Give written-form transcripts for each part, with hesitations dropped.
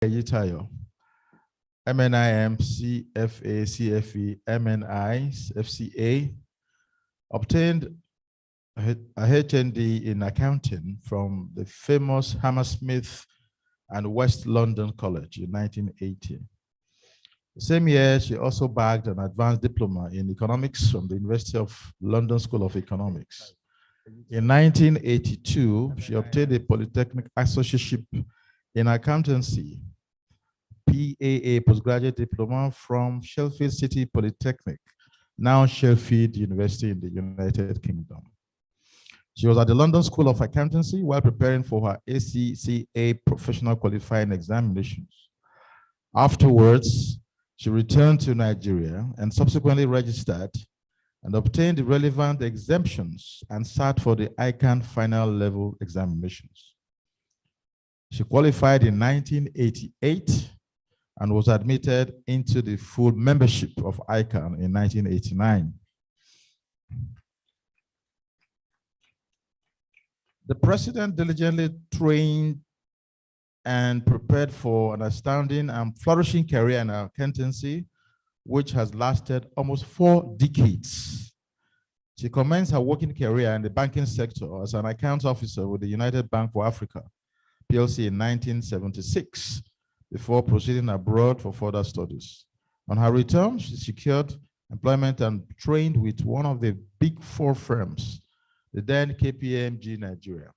Eyitayo, MNIM, CFA, CFE, MNI, FCA, obtained a HND in accounting from the famous Hammersmith and West London College in 1980. The same year, she also bagged an advanced diploma in economics from the University of London School of Economics. In 1982, she obtained a Polytechnic Associateship in Accountancy, PAA Postgraduate Diploma from Sheffield City Polytechnic, now Sheffield University in the United Kingdom. She was at the London School of Accountancy while preparing for her ACCA professional qualifying examinations. Afterwards, she returned to Nigeria and subsequently registered and obtained the relevant exemptions and sat for the ICANN final level examinations. She qualified in 1988 and was admitted into the full membership of ICANN in 1989. The president diligently trained and prepared for an astounding and flourishing career in accountancy, which has lasted almost 4 decades. She commenced her working career in the banking sector as an accounts officer with the United Bank for Africa, PLC, in 1976, before proceeding abroad for further studies. On her return, she secured employment and trained with one of the big 4 firms, the then KPMG Nigeria.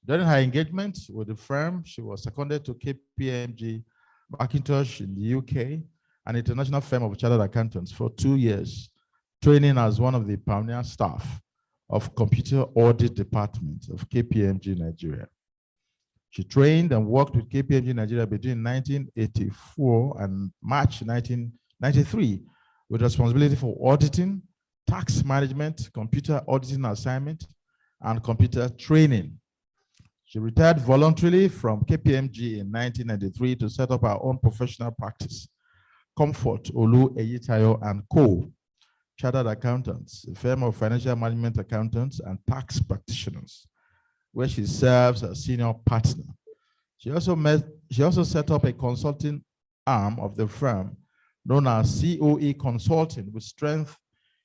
During her engagement with the firm, she was seconded to KPMG Macintosh in the UK, an international firm of chartered accountants, for 2 years, training as one of the pioneer staff of Computer Audit Department of KPMG Nigeria. She trained and worked with KPMG Nigeria between 1984 and March 1993 with responsibility for auditing, tax management, computer auditing assignment, and computer training. She retired voluntarily from KPMG in 1993 to set up her own professional practice, Comfort Olu Eyitayo and Co., Chartered Accountants, a firm of financial management accountants and tax practitioners, where she serves as senior partner. She also set up a consulting arm of the firm known as COE Consulting, with strength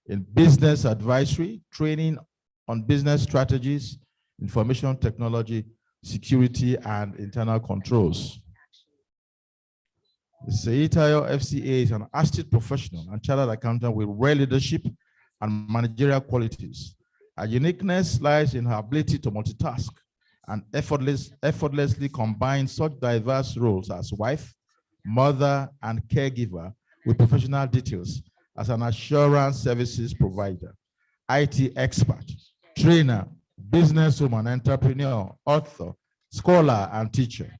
in business advisory, training on business strategies, information technology, security, and internal controls. Eyitayo FCA is an astute professional and chartered accountant with rare leadership and managerial qualities. Her uniqueness lies in her ability to multitask and effortlessly combine such diverse roles as wife, mother, and caregiver with professional details as an assurance services provider, IT expert, trainer, businesswoman, entrepreneur, author, scholar, and teacher.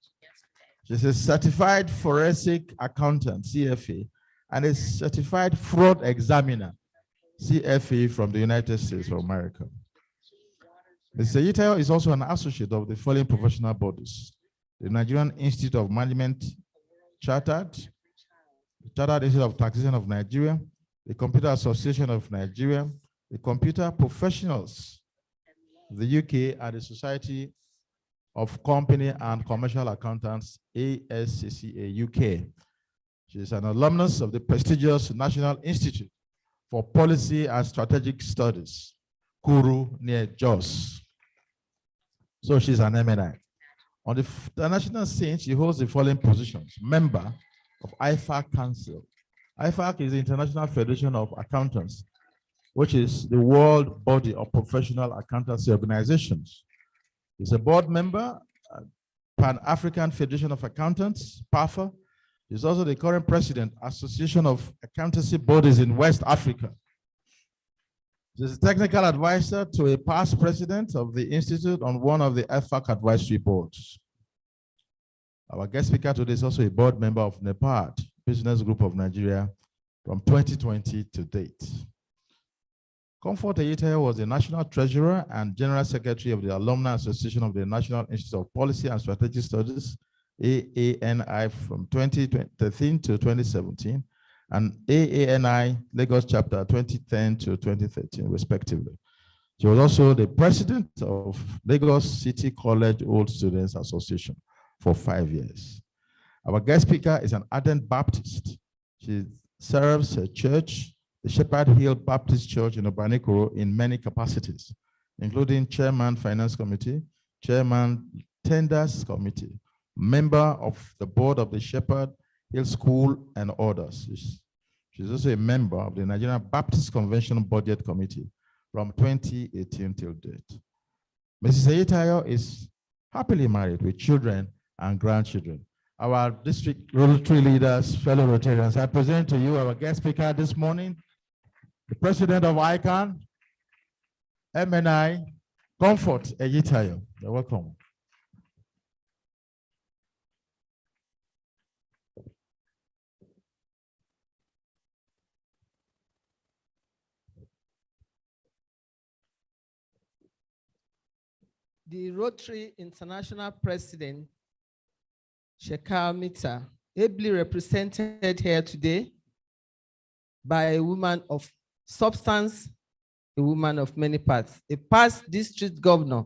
She's a certified forensic accountant, CFA, and a certified fraud examiner, CFA, from the United States of America. Ms. Eyitayo is also an associate of the following professional bodies: the Nigerian Institute of Management Chartered, the Chartered Institute of Taxation of Nigeria, the Computer Association of Nigeria, the Computer Professionals of the UK, and the Society of Company and Commercial Accountants, ASCCA UK. She is an alumnus of the prestigious National Institute for Policy and Strategic Studies, Kuru, near Jos. So she's an MNI. On the international scene, she holds the following positions: member of IFAC Council. IFAC is the International Federation of Accountants, which is the world body of professional accountancy organizations. He's a board member, Pan-African Federation of Accountants, PAFA. He's also the current president, Association of Accountancy Bodies in West Africa. He's a technical advisor to a past president of the Institute on one of the IFAC advisory boards. Our guest speaker today is also a board member of NEPAD, Business Group of Nigeria, from 2020 to date. Comfort Eyitayo was the National Treasurer and General Secretary of the Alumni Association of the National Institute of Policy and Strategic Studies, AANI, from 2013 to 2017, and AANI Lagos Chapter 2010 to 2013, respectively. She was also the president of Lagos City College Old Students Association for 5 years. Our guest speaker is an ardent Baptist. She serves her church, the Shepherd Hill Baptist Church in Obanikoro, in many capacities, including Chairman Finance Committee, Chairman Tenders Committee, member of the board of the Shepherd Hill School, and others. She's also a member of the Nigerian Baptist Convention Budget Committee from 2018 till date. Mrs. Eyitayo is happily married with children and grandchildren. Our district Rotary leaders, fellow Rotarians, I present to you our guest speaker this morning, the president of ICAN, MNI, Comfort Eyitayo. You're welcome. The Rotary International President, Shekau Mita, ably represented here today by a woman of substance, a woman of many parts, a past district governor,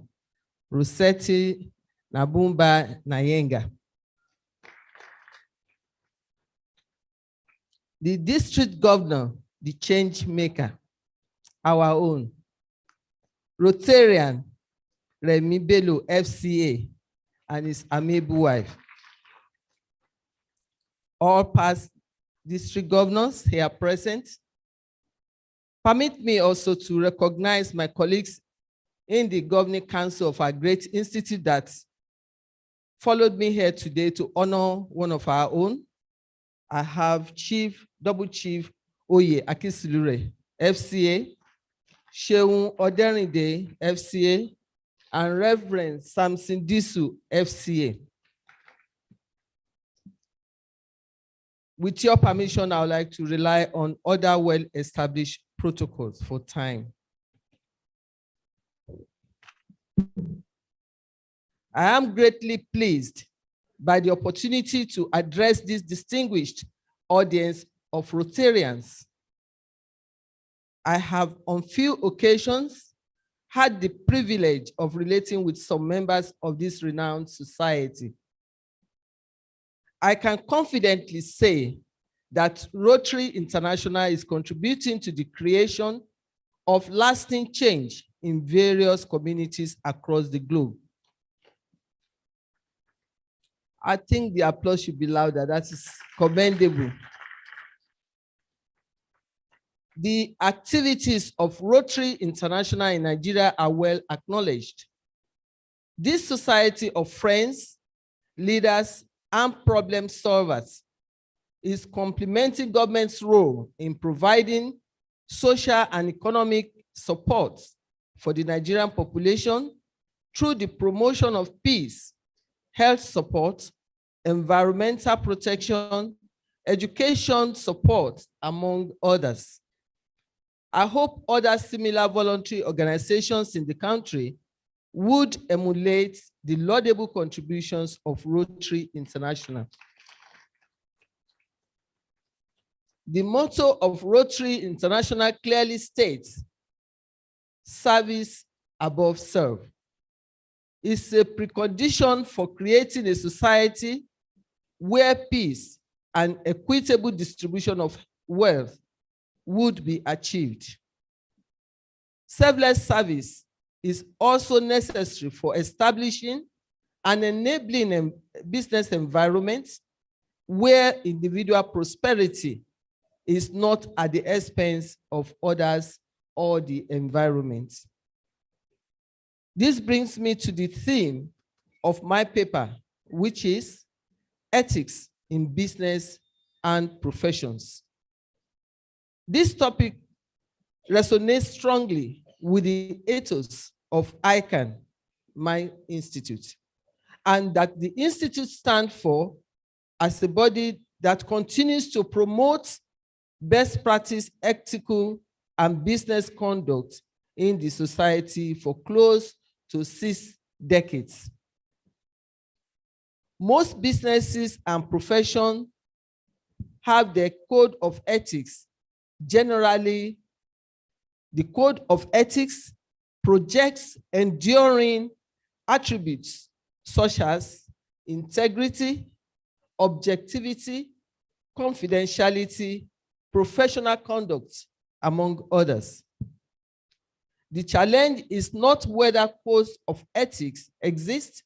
Rossetti Nabumba Nayenga. The district governor, the change maker, our own, Rotarian, Remi Bello, FCA, and his amiable wife. All past district governors here present. Permit me also to recognize my colleagues in the governing council of our great institute that followed me here today to honor one of our own. I have Double Chief Oye Akisilure, FCA, Sheun Oderinde, FCA, and Reverend Samson Disu, FCA. With your permission, I would like to rely on other well-established protocols for time. I am greatly pleased by the opportunity to address this distinguished audience of Rotarians. I have on few occasions had the privilege of relating with some members of this renowned society. I can confidently say that Rotary International is contributing to the creation of lasting change in various communities across the globe. I think the applause should be louder. That is commendable. The activities of Rotary International in Nigeria are well acknowledged. This society of friends, leaders, and problem solvers is complementing government's role in providing social and economic support for the Nigerian population through the promotion of peace, health support, environmental protection, education support, among others. I hope other similar voluntary organizations in the country would emulate the laudable contributions of Rotary International. The motto of Rotary International clearly states, service above serve. It's a precondition for creating a society where peace and equitable distribution of wealth would be achieved. Selfless service is also necessary for establishing and enabling a business environment where individual prosperity is not at the expense of others or the environment. This brings me to the theme of my paper, which is ethics in business and professions. This topic resonates strongly with the ethos of ICAN, my institute, and that the institute stands for as a body that continues to promote best practice, ethical, and business conduct in the society for close to 6 decades. Most businesses and professions have their code of ethics. Generally, the code of ethics projects enduring attributes such as integrity, objectivity, confidentiality, professional conduct, among others. The challenge is not whether codes of ethics exist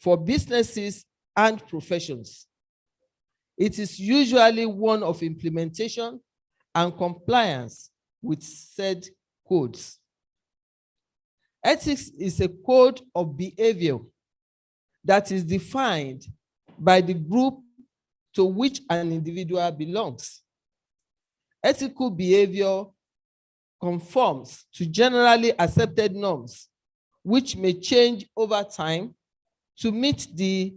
for businesses and professions. It is usually one of implementation and compliance with said codes. Ethics is a code of behavior that is defined by the group to which an individual belongs. Ethical behavior conforms to generally accepted norms, which may change over time to meet the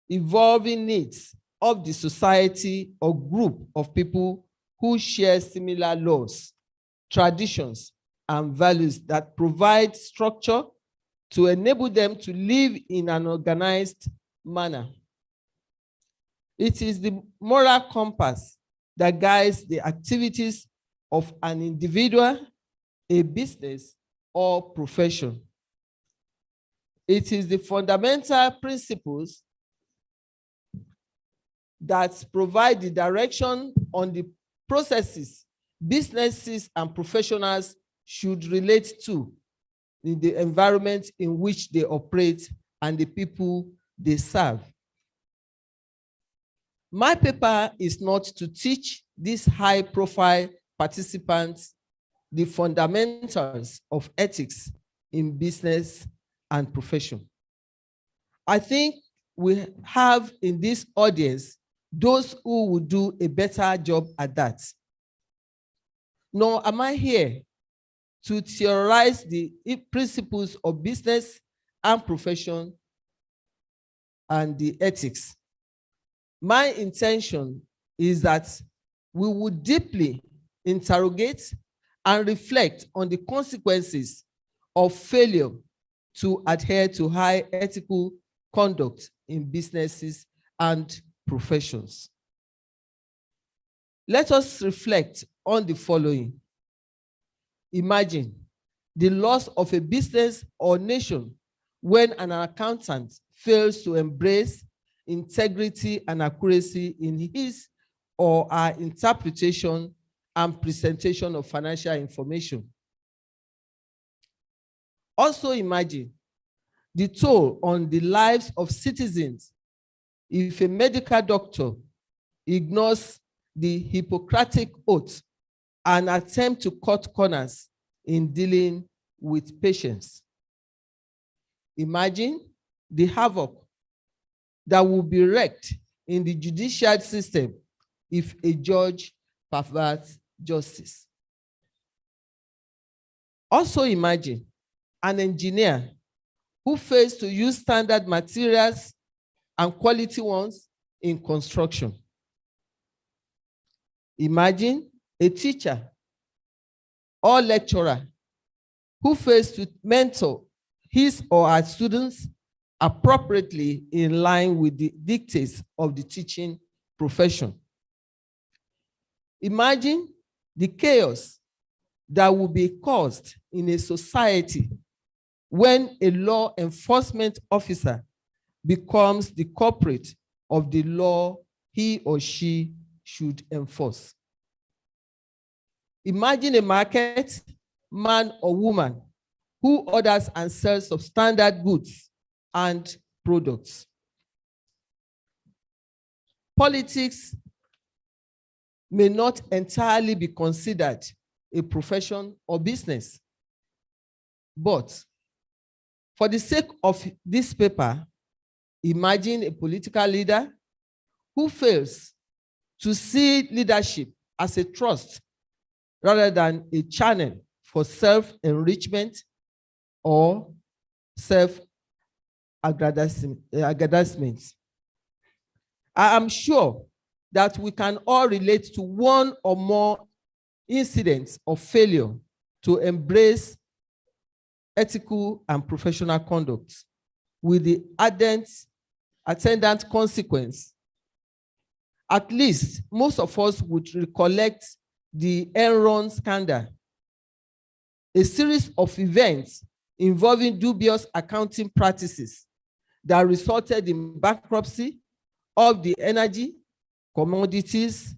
evolving needs of the society or group of people who share similar laws, traditions, and values that provide structure to enable them to live in an organized manner. It is the moral compass that guides the activities of an individual, a business, or profession. It is the fundamental principles that provide the direction on the processes businesses and professionals should relate to in the environment in which they operate and the people they serve. My paper is not to teach these high-profile participants the fundamentals of ethics in business and profession. I think we have in this audience those who will do a better job at that. Nor am I here to theorize the principles of business and profession and the ethics. My intention is that we would deeply interrogate and reflect on the consequences of failure to adhere to high ethical conduct in businesses and professions. Let us reflect on the following. Imagine the loss of a business or nation when an accountant fails to embrace integrity and accuracy in his or her interpretation and presentation of financial information. Also imagine the toll on the lives of citizens if a medical doctor ignores the Hippocratic oath and attempts to cut corners in dealing with patients. Imagine the havoc that will be wreaked in the judicial system if a judge perverts justice. Also imagine an engineer who fails to use standard materials and quality ones in construction. Imagine a teacher or lecturer who fails to mentor his or her students appropriately in line with the dictates of the teaching profession. Imagine the chaos that will be caused in a society when a law enforcement officer becomes the culprit of the law he or she should enforce. Imagine a market man or woman who orders and sells substandard goods and products. Politics may not entirely be considered a profession or business, but for the sake of this paper, imagine a political leader who fails to see leadership as a trust rather than a channel for self-enrichment or self-aggrandizement. I am sure that we can all relate to one or more incidents of failure to embrace ethical and professional conduct with the attendant consequence. At least most of us would recollect the Enron scandal, a series of events involving dubious accounting practices that resulted in bankruptcy of the Energy, Commodities,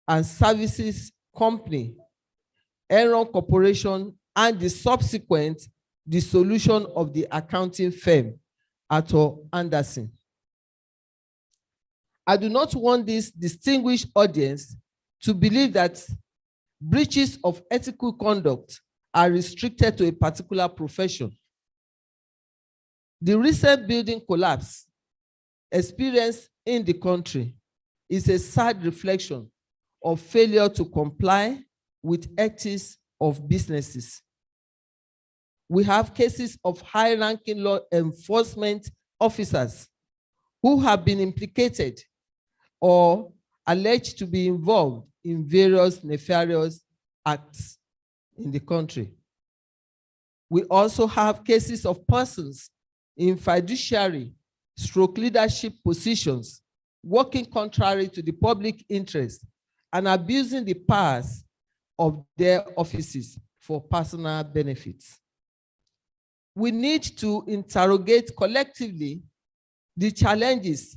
and Services Company, Enron Corporation, and the subsequent dissolution of the accounting firm, Arthur Andersen. I do not want this distinguished audience to believe that breaches of ethical conduct are restricted to a particular profession. The recent building collapse experienced in the country is a sad reflection of failure to comply with ethics of businesses. We have cases of high-ranking law enforcement officers who have been implicated or alleged to be involved in various nefarious acts in the country. We also have cases of persons in fiduciary stroke leadership positions working contrary to the public interest and abusing the powers of their offices for personal benefits. We need to interrogate collectively the challenges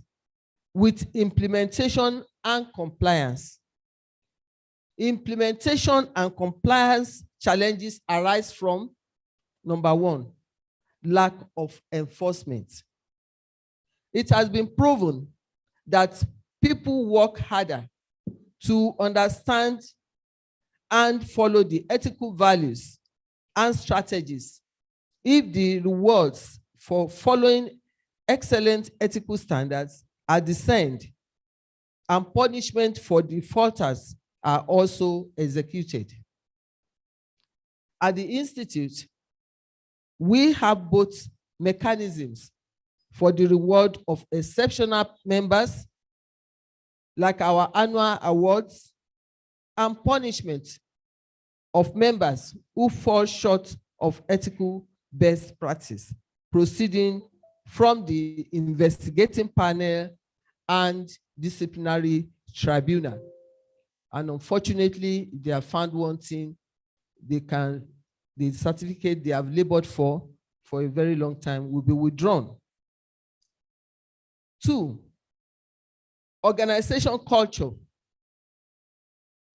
with implementation and compliance. Implementation and compliance challenges arise from, number one, lack of enforcement. It has been proven that people work harder to understand and follow the ethical values and strategies if the rewards for following excellent ethical standards are discerned and punishment for defaulters are also executed. At the Institute, we have both mechanisms for the reward of exceptional members, like our annual awards, and punishment of members who fall short of ethical best practice, proceeding from the investigating panel and disciplinary tribunal. And unfortunately, if they are found wanting, the certificate they have labored for a very long time will be withdrawn. 2, organization culture.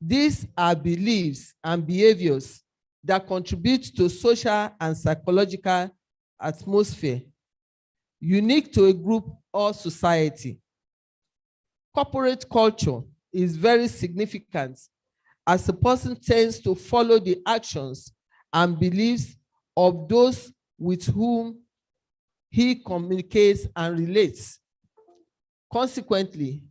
These are beliefs and behaviors that contribute to social and psychological atmosphere unique to a group or society. Corporate culture is very significant as a person tends to follow the actions and beliefs of those with whom he communicates and relates. Consequently,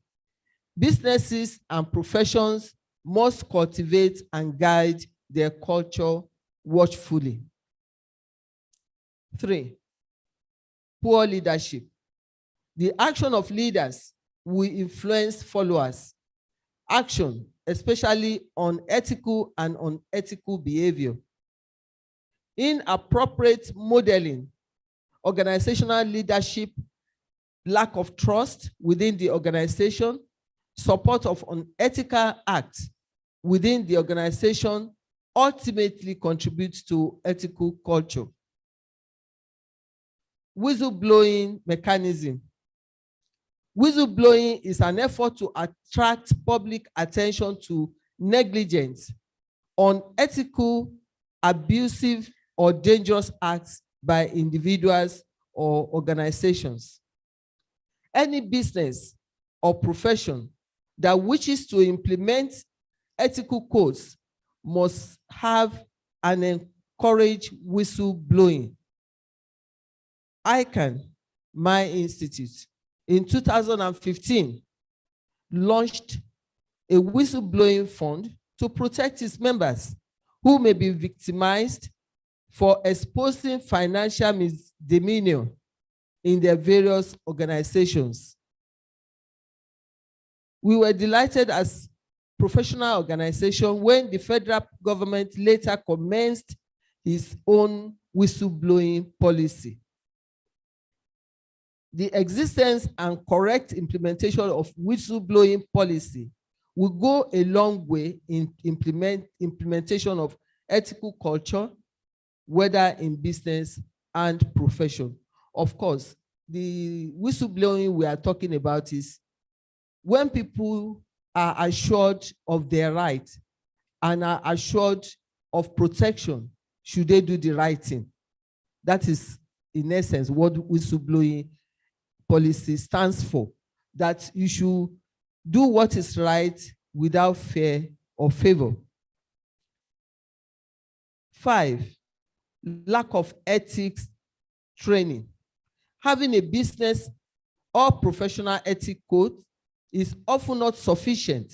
businesses and professions must cultivate and guide their culture watchfully. 3, poor leadership. The action of leaders will influence followers' action, especially on ethical and unethical behavior. Inappropriate modeling, organizational leadership, lack of trust within the organization, support of unethical acts within the organization ultimately contributes to ethical culture. Whistleblowing mechanism. Whistleblowing is an effort to attract public attention to negligence, unethical, abusive, or dangerous acts by individuals or organizations. Any business or profession that wishes to implement ethical codes must have and encourage whistleblowing. ICANN, my institute, in 2015, launched a whistleblowing fund to protect its members who may be victimized for exposing financial misdemeanor in their various organizations. We were delighted as professional organization when the federal government later commenced its own whistleblowing policy. The existence and correct implementation of whistleblowing policy will go a long way in implementation of ethical culture, whether in business and profession. Of course, the whistleblowing we are talking about is when people are assured of their rights and are assured of protection, should they do the right thing? That is, in essence, what whistleblowing policy stands for, that you should do what is right without fear or favor. 5, lack of ethics training. Having a business or professional ethic code is often not sufficient.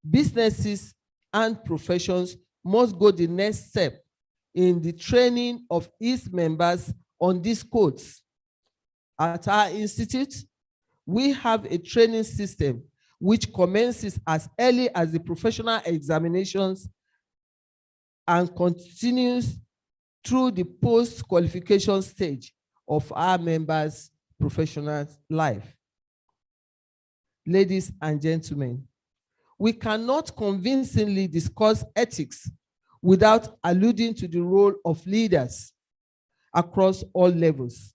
Businesses and professions must go the next step in the training of its members on these codes. At our institute, we have a training system which commences as early as the professional examinations and continues through the post-qualification stage of our members' professional life. Ladies and gentlemen, we cannot convincingly discuss ethics without alluding to the role of leaders across all levels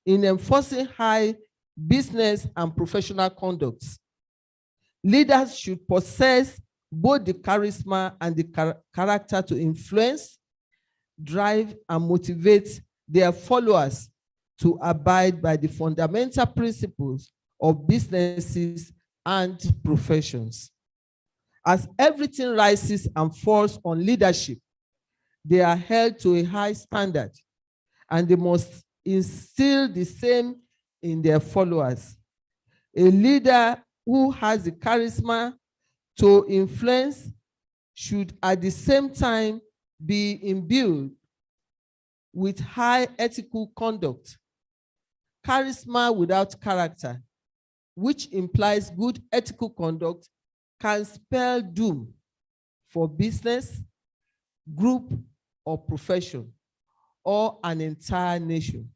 in enforcing high business and professional conducts. Leaders should possess both the charisma and the character to influence, drive, and motivate their followers to abide by the fundamental principles of businesses and professions. As everything rises and falls on leadership, they are held to a high standard, and they must instill the same in their followers. A leader who has the charisma to influence should at the same time be imbued with high ethical conduct. Charisma without character, which implies good ethical conduct, can spell doom for business, group, or profession, or an entire nation.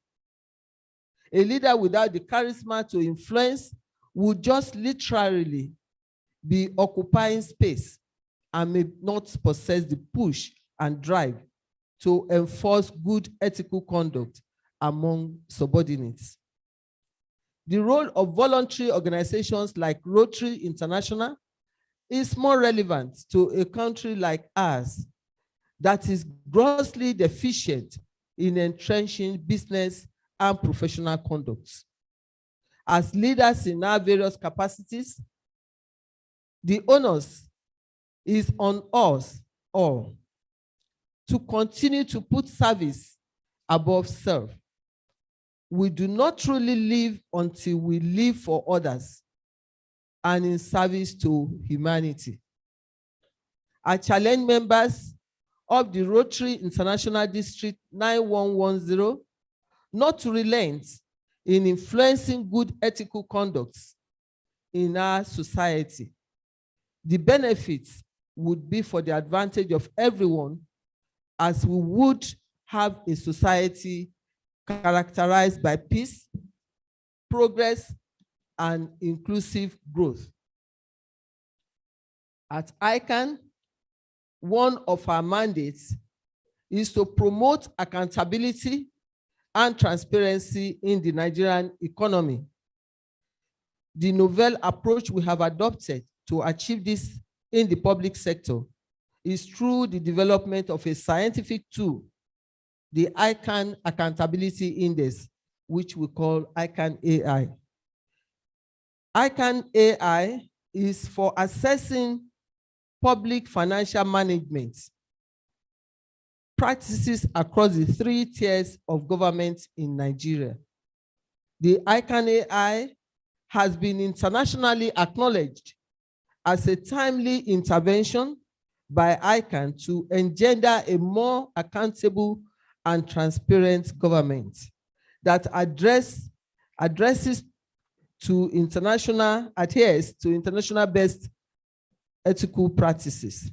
A leader without the charisma to influence would just literally be occupying space and may not possess the push and drive to enforce good ethical conduct among subordinates. The role of voluntary organizations like Rotary International is more relevant to a country like ours that is grossly deficient in entrenching business and professional conduct. As leaders in our various capacities, the onus is on us all to continue to put service above self. We do not truly live until we live for others and in service to humanity. I challenge members of the Rotary International District 9110 not to relent in influencing good ethical conducts in our society. The benefits would be for the advantage of everyone, as we would have a society characterized by peace, progress, and inclusive growth. At ICANN, one of our mandates is to promote accountability and transparency in the Nigerian economy. The novel approach we have adopted to achieve this in the public sector is through the development of a scientific tool, the ICANN Accountability Index, which we call ICANN AI. ICANN AI is for assessing public financial management practices across the 3 tiers of government in Nigeria. The ICANN AI has been internationally acknowledged as a timely intervention by ICANN to engender a more accountable and transparent government that adheres to international best ethical practices.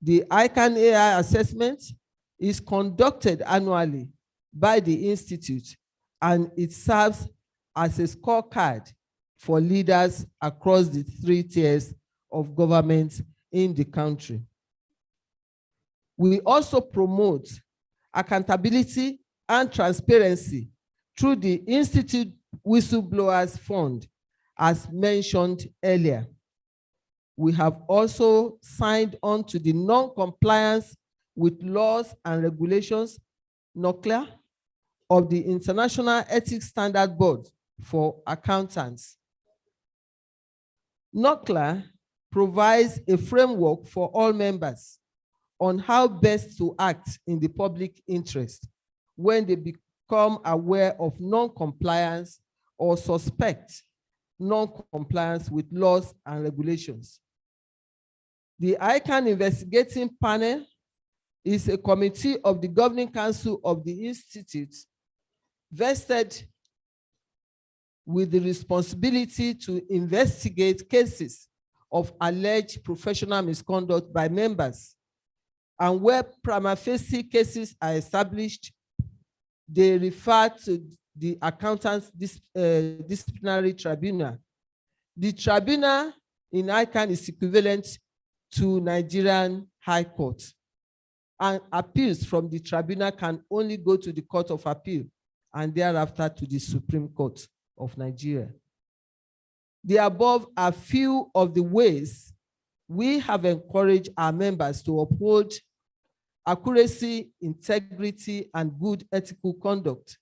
The ICANN AI assessment is conducted annually by the Institute, and it serves as a scorecard for leaders across the 3 tiers of government in the country. We also promote accountability and transparency through the Institute Whistleblowers Fund as mentioned earlier. We have also signed on to the non-compliance with laws and regulations, NOCLA, of the International Ethics Standard Board for Accountants. NOCLA provides a framework for all members on how best to act in the public interest when they become aware of non-compliance or suspect non-compliance with laws and regulations. The ICANN Investigating Panel is a committee of the Governing Council of the Institute vested with the responsibility to investigate cases of alleged professional misconduct by members, and where prima facie cases are established, they refer to the Accountants Disciplinary Tribunal. The tribunal in ICANN is equivalent to Nigerian High Court, and appeals from the tribunal can only go to the Court of Appeal and thereafter to the Supreme Court of Nigeria. The above are few of the ways we have encouraged our members to uphold accuracy, integrity, and good ethical conduct.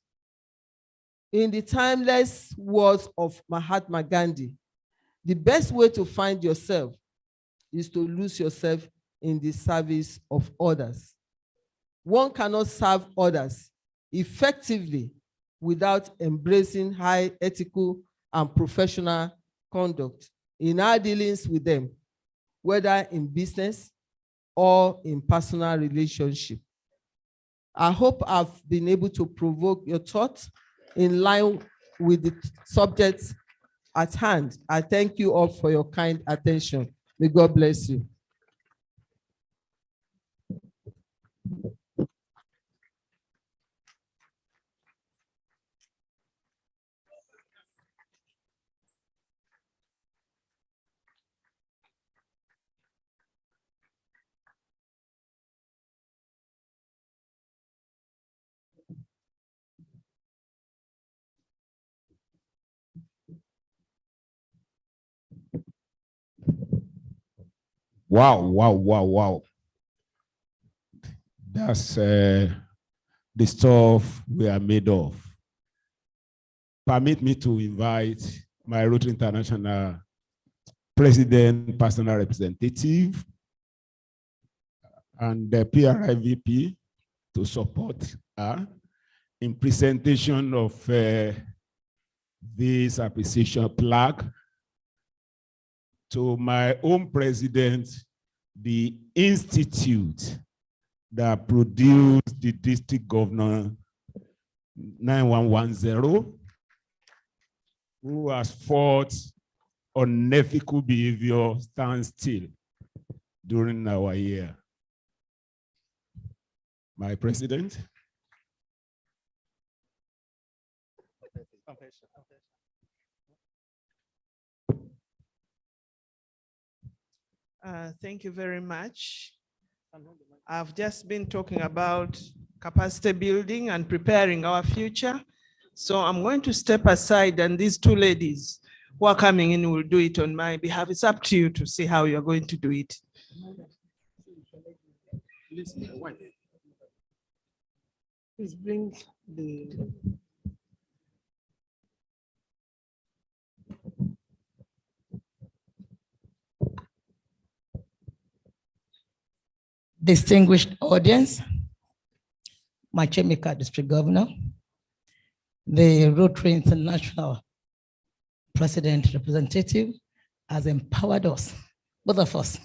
In the timeless words of Mahatma Gandhi, the best way to find yourself is to lose yourself in the service of others. One cannot serve others effectively without embracing high ethical and professional conduct in our dealings with them, whether in business or in personal relationship. I hope I've been able to provoke your thoughts in line with the subjects at hand. I thank you all for your kind attention. May God bless you. Wow, wow, wow, wow. That's the stuff we are made of. Permit me to invite my Rotary International President, personal representative, and the PRIVP to support her in presentation of this appreciation plaque. To my own president, the institute that produced the district governor 9110, who has fought unethical behavior standstill during our year. My president. Thank you very much. I've just been talking about capacity building and preparing our future. So I'm going to step aside, and these two ladies who are coming in will do it on my behalf. It's up to you to see how you're going to do it. Please bring the... Distinguished audience, my Chemical District Governor, the Rotary International President Representative has empowered us, both of us,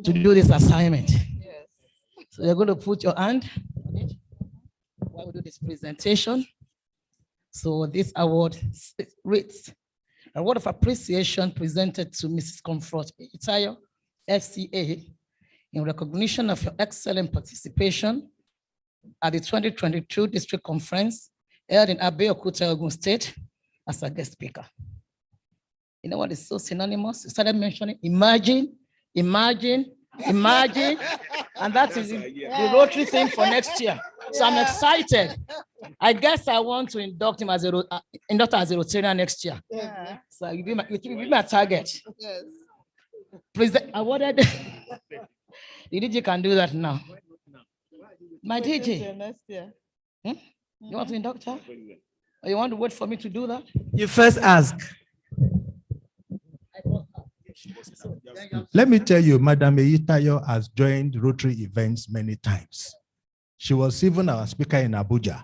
to do this assignment. Yes. So you're going to put your hand on it while we do this presentation. So this award reads, a word of appreciation presented to Mrs. Comfort Itayo, FCA, in recognition of your excellent participation at the 2022 District Conference held in Abeokuta, Ogun State, as a guest speaker. You know what is so synonymous? You started mentioning imagine, imagine, imagine, and that is the Rotary thing for next year. So I'm excited I guess I want to induct him as a Rotarian next year. Yeah. So you be my target. Yes. President awarded. The DJ can do that now. My DJ. Next year. You want to induct her? Or you want to wait for me to do that? You first ask. Let me tell you, Madam Eyitayo has joined Rotary events many times. She was even our speaker in Abuja,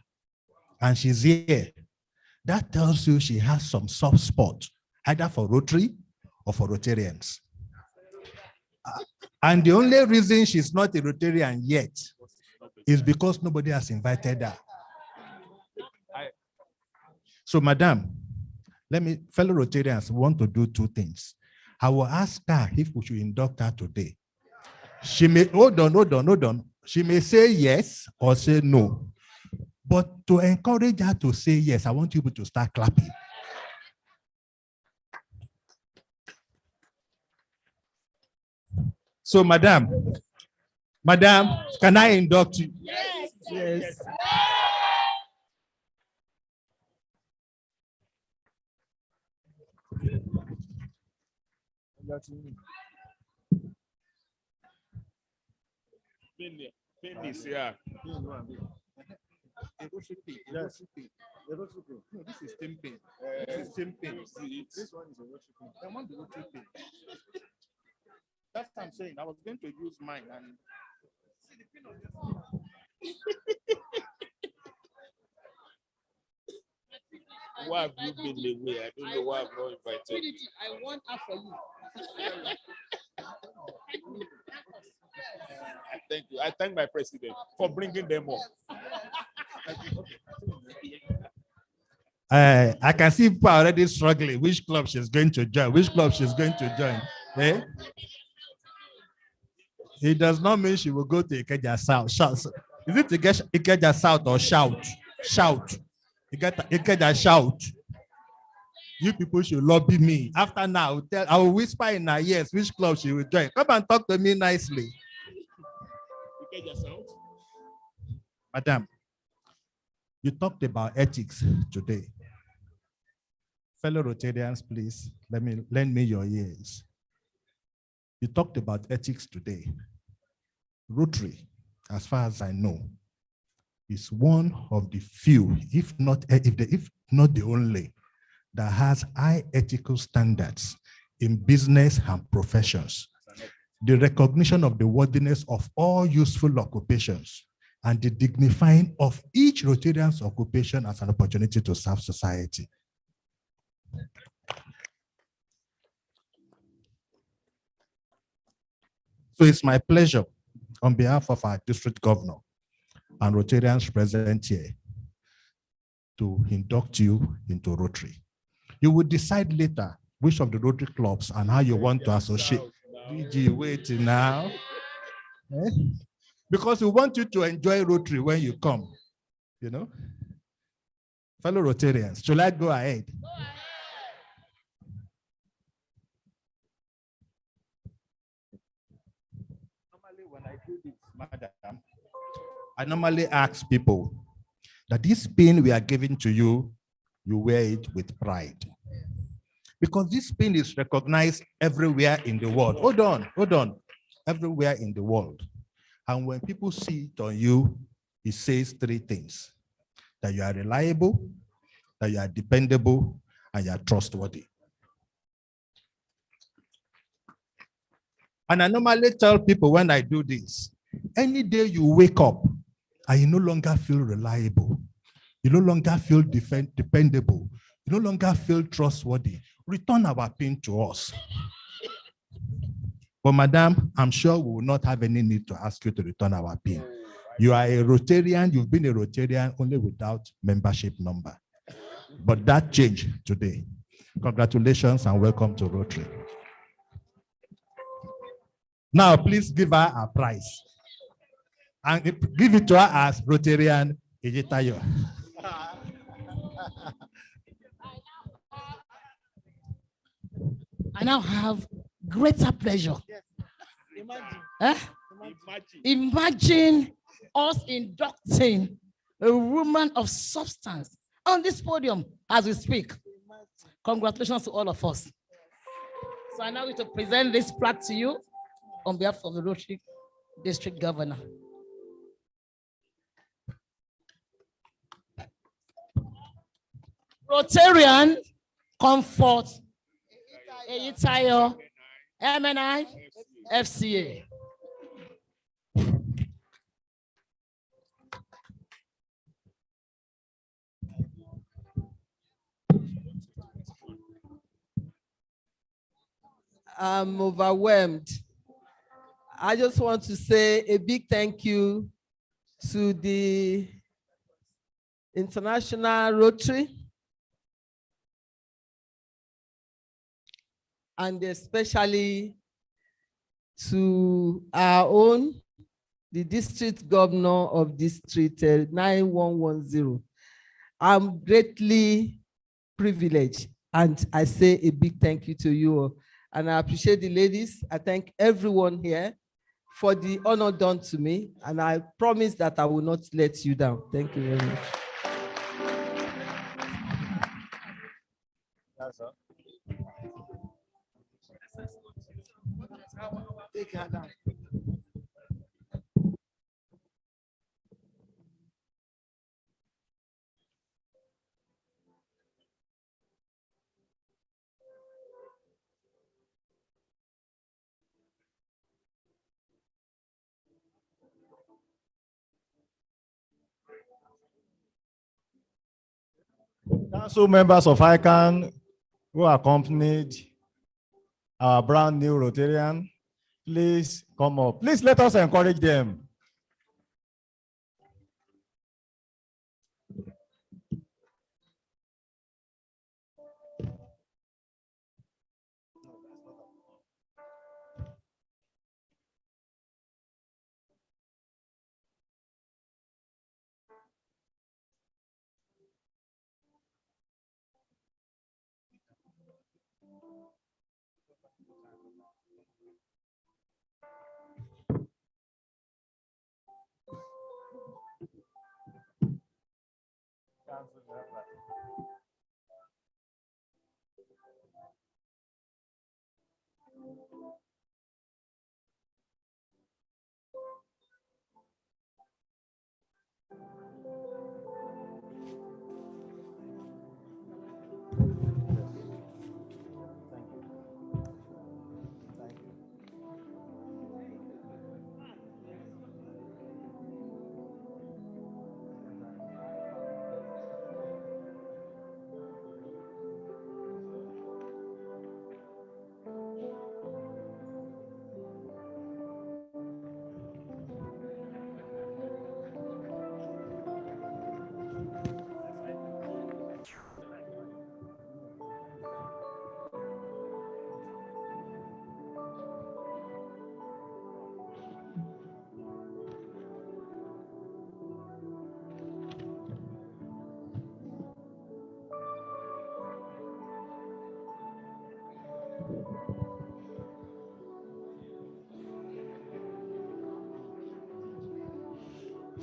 and she's here. That tells you she has some soft spot, either for Rotary or for Rotarians. And the only reason she's not a Rotarian yet is because nobody has invited her. So, Madam, fellow Rotarians want to do two things. I will ask her if we should induct her today. She may, hold on. She may say yes or say no. But to encourage her to say yes, I want you to start clapping. So, Madam, can I induct you? Yes. Yes. Finish, yeah. This is stamping. This is stamping. This one is a worshiping. I want the worshiping. That's what I'm saying. I was going to use mine and see the pin on this one. Why have you been away? I don't know why I've not invited you. I want her for you. Thank you. I thank my president for bringing them up. I can see people already struggling. Which club she's going to join? Which club she's going to join? Eh? It does not mean she will go to Ikeja South. Shout. Is it Ikeja South or shout? Shout. Ikeja shout. You people should lobby me. After now, I will whisper in her ears which club she will join. Come and talk to me nicely. Ikeja South. Madam, you talked about ethics today. Fellow Rotarians, please, lend me your ears. You talked about ethics today. Rotary, as far as I know, is one of the few, if not the only, that has high ethical standards in business and professions. The recognition of the worthiness of all useful occupations and the dignifying of each Rotarian's occupation as an opportunity to serve society. So it's my pleasure on behalf of our district governor and Rotarians present here to induct you into Rotary. You will decide later which of the Rotary clubs and how you want to associate. DG, wait now. Eh? Because we want you to enjoy Rotary when you come, you know. Fellow Rotarians, shall I go ahead? Go ahead. Normally when I do this, Madam, I normally ask people that this pin we are giving to you, you wear it with pride. Because this pin is recognized everywhere in the world. Hold on. Everywhere in the world. And when people see it on you, it says three things: that you are reliable, that you are dependable, and you are trustworthy. And I normally tell people when I do this, any day you wake up and you no longer feel reliable, you no longer feel dependable, you no longer feel trustworthy, return our pin to us. But Madam, I'm sure we will not have any need to ask you to return our pin. You are a Rotarian, you've been a Rotarian only without membership number. But that changed today. Congratulations and welcome to Rotary. Now, please give her a prize. And give it to her as Rotarian Eyitayo. I now have greater pleasure. Yes. Imagine. Imagine us inducting a woman of substance on this podium as we speak. Congratulations to all of us. So I now need to present this plaque to you on behalf of the Rotary District Governor. Rotarian Comfort Eyitayo MNI FCA. I'm overwhelmed. I just want to say a big thank you to the International Rotary and especially to our own, the district governor of District 9110. I'm greatly privileged and I say a big thank you to you all. And I appreciate the ladies. I thank everyone here for the honor done to me. And I promise that I will not let you down. Thank you very much. Take her down. Council members of ICANN who accompanied our brand new Rotarian, please come up. Please let us encourage them.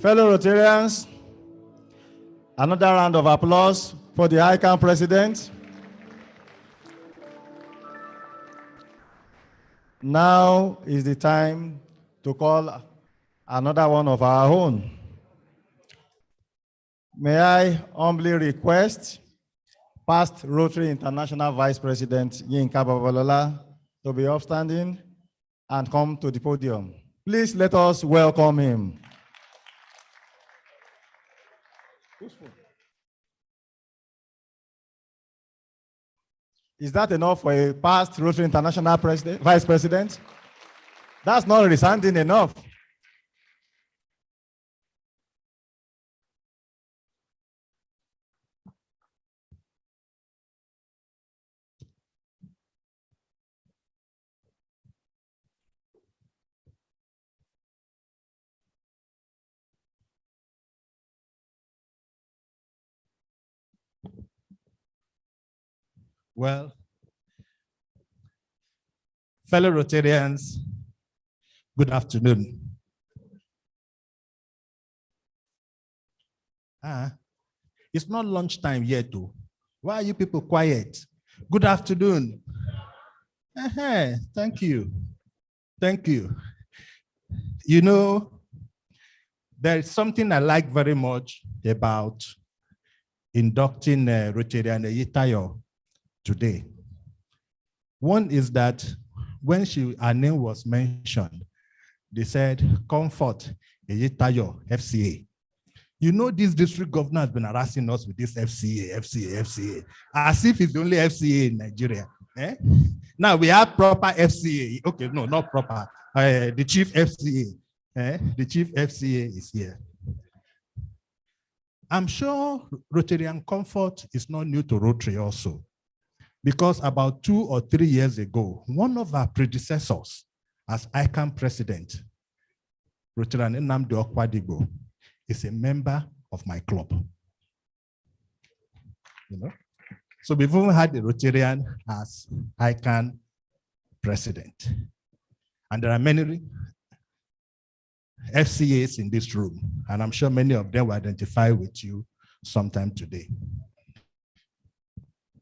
Fellow Rotarians, another round of applause for the ICANN president. Now is the time to call another one of our own. May I humbly request past Rotary International Vice President Yinka Babalola to be upstanding and come to the podium. Please let us welcome him. Is that enough for a past Rotary International Vice President? That's not resounding enough. Well, fellow Rotarians, good afternoon. It's not lunchtime yet, though. Why are you people quiet? Good afternoon. Thank you. Thank you. You know, there is something I like very much about inducting Rotarian Eyitayo today. One is that when her name was mentioned, they said, Comfort Eyitayo, FCA. You know, this district governor has been harassing us with this FCA, as if it's the only FCA in Nigeria. Now we have proper FCA. Okay, no, not proper. The chief FCA. The chief FCA is here. I'm sure Rotarian Comfort is not new to Rotary also, because about 2 or 3 years ago, one of our predecessors as ICANN president, Rotarian Nnamdi Okwadigbo, is a member of my club. You know? So we've even had a Rotarian as ICANN president. And there are many FCAs in this room, and I'm sure many of them will identify with you sometime today.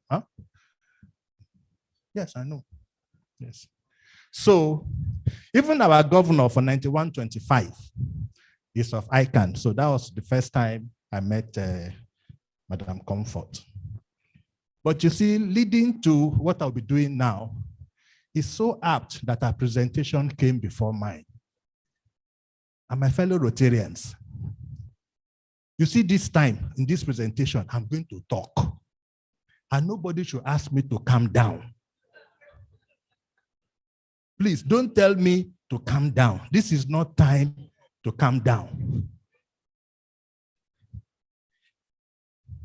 Huh? Yes, I know. Yes. So even our governor for 9125 is of ICANN. So that was the first time I met Madam Comfort. But you see, leading to what I'll be doing now is so apt that our presentation came before mine. And my fellow Rotarians, you see, this time in this presentation, I'm going to talk. And nobody should ask me to calm down. Please don't tell me to calm down. This is not time to calm down.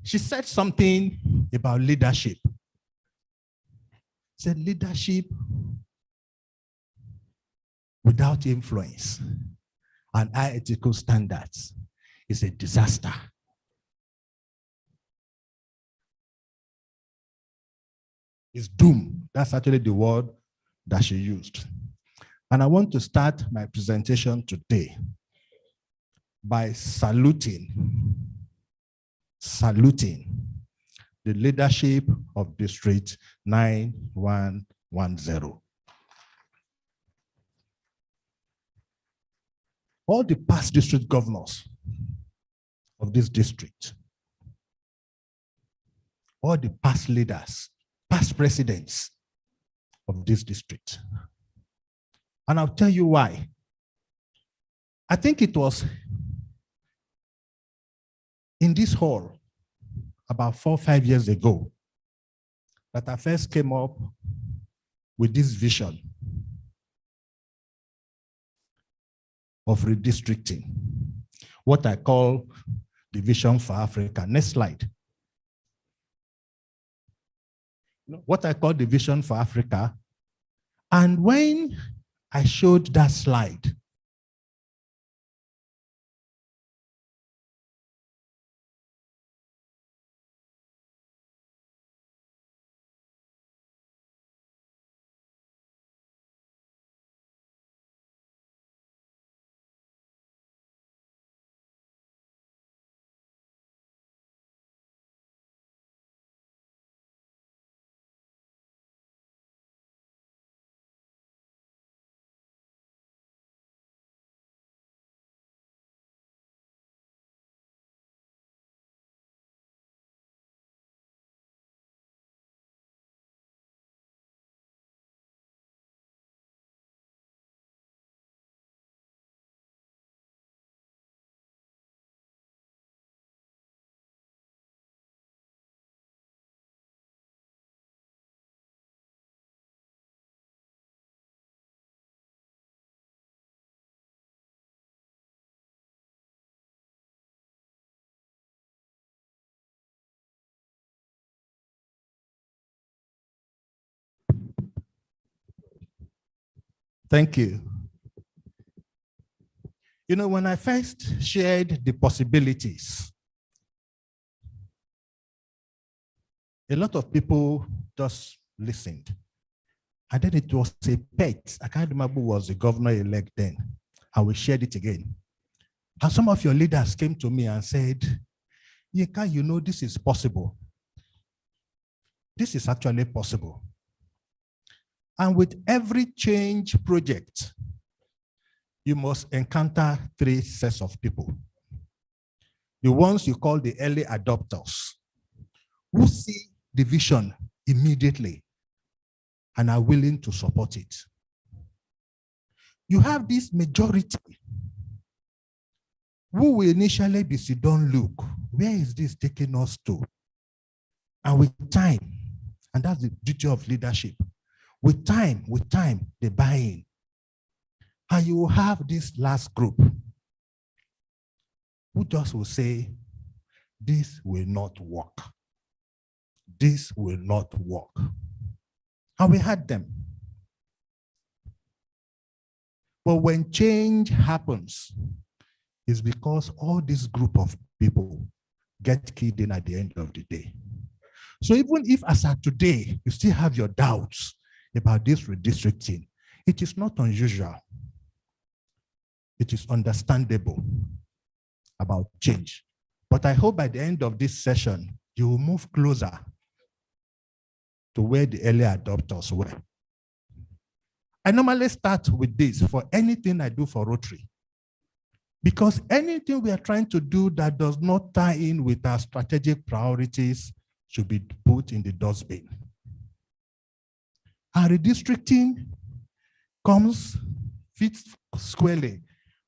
She said something about leadership. Said leadership without influence and high ethical standards is a disaster. It's doom. That's actually the word that she used. And I want to start my presentation today by saluting the leadership of District 9110. All the past district governors of this district, all the past leaders, past presidents of this district. And I'll tell you why. I think it was in this hall about 4 or 5 years ago that I first came up with this vision of redistricting, what I call the Vision for Africa. Next slide. What I call the Vision for Africa. And when I showed that slide, thank you. You know, when I first shared the possibilities, a lot of people just listened. And then it was a pet. I can't remember who was the governor-elect then. And we shared it again. And some of your leaders came to me and said, Yinka, you know this is possible. This is actually possible. And with every change project, you must encounter three sets of people. The ones you call the early adopters, who see the vision immediately and are willing to support it. You have this majority who will initially be sit down, look, where is this taking us to? And with time, and that's the duty of leadership, with time, they buy in. And you will have this last group who just will say, this will not work. This will not work. And we had them. But when change happens, it's because all this group of people get keyed in at the end of the day. So even if as of today, you still have your doubts about this redistricting, it is not unusual. It is understandable about change. But I hope by the end of this session, you will move closer to where the early adopters were. I normally start with this for anything I do for Rotary, because anything we are trying to do that does not tie in with our strategic priorities should be put in the dustbin. Our redistricting fits squarely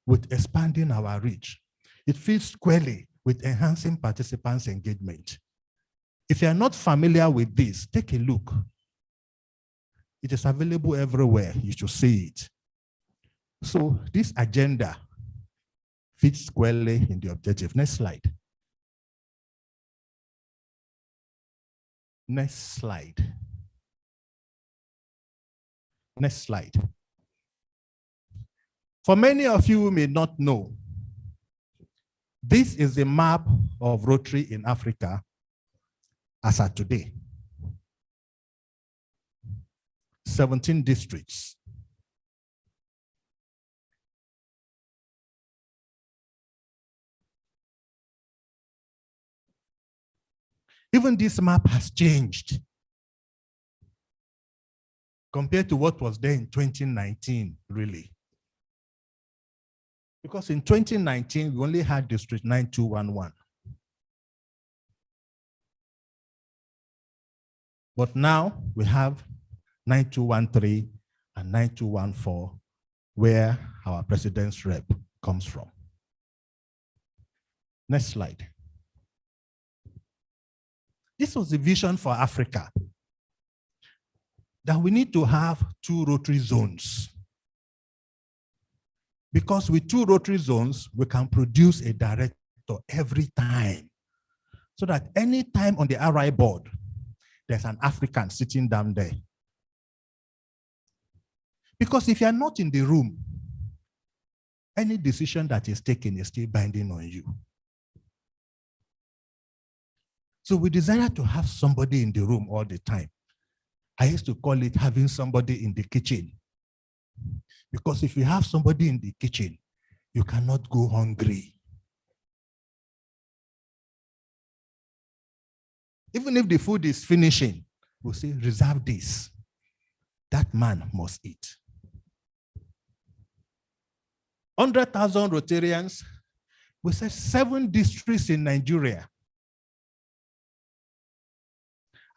with expanding our reach. It fits squarely with enhancing participants' engagement. If you are not familiar with this, take a look. It is available everywhere. You should see it. So this agenda fits squarely in the objective. Next slide. Next slide. Next slide. For many of you who may not know, this is a map of Rotary in Africa as of today. 17 districts. Even this map has changed compared to what was there in 2019, really. Because in 2019, we only had District 9211. But now we have 9213 and 9214, where our president's rep comes from. Next slide. This was the vision for Africa, that we need to have 2 Rotary zones. Because with 2 Rotary zones, we can produce a director every time. So that any time on the RI board, there's an African sitting down there. Because if you're not in the room, any decision that is taken is still binding on you. So we desire to have somebody in the room all the time. I used to call it having somebody in the kitchen. Because if you have somebody in the kitchen, you cannot go hungry. Even if the food is finishing, we'll say, reserve this. That man must eat. 100,000 Rotarians, we said 7 districts in Nigeria,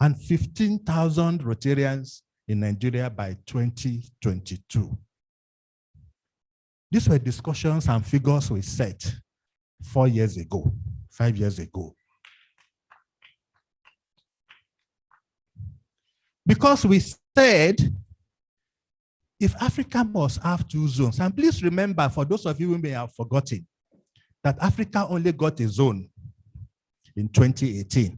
and 15,000 Rotarians in Nigeria by 2022. These were discussions and figures we set 4 years ago, 5 years ago. Because we said, if Africa must have 2 zones, and please remember, for those of you who may have forgotten, that Africa only got a zone in 2018.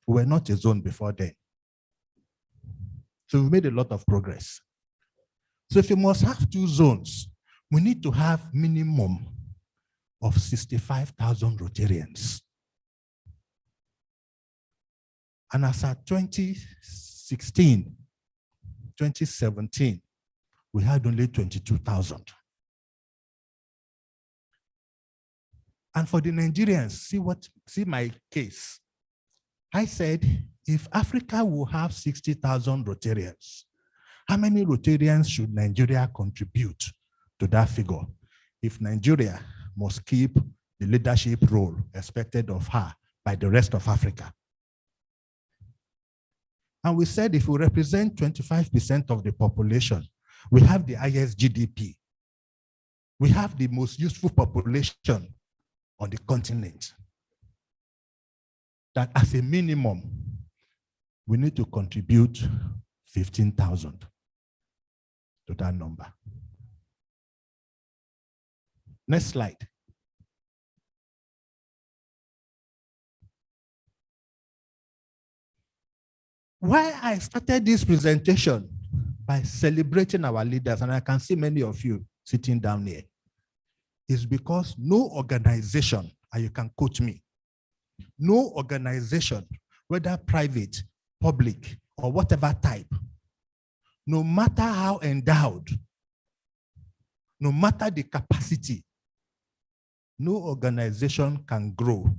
We were not a zone before then. So we made a lot of progress. So if you must have 2 zones, we need to have minimum of 65,000 Rotarians. And as at 2016, 2017, we had only 22,000. And for the Nigerians, see my case. I said, if Africa will have 60,000 Rotarians, how many Rotarians should Nigeria contribute to that figure? If Nigeria must keep the leadership role expected of her by the rest of Africa. And we said if we represent 25% of the population, we have the highest GDP. We have the most useful population on the continent. That as a minimum, we need to contribute 15,000 to that number. Next slide. Why I started this presentation by celebrating our leaders, and I can see many of you sitting down here, is because no organization, and you can quote me, no organization, whether private, public, or whatever type, no matter how endowed, no matter the capacity, no organization can grow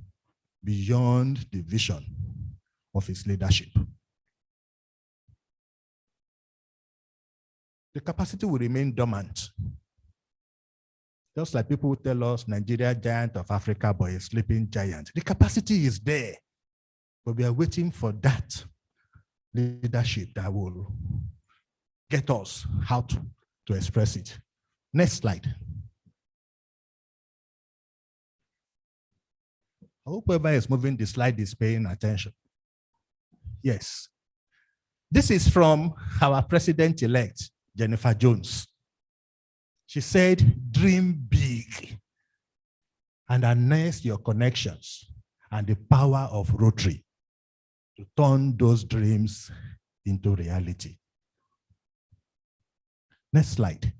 beyond the vision of its leadership. The capacity will remain dormant. Just like people who tell us Nigeria giant of Africa, but a sleeping giant. The capacity is there, but we are waiting for that leadership that will get us how to express it. Next slide. I hope whoever is moving the slide is paying attention. Yes. This is from our president-elect, Jennifer Jones. She said, dream big and harness your connections and the power of Rotary to turn those dreams into reality. Next slide.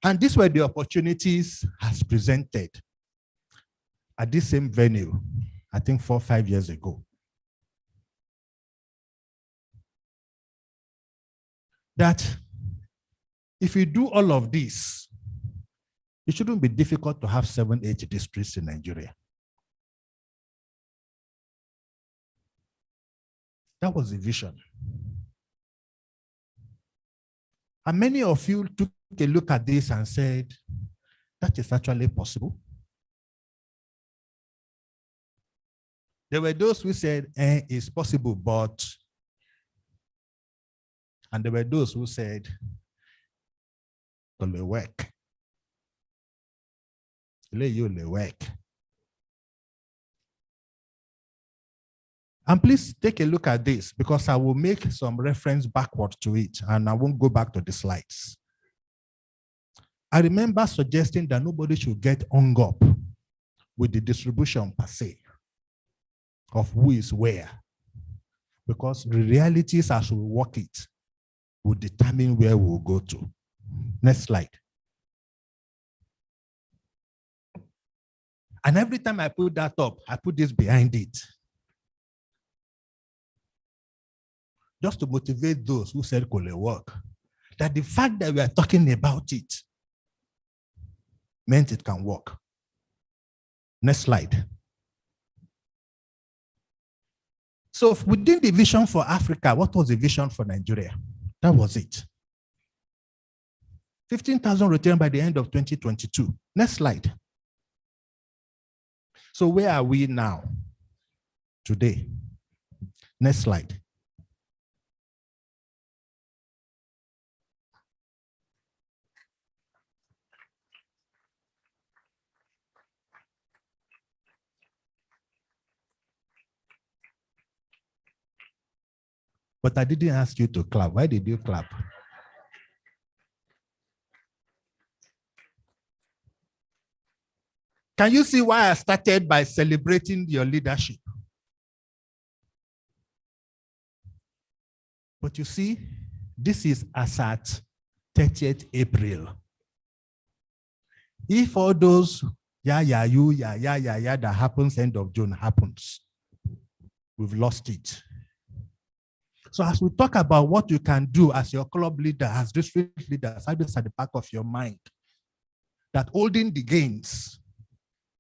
And these were the opportunities as presented at this same venue, I think 4 or 5 years ago. That if you do all of this, it shouldn't be difficult to have 7, 8 districts in Nigeria. That was the vision. And many of you took a look at this and said, that is actually possible. There were those who said, it's possible, but, and there were those who said, it'll work. It'll work. And please take a look at this, because I will make some reference backward to it, and I won't go back to the slides. I remember suggesting that nobody should get hung up with the distribution per se of who is where, because the realities as we work it will determine where we'll go to. Next slide. And every time I put that up, I put this behind it. Just to motivate those who said could work, that the fact that we are talking about it meant it can work. Next slide. So within the vision for Africa, what was the vision for Nigeria? That was it. 15,000 Rotarians by the end of 2022. Next slide. So where are we now? Today. Next slide. But I didn't ask you to clap. Why did you clap? Can you see why I started by celebrating your leadership? But you see, this is as at 30th April. If all those that happens end of June happens, we've lost it. So as we talk about what you can do as your club leader, as district leader, have this at the back of your mind. that holding the gains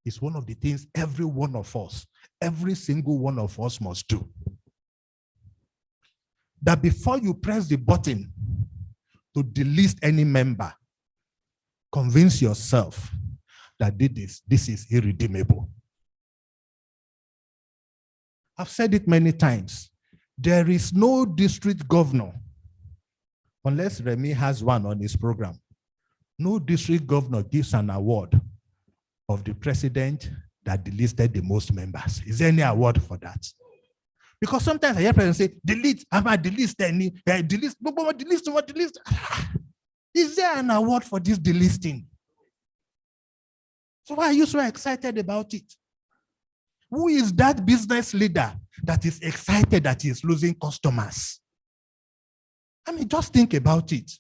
is one of the things every one of us, every single one of us must do. That before you press the button to delist any member, convince yourself that this is irredeemable. I've said it many times. There is no district governor, unless Remy has one on his program. No district governor gives an award of the president that delisted the most members. Is there any award for that? Because sometimes I hear presidents say, delete, I'm a delist any, delist, delist. Is there an award for this delisting? So why are you so excited about it? Who is that business leader that is excited that he is losing customers? I mean, just think about it.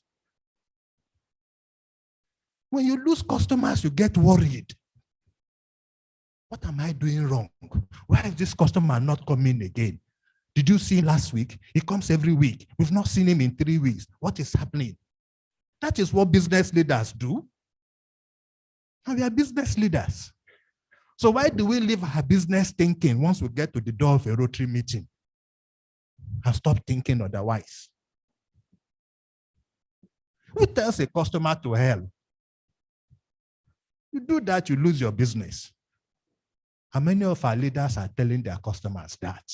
When you lose customers, you get worried. What am I doing wrong? Why is this customer not coming again? Did you see last week? He comes every week. We've not seen him in 3 weeks. What is happening? That is what business leaders do. And we are business leaders. So why do we leave our business thinking once we get to the door of a Rotary meeting and stop thinking otherwise? Who tells a customer to hell? You do that, you lose your business. How many of our leaders are telling their customers that?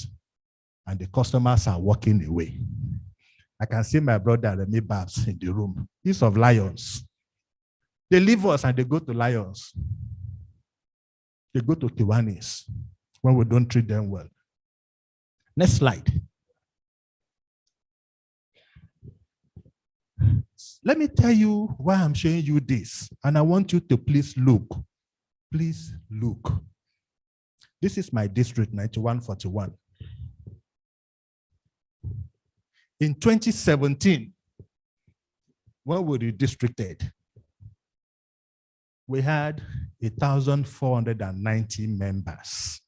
And the customers are walking away. I can see my brother Remy Babs in the room. He's of Lions. They leave us and they go to Lions. They go to Kiwanis when we don't treat them well. Next slide. Let me tell you why I'm showing you this. And I want you to please look. Please look. This is my district, 9141. In 2017, when we redistricted, we had 1,490 members.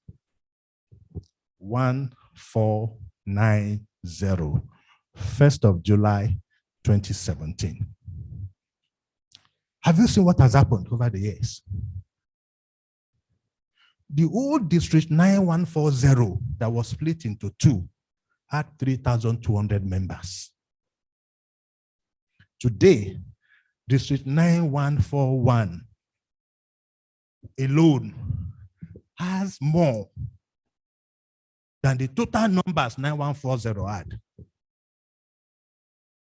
1490. 1st of July, 2017. Have you seen what has happened over the years? The old district 9140 that was split into two had 3,200 members. Today, district 9141 alone has more than the total numbers 9140 had.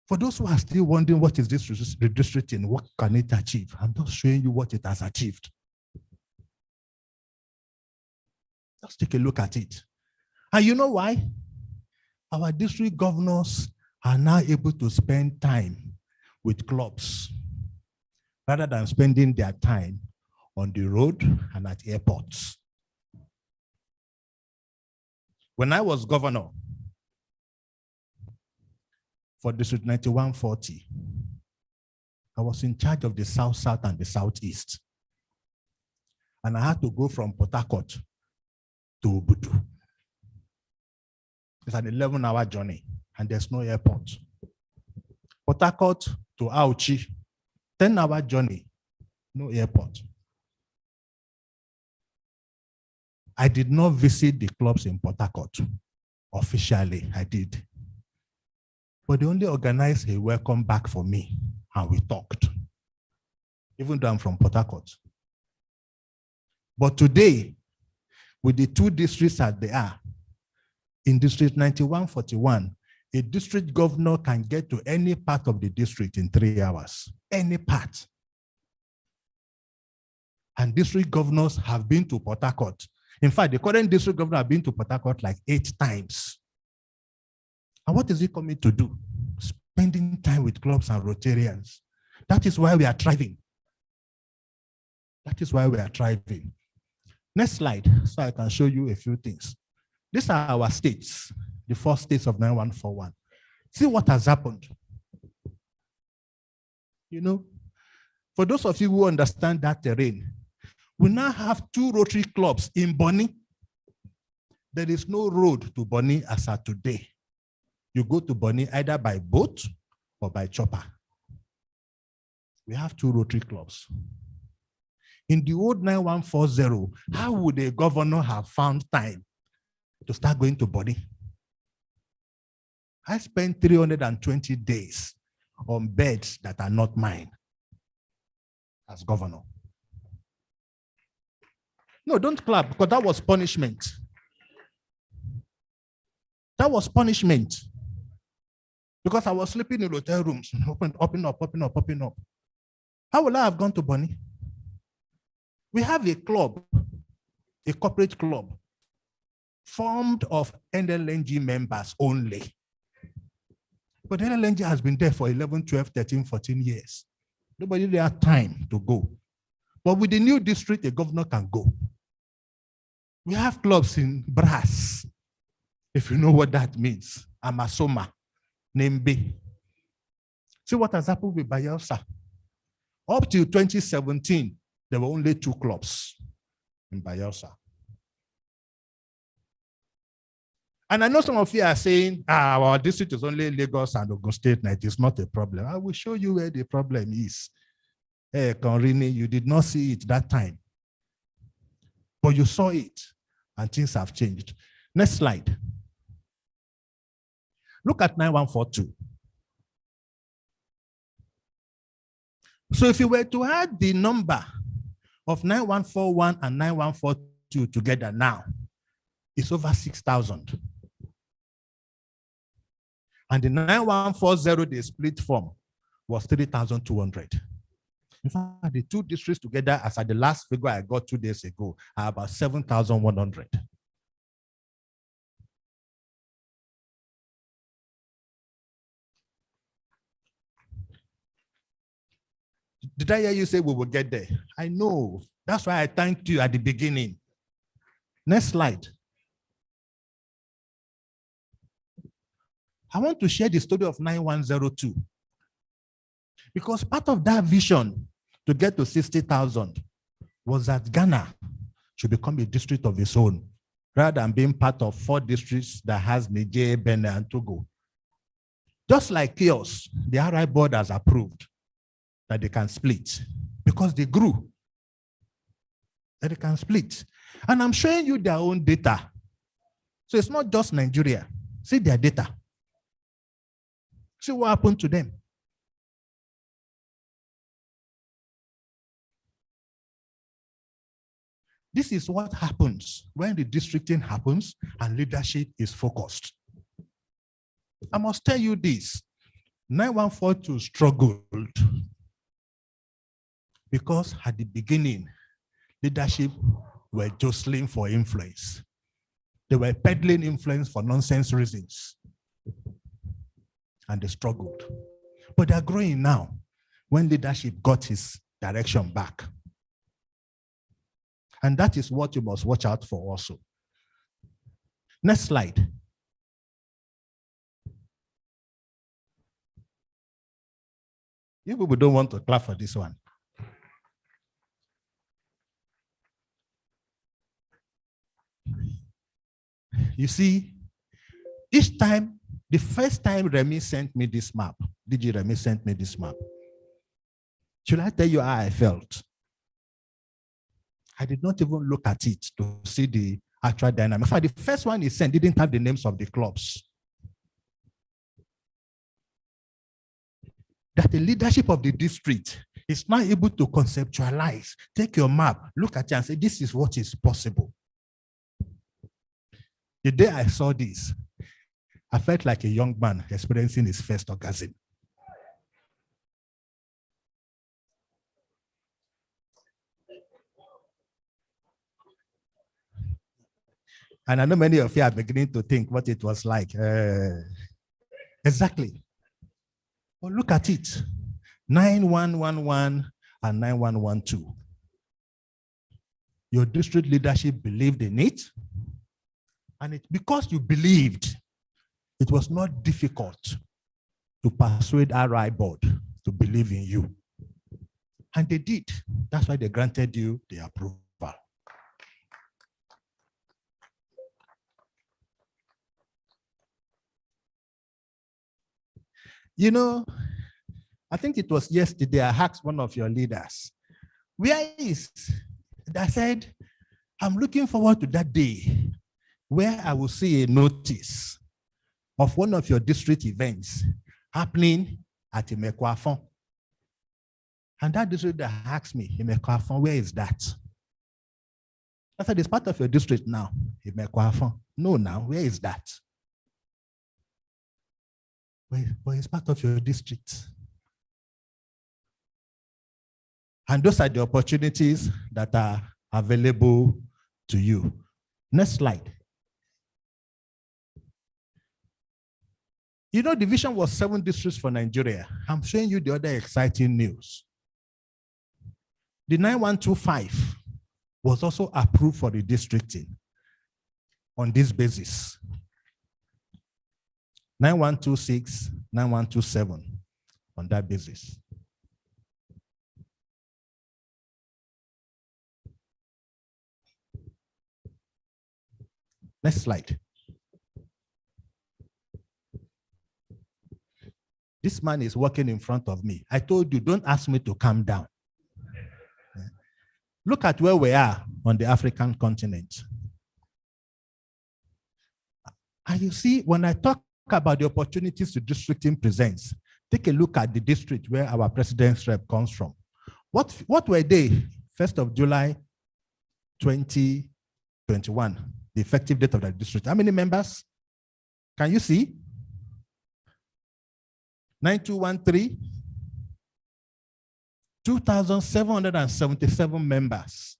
For those who are still wondering what is this redistricting, what can it achieve? I'm just showing you what it has achieved. Just take a look at it. And you know why? Our district governors are now able to spend time with clubs rather than spending their time on the road and at airports. When I was governor for District 9140, I was in charge of the South-South and the Southeast. And I had to go from Port Harcourt to Obudu. It's an 11-hour journey, and there's no airport. Port Harcourt to Auchi, 10-hour journey, no airport. I did not visit the clubs in Port Harcourt. Officially, I did. But they only organized a welcome back for me, and we talked, even though I'm from Port Harcourt. But today, with the two districts as they are, in District 9141, a district governor can get to any part of the district in 3 hours, any part. And district governors have been to Port Harcourt. In fact, the current district governor has been to Port Harcourt like 8 times. And what is he coming to do? Spending time with clubs and Rotarians. That is why we are thriving. That is why we are thriving. Next slide, so I can show you a few things. These are our states, the 4 states of 9141. See what has happened. You know, for those of you who understand that terrain, we now have 2 Rotary clubs in Bonny. There is no road to Bonny as of today. You go to Bonny either by boat or by chopper. We have 2 Rotary clubs. In the old 9140, how would a governor have found time to start going to body? I spent 320 days on beds that are not mine as governor. No, don't clap, because that was punishment. That was punishment. Because I was sleeping in hotel rooms, open up. How will I have gone to Bonny? We have a club, a corporate club, formed of NLNG members only. But NLNG has been there for 11, 12, 13, 14 years. Nobody really had time to go. But with the new district, a governor can go. We have clubs in Brass, if you know what that means. Amasoma, Nembe. See what has happened with Bayelsa. Up till 2017, there were only 2 clubs in Bayelsa. And I know some of you are saying, our district is only Lagos and Ogun State, and it is not a problem. I will show you where the problem is. Hey, Conrini, you did not see it that time. But you saw it, and things have changed. Next slide. Look at 9142. So if you were to add the number of 9141 and 9142 together now, it's over 6,000. And the 9140 they split from was 3,200. In fact, the 2 districts together, as at the last figure I got 2 days ago, are about 7,100. Did I hear you say we will get there? I know. That's why I thanked you at the beginning. Next slide. I want to share the story of 9102. Because part of that vision to get to 60,000 was that Ghana should become a district of its own, rather than being part of 4 districts that has Niger, Benin, and Togo. Just like Chaos, the RI board has approved that they can split because they grew, that they can split. And I'm showing you their own data. So it's not just Nigeria. See their data. See what happened to them. This is what happens when redistricting happens and leadership is focused. I must tell you this, 9142 struggled because at the beginning, leadership were jostling for influence. They were peddling influence for nonsense reasons. And they struggled. But they're growing now when leadership got its direction back. And that is what you must watch out for also. Next slide. You people don't want to clap for this one. You see, each time, the first time Remy sent me this map, DG Remy sent me this map. Should I tell you how I felt? I did not even look at it to see the actual dynamic. In fact, the first one he sent didn't have the names of the clubs. That the leadership of the district is not able to conceptualize, take your map, look at it and say, this is what is possible. The day I saw this, I felt like a young man experiencing his first orgasm. And I know many of you are beginning to think what it was like. Exactly. Well, look at it. 9111 and 9112. Your district leadership believed in it. And because you believed, it was not difficult to persuade RI board to believe in you. And they did. That's why they granted you the approval. You know, I think it was yesterday I asked one of your leaders, Where is, I said, I'm looking forward to that day where I will see a notice of one of your district events happening at Imekwafon. And that district that asked me, Imekwafon, where is that? I said, it's part of your district now, Imekwafon. No, now, where is that? But it's part of your district. And those are the opportunities that are available to you. Next slide. You know, the vision was 7 districts for Nigeria. I'm showing you the other exciting news. The 9125 was also approved for redistricting on this basis. 9126, 9127 on that basis. Next slide. This man is walking in front of me. I told you, don't ask me to calm down. Look at where we are on the African continent. And you see, when I talk about the opportunities the districting presents, take a look at the district where our president's rep comes from. What were they? 1st of July, 2021, the effective date of that district. How many members? Can you see? 9213, 2,777 members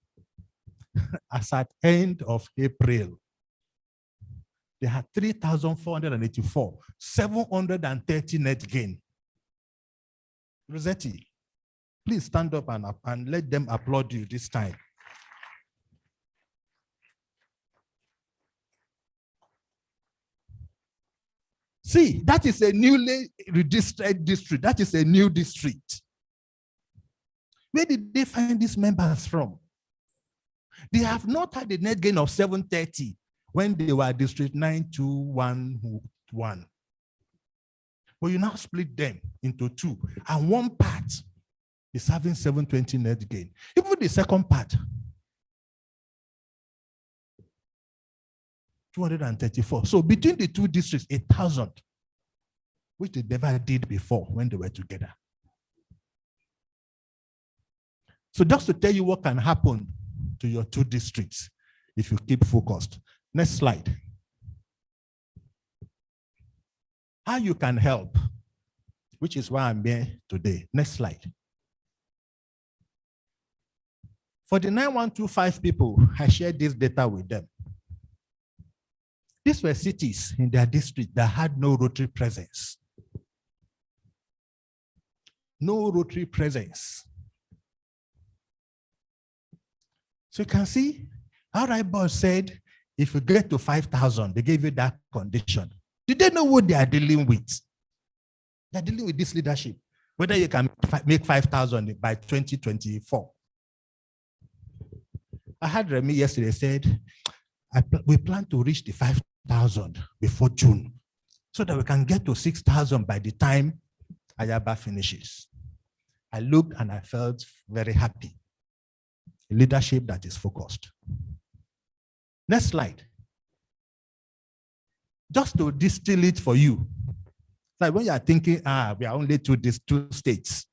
as at end of April. They had 3,484, 730 net gain. Rossetti, please stand up and let them applaud you this time. See, that is a newly redistricted district. That is a new district. Where did they find these members from? They have not had a net gain of 730 when they were district 9211. But you now split them into 2, and one part is having 720 net gain. Even the second part, 234. So between the 2 districts, 1,000, which they never did before when they were together. So just to tell you what can happen to your 2 districts if you keep focused. Next slide. How you can help, which is why I'm here today. Next slide. For the 9125 people, I shared this data with them. These were cities in their district that had no Rotary presence. No Rotary presence. So you can see, our boss said, if you get to 5,000, they gave you that condition. Did they know what they are dealing with? They're dealing with this leadership, whether you can make 5,000 by 2024. I had Remy yesterday said, we plan to reach the 5,000 before June so that we can get to 6,000 by the time Ayaba finishes. I looked and I felt very happy. A leadership that is focused. Next slide. Just to distill it for you. Like when you are thinking, we are only these 2 states.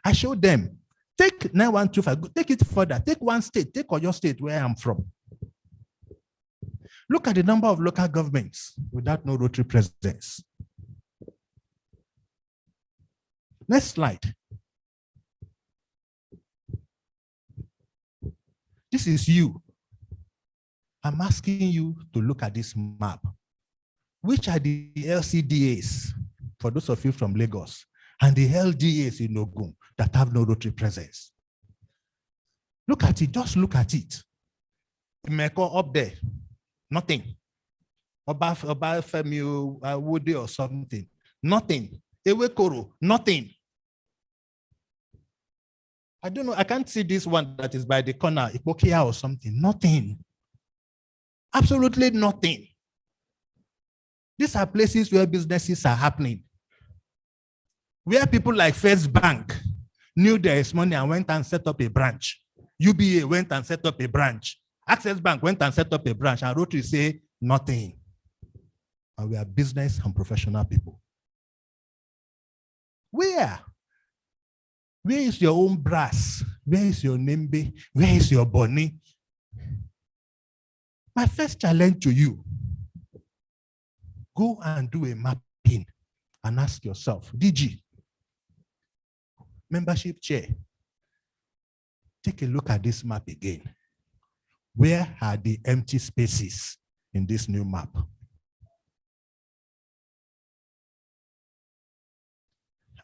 I showed them, take 9125, take it further, take 1 state, take Oyo State where I'm from. Look at the number of local governments without no Rotary presence. Next slide. This is you. I'm asking you to look at this map. Which are the LCDAs, for those of you from Lagos, and the LDAs in Ogun that have no Rotary presence? Look at it, just look at it. Imeko up there, nothing. Obafemi Woody or something, nothing. Ewekoro, nothing. I don't know, I can't see this one that is by the corner, Ipokia or something, nothing. Absolutely nothing. These are places where businesses are happening. Where people like First Bank knew there is money and went and set up a branch. UBA went and set up a branch. Access Bank went and set up a branch, and Rotary say nothing. And we are business and professional people. Where? Where is your own brass? Where is your Nembe? Where is your Bonnie? My first challenge to you, go and do a mapping and ask yourself, DG, membership chair, take a look at this map again. Where are the empty spaces in this new map?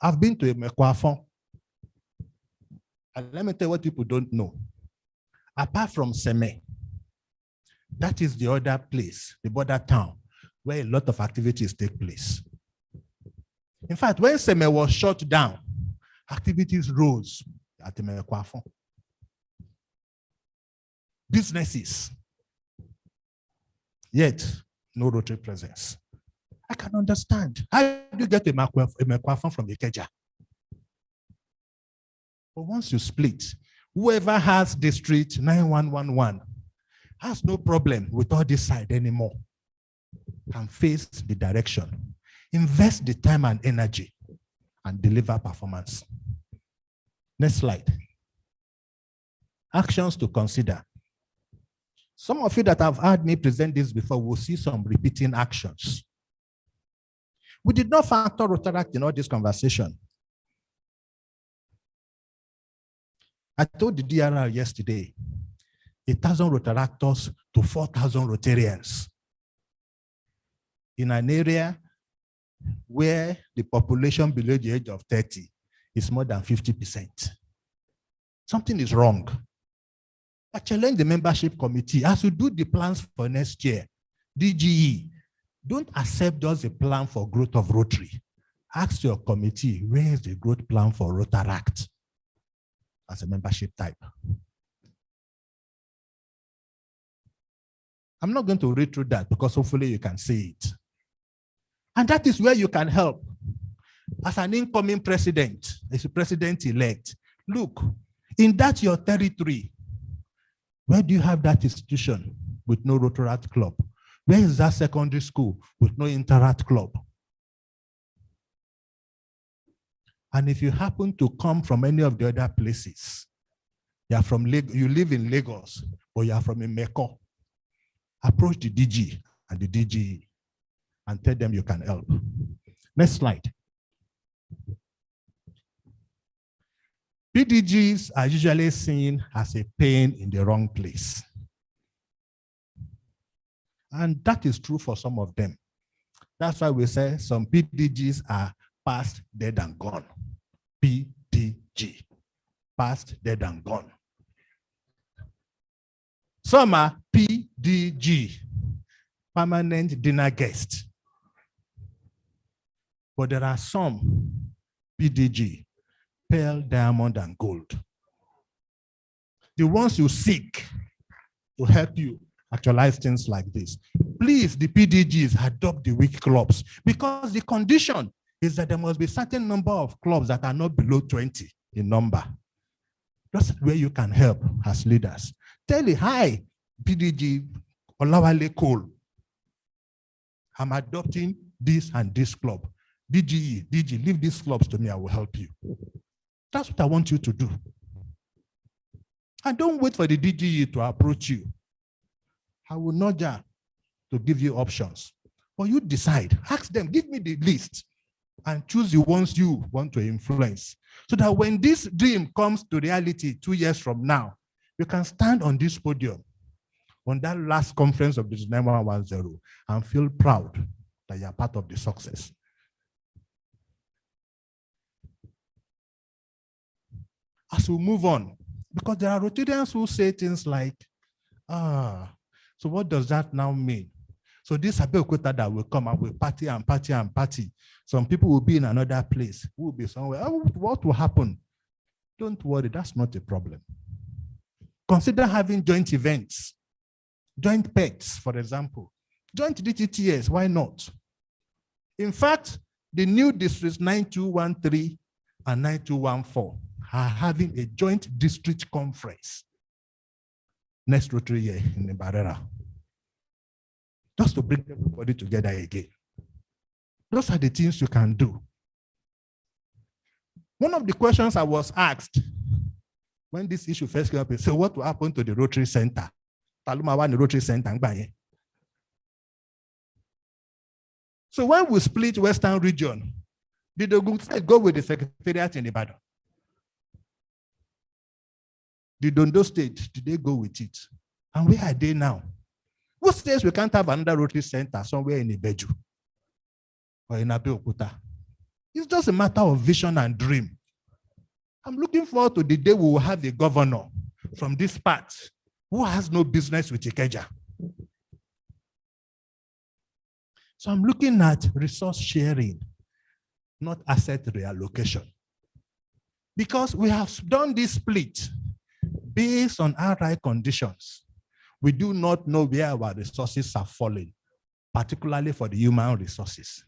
I've been to Emekwafon. And let me tell you what people don't know. Apart from Seme, that is the other place, the border town, where a lot of activities take place. In fact, when Seme was shut down, activities rose at Emekwafon. Businesses, yet no Rotary presence. I can understand. How do you get a Emekwafon from Ikeja? But once you split, whoever has District 9111 has no problem with all this side anymore. Can face the direction, invest the time and energy, and deliver performance. Next slide. Actions to consider. Some of you that have heard me present this before will see some repeating actions. We did not factor Rotaract in all this conversation. I told the DRR yesterday, 1,000 Rotaractors to 4,000 Rotarians in an area where the population below the age of 30 is more than 50%. Something is wrong. I challenge the membership committee, as you do the plans for next year, DGE, don't accept just a plan for growth of Rotary. Ask your committee, where is the growth plan for Rotaract as a membership type? I'm not going to read through that because hopefully you can see it. And that is where you can help. As an incoming president, as a president-elect, look, in that your territory, where do you have that institution with no Rotaract club? Where is that secondary school with no Interact club? And if you happen to come from any of the other places, you are from you live in Lagos, or you are from Imeko, approach the DG and the DGE and tell them you can help. Next slide. PDGs are usually seen as a pain in the wrong place. And that is true for some of them. That's why we say some PDGs are past, dead, and gone. PDG, past, dead, and gone. Some are PDG, permanent dinner guest. But there are some PDG, pearl, diamond, and gold. The ones you seek to help you actualize things like this. Please, the PDGs, adopt the weak clubs, because the condition is that there must be a certain number of clubs that are not below 20 in number. That's where you can help as leaders. Tell it, hi, PDG Olawale Cole, I'm adopting this and this club. DG, leave these clubs to me, I will help you. That's what I want you to do. And don't wait for the DGE to approach you. I will nudge to give you options. But you decide, ask them, give me the list, and choose the ones you want to influence. So that when this dream comes to reality 2 years from now, you can stand on this podium on that last conference of this 9110 and feel proud that you are part of the success. As we move on, because there are Rotarians who say things like, so what does that now mean? So this Abeokuta that will come and will party and party and party. Some people will be in another place, who will be somewhere. Oh, what will happen? Don't worry, that's not a problem. Consider having joint events, joint pets, for example. Joint DTTS, why not? In fact, the new districts 9213 and 9214 are having a joint district conference next Rotary year in the Barrera. Just to bring everybody together again. Those are the things you can do. One of the questions I was asked when this issue first came up is, so what will happen to the Rotary Center? The Rotary Center. So when we split Western region, did Ogun State go with the secretariat in Ibadan? Did Ondo State, did they go with it? And where are they now? Who says we can't have another Rotary Center somewhere in Ibeju or in Abeokuta? It's just a matter of vision and dream. I'm looking forward to the day we will have a governor from this part who has no business with Ikeja. So I'm looking at resource sharing, not asset reallocation. Because we have done this split based on outright conditions. We do not know where our resources are falling, particularly for the human resources.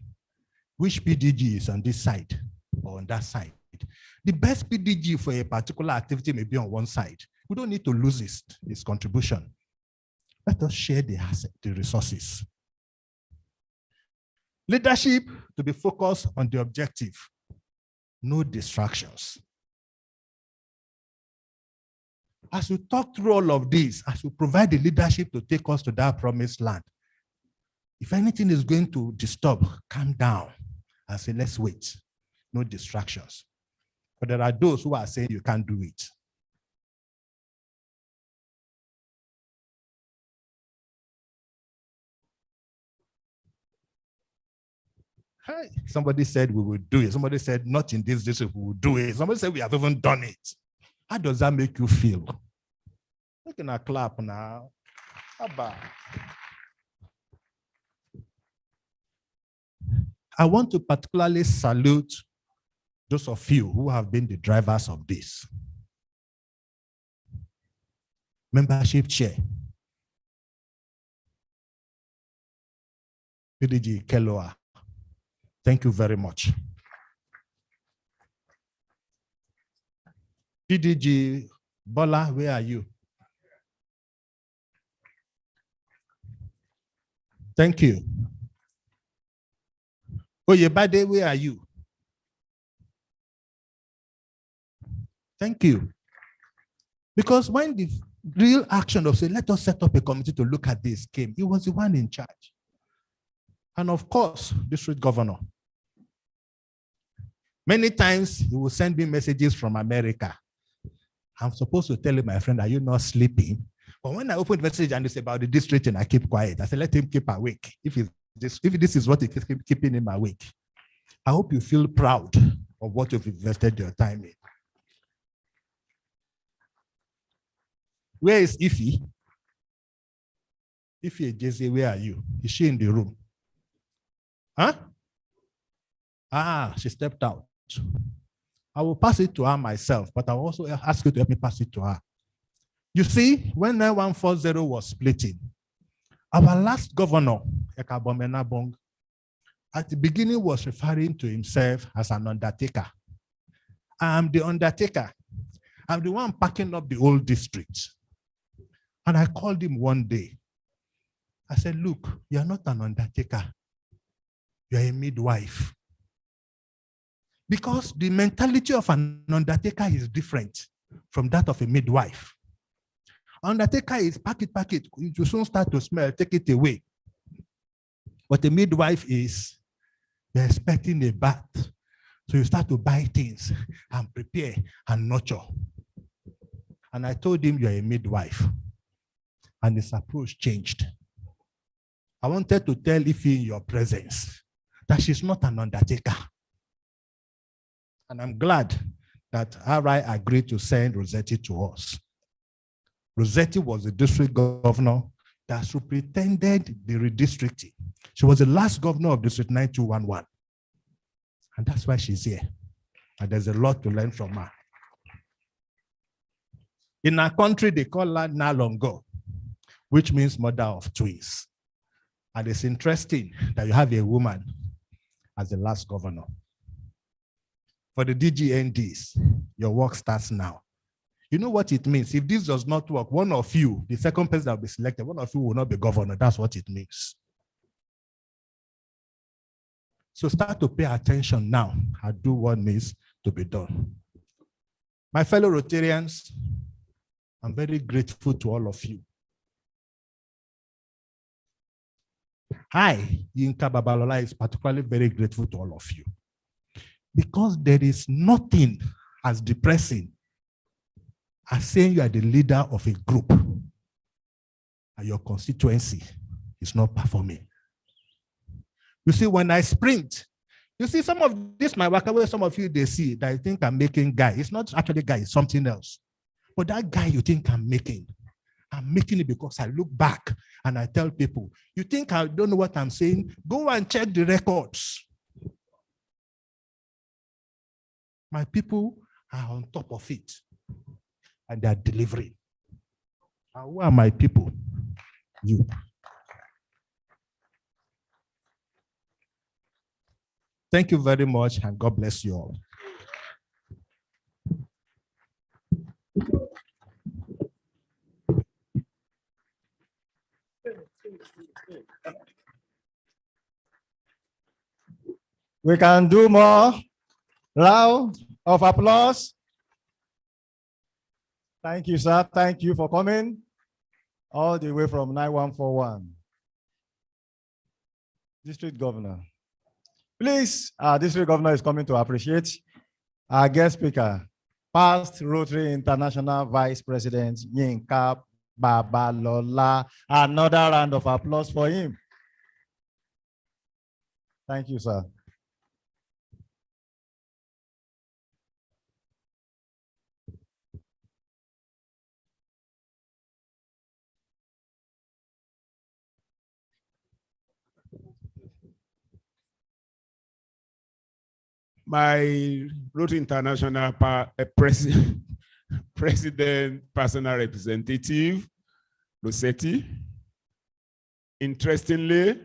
Which PDG is on this side or on that side? The best PDG for a particular activity may be on one side. We don't need to lose its contribution. Let us share the asset, the resources. Leadership to be focused on the objective, no distractions. As we talk through all of this, as we provide the leadership to take us to that promised land, if anything is going to disturb, calm down and say, let's wait, no distractions. But there are those who are saying you can't do it. Hi. Somebody said we will do it. Somebody said not in this district, we will do it. Somebody said we have even done it. How does that make you feel? Look at a clap now. I want to particularly salute those of you who have been the drivers of this. Membership chair. PDG Keloa. Thank you very much. PDG Bola, where are you? Thank you. Oyebade, where are you? Thank you. Because when the real action of saying, let us set up a committee to look at this came, he was the one in charge. And of course, district governor. Many times he will send me messages from America. I'm supposed to tell him, my friend, are you not sleeping? But when I open the message and it's about the district and I keep quiet, I say, let him keep awake. If this is what is keeping him awake. I hope you feel proud of what you've invested your time in. Where is Ife? Ife Jesse, where are you? Is she in the room? Huh? Ah, she stepped out. I will pass it to her myself, but I will also ask you to help me pass it to her. You see, when 9140 was splitting, our last governor, Ekabom Enabong, at the beginning was referring to himself as an undertaker. I'm the undertaker. I'm the one packing up the old district. And I called him one day. I said, look, you're not an undertaker. You're a midwife. Because the mentality of an undertaker is different from that of a midwife. Undertaker is pack it. You soon start to smell, take it away. But a midwife is, you're expecting a bath. So you start to buy things and prepare and nurture. And I told him, you're a midwife. And his approach changed. I wanted to tell Ife in your presence that she's not an undertaker. And I'm glad that RI agreed to send Rossetti to us. Rossetti was the district governor that superintended the redistricting. She was the last governor of District 9211. And that's why she's here. And there's a lot to learn from her. In our country, they call her Nalongo, which means mother of twins. And it's interesting that you have a woman as the last governor. For the DGNDs, your work starts now. You know what it means? If this does not work, one of you, the second person that will be selected, one of you will not be governor. That's what it means. So start to pay attention now and do what needs to be done. My fellow Rotarians, I'm very grateful to all of you. I, Yinka Babalola, is particularly very grateful to all of you because there is nothing as depressing as saying you are the leader of a group and your constituency is not performing. You see, when I sprint, you see some of this, my work away, some of you, they see that I think I'm making guy. It's not actually guy, it's something else. But that guy you think I'm making it because I look back and I tell people, you think I don't know what I'm saying? Go and check the records. My people are on top of it and they're delivering. And who are my people? You. Thank you very much and God bless you all. We can do more. Round of applause. Thank you, sir. Thank you for coming all the way from 9141. District Governor. Please, our District Governor is coming to appreciate our guest speaker, past Rotary International Vice President Yinka Babalola. Another round of applause for him. Thank you, sir. My Rotary International President, personal representative, Rossetti. Interestingly,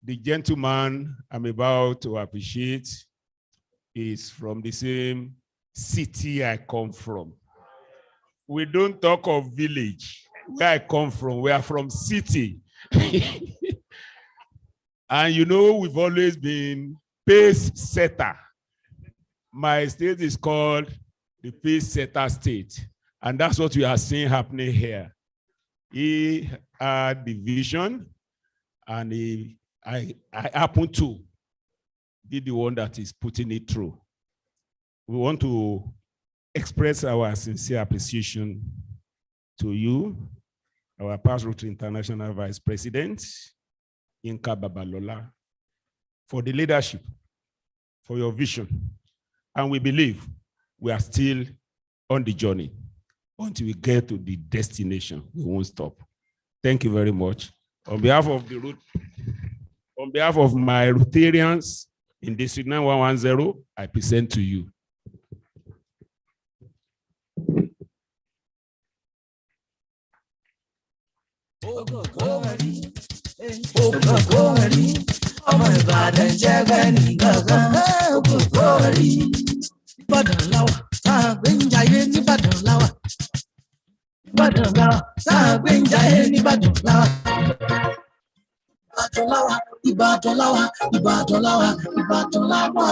the gentleman I'm about to appreciate is from the same city I come from. We don't talk of village. Where I come from, we are from city. And you know, we've always been pace setter. My state is called the pace setter state. And that's what we are seeing happening here. He had the vision and I happen to be the one that is putting it through. We want to express our sincere appreciation to you, our past Rotary International Vice President, Yinka Babalola, for the leadership, for your vision. And we believe we are still on the journey. Until we get to the destination, we won't stop. Thank you very much. On behalf of my Rotarians in District 9110, I present to you. ọmọ Ìbàdàn jẹ́ bẹ́ẹ̀ni gangan òkòkò rí. Ìbàdàn láwà tá a gbé ń jayé nìbàdàn láwà. Ìbàdàn láwà tá a gbé ń jayé nìbàdàn láwà. Ìbàdàn láwà, Ìbàdàn láwà, Ìbàdàn láwà, Ìbàdàn láwà.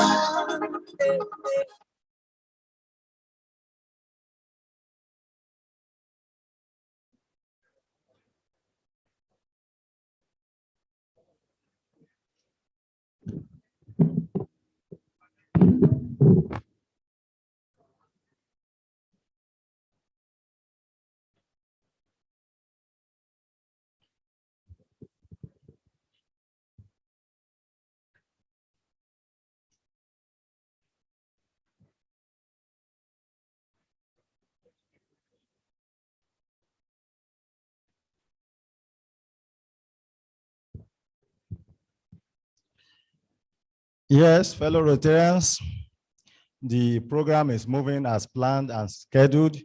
Yes, fellow Rotarians, the program is moving as planned and scheduled.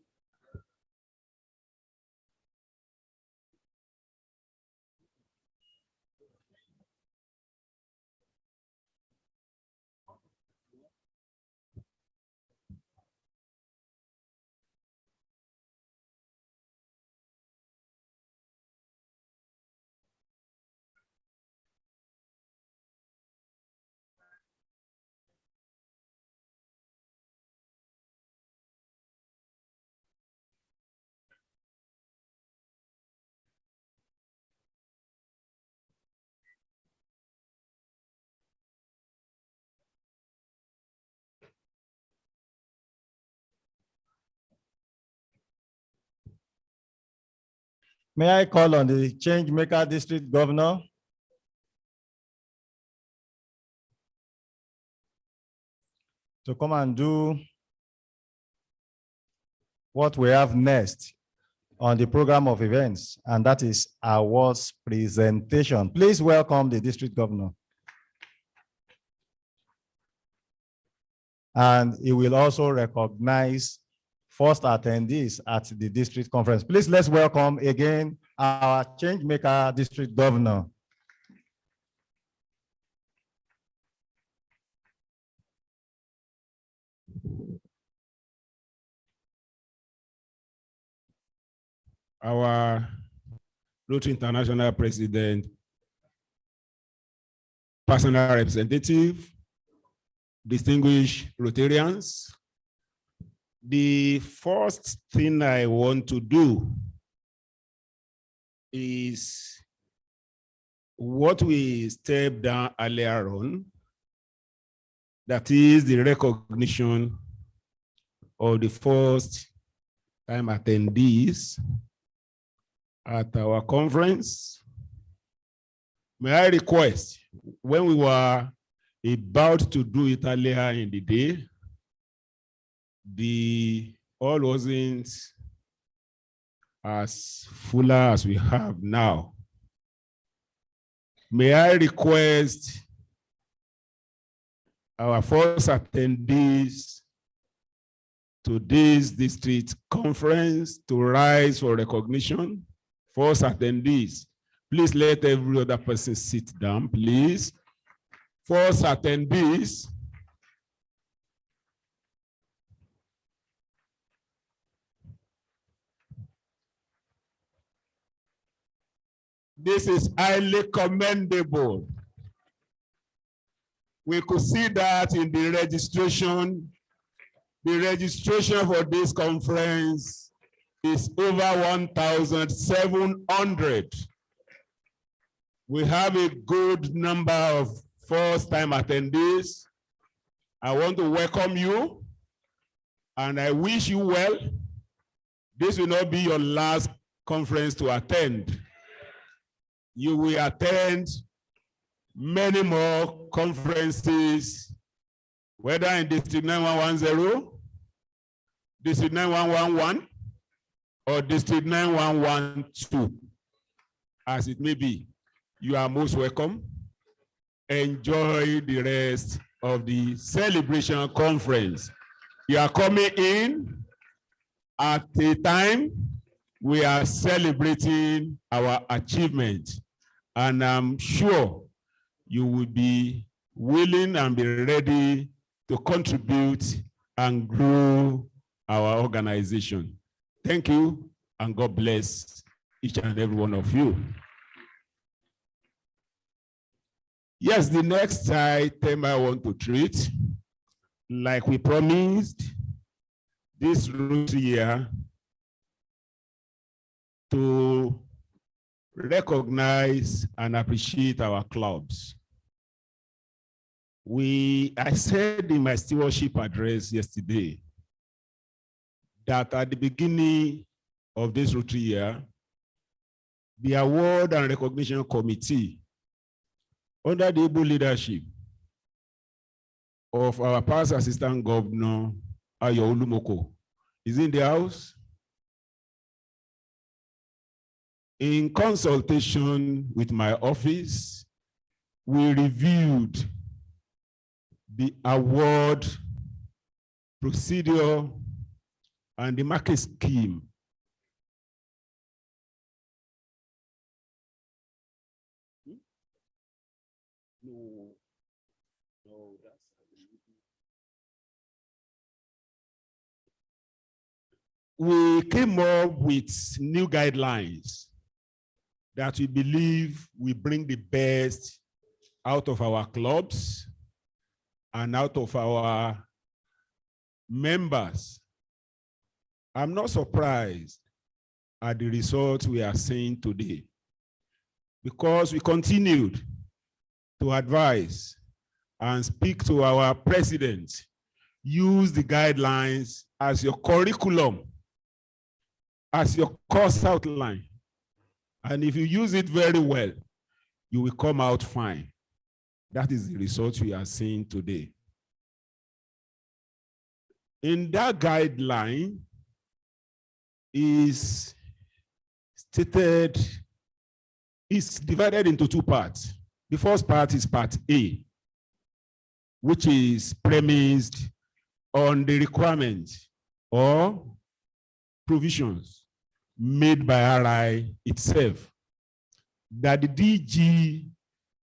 May I call on the Changemaker District Governor? To come and do what we have next on the program of events, and that is awards presentation. Please welcome the district governor. And he will also recognize first attendees at the district conference. Please, let's welcome again our Changemaker district governor. Our Rotary International President, personal representative, distinguished Rotarians, the first thing I want to do is what we stepped down earlier on, that is the recognition of the first-time attendees at our conference. May I request, when we were about to do it earlier in the day, the hall wasn't as full as we have now. May I request our first attendees to this district conference to rise for recognition? First attendees, please let every other person sit down, please. First attendees. This is highly commendable. We could see that in the registration. The registration for this conference is over 1,700. We have a good number of first-time attendees. I want to welcome you, and I wish you well. This will not be your last conference to attend. You will attend many more conferences, whether in District 9110, District 9111, or District 9112, as it may be. You are most welcome. Enjoy the rest of the celebration conference. You are coming in at a time we are celebrating our achievement, and I'm sure you will be willing and be ready to contribute and grow our organization. Thank you, and God bless each and every one of you. Yes, the next item I want to treat, like we promised this year, to recognize and appreciate our clubs. I said in my stewardship address yesterday that at the beginning of this Rotary year, the Award and Recognition Committee, under the able leadership of our past Assistant Governor, Ayo Olumoko, is in the house. In consultation with my office, we reviewed the award procedure and the market scheme. We came up with new guidelines that we believe will bring the best out of our clubs and out of our members. I'm not surprised at the results we are seeing today, because we continued to advise and speak to our president, use the guidelines as your curriculum, as your course outline, And if you use it very well, you will come out fine. That is the result we are seeing today. In that guideline is stated, is divided into two parts. The first part is part A, which is premised on the requirements or provisions made by RI itself, that the DG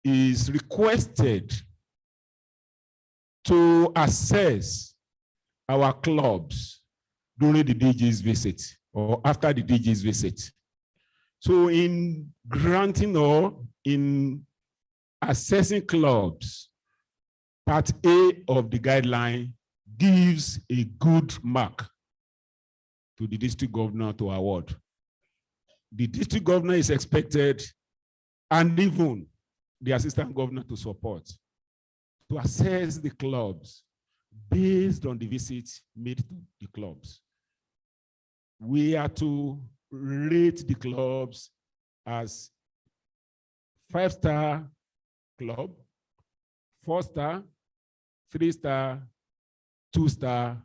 is requested to assess our clubs during the DG's visit or after the DG's visit. So in granting or in assessing clubs, part A of the guideline gives a good mark to the district governor to award. The district governor is expected, and even the assistant governor, to support, to assess the clubs based on the visits made to the clubs. We are to rate the clubs as 5-star club, 4-star, 3-star, 2-star,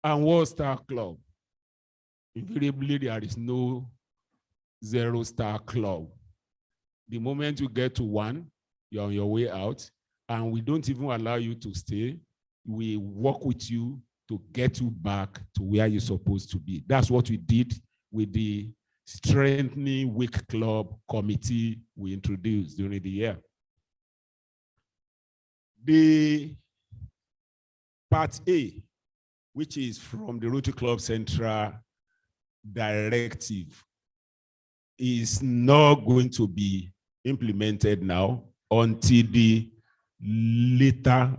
and 1-star club. Invariably, there is no 0-star club. The moment you get to 1, you're on your way out, and we don't even allow you to stay. We work with you to get you back to where you're supposed to be. That's what we did with the Strengthening Weak Club Committee we introduced during the year. The part A, which is from the Rotary Club Central Directive, is not going to be implemented now until the later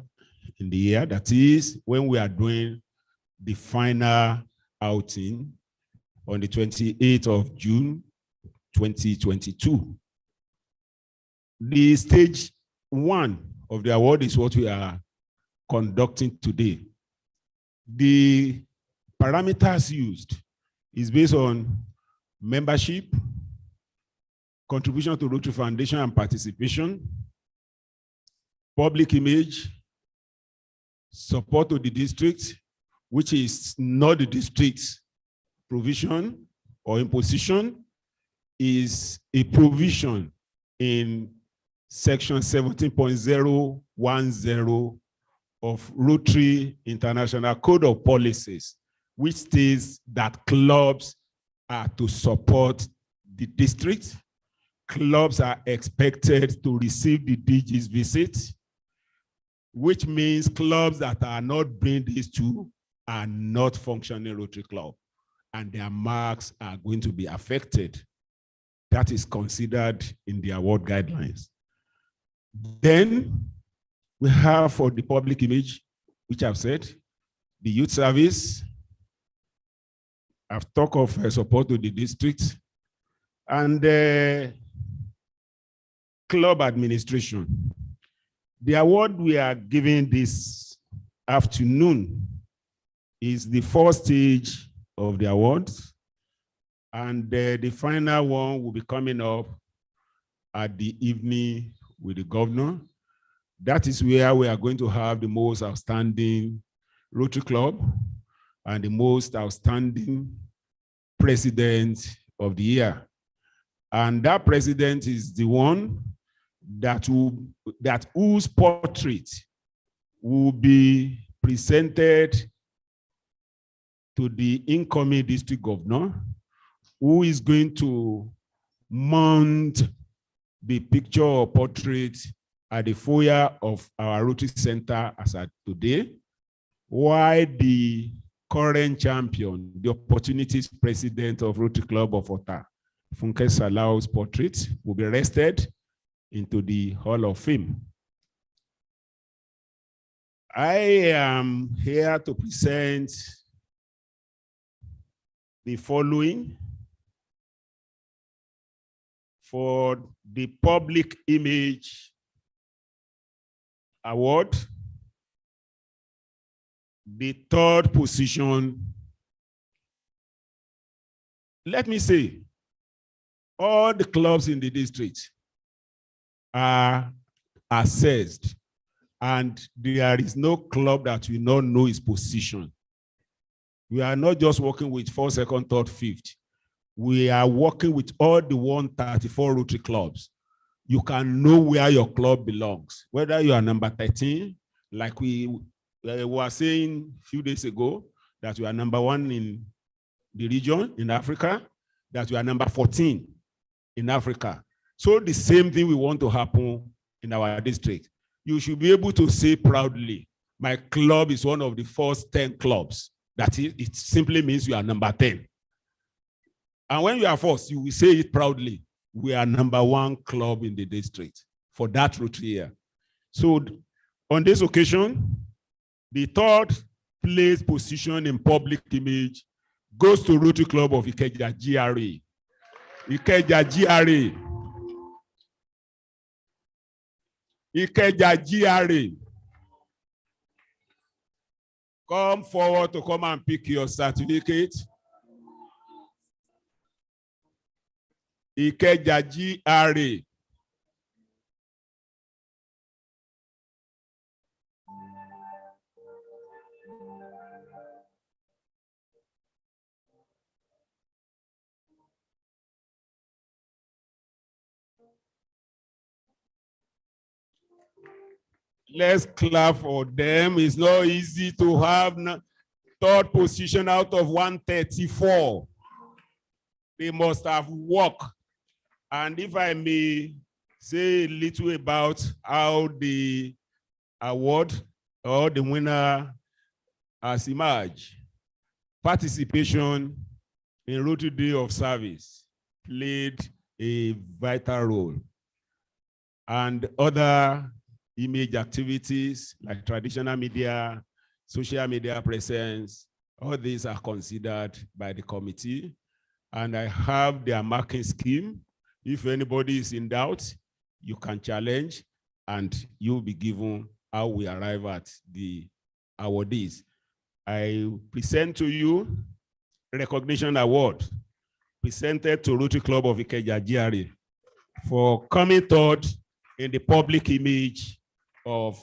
in the year. That is when we are doing the final outing on the 28th of June, 2022. The stage 1 of the award is what we are conducting today. The parameters used is based on membership, contribution to Rotary Foundation and participation, public image, support to the district, which is not the district's provision or imposition, is a provision in section 17.010 of Rotary International Code of Policies, which states that clubs are to support the district. Clubs are expected to receive the DG's visit, which means clubs that are not bringing these two are not functioning Rotary Club, and their marks are going to be affected. That is considered in the award guidelines. Then we have for the public image, which I've said, the youth service. I've talked of support to the district, and club administration. The award we are giving this afternoon is the first stage of the awards, and the final one will be coming up at the evening with the governor. That is where we are going to have the most outstanding Rotary Club and the most outstanding president of the year. And that president is the one that whose portrait will be presented to the incoming district governor, who is going to mount the picture or portrait at the foyer of our Rotary Center as at today, while the current champion, the opportunities president of Rotary Club of Ota, Funke Salau's portrait, will be rested into the Hall of Fame. I am here to present the following for the Public Image Award. The third position, let me say, all the clubs in the district are assessed, and there is no club that we not know its position. We are not just working with 4th, 2nd, 3rd, 5th. We are working with all the 134 Rotary clubs. You can know where your club belongs, whether you are number 13, like we were saying a few days ago, that we are number 1 in the region in Africa, that we are number 14 in Africa. So the same thing we want to happen in our district. You should be able to say proudly, my club is one of the first 10 clubs. That is, it simply means you are number 10. And when you are first, you will say it proudly. We are number 1 club in the district for that Rotary year. So on this occasion, the 3rd place position in public image goes to Rotary Club of Ikeja GRA. Ikeja GRA. Ikeja GRA. Come forward to come and pick your certificate. Ikeja GRA. Let's clap for them. It's not easy to have 3rd position out of 134. They must have worked. And if I may say a little about how the award or the winner has emerged. Participation in Rotary Day of Service played a vital role. And other image activities like traditional media, social media presence, all these are considered by the committee. And I have their marking scheme. If anybody is in doubt, you can challenge and you'll be given how we arrive at the awardees. I present to you recognition award presented to Rotary Club of Ikeja GRA for coming 3rd in the public image of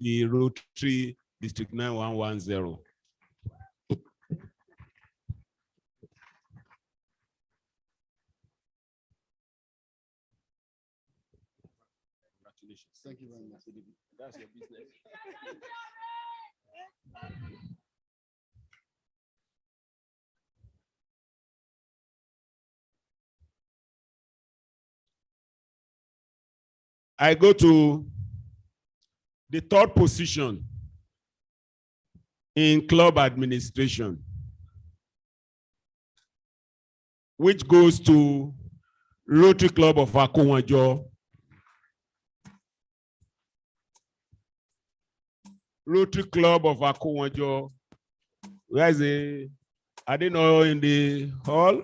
the Rotary District 9110. Congratulations. Thank you very much. That's your business. I go to the 3rd position in club administration, which goes to Rotary Club of Akowanjo. Rotary Club of Akowanjo. Where is it? I didn't know in the hall.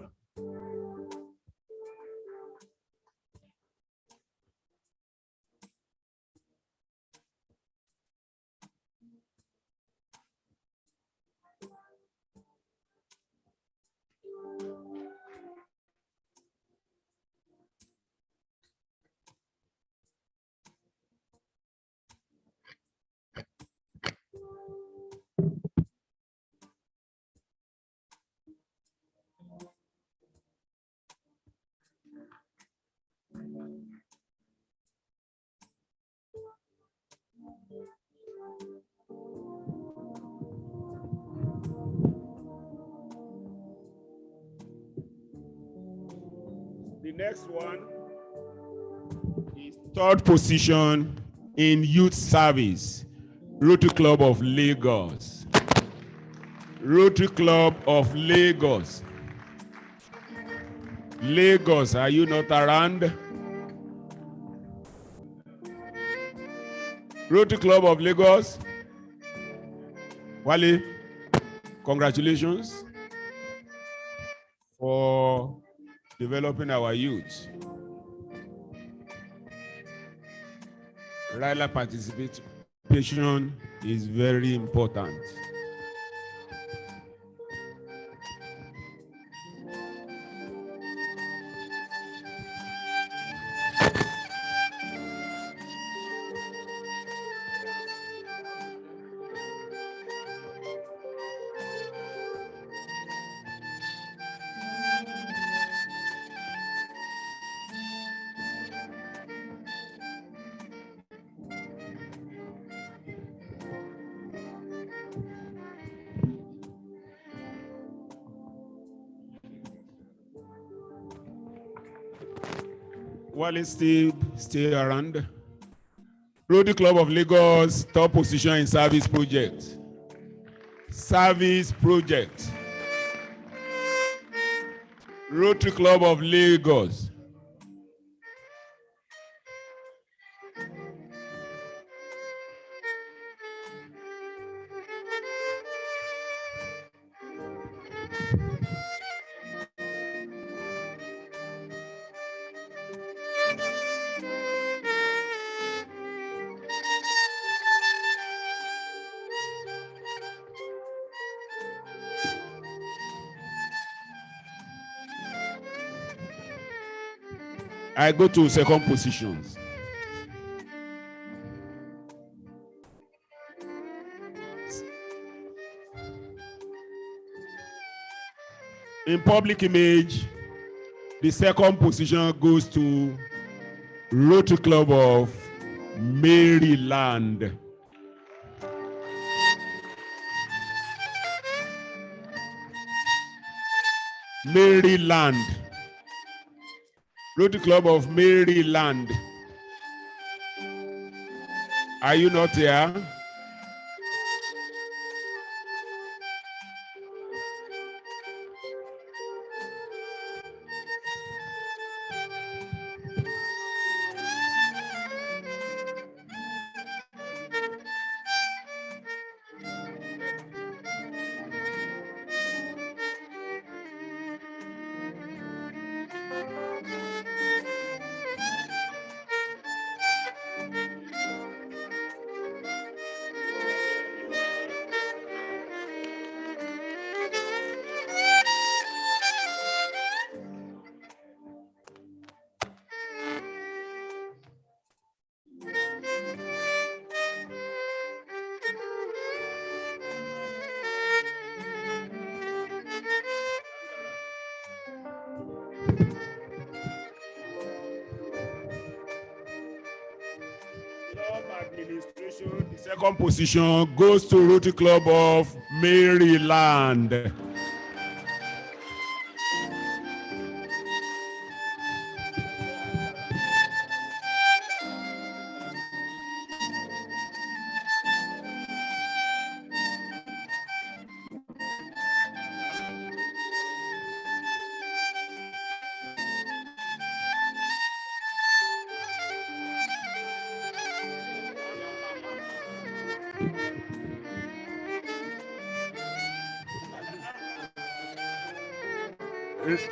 The next one is 3rd position in youth service, Rotary Club of Lagos. Rotary Club of Lagos. Lagos, are you not around? Rotary Club of Lagos. Wale, congratulations for developing our youth. Rider participation is very important. While it's still around. Rotary Club of Lagos, top position in service project. Service project. Rotary Club of Lagos. I go to second positions. In public image, the second position goes to Rotary Club of Maryland. Maryland. Rotary Club of Maryland. Are you not here? Administration, the second position goes to Rotary Club of Maryland.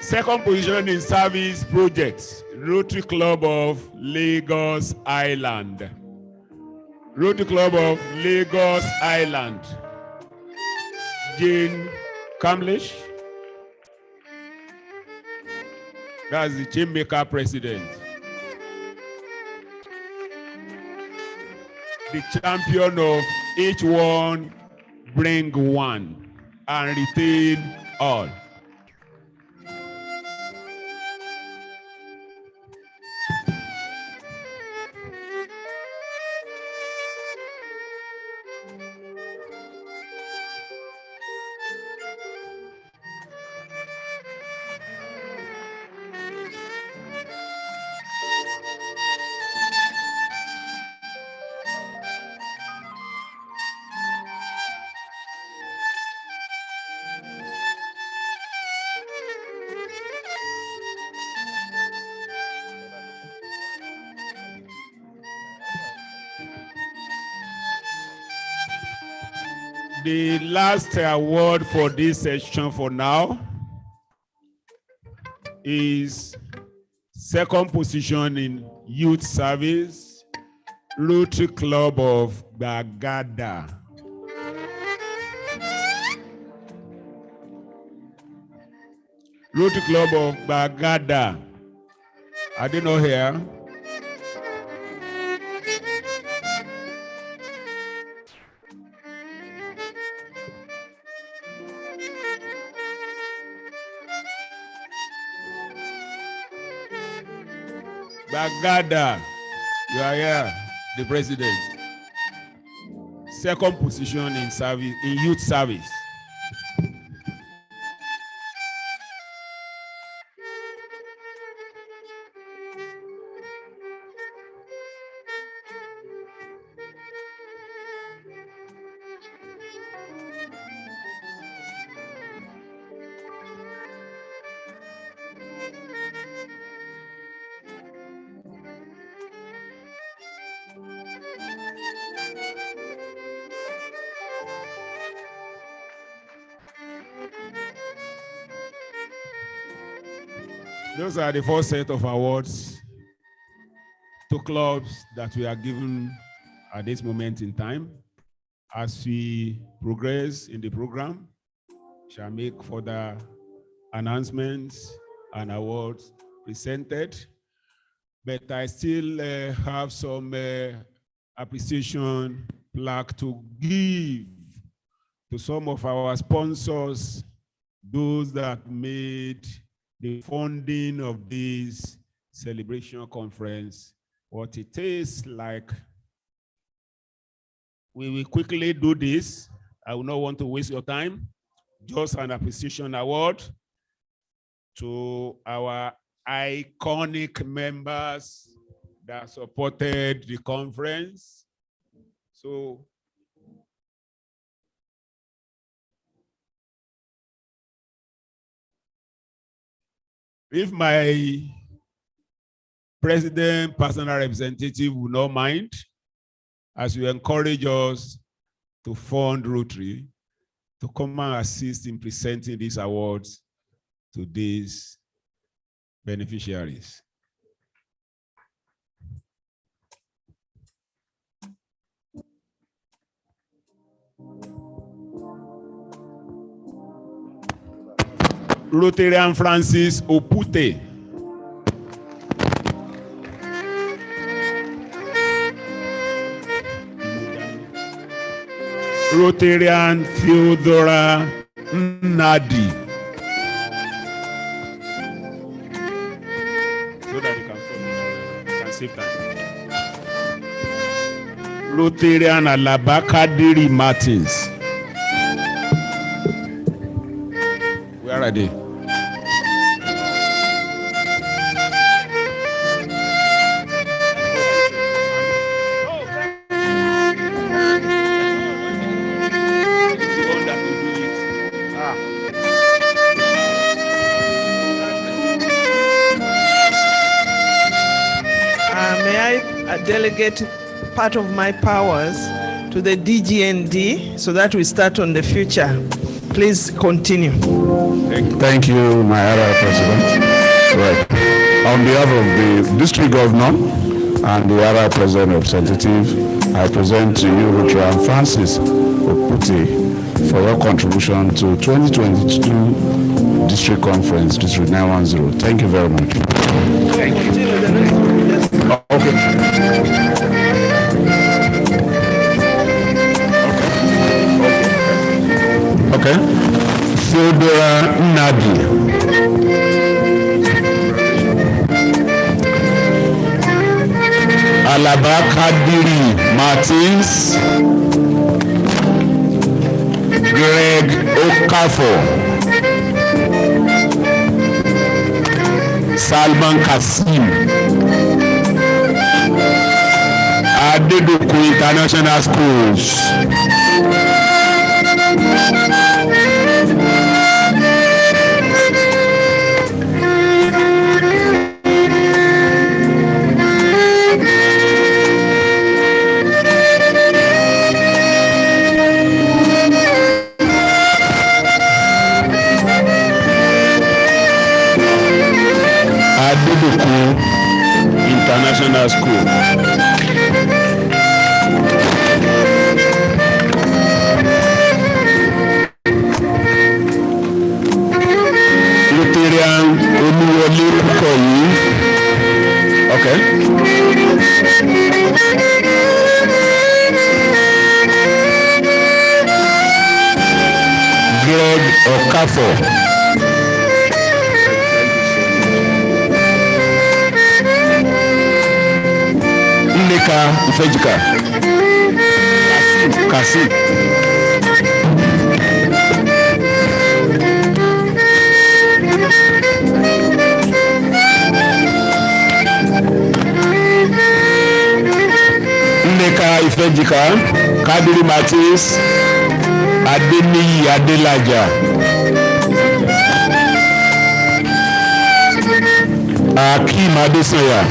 Second position in service projects, Rotary Club of Lagos Island. Rotary Club of Lagos Island. Jane Kamlish. That's the Chainmaker president. The champion of each one bring one and retain all. The last award for this session for now is second position in youth service, Rotary Club of Bagada. Rotary Club of Bagada. Are they not here? Bagada, you are here, the president. Second position in service, in youth service. Those are the first set of awards to clubs that we are given at this moment in time. As we progress in the program, we shall make further announcements and awards presented. But I still have some appreciation plaque to give to some of our sponsors, those that made the funding of this celebration conference what it is like. We will quickly do this. I will not want to waste your time. Just an appreciation award to our iconic members that supported the conference. So, if my president, personal representative will not mind, as you encourage us to fund Rotary, to come and assist in presenting these awards to these beneficiaries. Rotarian Francis Opute. Rotarian Theodora Nadi. So that you can save time. Rotarian Alabakadiri Martins. Where are they? Delegate part of my powers to the DGND so that we start on the future. Please continue. Thank you, my Honorable President. Right. On behalf of the district governor and the Honorable President representative, I present to you Rotarian Francis Opute for your contribution to 2022 District Conference, District 910. Thank you very much. Thank you. Okay. Okay. Theodora Nadi. Alabakadiri Martins. Greg Okafor. Salman Kasim. Adedoku International Schools. Adedoku International School. Okay. Greg Okafor. Nneka Ifejika. Kasim. Nneka Ifejika, Kadiri Martins, Adeniyi Adelaja. Akim Adesanya.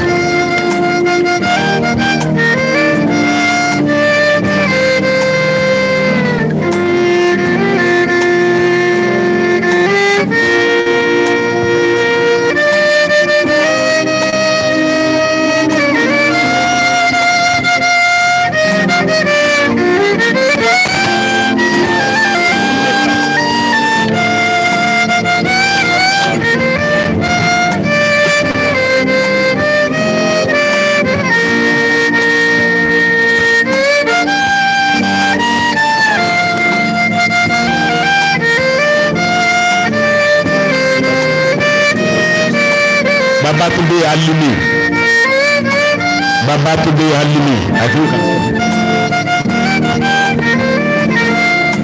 Babatunde Alimi. Babatunde Alimi.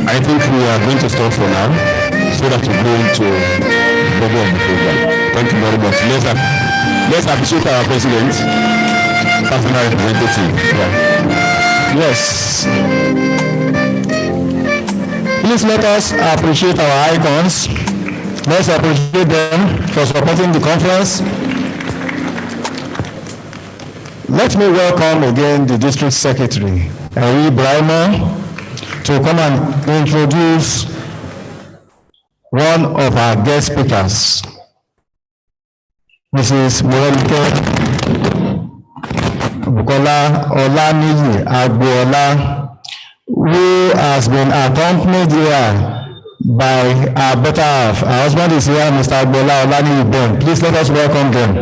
I think we are going to stop for now so that we go into the body of the program. Thank you very much. Let's appreciate our president, personal representative. Yeah. Yes. Please let us appreciate our icons. Let's appreciate them for supporting the conference. Let me welcome again the district secretary, Henry Brahma, to come and introduce one of our guest speakers, Mrs. Morenike Bukola Olaniyi Agbola, who has been accompanied here by our better half. Our husband is here, Mr. Agbola Olaniyi Ben. Please let us welcome them.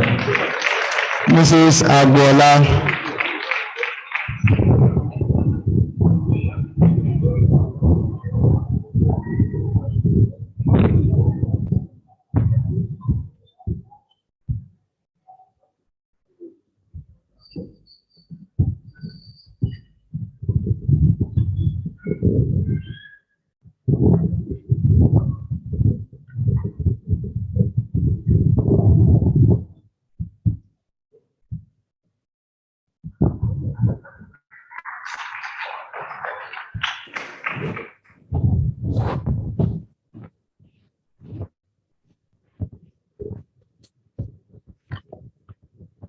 Mrs. Agbola.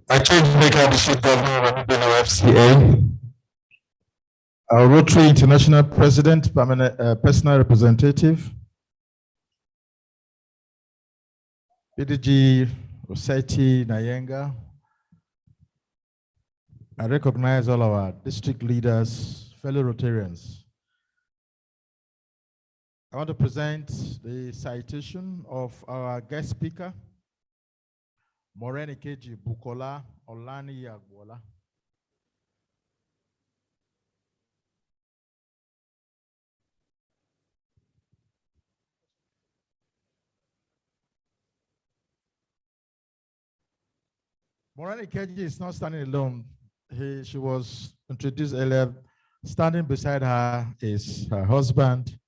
I change maker district governor of FCA. Our Rotary International President, personal representative, PDG Oseti Nayenga. I recognize all our district leaders, fellow Rotarians. I want to present the citation of our guest speaker, Morenike Bukola Olaniyi Agbola. Morenike is not standing alone. She was introduced earlier. Standing beside her is her husband.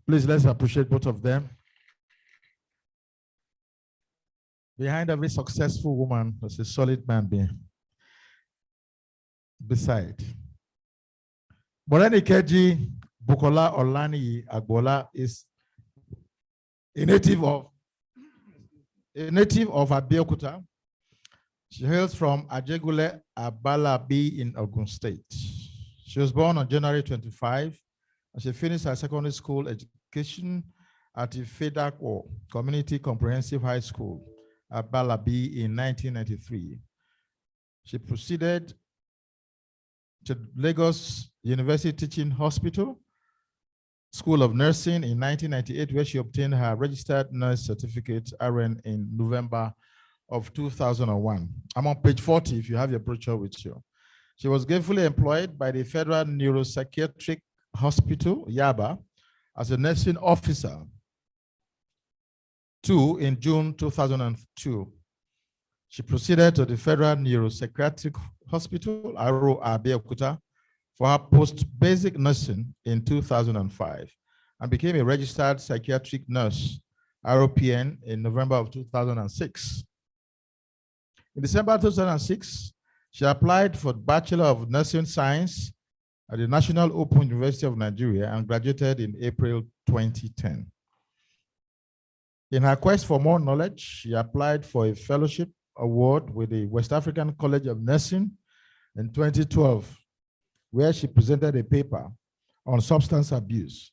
Please, let's appreciate both of them. Behind every successful woman, there's a solid man beside. Morenike Bukola Olaniyi Agbola is a native of Abeokuta. She hails from Ajegule Abalabi in Ogun State. She was born on January 25, and she finished her secondary school education at the Fedako Community Comprehensive High School, Abalabi, in 1993. She proceeded to Lagos University Teaching Hospital, School of Nursing in 1998, where she obtained her registered nurse certificate, RN, in November of 2001. I'm on page 40 if you have your brochure with you. She was gainfully employed by the Federal Neuropsychiatric Hospital, Yaba, as a nursing officer in June 2002. She proceeded to the Federal Neuropsychiatric Hospital, Aro Abeokuta, for her post-basic nursing in 2005 and became a registered psychiatric nurse, ROPN, in November of 2006. In December 2006, she applied for Bachelor of Nursing Science at the National Open University of Nigeria and graduated in April 2010. In her quest for more knowledge, she applied for a fellowship award with the West African College of Nursing in 2012, where she presented a paper on substance abuse.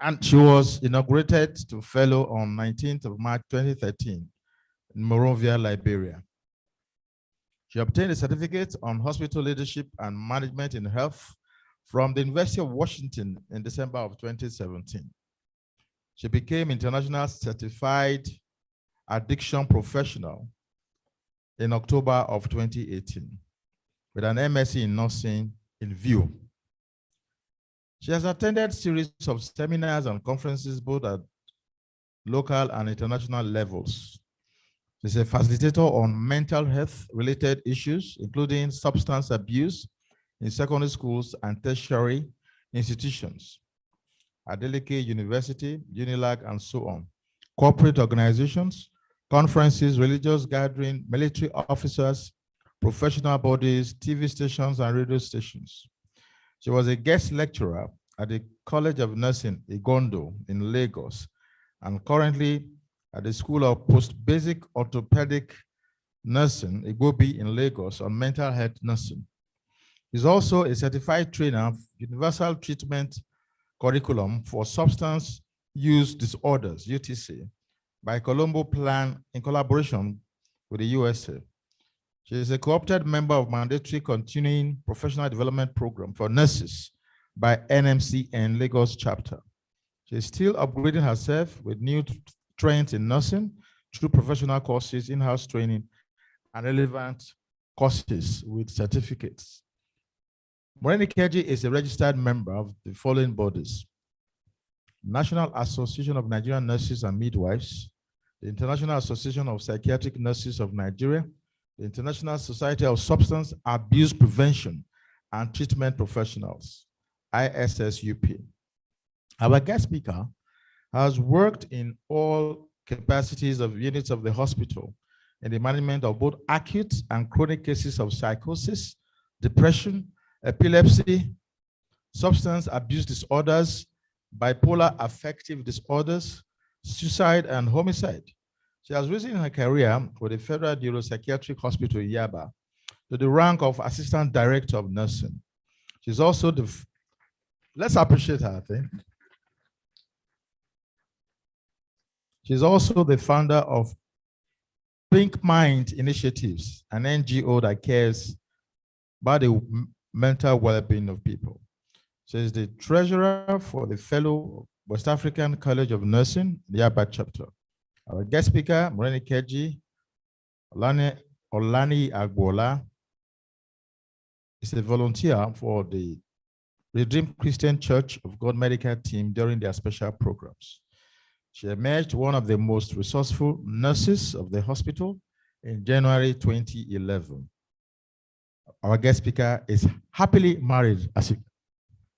And she was inaugurated to fellow on 19th of March 2013 in Monrovia, Liberia. She obtained a certificate on hospital leadership and management in health from the University of Washington in December of 2017. She became international certified addiction professional in October of 2018 with an MSc in nursing in view. She has attended a series of seminars and conferences both at local and international levels. She's a facilitator on mental health related issues, including substance abuse in secondary schools and tertiary institutions, Adeleke University, UNILAG, and so on, corporate organizations, conferences, religious gatherings, military officers, professional bodies, TV stations, and radio stations. She was a guest lecturer at the College of Nursing, Igondo, in Lagos, and currently at the School of Post-Basic Orthopedic Nursing, Igobi, in Lagos, on mental health nursing. She's also a certified trainer of Universal Treatment Curriculum for Substance Use Disorders, UTC, by Colombo Plan in collaboration with the USA. She is a co-opted member of Mandatory Continuing Professional Development Program for Nurses by NMCN Lagos chapter. She is still upgrading herself with new trends in nursing through professional courses, in-house training, and relevant courses with certificates. Morenikeji is a registered member of the following bodies: National Association of Nigerian Nurses and Midwives, the International Association of Psychiatric Nurses of Nigeria, the International Society of Substance Abuse Prevention and Treatment Professionals, ISSUP. Our guest speaker has worked in all capacities of units of the hospital in the management of both acute and chronic cases of psychosis, depression, epilepsy, substance abuse disorders, bipolar affective disorders, suicide, and homicide. She has risen in her career with the Federal Neuropsychiatric Hospital, Yaba, to the rank of Assistant Director of Nursing. She's also the, let's appreciate her, I think. She's also the founder of Pink Mind Initiatives, an NGO that cares about the mental well-being of people. She is the treasurer for the Fellow West African College of Nursing, the Yaba chapter. Our guest speaker, Morenikeji Olani Agbola, is a volunteer for the Redeemed Christian Church of God medical team during their special programs. She emerged one of the most resourceful nurses of the hospital in January 2011. Our guest speaker is happily married.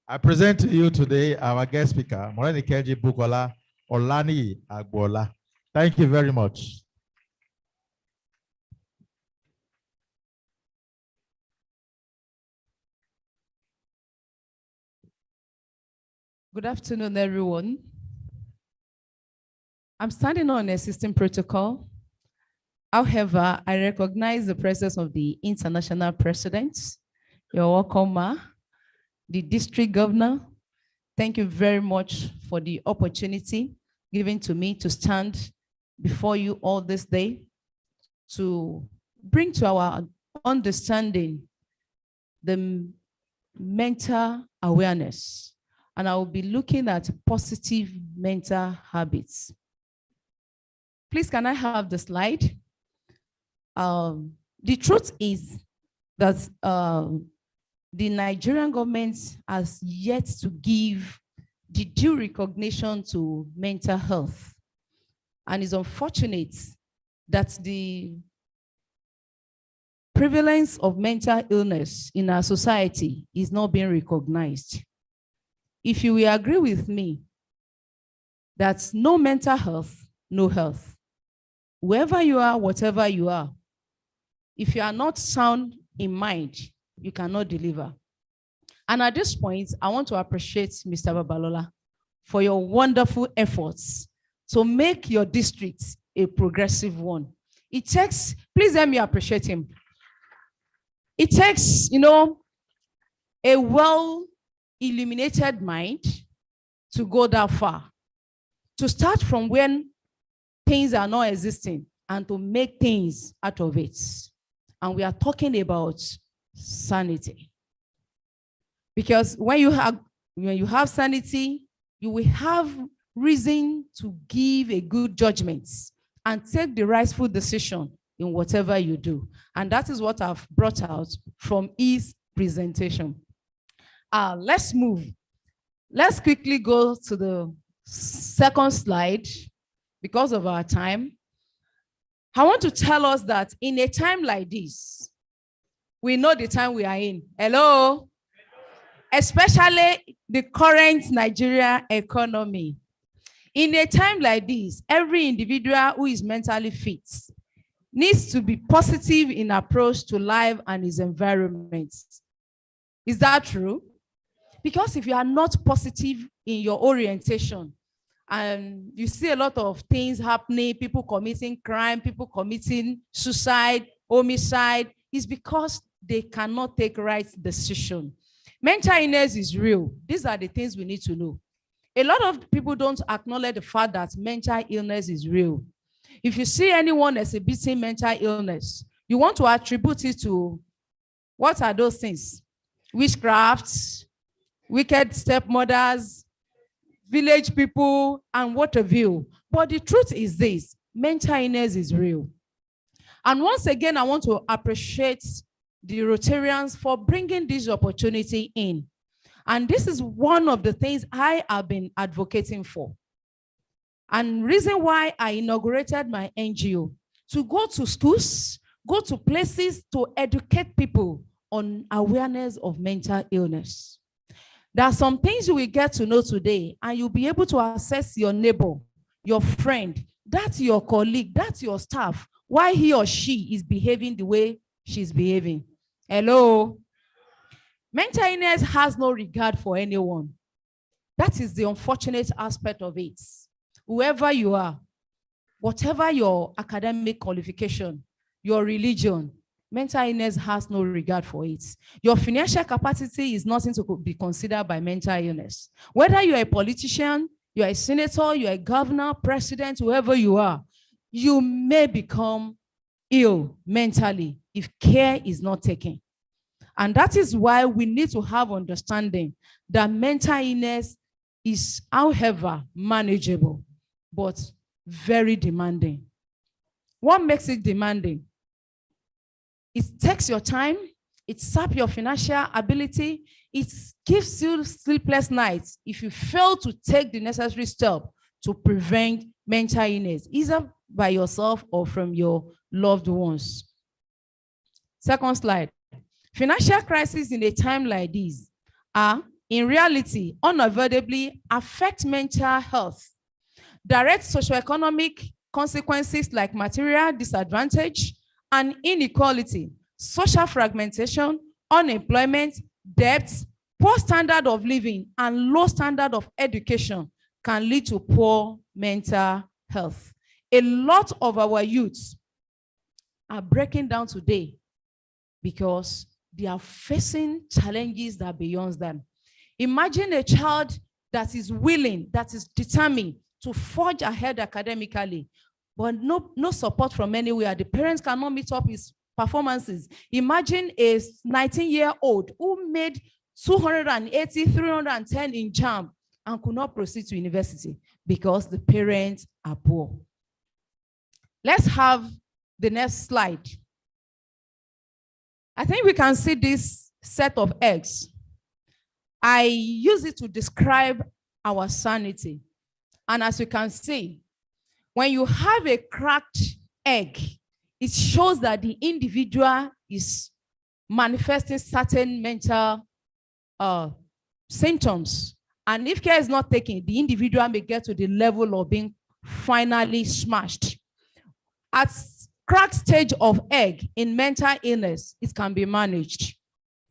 I present to you today our guest speaker, Morenikeji Bukola Olani Agbola. Thank you very much. Good afternoon, everyone. I'm standing on a system protocol. However, I recognize the presence of the international presidents. You're welcome, Ma. The district governor, thank you very much for the opportunity given to me to stand before you all this day to bring to our understanding the mental awareness. And I will be looking at positive mental habits. Please, can I have the slide? The truth is that the Nigerian government has yet to give the due recognition to mental health. And it's unfortunate that the prevalence of mental illness in our society is not being recognized. If you will agree with me that no mental health, no health. Wherever you are, whatever you are, if you are not sound in mind, you cannot deliver. And at this point, I want to appreciate Mr. Babalola for your wonderful efforts to make your district a progressive one. It takes, please let me appreciate him. It takes, a well-illuminated mind to go that far, to start from when things are not existing and to make things out of it. And we are talking about sanity. Because when you have sanity, you will have reason to give a good judgment and take the rightful decision in whatever you do. And that is what I've brought out from his presentation. Let's move. Let's quickly go to the second slide. because of our time, I want to tell us that in a time like this, we know the time we are in. Hello? Especially the current Nigeria economy. In a time like this, every individual who is mentally fit needs to be positive in approach to life and his environment. Is that true? Because if you are not positive in your orientation, and you see a lot of things happening, people committing crime, people committing suicide, homicide, it's because they cannot take right decision. Mental illness is real. These are the things we need to know. A lot of people don't acknowledge the fact that mental illness is real. If you see anyone exhibiting mental illness, you want to attribute it to, what are those things? Witchcraft, wicked stepmothers, village people, and what have you. But the truth is this, mental illness is real. And once again, I want to appreciate the Rotarians for bringing this opportunity in. And this is one of the things I have been advocating for. And reason why I inaugurated my NGO, to go to schools, go to places to educate people on awareness of mental illness. There are some things you will get to know today, and you'll be able to assess your neighbor, your friend, that's your colleague, that's your staff, why he or she is behaving the way she's behaving. Hello? Mental illness has no regard for anyone. That is the unfortunate aspect of it. Whoever you are, whatever your academic qualification, your religion, mental illness has no regard for it. Your financial capacity is nothing to be considered by mental illness. Whether you're a politician, you're a senator, you're a governor, president, whoever you are, you may become ill mentally if care is not taken. And that is why we need to have understanding that mental illness is, however, manageable, but very demanding. What makes it demanding? It takes your time, it saps your financial ability, it gives you sleepless nights if you fail to take the necessary step to prevent mental illness, either by yourself or from your loved ones. Second slide. Financial crises in a time like this are, in reality, unavoidably affect mental health. Direct socioeconomic consequences like material disadvantage and inequality, social fragmentation, unemployment, debt, poor standard of living, and low standard of education can lead to poor mental health. A lot of our youths are breaking down today because they are facing challenges that are beyond them. Imagine a child that is willing, that is determined to forge ahead academically, but no support from anywhere. The parents cannot meet up his performances. Imagine a 19-year-old who made 280, 310 in JAMB and could not proceed to university because the parents are poor. Let's have the next slide. I think we can see this set of eggs. I use it to describe our sanity. And as you can see, when you have a cracked egg, it shows that the individual is manifesting certain mental symptoms. And if care is not taken, the individual may get to the level of being finally smashed. At cracked stage of egg in mental illness, it can be managed.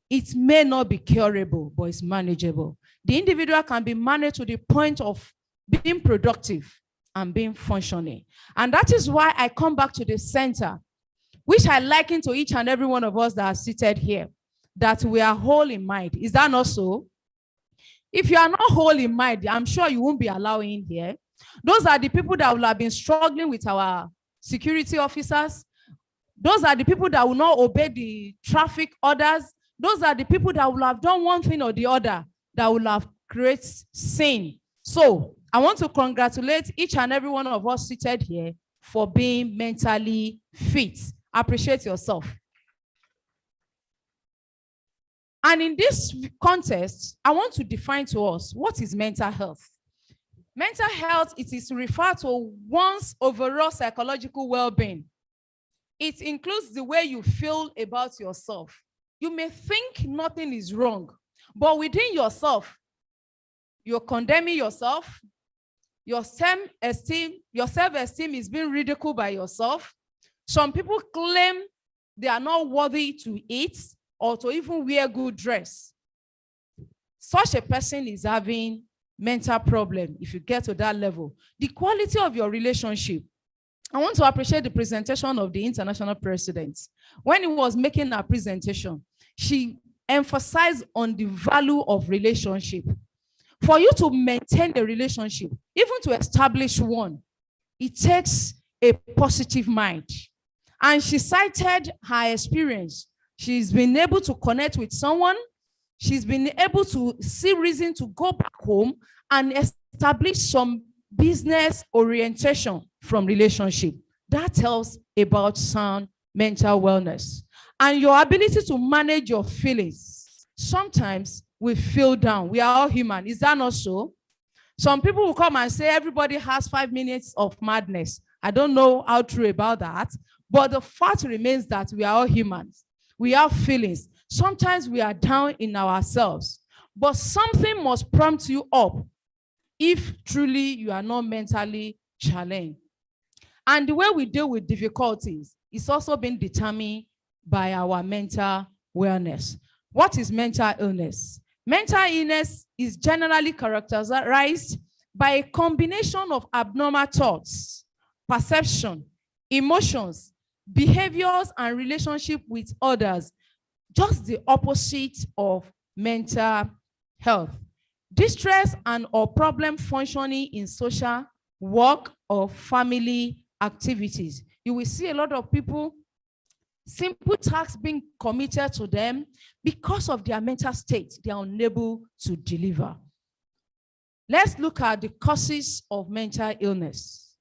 It may not be curable, but it's manageable. The individual can be managed to the point of being productive and being functioning. And that is why I come back to the center, which I liken to each and every one of us that are seated here, that we are whole in mind. Is that not so? If you are not whole in mind, I'm sure you won't be allowing here. Those are the people that will have been struggling with our security officers. Those are the people that will not obey the traffic orders. Those are the people that will have done one thing or the other that will have created sin. So I want to congratulate each and every one of us seated here for being mentally fit. Appreciate yourself. And in this context, I want to define to us what is mental health. Mental health, it is referred to one's overall psychological well-being. It includes the way you feel about yourself. You may think nothing is wrong, but within yourself, you're condemning yourself. Your self-esteem is being ridiculed by yourself. Some people claim they are not worthy to eat or to even wear good dress. Such a person is having mental problem if you get to that level. The quality of your relationship. I want to appreciate the presentation of the international president. When he was making her presentation, she emphasized on the value of relationship. For you to maintain a relationship, even to establish one, it takes a positive mind. And she cited her experience. She's been able to connect with someone. She's been able to see reason to go back home and establish some business orientation from relationship. That tells about sound mental wellness. And your ability to manage your feelings. Sometimes we feel down. We are all human. Is that not so? Some people will come and say everybody has 5 minutes of madness. I don't know how true about that. But the fact remains that we are all humans. We have feelings. Sometimes we are down in ourselves. But something must prompt you up if truly you are not mentally challenged. And the way we deal with difficulties is also being determined by our mental wellness. What is mental illness? Mental illness is generally characterized by a combination of abnormal thoughts, perception, emotions, behaviors, and relationship with others. Just the opposite of mental health. Distress and or problem functioning in social, work, or family activities. You will see a lot of people, simple tasks being committed to them because of their mental state. They are unable to deliver. Let's look at the causes of mental illness.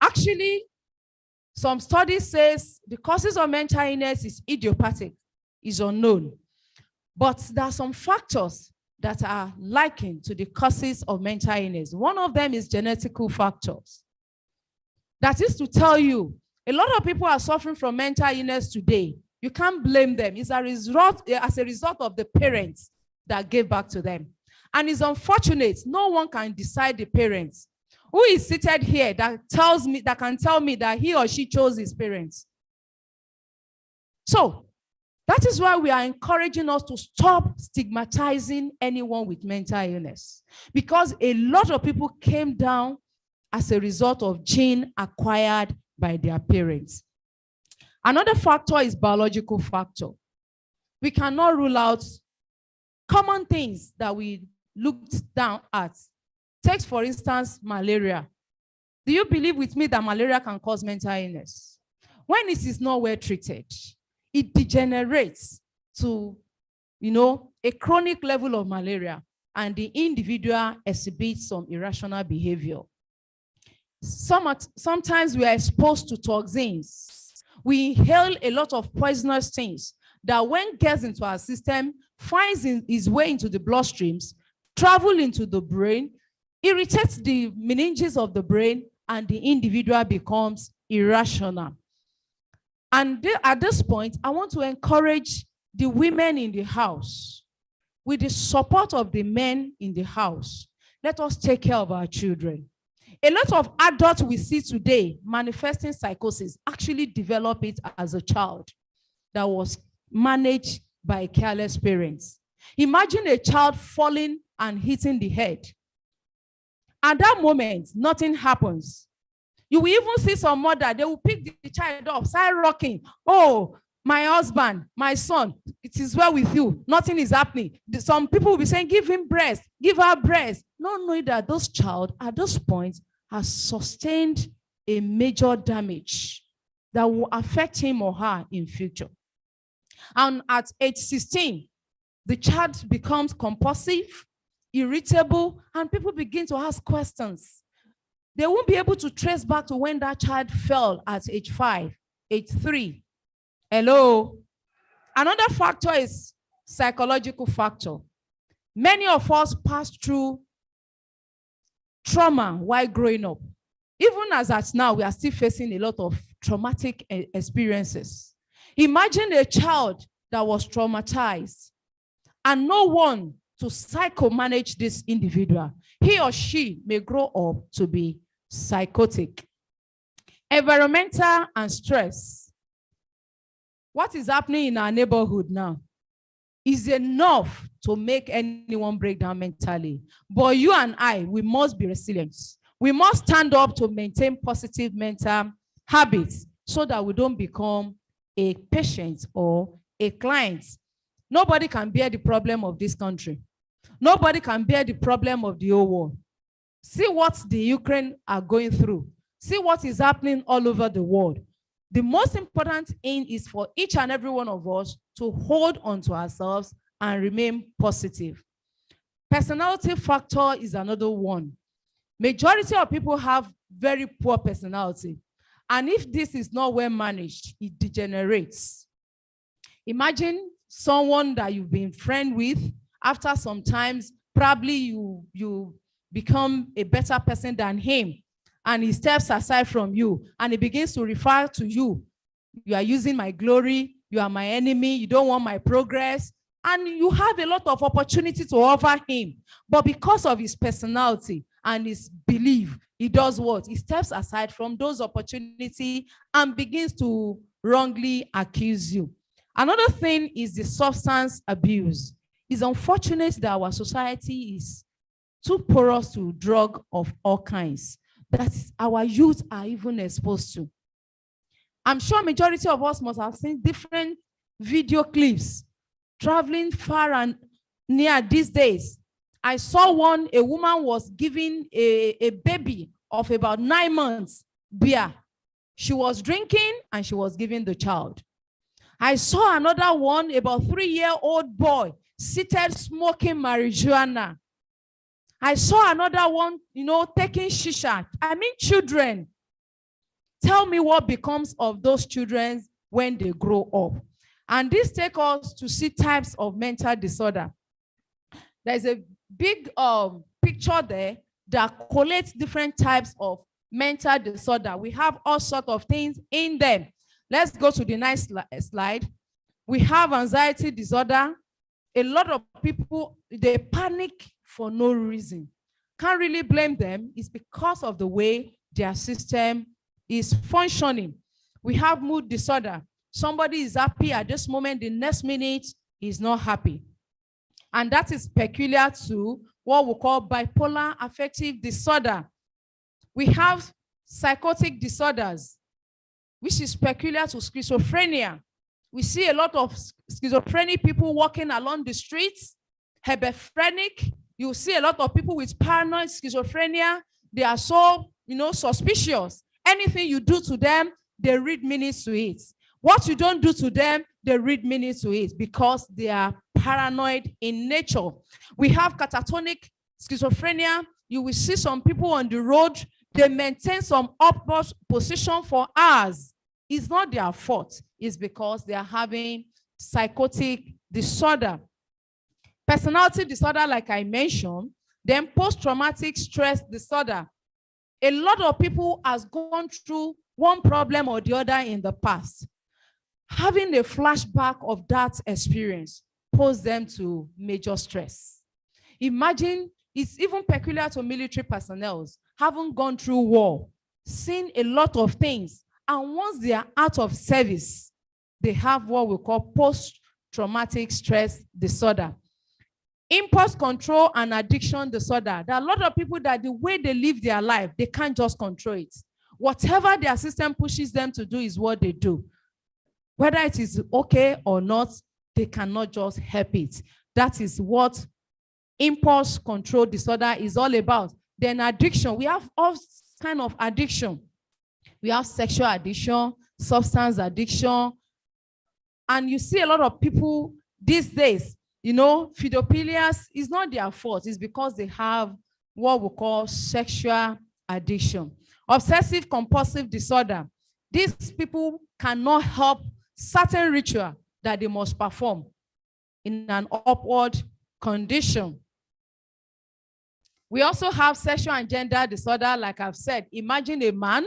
Actually, some studies says the causes of mental illness is idiopathic, is unknown. But there are some factors that are likened to the causes of mental illness. One of them is genetical factors. That is to tell you, a lot of people are suffering from mental illness today. You can't blame them. It's as a result of the parents that gave back to them. And it's unfortunate, no one can decide the parents. Who is seated here that can tell me that he or she chose his parents? So that is why we are encouraging us to stop stigmatizing anyone with mental illness, because a lot of people came down as a result of gene acquired by their parents. Another factor is biological factor. We cannot rule out common things that we looked down at. Take, for instance, malaria. Do you believe with me that malaria can cause mental illness? When it is not well treated, it degenerates to, a chronic level of malaria, and the individual exhibits some irrational behavior. Sometimes we are exposed to toxins. We inhale a lot of poisonous things that when gets into our system, finds its way into the bloodstreams, travel into the brain, irritates the meninges of the brain, and the individual becomes irrational. And at this point, I want to encourage the women in the house, with the support of the men in the house, let us take care of our children. A lot of adults we see today manifesting psychosis actually develop it as a child that was managed by careless parents. Imagine a child falling and hitting the head. At that moment, nothing happens. You will even see some mother, they will pick the child up, start rocking. Oh, my husband, my son, it is well with you. Nothing is happening. Some people will be saying, give him breast, give her breast. Not knowing that those child at this point has sustained a major damage that will affect him or her in future. And at age 16, the child becomes compulsive, irritable, and people begin to ask questions. They won't be able to trace back to when that child fell at age 5, age 3. Hello? Another factor is psychological factor. Many of us pass through trauma while growing up. Even as at now, we are still facing a lot of traumatic experiences. Imagine a child that was traumatized and no one to psycho-manage this individual. He or she may grow up to be psychotic. Environmental and stress. What is happening in our neighborhood now is enough to make anyone break down mentally. But you and I, we must be resilient. We must stand up to maintain positive mental habits so that we don't become a patient or a client. Nobody can bear the problem of this country. Nobody can bear the problem of the whole world. See what the Ukraine are going through. See what is happening all over the world. The most important thing is for each and every one of us to hold on to ourselves and remain positive. Personality factor is another one. Majority of people have very poor personality. And if this is not well managed, it degenerates. Imagine someone that you've been friends with. After some times, probably you become a better person than him. And he steps aside from you and he begins to refer to you. You are using my glory. You are my enemy. You don't want my progress. And you have a lot of opportunity to offer him. But because of his personality and his belief, he does what? He steps aside from those opportunities and begins to wrongly accuse you. Another thing is the substance abuse. It's unfortunate that our society is too porous to drug of all kinds that our youth are even exposed to. I'm sure majority of us must have seen different video clips traveling far and near these days. I saw one, a woman was giving a baby of about 9 months beer. She was drinking and she was giving the child. I saw another one, about 3-year-old boy seated smoking marijuana. I saw another one, taking shisha. I mean, children. Tell me what becomes of those children when they grow up. And this takes us to see types of mental disorder. There's a big picture there that collates different types of mental disorder. We have all sorts of things in them. Let's go to the next slide. We have anxiety disorder. A lot of people, they panic for no reason. Can't really blame them. It's because of the way their system is functioning. We have mood disorder. Somebody is happy at this moment, the next minute is not happy. And that is peculiar to what we call bipolar affective disorder. We have psychotic disorders, which is peculiar to schizophrenia. We see a lot of schizophrenic people walking along the streets, hebephrenic. You see a lot of people with paranoid schizophrenia. They are so, suspicious. Anything you do to them, they read meaning to it. What you don't do to them, they read meaning to it because they are paranoid in nature. We have catatonic schizophrenia. You will see some people on the road, they maintain some upward position for hours. It's not their fault. It's because they are having psychotic disorder. Personality disorder, like I mentioned, then post-traumatic stress disorder. A lot of people has gone through one problem or the other in the past. Having a flashback of that experience poses them to major stress. Imagine, it's even peculiar to military personnel, having gone through war, seen a lot of things, and once they are out of service, they have what we call post-traumatic stress disorder. Impulse control and addiction disorder. There are a lot of people that the way they live their life, they can't just control it. Whatever their system pushes them to do is what they do. Whether it is okay or not, they cannot just help it. That is what impulse control disorder is all about. Then addiction, we have all kinds of addiction. We have sexual addiction, substance addiction. And you see a lot of people these days, pedophilia is not their fault. It's because they have what we call sexual addiction. Obsessive compulsive disorder. These people cannot help certain ritual that they must perform in an upward condition. We also have sexual and gender disorder, like I've said. Imagine a man,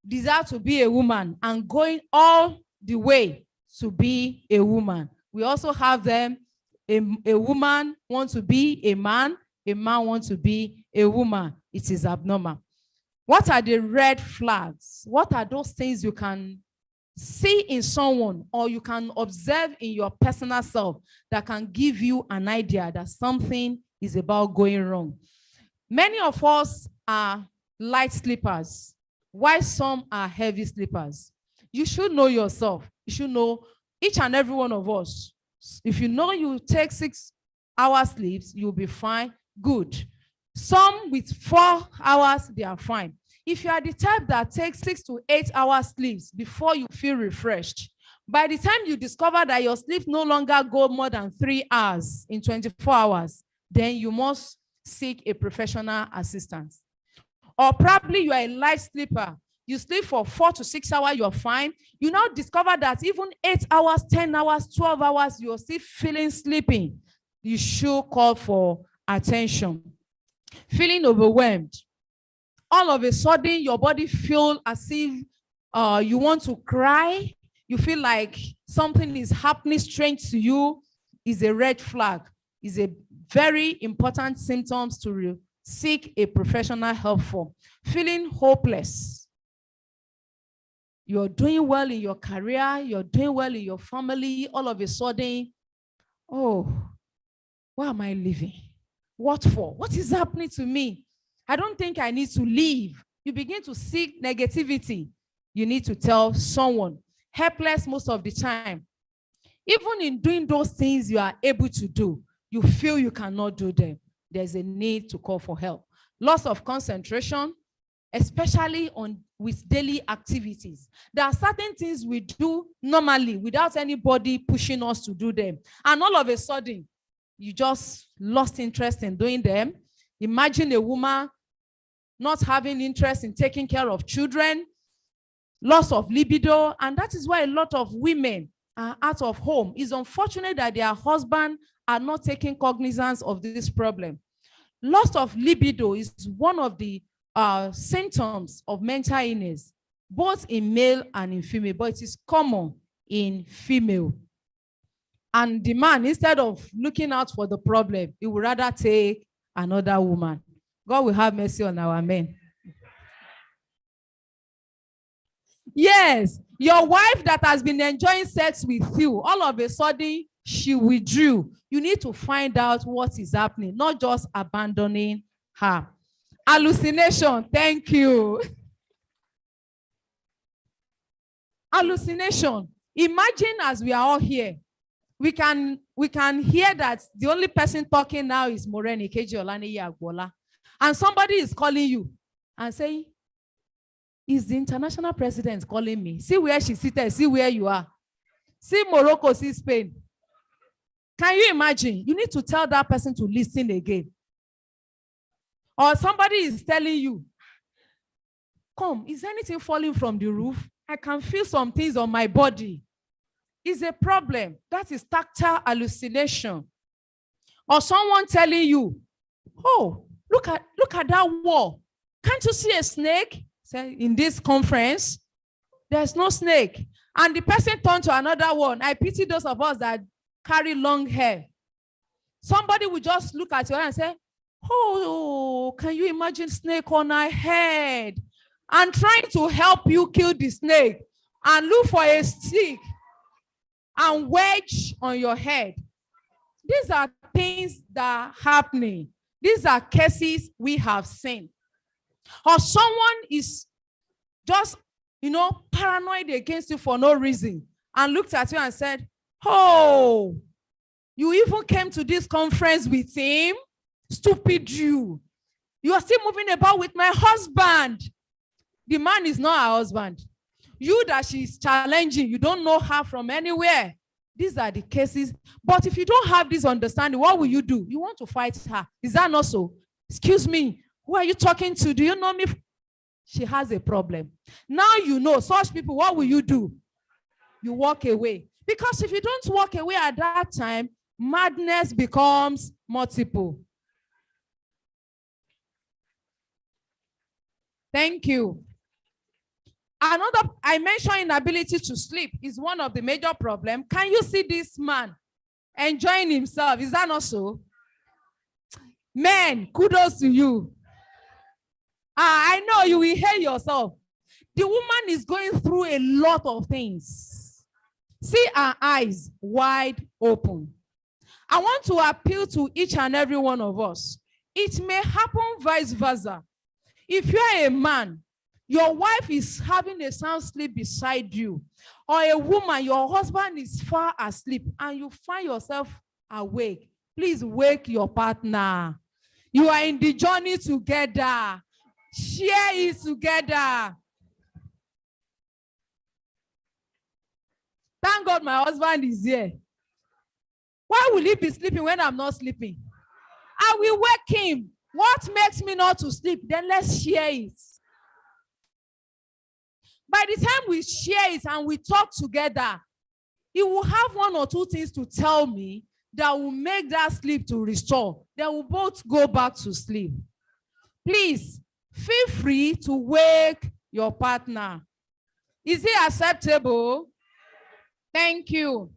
desire to be a woman and going all the way to be a woman. We also have them, a woman wants to be a man wants to be a woman. It is abnormal. What are the red flags? What are those things you can see in someone or you can observe in your personal self that can give you an idea that something is about going wrong? Many of us are light sleepers, while some are heavy sleepers. You should know yourself. You should know each and every one of us. If you know you take 6 hours sleeps, you'll be fine, good. Some with 4 hours, they are fine. If you are the type that takes 6 to 8 hours sleeps before you feel refreshed, by the time you discover that your sleep no longer go more than 3 hours in 24 hours, then you must seek a professional assistance. Or probably you are a light sleeper. You sleep for 4 to 6 hours, you're fine. You now discover that even 8 hours, 10 hours, 12 hours, you're still feeling sleeping. You should call for attention. Feeling overwhelmed. All of a sudden, your body feels as if you want to cry. You feel like something is happening strange to you. Is a red flag. Is a very important symptoms to seek a professional help for. Feeling hopeless. You're doing well in your career. You're doing well in your family. All of a sudden, oh, why am I living? What for? What is happening to me? I don't think I need to leave. You begin to seek negativity. You need to tell someone. Helpless most of the time. Even in doing those things you are able to do, you feel you cannot do them. There's a need to call for help. Loss of concentration, especially with daily activities. There are certain things we do normally without anybody pushing us to do them. And all of a sudden, you just lost interest in doing them. Imagine a woman not having interest in taking care of children, loss of libido, and that is why a lot of women are out of home. It's unfortunate that their husbands are not taking cognizance of this problem. Loss of libido is one of the symptoms of mental illness, both in male and in female, but it is common in female. And the man, instead of looking out for the problem, he would rather take another woman. God will have mercy on our men. Yes, your wife that has been enjoying sex with you, all of a sudden, she withdrew. You need to find out what is happening, not just abandoning her. Hallucination, thank you. Hallucination. Imagine as we are all here, we can hear that the only person talking now is Moreni Keji Olaniyi Agbola. And somebody is calling you and saying, is the international president calling me? See where she's seated, see where you are. See Morocco, see Spain. Can you imagine? You need to tell that person to listen again. Or somebody is telling you, come, is anything falling from the roof? I can feel some things on my body. It's a problem. That is tactile hallucination. Or someone telling you, oh, look at that wall. Can't you see a snake? Say, in this conference, there's no snake. And the person turned to another one. I pity those of us that carry long hair. Somebody will just look at you and say, oh, can you imagine snake on our head? And trying to help you kill the snake and look for a stick and wedge on your head. These are things that are happening. These are cases we have seen. Or someone is just, paranoid against you for no reason and looked at you and said, oh, you even came to this conference with him? Stupid you. You are still moving about with my husband. The man is not her husband. You that she's challenging, you don't know her from anywhere. These are the cases. But if you don't have this understanding, what will you do? You want to fight her. Is that not so? Excuse me, who are you talking to? Do you know me? She has a problem. Now you know such people, what will you do? You walk away. Because if you don't walk away at that time, madness becomes multiple. Thank you. Another, I mentioned inability to sleep is one of the major problems. Can you see this man enjoying himself? Is that not so? Men, kudos to you. I know you will hate yourself. The woman is going through a lot of things. See her eyes wide open. I want to appeal to each and every one of us. It may happen vice versa. If you are a man, your wife is having a sound sleep beside you, or a woman, your husband is far asleep, and you find yourself awake, please wake your partner. You are in the journey together. Share it together. Thank God my husband is here. Why will he be sleeping when I'm not sleeping? I will wake him. What makes me not to sleep? Then let's share it. By the time we share it and we talk together, he will have one or two things to tell me that will make that sleep to restore. Then we'll both go back to sleep. Please, feel free to wake your partner. Is it acceptable? Thank you.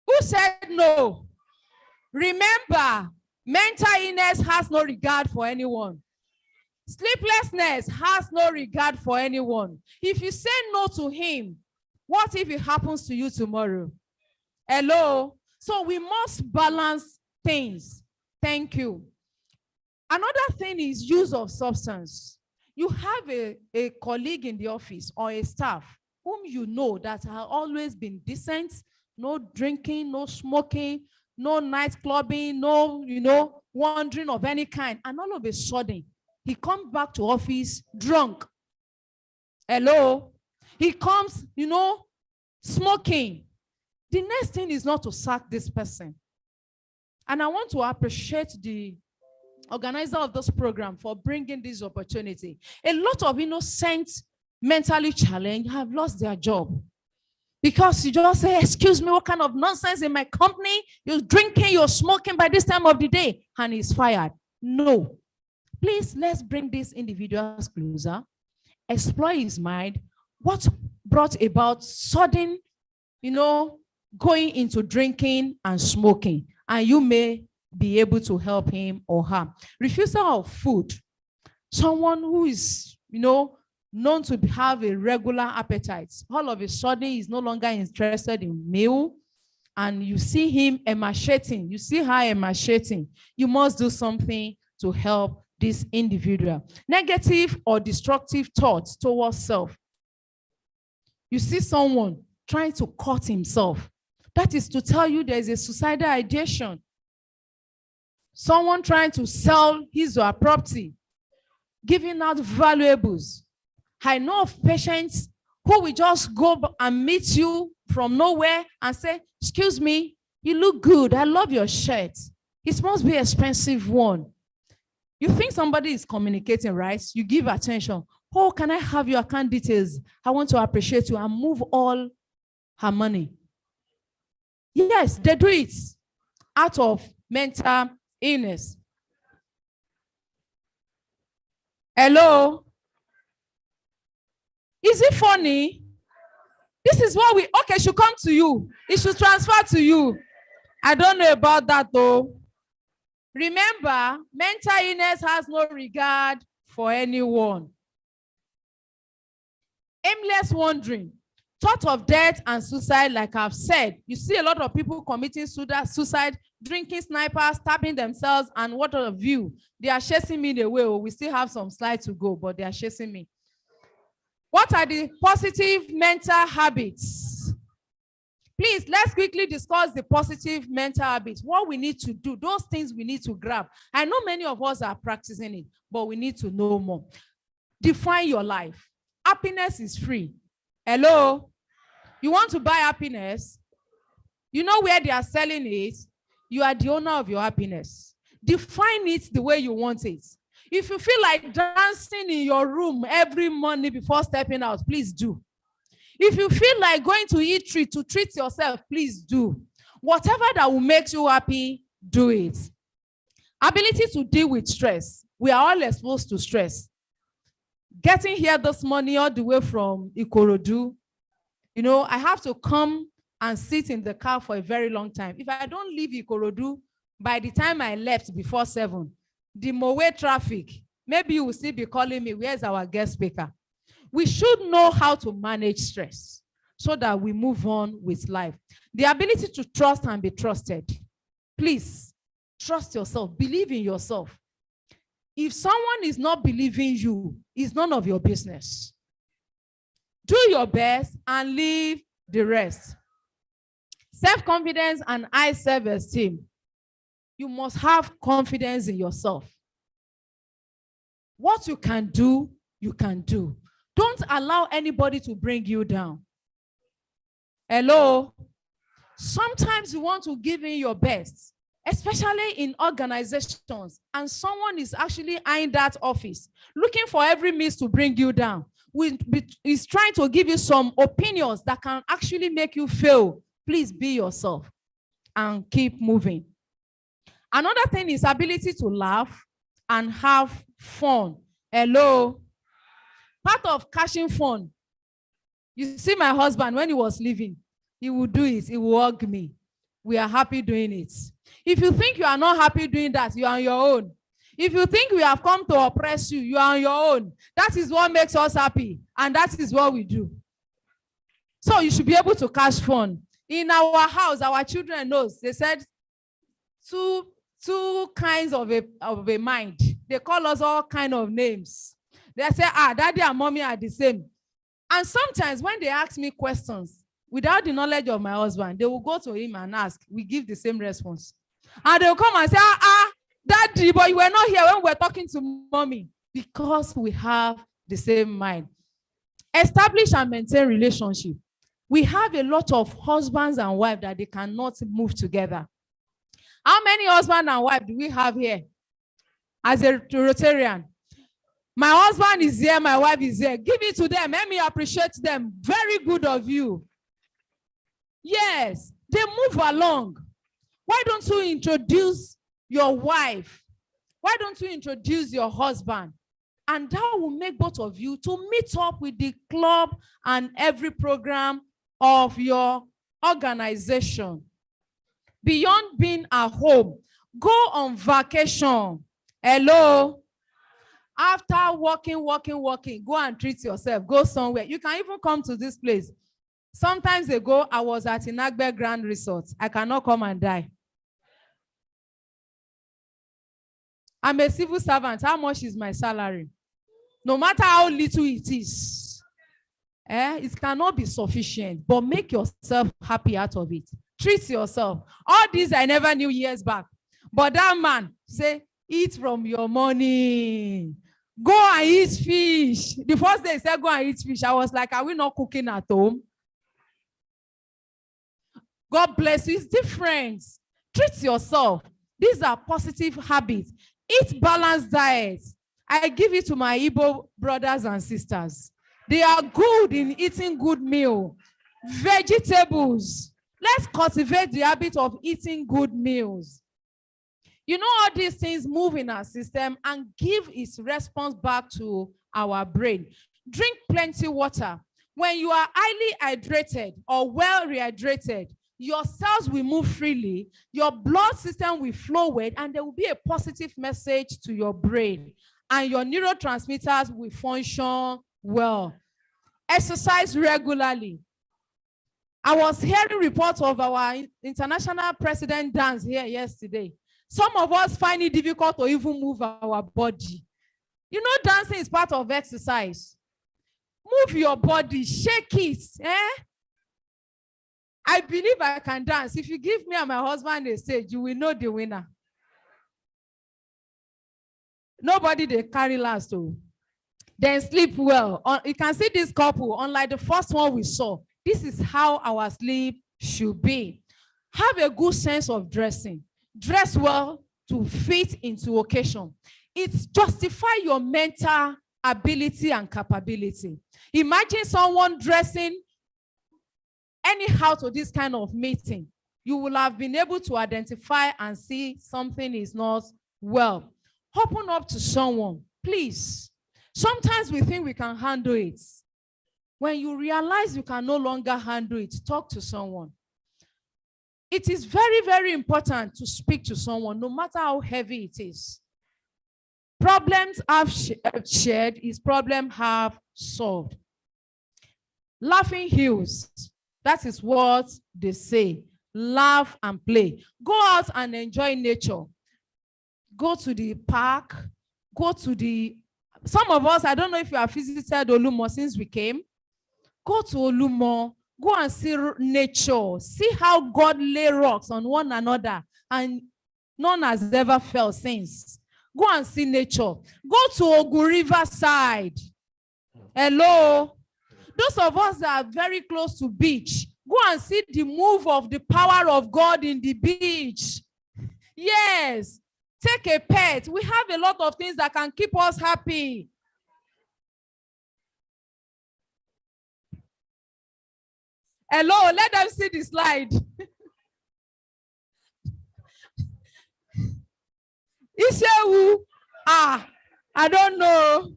Who said no? Remember, mental illness has no regard for anyone. Sleeplessness has no regard for anyone. If you say no to him, what if it happens to you tomorrow? Hello? So we must balance things. Thank you. Another thing is use of substance. You have a colleague in the office or a staff whom you know that have always been decent, no drinking, no smoking, no night clubbing, no, wandering of any kind. And all of a sudden, he comes back to office drunk. Hello? He comes, smoking. The next thing is not to sack this person. And I want to appreciate the organizer of this program for bringing this opportunity. A lot of innocent, mentally challenged have lost their job. Because you just say, excuse me, what kind of nonsense in my company? You're drinking, you're smoking by this time of the day, and he's fired. No. Please, let's bring these individuals closer, explore his mind, what brought about sudden, going into drinking and smoking, and you may be able to help him or her. Refusal of food. Someone who is, known to have a regular appetite. All of a sudden, he's no longer interested in meal, and you see him emaciating. You see her emaciating. You must do something to help this individual. Negative or destructive thoughts towards self. You see someone trying to cut himself. That is to tell you there is a suicidal ideation. Someone trying to sell his or her property, giving out valuables. I know of patients who will just go and meet you from nowhere and say, excuse me, you look good. I love your shirt. It must be an expensive one. You think somebody is communicating, right? You give attention. Oh, can I have your account details? I want to appreciate you and move all her money. Yes, they do it out of mental illness. Hello? Is it funny? This is what okay, should come to you. It should transfer to you. I don't know about that though. Remember, mental illness has no regard for anyone. Aimless wandering, thought of death and suicide, like I've said. You see a lot of people committing suicide, drinking snipers, stabbing themselves, and what of you? They are chasing me the way. We still have some slides to go, but they are chasing me. What are the positive mental habits? Please, let's quickly discuss the positive mental habits. What we need to do, those things we need to grab. I know many of us are practicing it, but we need to know more. Define your life. Happiness is free. Hello? You want to buy happiness? You know where they are selling it? You are the owner of your happiness. Define it the way you want it. If you feel like dancing in your room every morning before stepping out, please do. If you feel like going to eat to treat yourself, please do. Whatever that will make you happy, do it. Ability to deal with stress. We are all exposed to stress. getting here this morning all the way from Ikorodu, you know, I have to come and sit in the car for a very long time. If I don't leave Ikorodu, by the time I left before 7, the Mowe traffic, maybe you will still be calling me, where's our guest speaker? We should know how to manage stress so that we move on with life. The ability to trust and be trusted. Please, trust yourself, believe in yourself. If someone is not believing you, it's none of your business. Do your best and leave the rest. Self-confidence and high self-esteem. You must have confidence in yourself. What you can do, you can do. Don't allow anybody to bring you down. Hello? Sometimes you want to give in your best, especially in organizations, and someone is actually eyeing that office, looking for every means to bring you down. Is trying to give you some opinions that can actually make you fail. Please be yourself and keep moving. Another thing is ability to laugh and have fun. Hello? Part of catching fun. You see my husband, when he was leaving, he would do it. He would hug me. We are happy doing it. If you think you are not happy doing that, you are on your own. If you think we have come to oppress you, you are on your own. That is what makes us happy, and that is what we do. So you should be able to catch fun. In our house, our children knows. They said two kinds of a mind. They call us all kind of names. They say, daddy and mommy are the same. And sometimes when they ask me questions, without the knowledge of my husband, they will go to him and ask. We give the same response. And they will come and say, daddy, but you were not here when we were talking to mommy. Because we have the same mind. Establish and maintain relationship. We have a lot of husbands and wives that they cannot move together. How many husband and wife do we have here? As a Rotarian. My husband is here, my wife is here. Give it to them. Let me appreciate them. Very good of you. Yes, they move along. Why don't you introduce your wife? Why don't you introduce your husband? And that will make both of you to meet up with the club and every program of your organization. Beyond being at home, go on vacation. Hello? After walking, go and treat yourself. Go somewhere. You can even come to this place. Sometimes ago, I was at Inagbe Grand Resort. I cannot come and die. I'm a civil servant. How much is my salary? No matter how little it is, it cannot be sufficient, but make yourself happy out of it. Treat yourself. All these I never knew years back. But that man say, eat from your money. Go and eat fish. The first day he said, go and eat fish. I was like, are we not cooking at home? God bless you. It's different. Treat yourself. These are positive habits. Eat balanced diet. I give it to my Igbo brothers and sisters. They are good in eating good meal. Vegetables. Let's cultivate the habit of eating good meals. You know, all these things move in our system and give its response back to our brain. Drink plenty water. When you are highly hydrated or well rehydrated, your cells will move freely, your blood system will flow well, and there will be a positive message to your brain, and your neurotransmitters will function well. Exercise regularly. I was hearing reports of our international president dance here yesterday. Some of us find it difficult to even move our body. You know, dancing is part of exercise. Move your body, shake it. I believe I can dance. If you give me and my husband a stage, you will know the winner. Nobody they carry last. Then sleep well. You can see this couple, unlike the first one we saw. This is how our sleep should be. Have a good sense of dressing. Dress well to fit into occasion. It justifies your mental ability and capability. Imagine someone dressing anyhow to this kind of meeting. You will have been able to identify and see something is not well. Open up to someone, please. Sometimes we think we can handle it. When you realize you can no longer handle it, talk to someone. It is very, very important to speak to someone, no matter how heavy it is. Problems have shared is problem have solved. Laughing heals. That is what they say. Laugh and play. Go out and enjoy nature. Go to the park. Go to the... Some of us, I don't know if you have visited Olumo since we came. Go to Olumo. Go and see nature. See how God lay rocks on one another and none has ever fell since. Go and see nature. Go to Ogun River side. Hello. Those of us that are very close to beach, go and see the move of the power of God in the beach. Yes. Take a pet. We have a lot of things that can keep us happy. Hello, let them see the slide. Isewu, I don't know.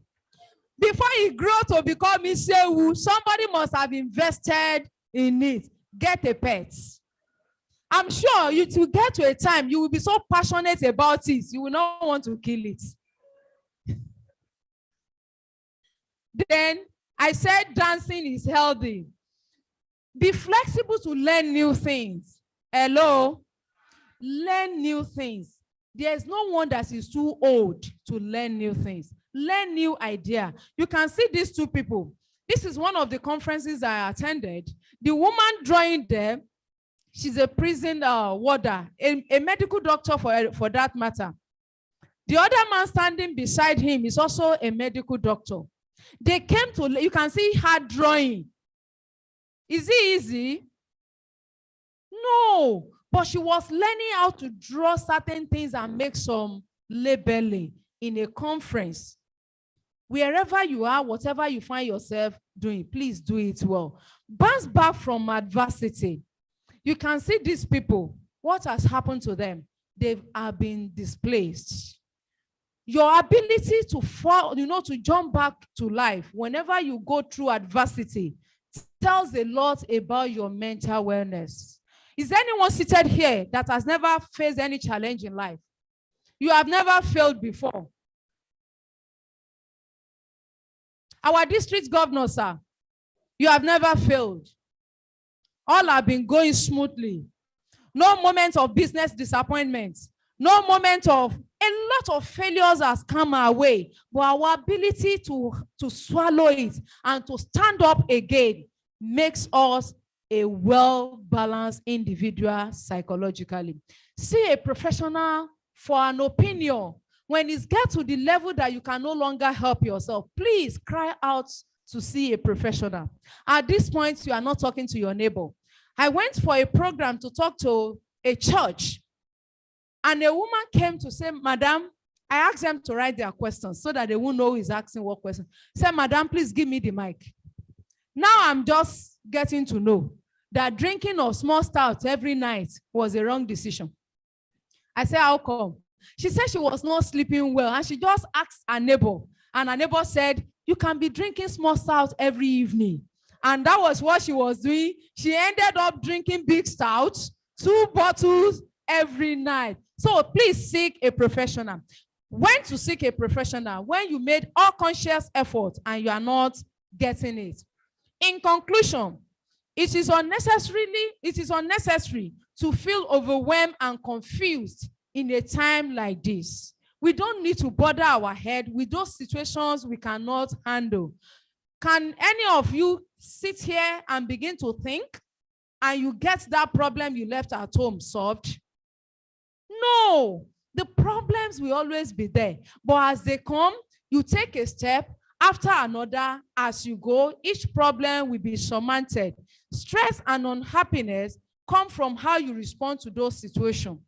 Before he grew to become Isewu, somebody must have invested in it. Get a pet. I'm sure you will get to a time you will be so passionate about it, you will not want to kill it. Then I said dancing is healthy. Be flexible to learn new things. Hello? Learn new things. There's no one that is too old to learn new things. Learn new idea. You can see these two people. This is one of the conferences I attended. The woman drawing there, she's a prison warder, a medical doctor for that matter. The other man standing beside him is also a medical doctor. They came to, you can see her drawing. Is it easy? No, but she was learning how to draw certain things and make some labeling in a conference. Wherever you are, whatever you find yourself doing, please do it well. Bounce back from adversity. You can see these people, what has happened to them? They have been displaced. Your ability to fall, to jump back to life whenever you go through adversity tells a lot about your mental wellness. Is anyone seated here that has never faced any challenge in life? You have never failed before. Our district governor, sir, you have never failed. All have been going smoothly. No moment of business disappointment. No moment of, a lot of failures has come our way, but our ability to swallow it and to stand up again makes us a well-balanced individual psychologically. See a professional for an opinion. When it gets to the level that you can no longer help yourself, please cry out to see a professional. At this point, you are not talking to your neighbor. I went for a program to talk to a church, and a woman came to say, Madam, I asked them to write their questions so that they won't know who is asking what question. Say, Madam, please give me the mic. Now I'm just getting to know that drinking of small stout every night was a wrong decision. I said, how come? She said she was not sleeping well, and she just asked her neighbor, and her neighbor said, you can be drinking small stout every evening. And that was what she was doing. She ended up drinking big stout, 2 bottles every night. So please seek a professional. When to seek a professional? When you made all conscious effort and you are not getting it. In conclusion, it is unnecessary to feel overwhelmed and confused in a time like this. We don't need to bother our head with those situations we cannot handle. Can any of you sit here and begin to think and you get that problem you left at home solved? No, the problems will always be there. But as they come, you take a step after another. As you go, each problem will be surmounted. Stress and unhappiness come from how you respond to those situations.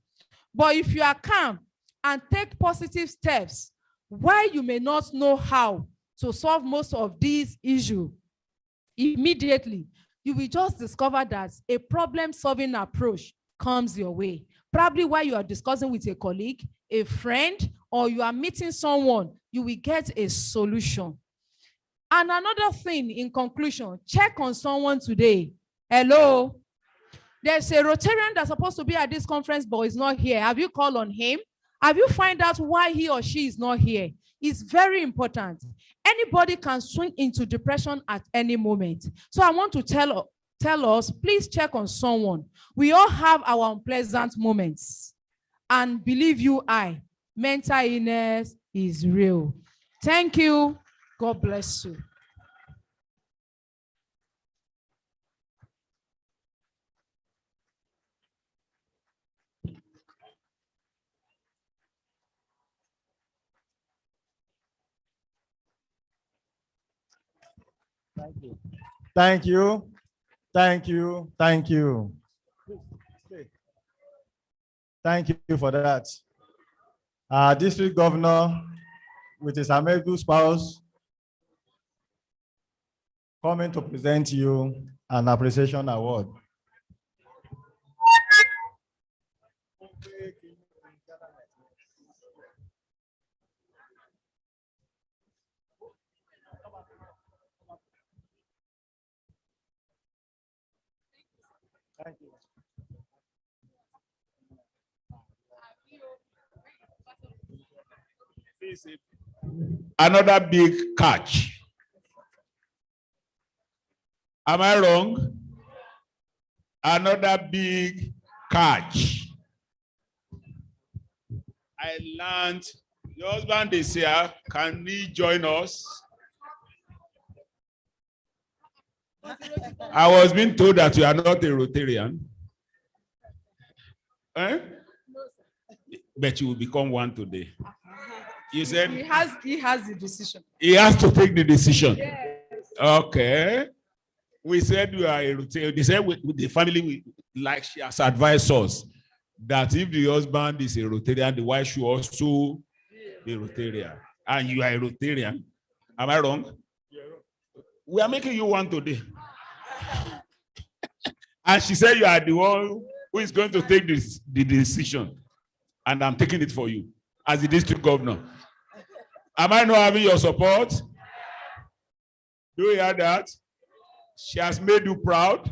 But if you are calm and take positive steps, while you may not know how to solve most of these issues immediately, you will just discover that a problem-solving approach comes your way. Probably while you are discussing with a colleague, a friend, or you are meeting someone, you will get a solution. And another thing in conclusion, check on someone today. Hello? There's a Rotarian that's supposed to be at this conference but is not here. Have you called on him? Have you find out why he or she is not here? It's very important. Anybody can swing into depression at any moment. So I want to tell us, please check on someone. We all have our unpleasant moments. And believe you mental illness is real. Thank you. God bless you. Thank you. Thank you. Thank you. Thank you for that. Our district governor, with his amiable spouse, coming to present you an appreciation award. Thank you. Another big catch. Am I wrong? Another big catch. I learned your husband is here. Can he join us? I was being told that you are not a Rotarian. Eh? But you will become one today. You said he has the decision. He has to take the decision. Yes. Okay. We said you are a Rotarian. They said with the family, like she has advised us that if the husband is a Rotarian, the wife should also be Rotarian. And you are a Rotarian. Am I wrong? We are making you one today. And she said you are the one who is going to take the decision. And I'm taking it for you as the district governor. Am I not having your support? Do you hear that? She has made you proud.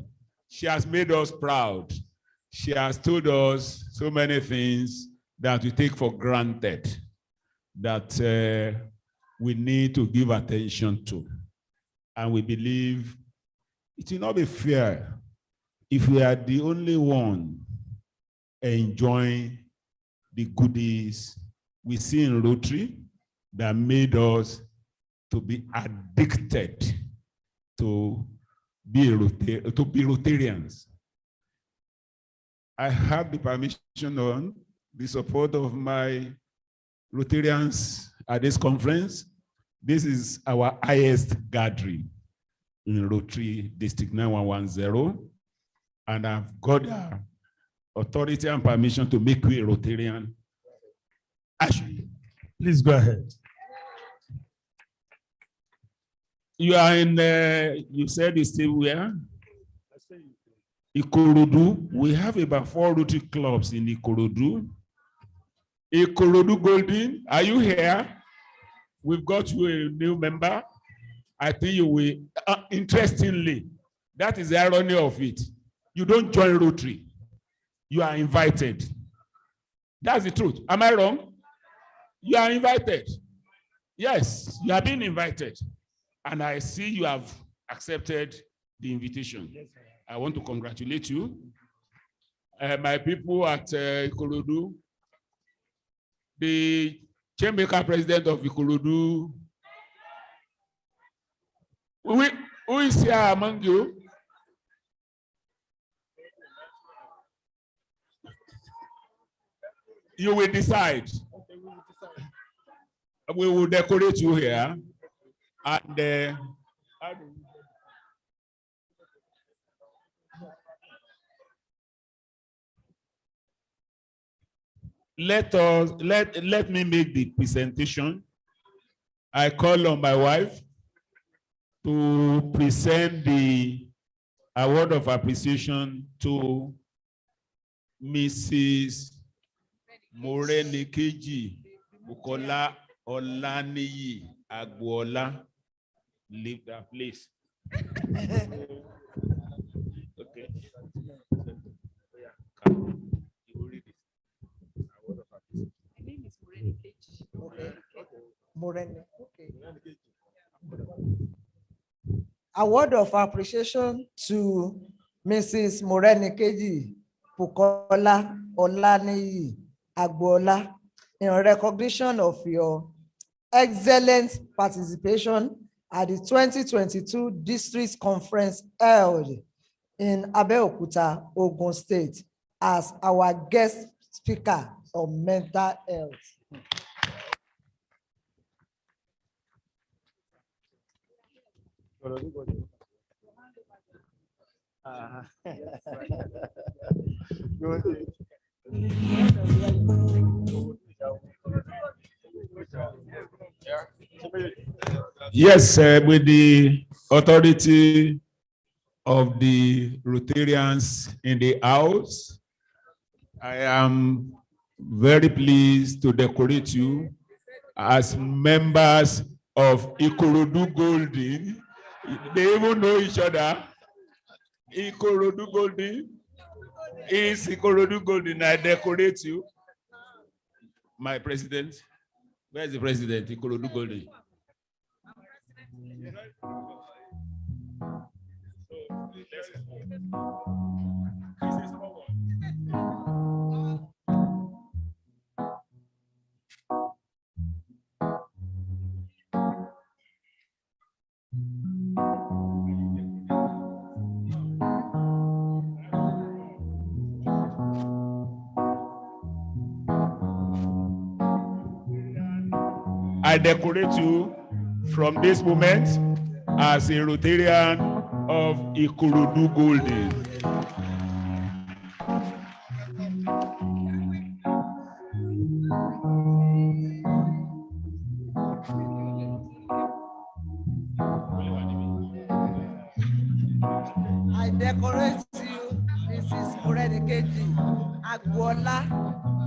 She has made us proud. She has told us so many things that we take for granted that we need to give attention to. And we believe it will not be fair if we are the only one enjoying the goodies we see in Rotary that made us to be addicted to be Rotarians. I have the permission on the support of my Rotarians at this conference. This is our highest gathering in Rotary District 9110, and I've got the authority and permission to make you a Rotarian. Ashley, please go ahead. You are in, you said you stay where? Ikorodu. We have about 4 Rotary clubs in Ikorodu. Ikorodu Golden, are you here? We've got you a new member. I think you will, interestingly, that is the irony of it. You don't join Rotary. You are invited. That's the truth. Am I wrong? You are invited. Yes, you have been invited. And I see you have accepted the invitation. I want to congratulate you. My people at Ikorodu, the Chairmaker President of Ikorodu, who is here among you? You will decide. We will decorate you here. And let me make the presentation. I call on my wife to present the award of appreciation to Mrs. Morenikeji Bukola Olaniyi Agbuola, leave that place. Okay. Moreni. Okay. Award of appreciation to Mrs. Moreni Keji Bukola Olaniyi Agbuola in recognition of your excellent participation at the 2022 District Conference held in Abeokuta, Ogun State, as our guest speaker on mental health. Yes, with the authority of the Rotarians in the house, I am very pleased to decorate you as members of Ikorodu Golden. They even know each other. Ikorodu Golden is Ikorodu Golden. I decorate you. My president. Where is the president? Ikorodu Golden. I decorate you from this moment as a Rotarian of Ikorodu Golden. I decorate you, Mrs. Moreni Keji Agbuola,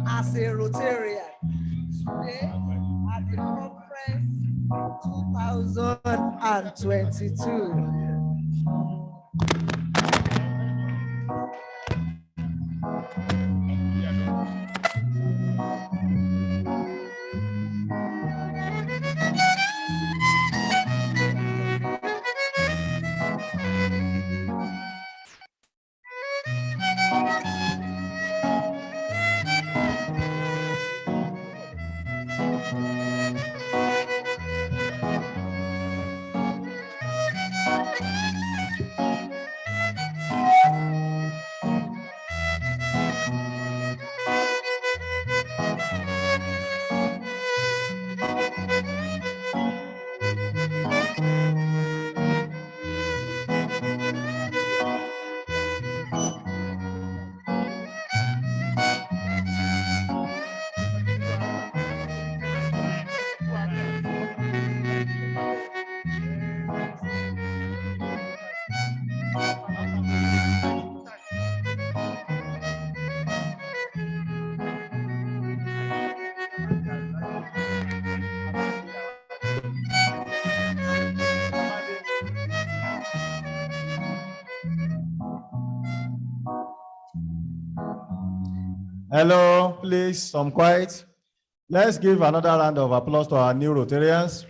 as a Rotarian today at the conference 2022. Hello, please, some quiet. Let's give another round of applause to our new Rotarians.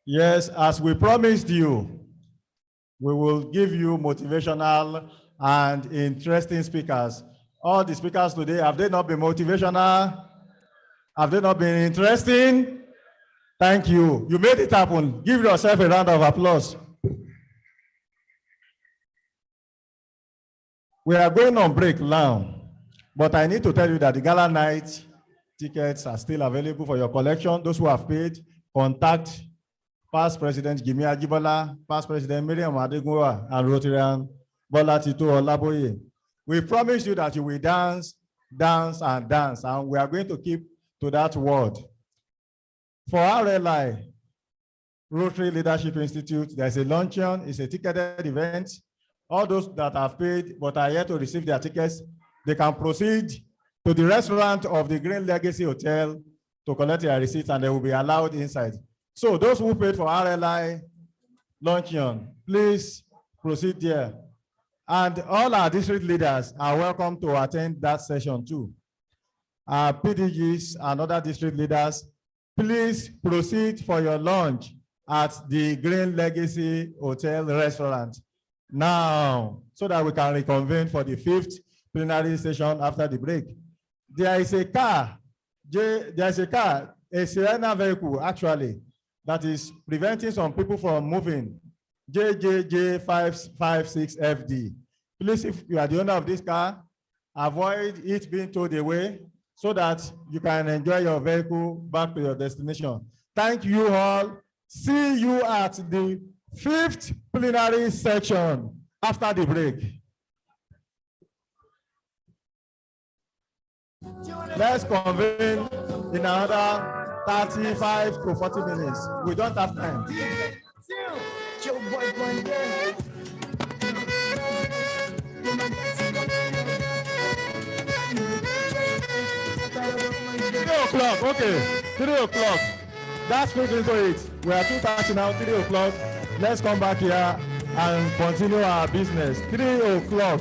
Yes, as we promised you, we will give you motivational and interesting speakers. All the speakers today, have they not been motivational? Have they not been interesting? Thank you. You made it happen. Give yourself a round of applause. We are going on break now, but I need to tell you that the gala night tickets are still available for your collection. Those who have paid, contact past President Jimmy Ajibola, past President Miriam Adegunwa, and Rotarian Bola Tito Olaboye. We promise you that you will dance, dance, and dance, and we are going to keep to that word. For RLI, Rotary Leadership Institute, there's a luncheon. It's a ticketed event. All those that have paid but are yet to receive their tickets, they can proceed to the restaurant of the Green Legacy Hotel to collect their receipts, and they will be allowed inside. So those who paid for RLI luncheon, please proceed there. And all our district leaders are welcome to attend that session too. Our PDGs and other district leaders, please proceed for your lunch at the Green Legacy Hotel restaurant now, so that we can reconvene for the 5th plenary session after the break. There is a car, a Serena vehicle actually, that is preventing some people from moving. JJJ556FD. Please, if you are the owner of this car, avoid it being towed away so that you can enjoy your vehicle back to your destination. Thank you all. See you at the 5th plenary session after the break. Let's convene in another 35 to 40 minutes. We don't have time. Joe Boy Monday. 3 o'clock, okay. 3 o'clock. That's quick into it. We are 2:30 now, 3 o'clock. Let's come back here and continue our business. 3 o'clock.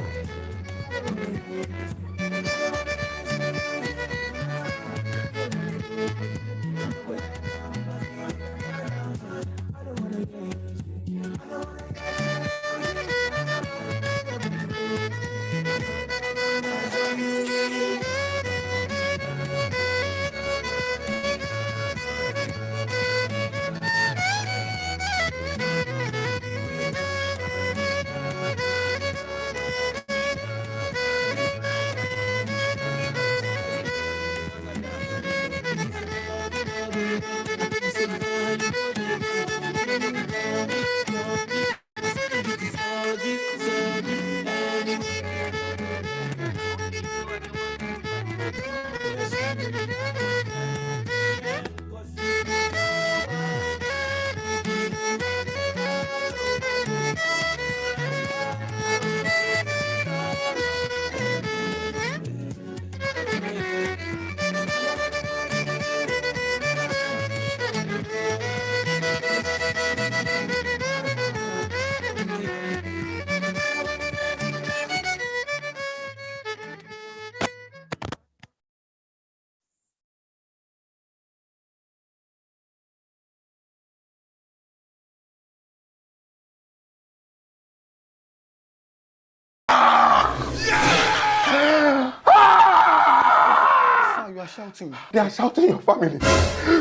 Shouting. They are shouting your family.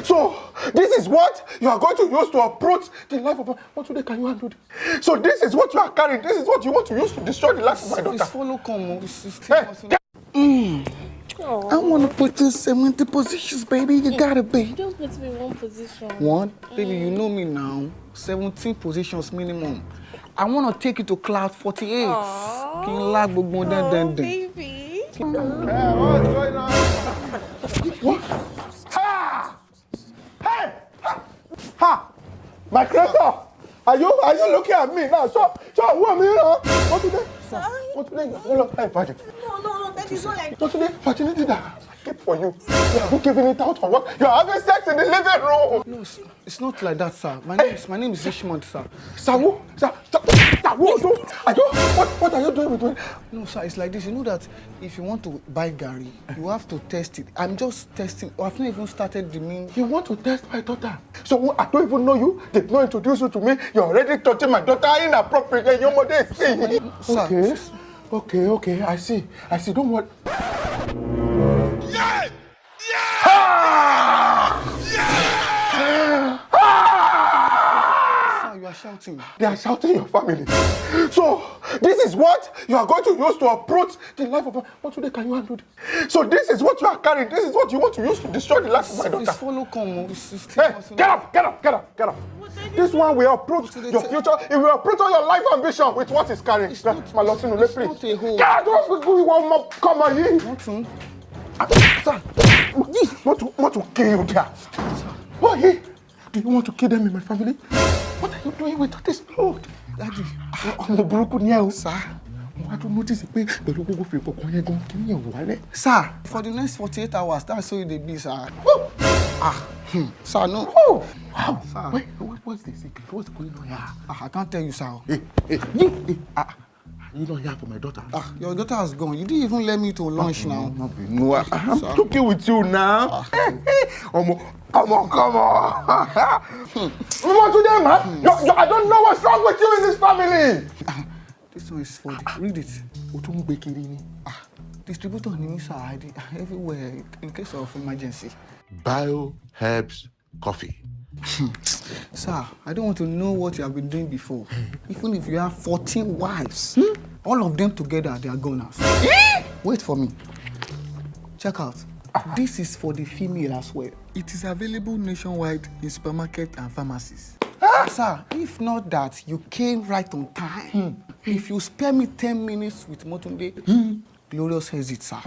So this is what you are going to use to uproot the life of what today can you handle this? So this is what you are carrying. This is what you want to use to destroy the life of my daughter. It's follow come. I want to put you in 70 positions, baby. You gotta be. Just put me in one position. One, baby, you know me now. 17 positions minimum. I want to take you to cloud 48. Baby. What's going on? What? Ha! Hey! Ha! My creator! Are you looking at me now? So what me? What today? What today? Hey, Virgin. No, that is not like. What today? Virginity that I kept for you. You are giving it out or what? You are having sex in the living room. No, it's not like that, sir. My name is Ishmael, sir. Sawu? What are you doing with me? No, sir, it's like this. You know that if you want to buy Gary, you have to test it. I'm just testing. I've not even started the mean. You want to test my daughter? So I don't even know you. They've not introduced you to me. You're already touching my daughter inappropriately. Your mother is seeing. Okay. I see. Don't worry. Yeah! You are shouting. They are shouting your family. So this is what you are going to use to uproot the life of what today can you handle this? So this is what you are carrying. This is what you want to use to destroy the life of my daughter. It's follow come. Hey, get up. This one will uproot your future. It will uproot all your life ambition with what it's carrying. It's not a hole. Get out, we want more. Come on, you. Nothing. Sir, want to kill you there. What? Do you want to kill them in my family? What are you doing with this blood? Daddy. I'm a broken nail. Sir. Why I don't notice pé pẹ̀lú gbogbo fèrè kọ̀ọ̀kan yẹn gan kí ni yẹn wálẹ̀. Sir, for the next 48 hours, that's how they be, sir. Sir, no. Wow. Sir. Wait, what's the secret? What's going on here? I can't tell you, sir. You not here for my daughter. Your daughter has gone. You didn't even let me to lunch now. No, I'm talking with you now. Come on. What to them, man? I don't know what's wrong with you in this family. This one is for the... Read it. Distributor ni sir, everywhere in case of emergency. Bio Herbs Coffee. Sir, I don't want to know what you have been doing before. Even if you have 14 wives, all of them together, they are goners. Wait for me. Check out. This is for the female as well. It is available nationwide in supermarket and pharmacies. Sir, if not that, you came right on time. If you spare me 10 minutes with Motunde, Glorious has it, sir.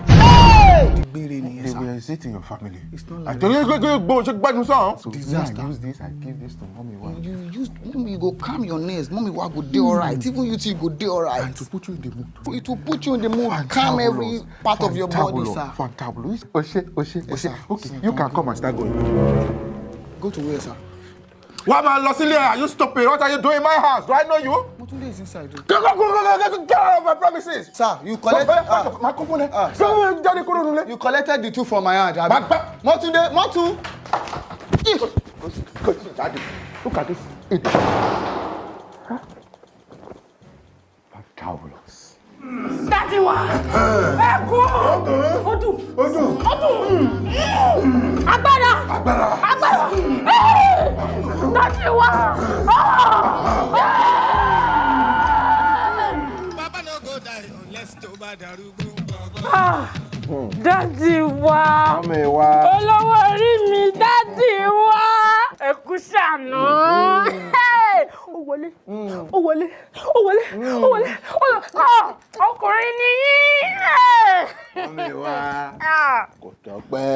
They will exist in your family. It's not like So disaster. I use this, I give this to mommy. You use mommy, you go calm your nerves. Mommy will go dey alright. Even you two go dey alright. And to put you in the mood. It will put you in the mood. Calm every part of your body, sir. Fantabulous. Oshe. Okay, you can come and start going. Go to where, sir? Why am I lost in here? Are you stupid? What are you doing in my house? Do I know you? Motunde is inside. Go, get out of my premises. Sir, you collected. You collected the two from my hand. Motunde, Motu. Daddy, look at this. Fantabulous. Daddy wa! Ọdún! Agbára! Daddy wa! Baba no go die unless tó bá darúgbó. Daddy wa! Olówó orí mi, daddy wa! Ẹ kú ṣàánú. Ó wọlé. Ọkùnrin ni yín. Mami wa. Kò tọ́pẹ́.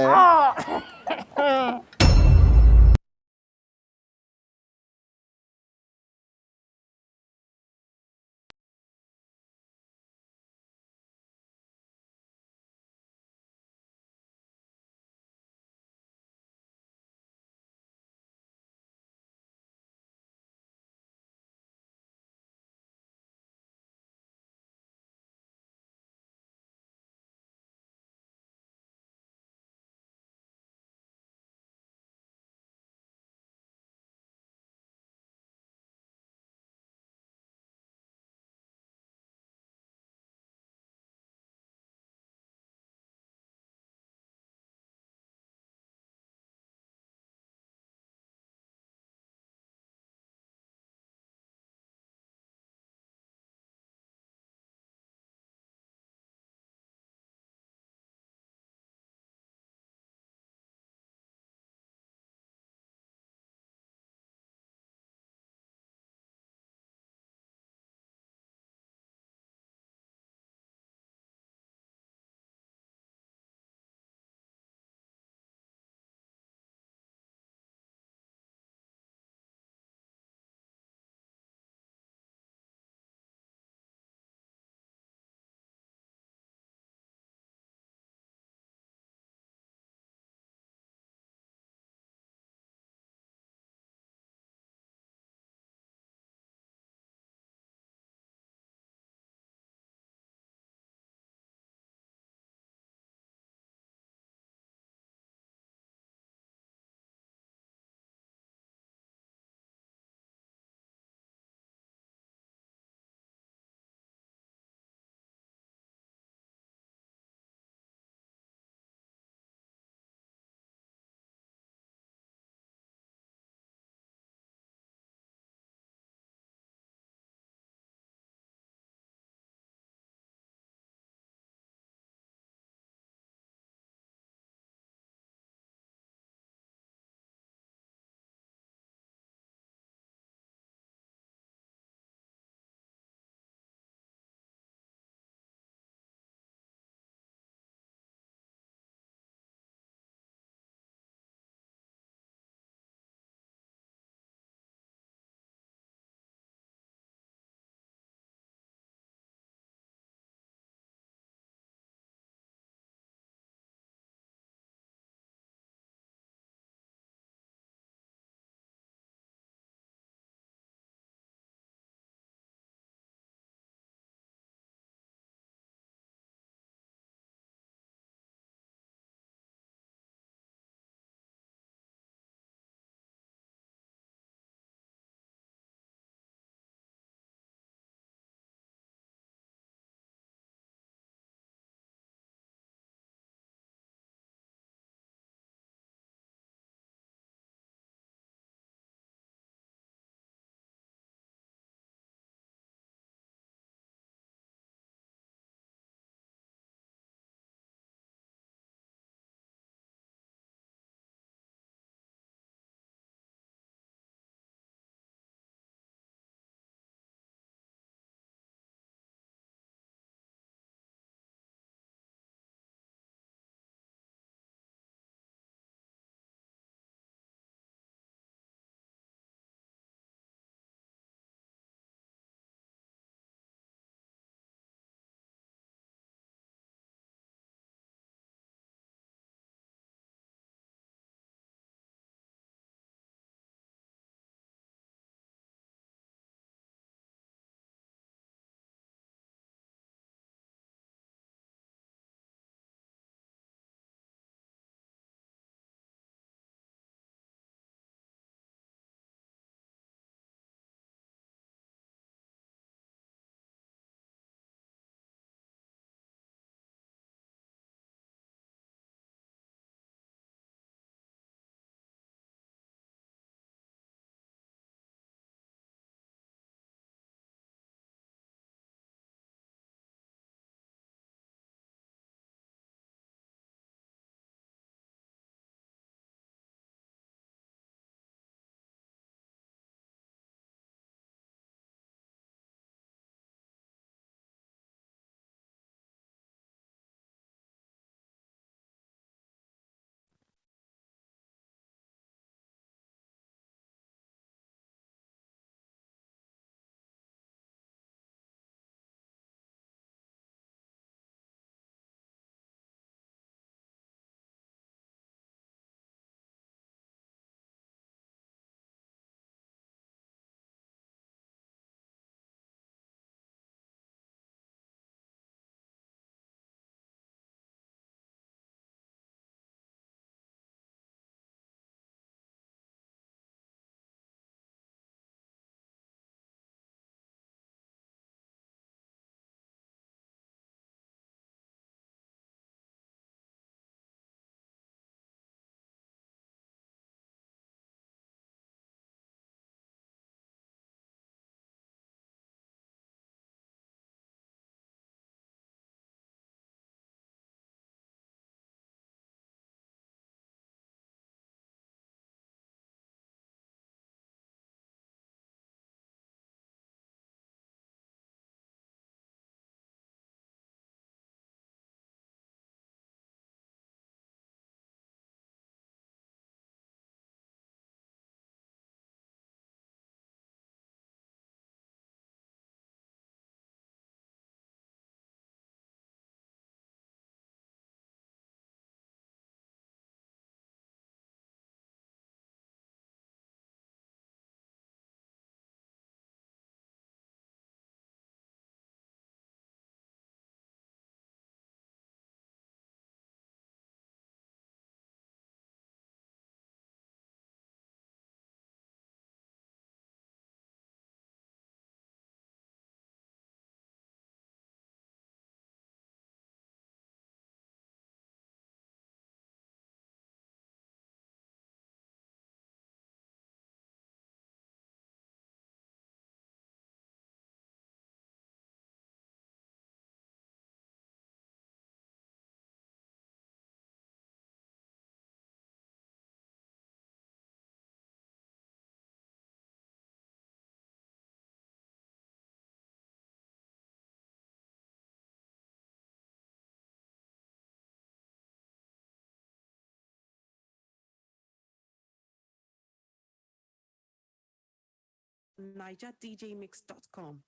on NigerDJMix.com.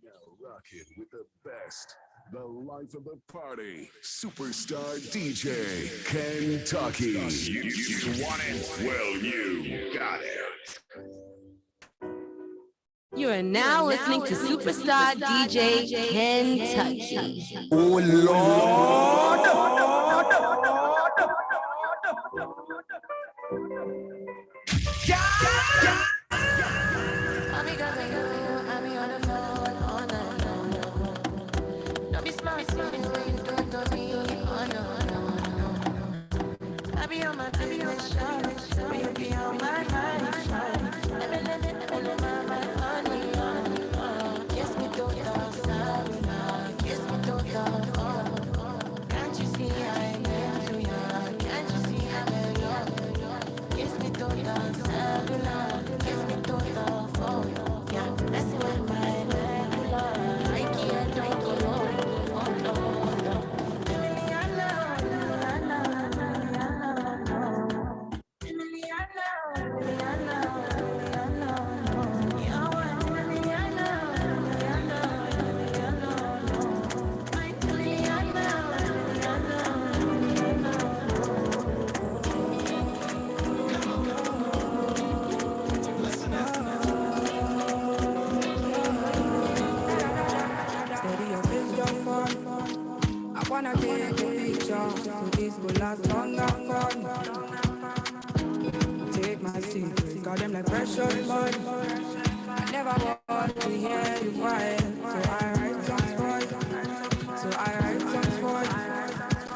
Now rocking with the best, the life of the party, superstar DJ Kentucky. You want it? Well, you got it. You are now listening to Superstar DJ Kentucky. Oh, Lord. I be on my business, you be on my mind. Let my honey, kiss me to the kiss me to the can't you see I'm into you? Can't you see I'm in you? Kiss me to the cellular, kiss me to the phone. Yeah, messing with my regular. I can't oh no. I wanna take a picture, so this will last longer fun. Take my secrets, got them like precious money. I never want to hear you quiet, so I write songs for you.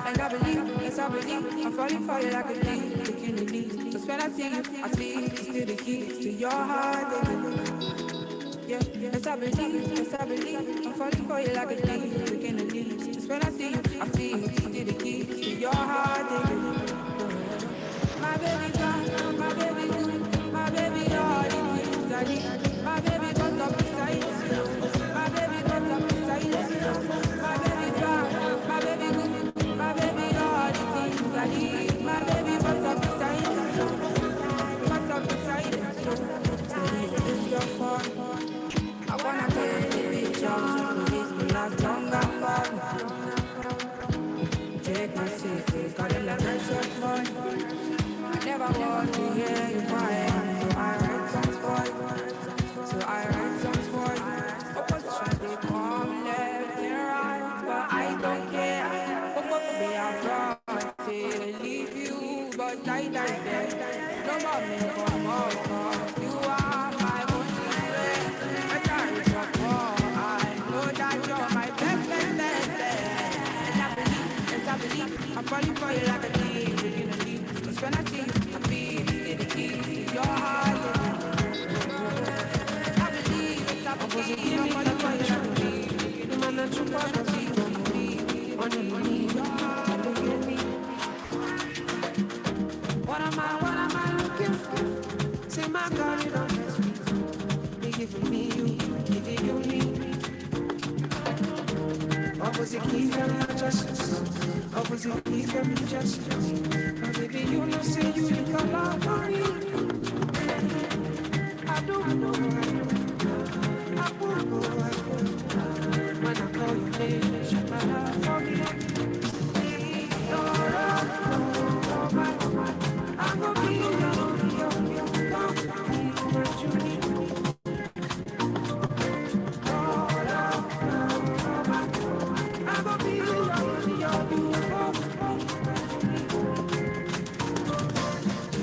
And I believe, yes I believe, I'm falling for you like a thief, taking the lead. So when I see you, I see it's still the keys to your heart. Yeah, yes I believe, I'm falling for you like a thief, taking the lead. Just when I see you, I feel it's still the keys to your heart. My baby gone, my baby good, my baby all the things I need. My baby goes up beside you, my baby goes up beside you. My baby gone, my baby good, my baby all the things I need. My baby goes up beside you, goes up beside you. So it's your fault. I wanna take a picture, so this will last longer fun. Take my secrets, got them like precious money. I never want to hear you crying, so I write songs for you. Opposition, they come left and right, but I don't care. They are front, they leave you, but I die there. No more me come out, you are my only friend. I carry your call, I know that you're my best friend. And I believe, I'm falling for you like a thief, taking a leap. 'Cause when I see you, I feel the keys to your heart. I believe, I'm falling for you like a thief. No matter what I see, what am I looking for? Say my God, you don't mess with me. Giving me you, giving you me. Opposite key from justice. Opposite key from justice. Oh, baby, you know, say you can love for me. I don't know. I won't go. When I call your name, shut my love for me. I'm gonna be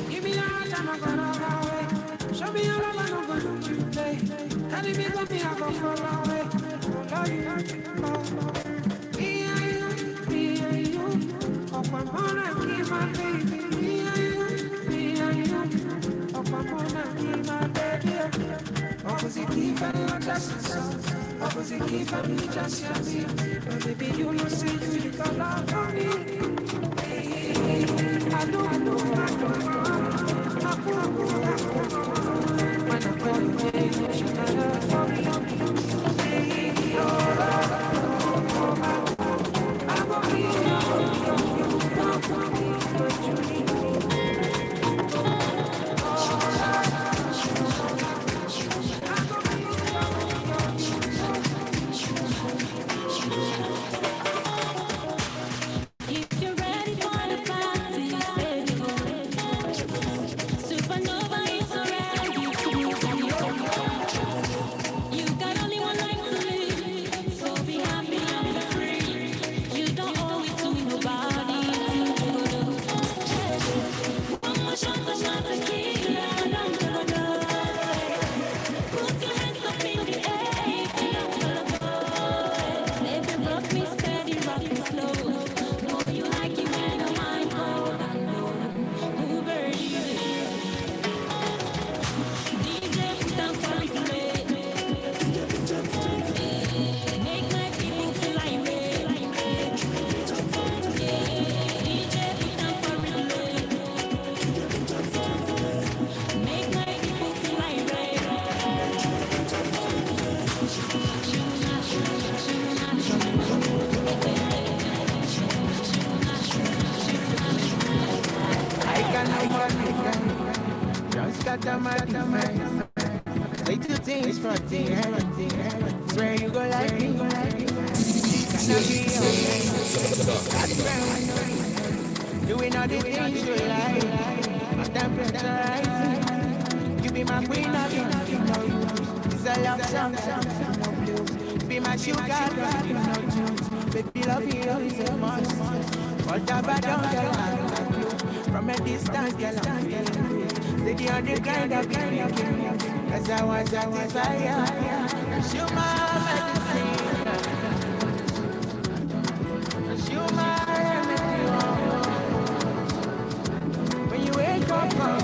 give me your heart, I'm not gonna go away. Show me your love, I'm not gonna let you play. And if you got me, I'll go far away. Love you, me and you. Up on monarchy, my baby. Me and you. Up on monarchy, my baby. Opposite key for the justice. Opposite key for the justice. Oh, baby, you know, say you can love for me. I know. When I call you, baby, you can love for me. I'm gonna be your Just got a man. Little things for the end. Swear you go like me. Cannot be your man. That's where we know. Doing all the things you like. My temperature rising. You be my queen of your. It's a love song. Be my sugar, baby, love you is a must. Whatever don't get from a distance, girl, I'm feeling good. Steady on the grind, I've been making. Cause I want satisfy you. You my medicine. You my remedy. When you wake up from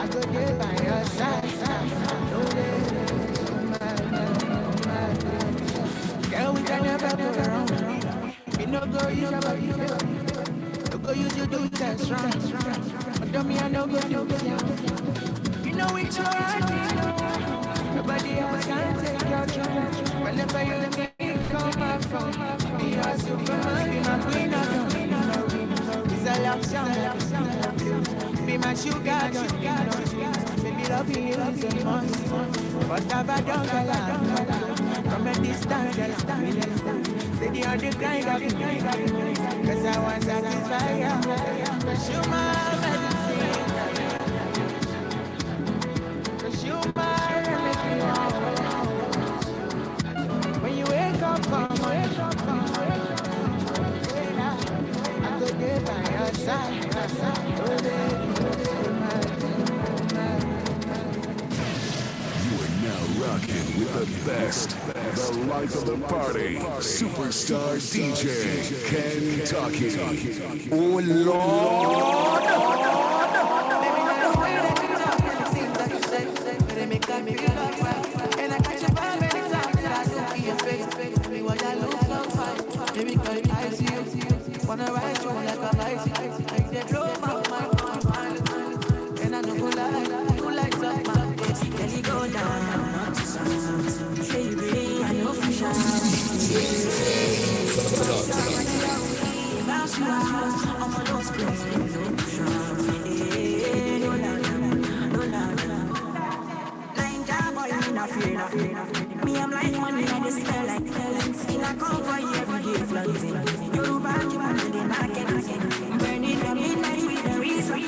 I go there by your side. Girl, we can never go wrong. We no go use your body. No go use your do that strong. But don't me, I no go do it. You know it's your heart. Nobody else can take your throne. Whenever you let me come up from, be a superman, be my queen of your. It's a love song. Be my sugar, baby, love you is a must. Whatever don't get from a distance, steady on the grind of you. Cause I want satisfy you. Cause you my medicine. Cause you my remedy. When you wake up from I go there by your side. Rocking with the best, the life of the party, superstar DJ Kentucky. Oh Lord! Wanna ride you like a bicycle, like they blow my mind, and I know who likes up my bed. Can you go down? Baby, I know for sure. Bounce you out, I'm on those girls, no pressure. No louder. Lying down, boy, I'm not fear. Me, I'm like money in the sky, like talent. In a cover, every day flooding. You're back, you're in the market. Burning the midnight with the reason.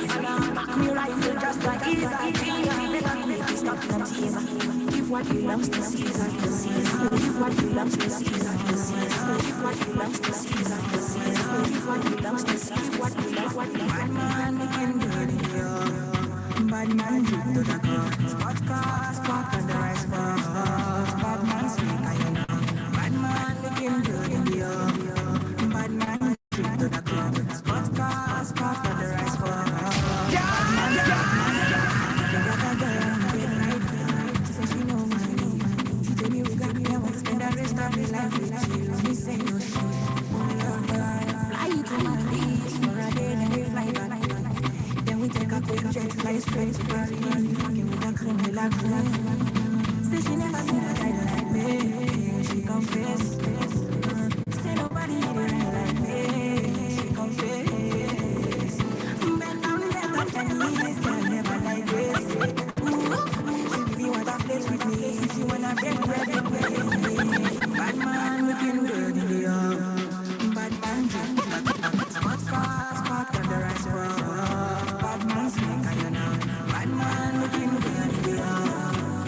Back me rifle just like easy. Never make me stop and tease. Give what belongs to Caesar. Give what belongs to Caesar. Give what belongs to Caesar. Give what belongs to Caesar. What bad man making good in you. Bad man drip to the car. Spot car, spot on the rice bar. Bad man speak, I know. Bad man making good in you. Bad man drip to the car. Spot car, spot on the rice bar. Fly straight to Paris, fucking with a criminal crime. Say she never seen a guy like me. She confess. Say nobody hit it right like me. She confess. Bend down, get up and knees, girl never like this. She really want to flex with me. She wanna break bread with me. Bad man looking good in the yard. Bad man drink, sports cars parked on the rice road. Bad man speak. Bad man looking good in the yard.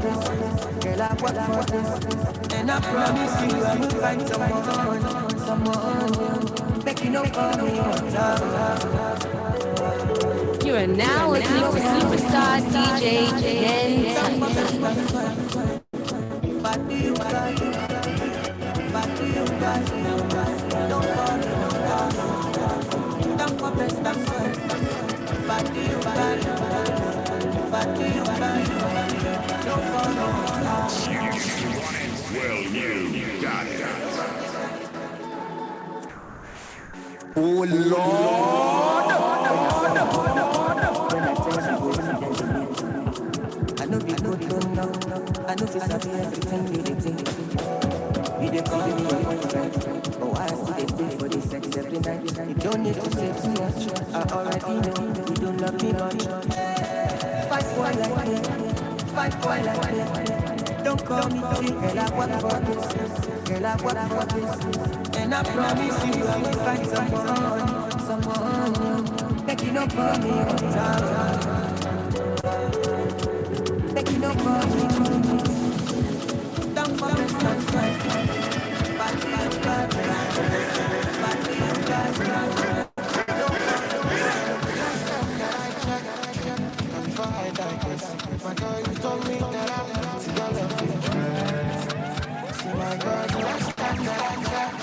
this. Girl, I work for this. And I promise you I will find someone. Make you know call me on time. You are now listening to Superstar DJ Ken Tucky. Well, you got it. Oh Lord! I know be good, no. I know this is everything you did. You dey call me your boyfriend. Oh, I still dey stay for this sex every night. You don't need to say too much. I already know you don't love me much. Fight boy like me. Fight boy like me. Don't call me cheap, girl. I work for this. Girl, I work for this. And I promise you I will find someone. Make you no call me on time. Make you no call me. Don't call me on time. My girl, you told me that I'm together with you. See my girl, the last time that I checked,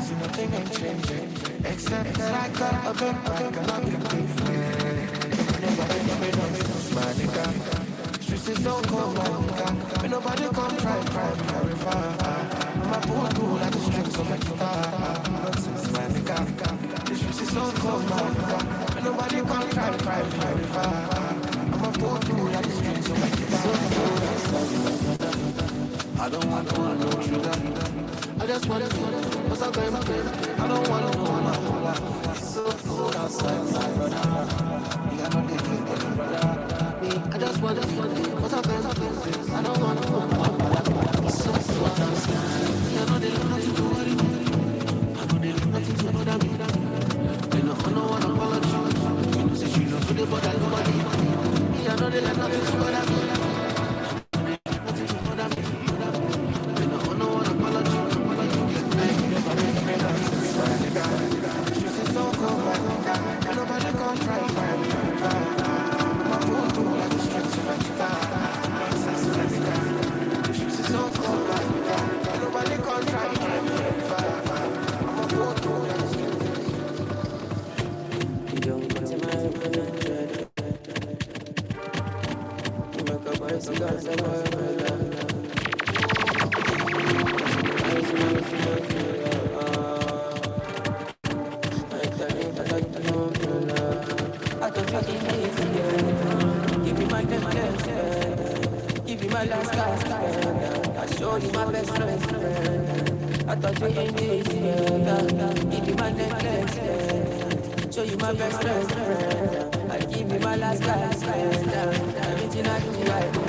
see nothing ain't changing, except that I got a big bag and I'm your big friend. Nobody knows my nigga. Streets is so cold, my nigga. But nobody come try me, I revive. My pool like the strings on my guitar. Nonsense, my nigga. The streets is so cold, my nigga. But nobody come try me, I revive. I don't want no sugar. I just want to what's up, baby? I don't want no cola. It's so cold outside, my brother. You got no digging, brother. I just want to what's up, baby? I don't want no cola. It's so cold outside. I know they look nothing to worry. I know they look nothing to bother me. They know I don't want to apologize. You know, say she love to the bother nobody. I know they like nothing to bother me. Nothing to bother me. They know I don't want to apologize. She's so cold, my nigga. Nobody can try me. My phone do like the strings of my guitar. Nonsense, my nigga. She's so cold, my nigga. Nobody can try me. My phone do like the strings. You don't get to my give me my best give me my last card. I show you my best friend. I thought you ain't easy. Give me my necklace. Show you my best friend. I give you my last card. Everything I do, I do.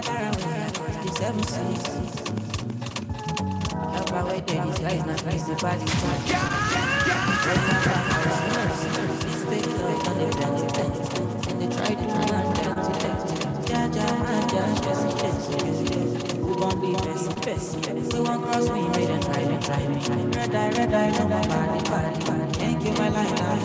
far away across the 7 seas. Help our way there, these guys not easy body. It's fake love, and they plenty. And they try to run we won't be messy. We won't cross me, made and try me. Red eye, no more body. Can't keep my line down.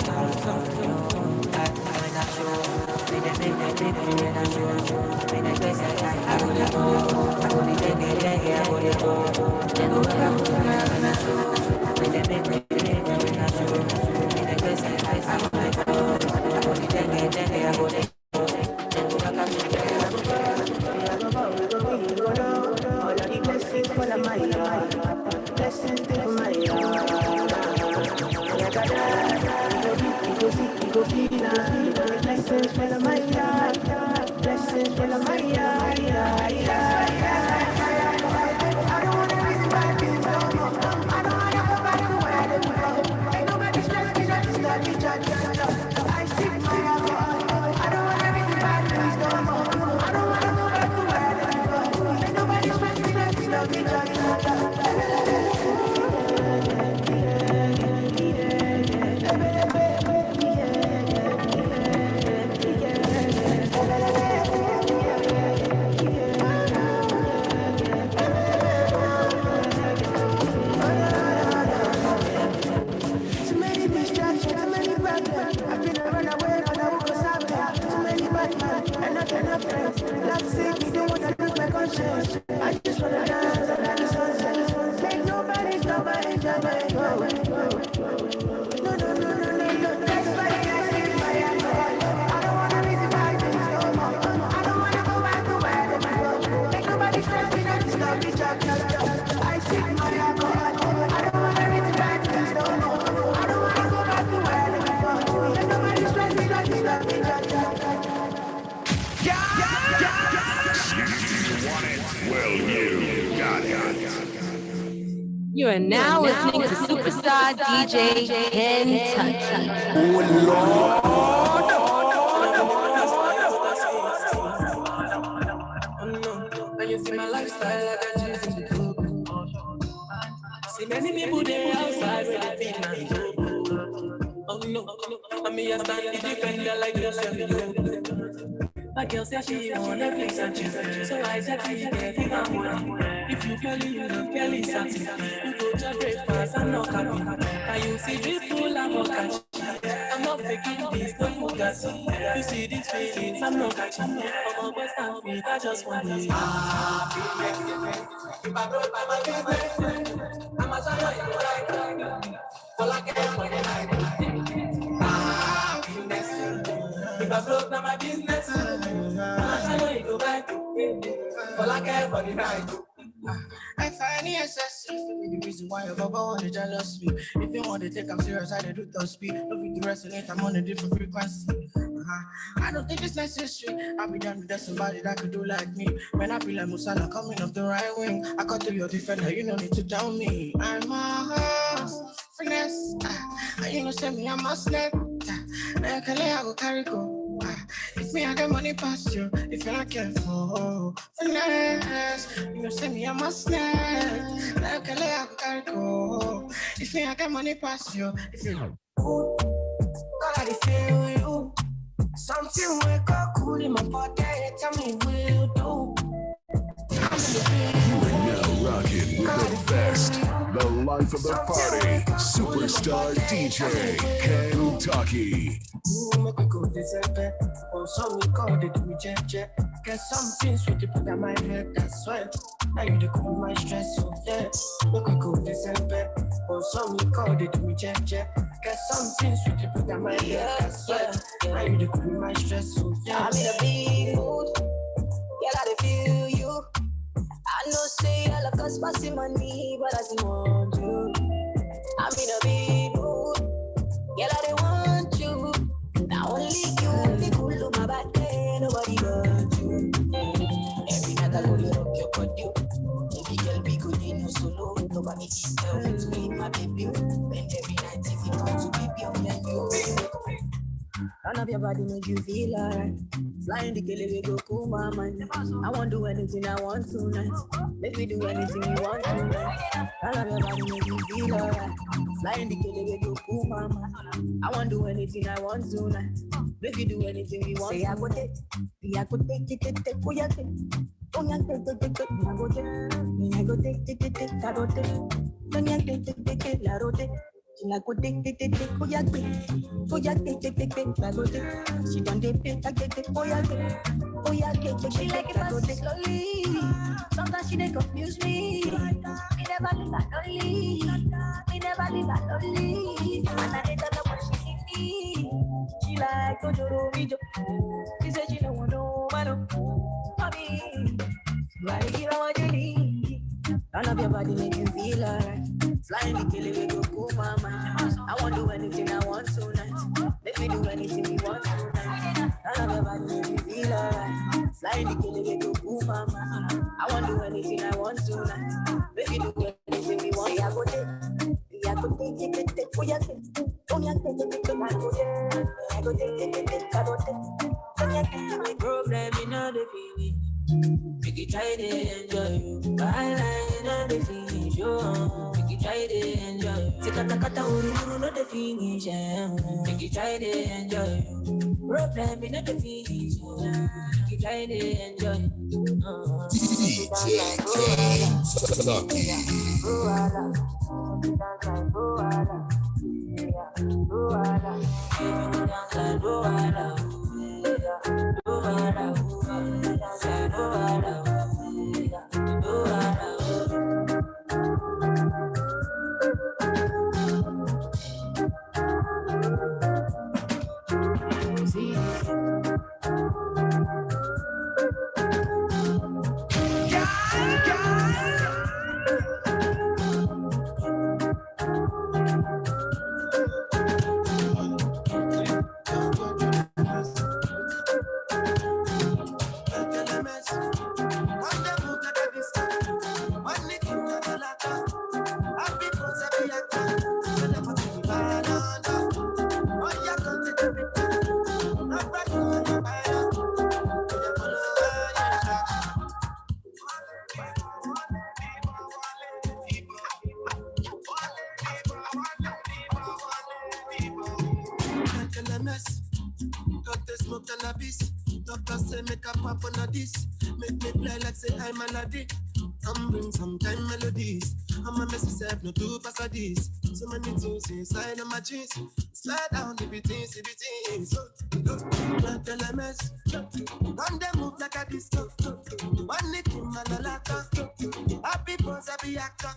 You are now listening to Superstar DJ Kentucky. And you see my lifestyle, I got Jesus in the club. See many people there outside with the feet and oh no, and me a stand the defender like yourself. My girl says she on Netflix and chill, so I said to you get even more. If you Kelly, you know Kelly satin. You go to breakfast, I'm not happy. And you see people, I'm not catching. I'm not faking this, no fugazi. You see these feelings, I'm not catching. I'm a West Ham feet, I just want this. If I broke by my business, I'm a shadow, you're right. All I care for the night. If I broke by my business, I'm a shadow, you go back. All I care for the night. I find it excessive. The reason why your baba want to jealous me. If you want to take I'm serious, I do top speed. No fit to resonate, I'm on a different frequency. I don't think it's necessary. I'll be done with that somebody that could do like me. When I be like Musala coming off the right wing, I got to your defender, you don't need to tell me. I'm a horse, finesse. And you know, send me, I'm a snake. I go carry go. If me I got money past you, if you're not careful, finesse. You know, send me, I'm a snake. I go carry go. If me I got money past you, if you're not God, I feel you. Something wake up cool in my body. Tell me we'll do. You are now rocking with the best, the life of the party, Superstar DJ Kentucky. Get something sweet to put on my head, that's why. Now you the cool my stress, so yeah. Make we go December. Oh, some we call it me check. Get something sweet to put on my head, that's why. Now you the cool my stress, so yeah. I'm in a big mood. Yeah, I feel you. I know say I love us passing money, but I still want you. I'm in a big mood. Yeah, I want you. Now only you be cool to my back there, nobody but you. Every night I go up your body. Baby girl, be good in your solo. Nobody is selfish to me, my baby. And every night if you want to be beyond you. And Turn up your body, make you feel alright. Flying the kele, we go cool my mind. I won't do anything I want tonight. Make me do anything you want tonight. Turn up your body, make you feel alright. Flying the kele, we go cool my mind. I won't do anything I want tonight. Make you do anything you want. Say I go take, oh yeah, take. Oh yeah, take, I go take. I go take, I go take. Don't ya take, la rote. La go take, oh yeah, take. Oh yeah, take, la rote. She don't take, oh yeah, take. She like it fast slowly. Sometimes she dey confuse me. Me never leave her lonely. Me never leave her lonely. And I dey tell her what she need me. She like Ojoro Mijo. She said she don't want no man. Mommy, gotta give her what you need. Turn up your body, make you feel alright. Flying the killer, we go cool my mind. I won't do anything I want tonight. Let me do anything we want tonight. Turn up your body, make you feel alright. Flying the killer, we go cool my mind. I won't do anything I want tonight. Let me do anything we want. I go take. I go take, oh yeah, take. Oh yeah, take, I go take, I go take. Problem in all the feeling. Make you try to enjoy you. Byline in all the finish. Make you try to enjoy you. Take a kata uru no the finish. Make you try to enjoy you. Problem in all the finish. Make you try to enjoy you. DJ Ken Doctor smoke cannabis. Doctor say make a pop on a this. Make me play like say I'm a lady. Come bring some time melodies. I'm a messy self, no two pass a this. So many things inside of my jeans. Slide down the beatings, So look, tell a mess. One them move like a disco. One it in my lolata. Happy pose, happy actor.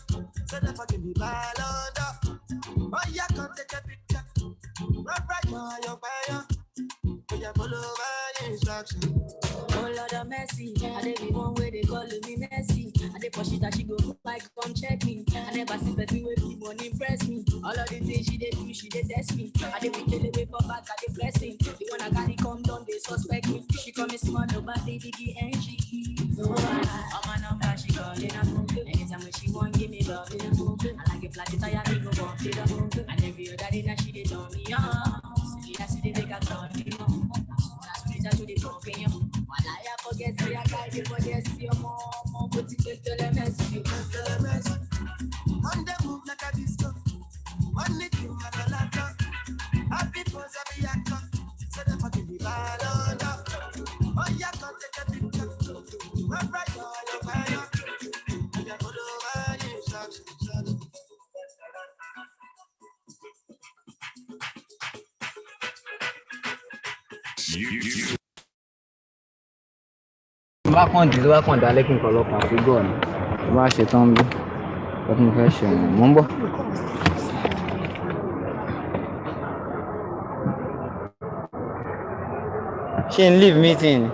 So the fucking be ball under. Oh yeah, come take a picture. Right now, you're fire. You follow my instruction. Oh Lord of mercy, I dey be one way they call me Messi. I dey push it that she go like come check me. I never see person with me money impress me. All of the things she dey do, she dey test me. I dey be killing me for back, I dey blessing. The one I got it come down, they suspect me. She call me small, nobody diggy and she. Oh, on my number she calling up. Anytime when she want give me love, I like it flat, it tire me go bump it up. And every other day that she dey turn me on. I see the big turn me on. To the company, while I forget, say I got you, but yes, your mom, but it tell them you tell them One day move like a disco. One it in my lolata. Happy pose, happy actor. So the fucking be ball under. Oh yeah, come take a picture. Right now, you're fire. And you follow my instructions. bá kàn dì tó bá kàn dá lẹ́kìn kan lọ́kàn àfi gọ́ọ̀ ni tó bá ṣe tán bí ọdún mo fẹ́ ṣe wọn mò ń bọ̀. ṣé n leave meeting ni.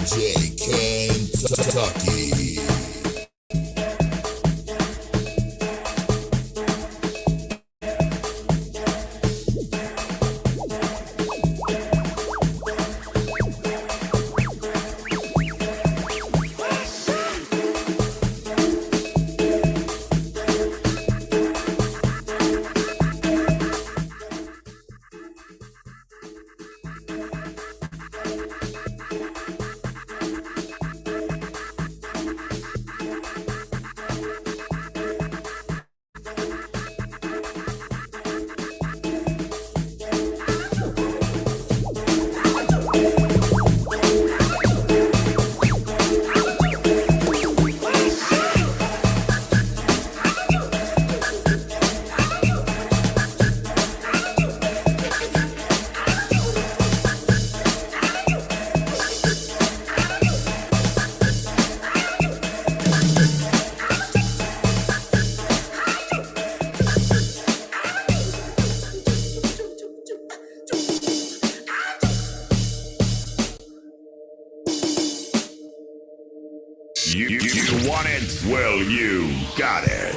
DJ Kentucky. You want it? Well, you got it.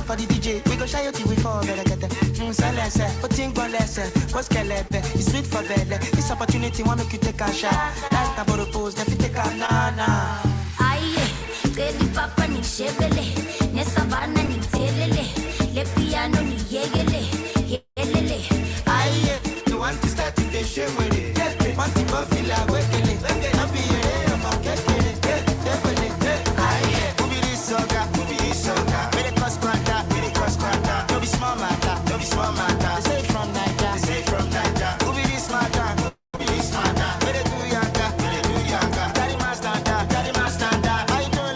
For the DJ, we go shy you till we fall better get but think one lesson, what's it's sweet for belly. This opportunity want make you take a shot. Like a bottle pose, if you take a nana. Aye, baby papa ni shebele, ne savana ni telele, le piano ni yegele, yelele. Aye, you want to start to be shame with it. Want to go feel like wekele, I'll be here, I'm a kekele, aye, who be this soga, who be this soga. Don't be small matter, don't be small matter. They say from Niger, they say from Niger. Who be this matter, who be this matter. Where they do yanga, where they do yanga. Carry my standard, carry my standard. I don't know.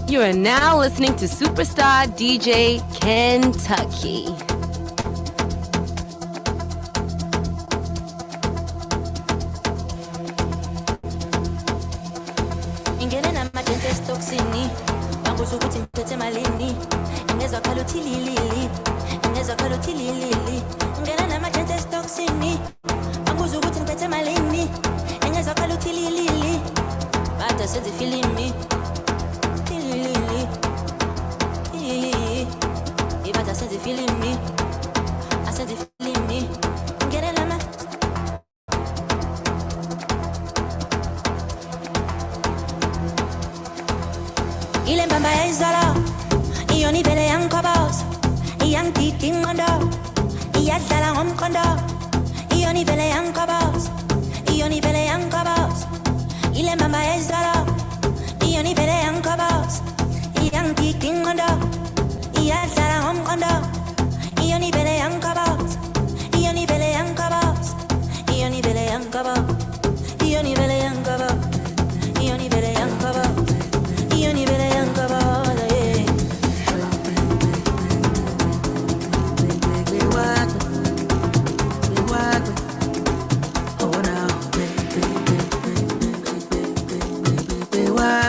You are now listening to Superstar DJ Kentucky. Ile mbamba ya izala, iyo ni vele yang kobos, yang titing ondo, iya zala hom kondo, iyo ni vele yang kobos, iyo ni vele yang kobos. Ile mbamba ya izala, iyo ni vele yang kobos, yang titing ondo, iya zala hom kondo, iyo ni vele yang kobos, iyo ni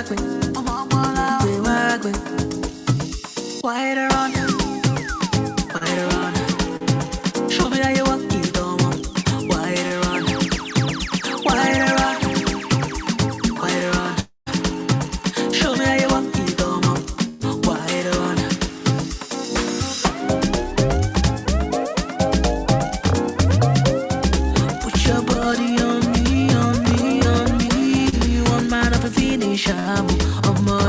Why the run? Why the run? Show me how you walk it on. Why the run? Why the run? Why the run? Show me how you walk it on. Why the run? Put your body on me, on me, on me. One man of a finish, I'm on my.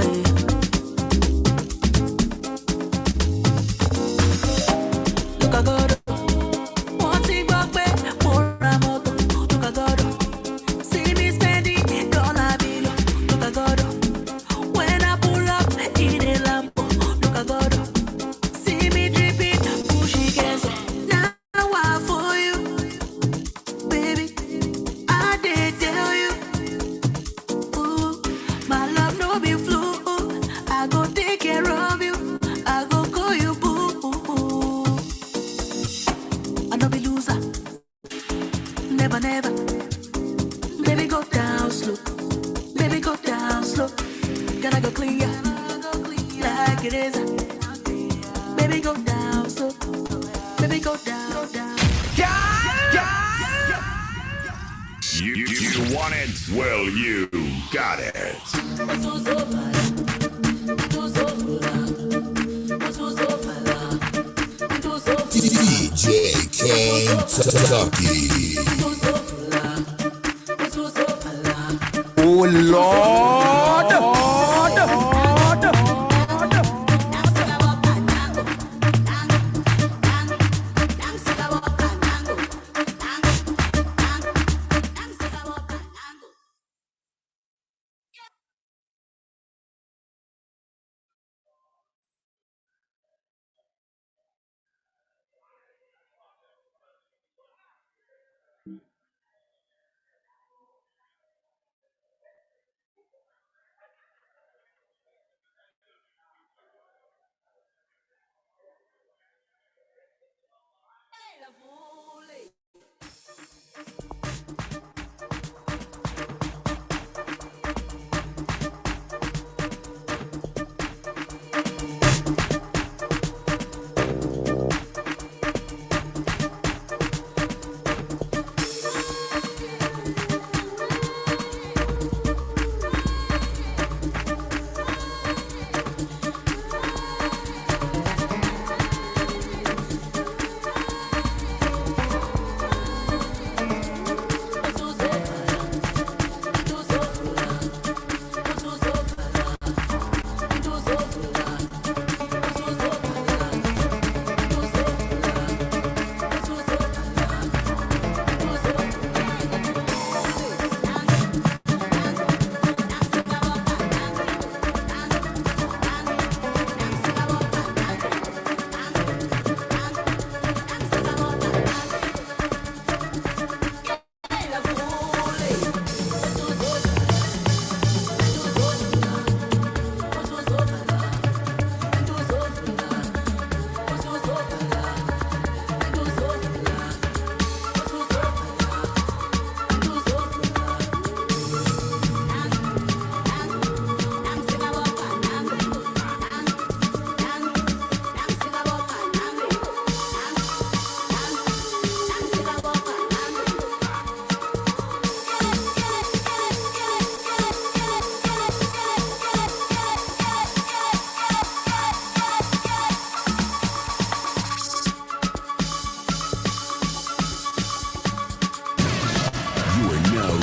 You want it? Well, you got it. DJ Kentucky. Oh Lord.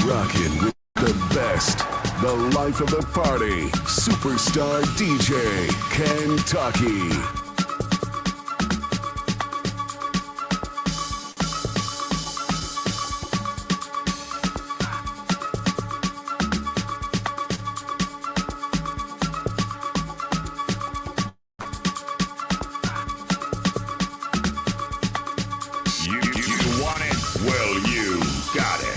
Rocking with the best, the life of the party, superstar DJ Kentucky. You want it? Well, you got it.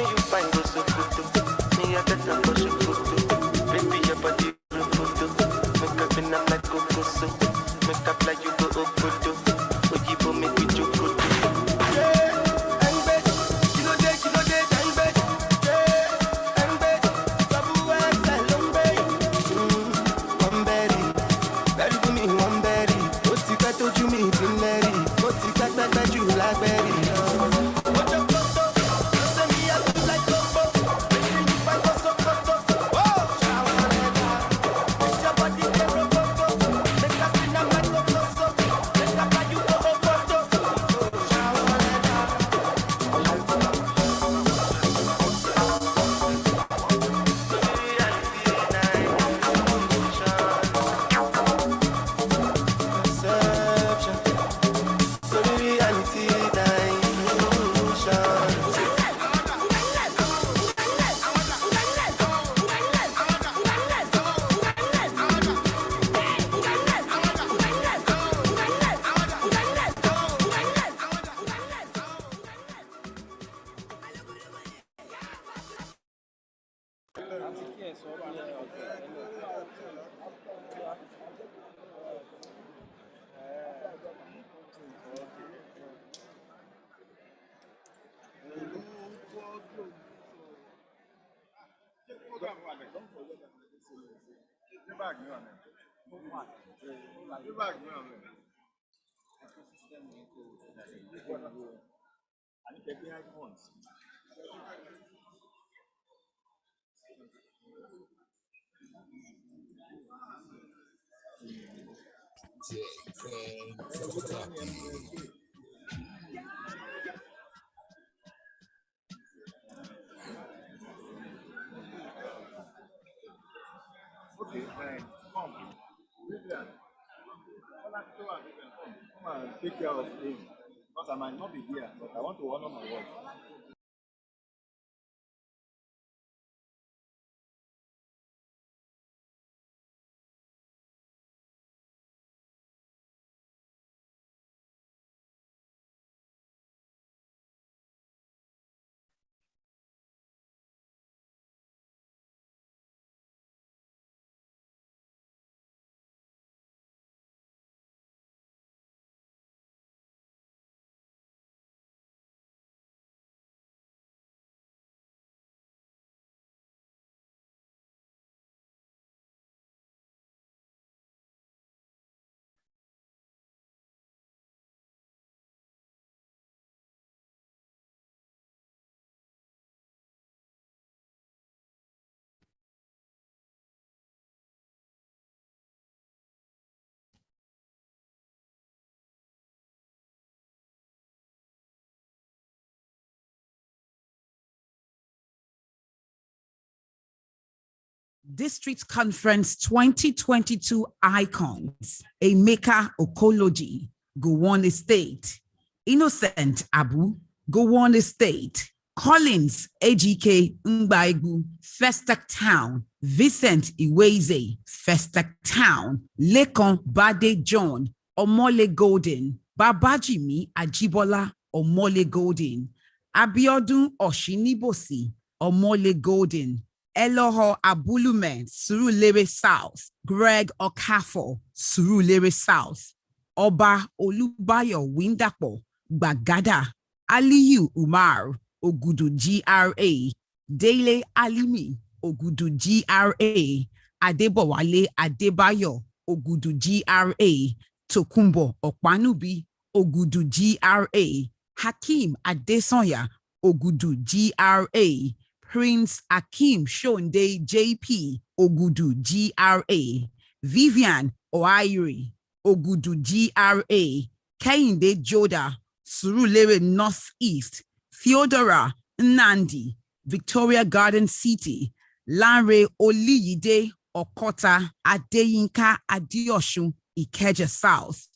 you find go so good. Me I get them push good. Baby your body look good. Make up in a like go so. Make up like you go up good. Ojibo make we joke good. Okay, come. Vivian, come and take care of him. Because I might not be here, but I want to honor my word. District Conference 2022 icons, Emeka Okoloji, Gowon Estate, Innocent Abu, Gowon Estate, Collins Ejike Mbaigu, Festac Town, Vincent Iweze, Festac Town, Lekon Bade John, Omole Golden, Babajimi Ajibola, Omole Golden, Abiodun Oshinibosi, Omole Golden, Eloho Abulume, Surulere South, Greg Okafor, Surulere South, Oba Olubayo Windapo, Bagada, Aliyu Umar, Ogudu GRA, Dele Alimi, Ogudu GRA, Adebowale Adebayo, Ogudu GRA, Tokumbo Okpanubi, Ogudu GRA, Hakim Adesanya, Ogudu GRA, Prince Akim Shonde JP, Ogudu GRA, Vivian Oairi, Ogudu GRA, Kehinde Joda, Surulere Northeast, Theodora Nandi, Victoria Garden City, Lanre Oliyide Okota, Adeyinka Adioshun, Ikeja South,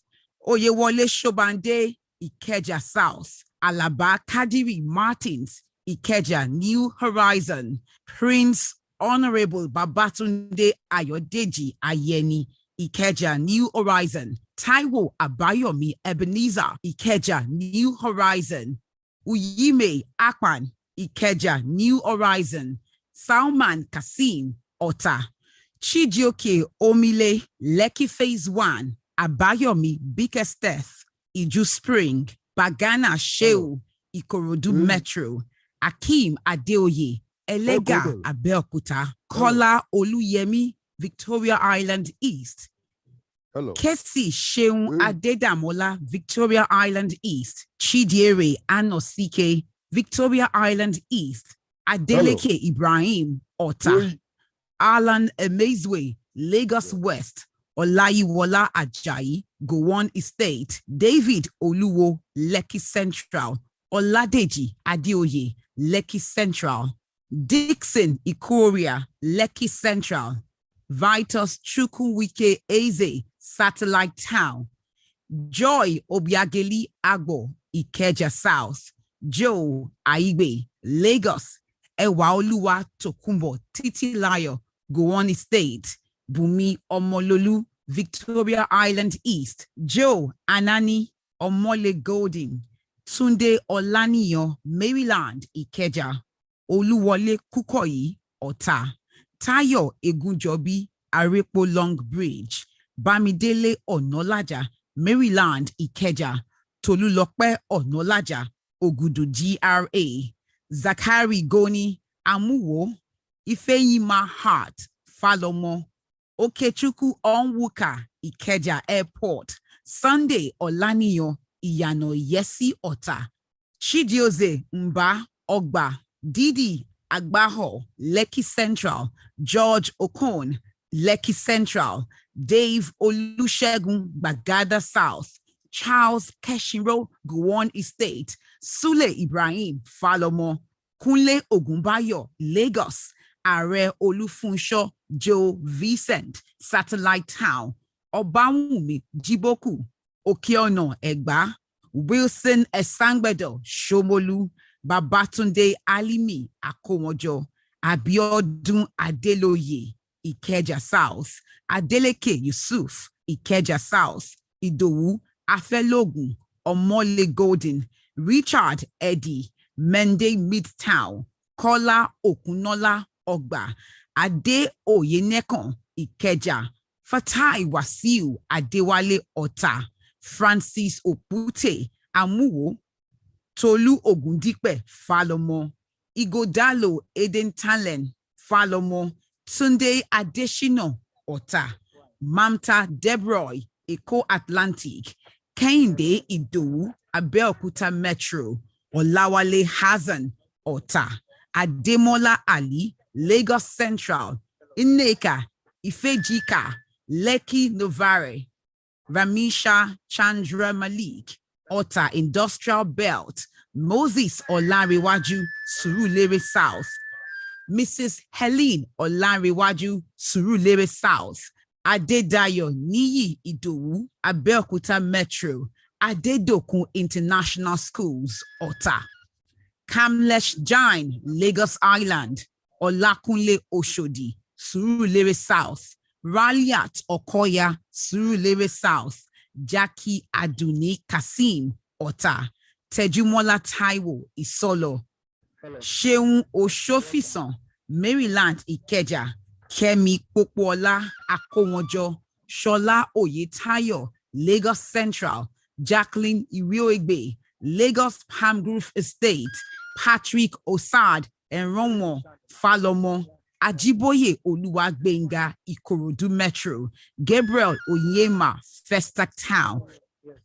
Oyewole Shobande, Ikeja South, Alaba Kadiri Martins, Ikeja New Horizon, Prince Honorable Babatunde Ayodeji Ayeni, Ikeja New Horizon, Taiwo Abayomi Ebenezer, Ikeja New Horizon, Uyime Akpan, Ikeja, New Horizon, Salman Kasim, Ota, Chijioke Omile, Lekki Phase 1, Abayomi, Bikesteth, Iju Spring, Bagana Sheu, Ikorodu Metro, Akim Adeoye, Elega Abeokuta, Kola Oluyemi, Victoria Island East, Kesi Sheun Adedamola, Victoria Island East, Chidiere Anosike, Victoria Island East, Adeleke Ibrahim, Ota, Alan Emezwe, Lagos West, Olayiwola Ajayi, Gowon Estate, David Oluwo, Lekki Central, Oladeji Adeoye, Lekki Central, Dixon Ikoria, Lekki Central, Vitus Chukwuwike Eze, Satellite Town, Joy Obiageli Agbo, Ikeja South, Joe Aigbe, Lagos, Ewaoluwa Tokumbo, Titilayo, Gowon Estate, Bumi Omololu, Victoria Island East, Joe Anani, Omole Golden, Tunde Olaniyo, Maryland, Ikeja, Oluwole Kukoyi, Ota, Tayo Egunjobi, Arepo Long Bridge, Bamidele Onolaja, Maryland, Ikeja, Tolulope Onolaja, Ogudu GRA, Zakari Goni, Amuwo, Ifeyima Hart, Falomo, Okechukwu Onwuka, Ikeja Airport, Sunday Olaniyo, Iyano Yesi Ota, Chidioze Mba Ogba, Didi Agbaho, Lekki Central, George Okon, Lekki Central, Dave Olusegun, Bagada South, Charles Keshiro, Gowon Estate, Sule Ibrahim, Falomo, Kunle Ogunbayo, Lagos, Are Olufunsho, Joe Vincent, Satellite Town, Obawumi, Jiboku, Okeono, Egba, Wilson Esangbedo, Shomolu, Babatunde Alimi, Akomojo, Abiodun Adeloye, Ikeja South, Adeleke Yusuf, Ikeja South, Idowu, Afelogun, Omole Golden, Richard Eddy, Mende Midtown, Kola Okunola Ogba, Ade Oyenekon, Ikeja, Fatai Wasiu Adewale Ota, Francis Opute, Amuwo, Tolu Ogundipe, Falomo, Igodalo Eden Talen, Falomo, Tunde Adeshino, Ota, Mamta Debroy, Eko Atlantic, Kehinde Idowu, Abeokuta Metro, Olawale Hazan, Ota, Ademola Ali, Lagos Central, Ineka, Ifejika, Lekki Novare, Ramisha Chandra Malik, Ota Industrial Belt, Moses Olariwaju, Surulere South, Mrs. Helene Olariwaju, Surulere South, Adedayo Niyi Idowu, Abeokuta Metro, Adedokun International Schools, Ota, Kamlesh Jain, Lagos Island, Olakunle Oshodi, Surulere South, Raliat Okoya, Surulere South, Jackie Aduni Kasim, Ota, Tejumola Taiwo, Isolo, Sheun Oshofison, Maryland Ikeja, Kemi Popola Akomojo, Shola Oyetayo, Lagos Central, Jacqueline Irioegbe, Lagos Palm Grove Estate, Patrick Osad, Enromo, Falomo, Ajiboye Oluwagbenga, Ikorodu Metro, Gabriel Onyema, Festac Town,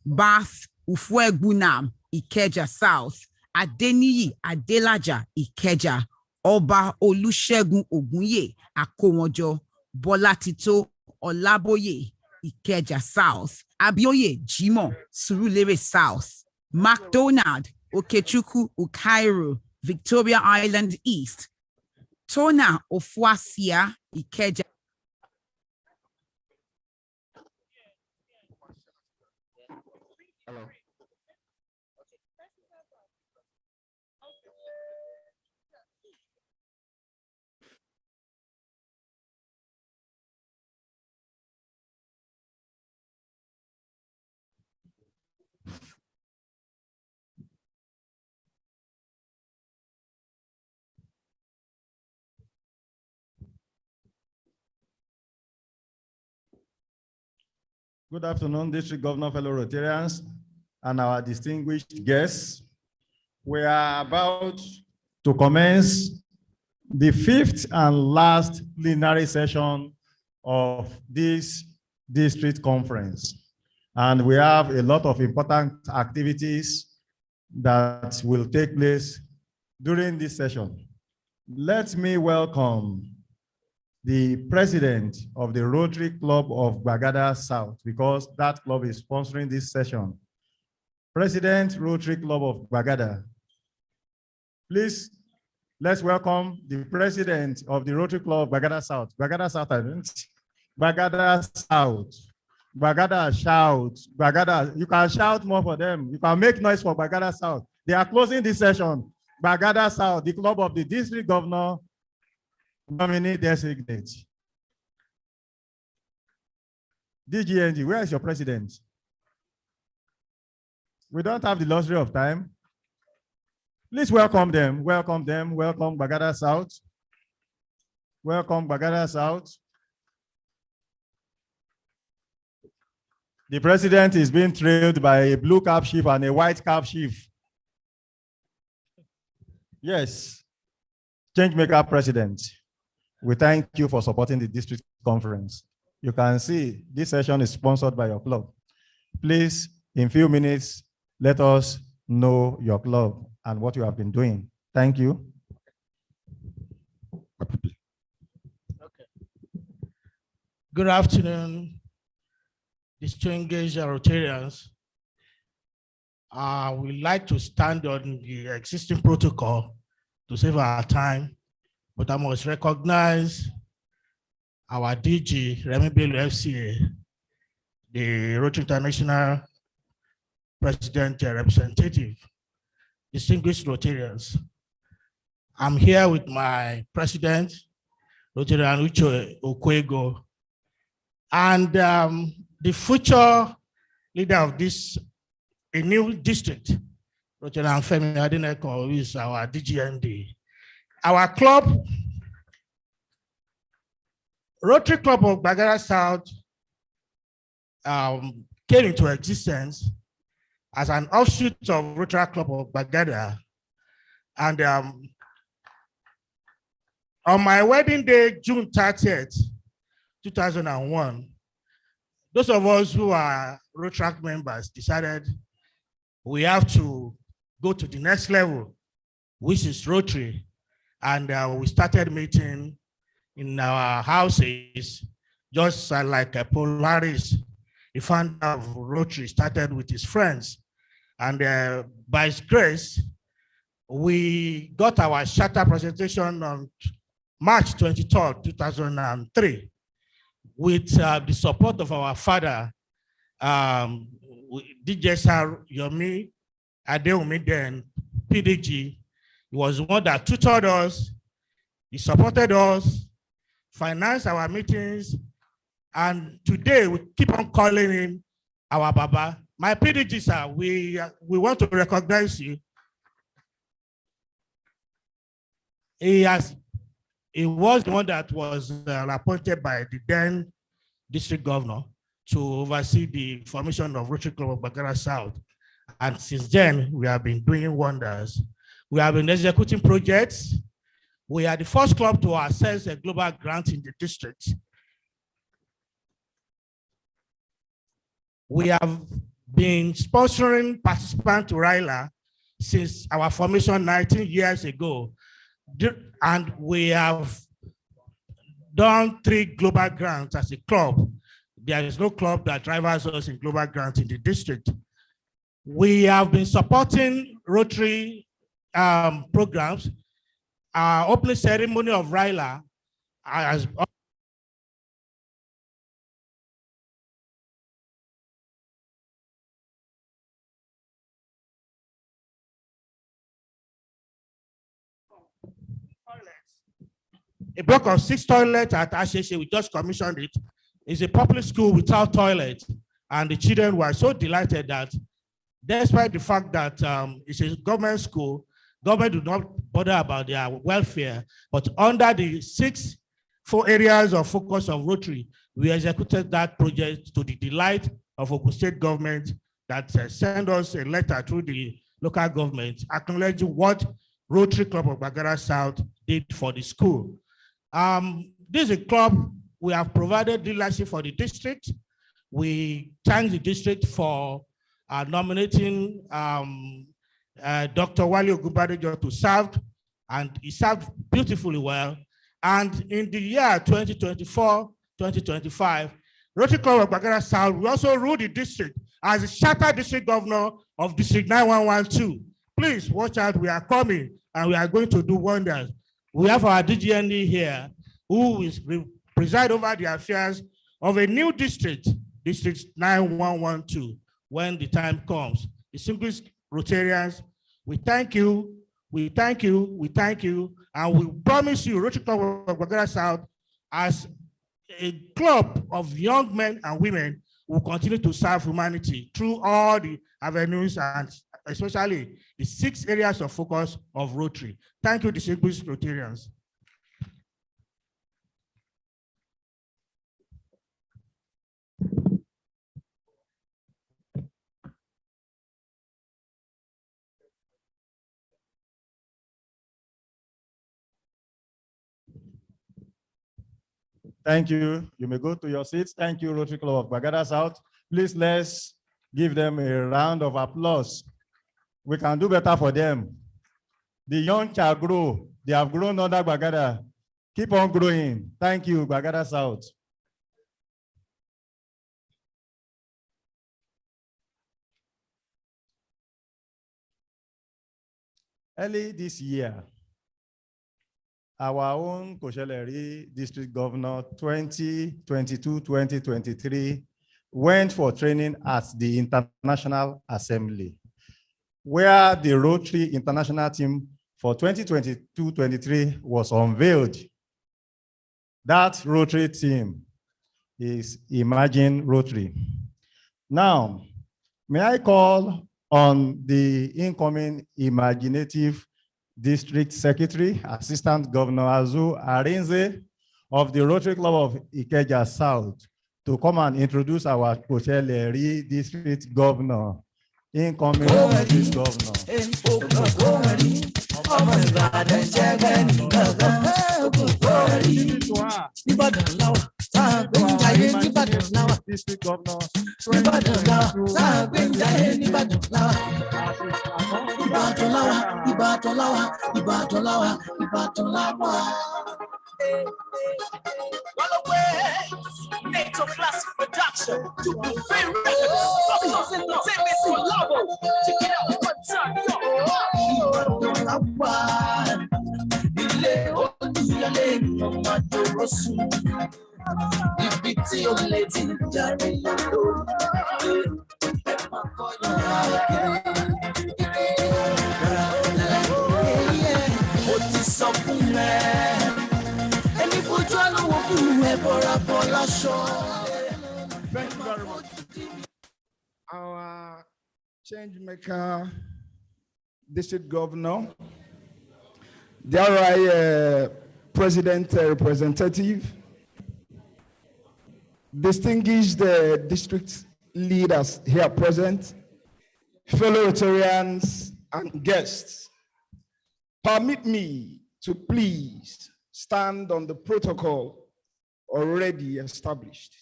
Bath, Ufuegbunam, Ikeja South, Adeniyi Adelaja, Ikeja, Oba Olusegun Ogunye, Akomojo, Bolatito Olaboye, Ikeja South, Abioye Jimo, Surulere South, McDonald, Okechukwu Ukairo, Victoria Island East, Tona Ofuasia, Ikeja. Hello. Good afternoon, District Governor, fellow Rotarians, and our distinguished guests. We are about to commence the 5th and last plenary session of this district conference. And we have a lot of important activities that will take place during this session. Let me welcome the president of the Rotary Club of Bagada South, because that club is sponsoring this session. President, Rotary Club of Bagada. Please, let's welcome the president of the Rotary Club of Bagada South. Bagada South, I don't. Bagada South. Bagada shout. Bagada, you can shout more for them. You can make noise for Bagada South. They are closing this session. Bagada South, the club of the district governor, nominee designate. DGNG, where is your president? We don't have the luxury of time. Please welcome them. Welcome them. Welcome Bagada South. Welcome Bagada South. The president is being trailed by a blue cap chief and a white cap chief. Yes, Changemaker president, we thank you for supporting the district conference. You can see this session is sponsored by your club. Please, in a few minutes, let us know your club and what you have been doing. Thank you. Okay. Good afternoon, distinguished Rotarians. We'd like to stand on the existing protocol to save our time, but I must recognize our DG, Remy Bello FCA, the Rotary International President representative, distinguished Rotarians. I'm here with my president, Rotarian Uche Okwego, and the future leader of this, a new district, Rotarian Femi Adeneko, who is our DGND. Our club, Rotary Club of Bagada South, came into existence as an offshoot of Rotary Club of Bagada. And on my wedding day, June 30th, 2001, those of us who are Rotary members decided we have to go to the next level, which is Rotary. And we started meeting in our houses, just like a Polaris. The founder of Rotary started with his friends. And by his grace, we got our charter presentation on March 23rd, 2003, with the support of our father, DJ Sir Yomi Adeumi, then PDG. He was the one that tutored us, he supported us, financed our meetings, and today we keep on calling him our Baba. My PDG, sir, we want to recognize you. He was the one that was appointed by the then district governor to oversee the formation of Rotary Club of Bagada South. And since then, we have been doing wonders. We have been executing projects. We are the first club to access a global grant in the district. We have been sponsoring participants to RILA since our formation 19 years ago. And we have done 3 global grants as a club. There is no club that rivals us in global grants in the district. We have been supporting Rotary programs. Our opening ceremony of RILA has a block of 6 toilets at Asheshe. We just commissioned it. It's a public school without toilet. And the children were so delighted that despite the fact that it's a government school, government do not bother about their welfare, but under the 4 areas of focus of Rotary, We executed that project to the delight of Ogun State government that sent us a letter through the local government acknowledging what Rotary Club of Bagara South did for the school. This is a club we have provided leadership for the district. We thank the district for nominating Dr. Wale Ogunbadejo to serve, and he served beautifully well. And in the year 2024-2025, Rotary Club of Bagara South, we also ruled the district as the charter district governor of District 9112. Please watch out, we are coming and we are going to do wonders. We have our DGND here who is preside over the affairs of a new district, District 9112, when the time comes. Distinguished Rotarians, we thank you, we thank you, we thank you, and we promise you, Rotary Club of Bagara South, as a club of young men and women, will continue to serve humanity through all the avenues and especially the 6 areas of focus of Rotary. Thank you, distinguished Rotarians. Thank you. You may go to your seats. Thank you, Rotary Club of Bagara South. Please, let's give them a round of applause. We can do better for them. The young shall grow. They have grown under Bagara. Keep on growing. Thank you, Bagara South. Early this year, our own Kosheleri District Governor 2022-2023 went for training at the International Assembly, where the Rotary International team for 2022-23 was unveiled. That Rotary team is Imagine Rotary. Now, may I call on the incoming imaginative District Secretary, Assistant Governor Azu Arinze of the Rotary Club of Ikeja South to come and introduce our Kosheleri District Governor. Incoming District Governor. District Governor. NATO Classic Production to be very Thank you very much. Our change maker, district governor, the RI president representative, distinguished district leaders here present, fellow Rotarians and guests, permit me to please stand on the protocol already established.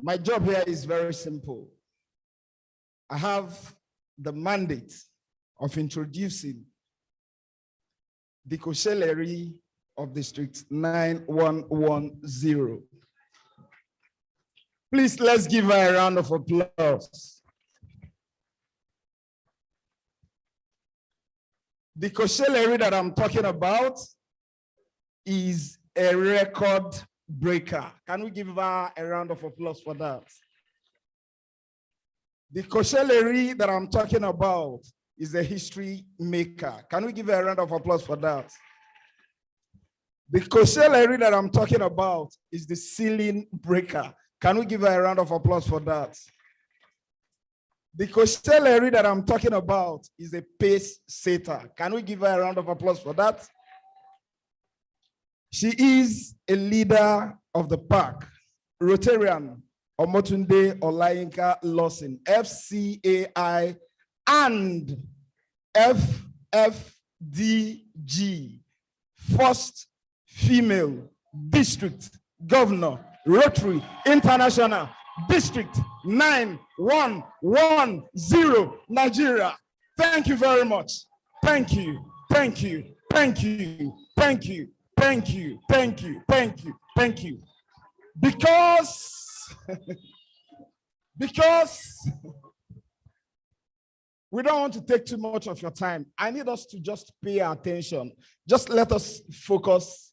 My job here is very simple. I have the mandate of introducing the Kosheleri of District 9110. Please, let's give her a round of applause. The Kosheleri that I'm talking about is a record breaker. Can we give her a round of applause for that? The Kosheleri that I'm talking about is a history maker. Can we give her a round of applause for that? The Kosheleri that I'm talking about is the ceiling breaker. Can we give her a round of applause for that? The Kosheleri that I'm talking about is a pace setter. Can we give her a round of applause for that? She is a leader of the pack, Rotarian Omotunde Olayinka Lawson, FCAI and FFDG, first female district governor, Rotary International District 9110, Nigeria. Thank you very much. Thank you. Thank you. Thank you. Thank you. Thank you. Thank you. Thank you. Thank you. Because we don't want to take too much of your time. I need us to just pay attention. Just let us focus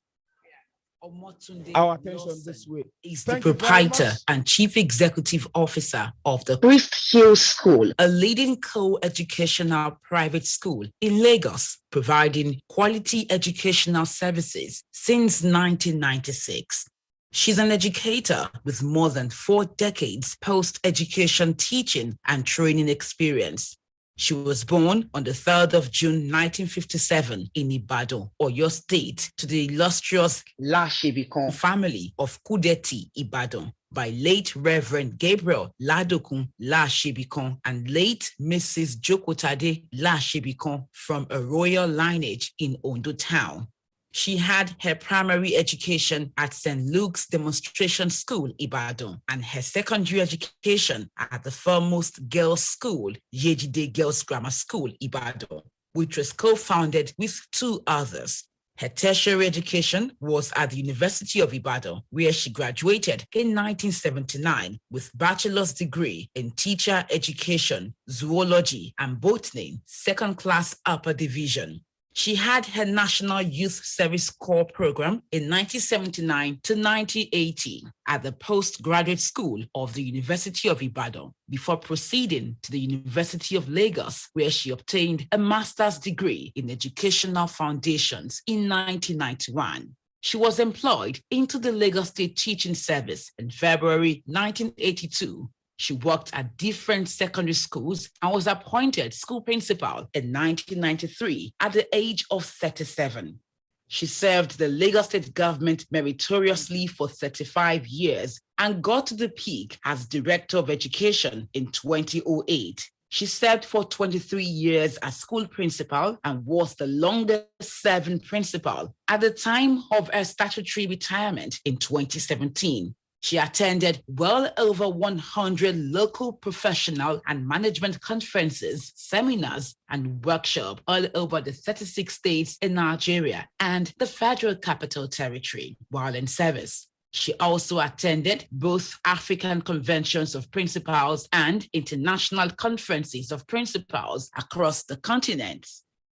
our attention this way. Is the proprietor and chief executive officer of the Christ Hill School, a leading co-educational private school in Lagos, providing quality educational services since 1996. She's an educator with more than 4 decades post-education teaching and training experience. She was born on the 3rd of June, 1957 in Ibadan, Oyo State, to the illustrious La Shebikon family of Kudeti, Ibadan, by late Reverend Gabriel Ladokun La Shebikon and late Mrs. Jokotade La Shebikon from a royal lineage in Ondo Town. She had her primary education at St. Luke's Demonstration School, Ibadan, and her secondary education at the foremost girls' school, Yejide Girls Grammar School, Ibadan, which was co-founded with 2 others. Her tertiary education was at the University of Ibadan, where she graduated in 1979 with bachelor's degree in teacher education, zoology, and botany, second class upper division. She had her National Youth Service Corps program in 1979 to 1980 at the Postgraduate School of the University of Ibadan before proceeding to the University of Lagos, where she obtained a master's degree in educational foundations in 1991. She was employed into the Lagos State Teaching Service in February 1982. She worked at different secondary schools and was appointed school principal in 1993 at the age of 37. She served the Lagos State government meritoriously for 35 years and got to the peak as Director of Education in 2008. She served for 23 years as school principal and was the longest serving principal at the time of her statutory retirement in 2017. She attended well over 100 local professional and management conferences, seminars, and workshops all over the 36 states in Nigeria and the Federal Capital Territory while in service. She also attended both African conventions of principals and international conferences of principals across the continent.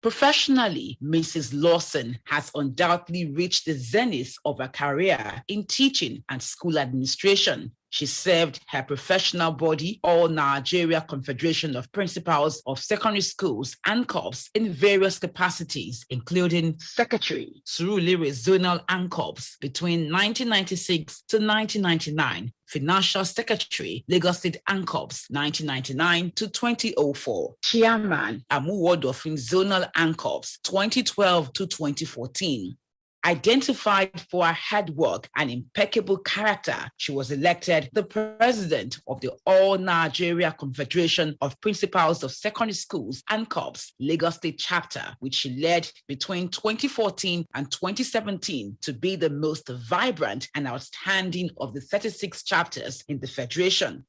Professionally, Mrs. Lawson has undoubtedly reached the zenith of her career in teaching and school administration. She served her professional body, All Nigeria Confederation of Principals of Secondary Schools ANCOPS, in various capacities, including Secretary, Surulere Zonal ANCOPS between 1996 to 1999, Financial Secretary, Lagos State ANCOPS 1999 to 2004, Chairman, Amuwodofin Zonal ANCOPS 2012 to 2014. Identified for her hard work and impeccable character, she was elected the president of the All Nigeria Confederation of Principals of Secondary Schools ANCOPS Lagos State Chapter, which she led between 2014 and 2017 to be the most vibrant and outstanding of the 36 chapters in the Federation.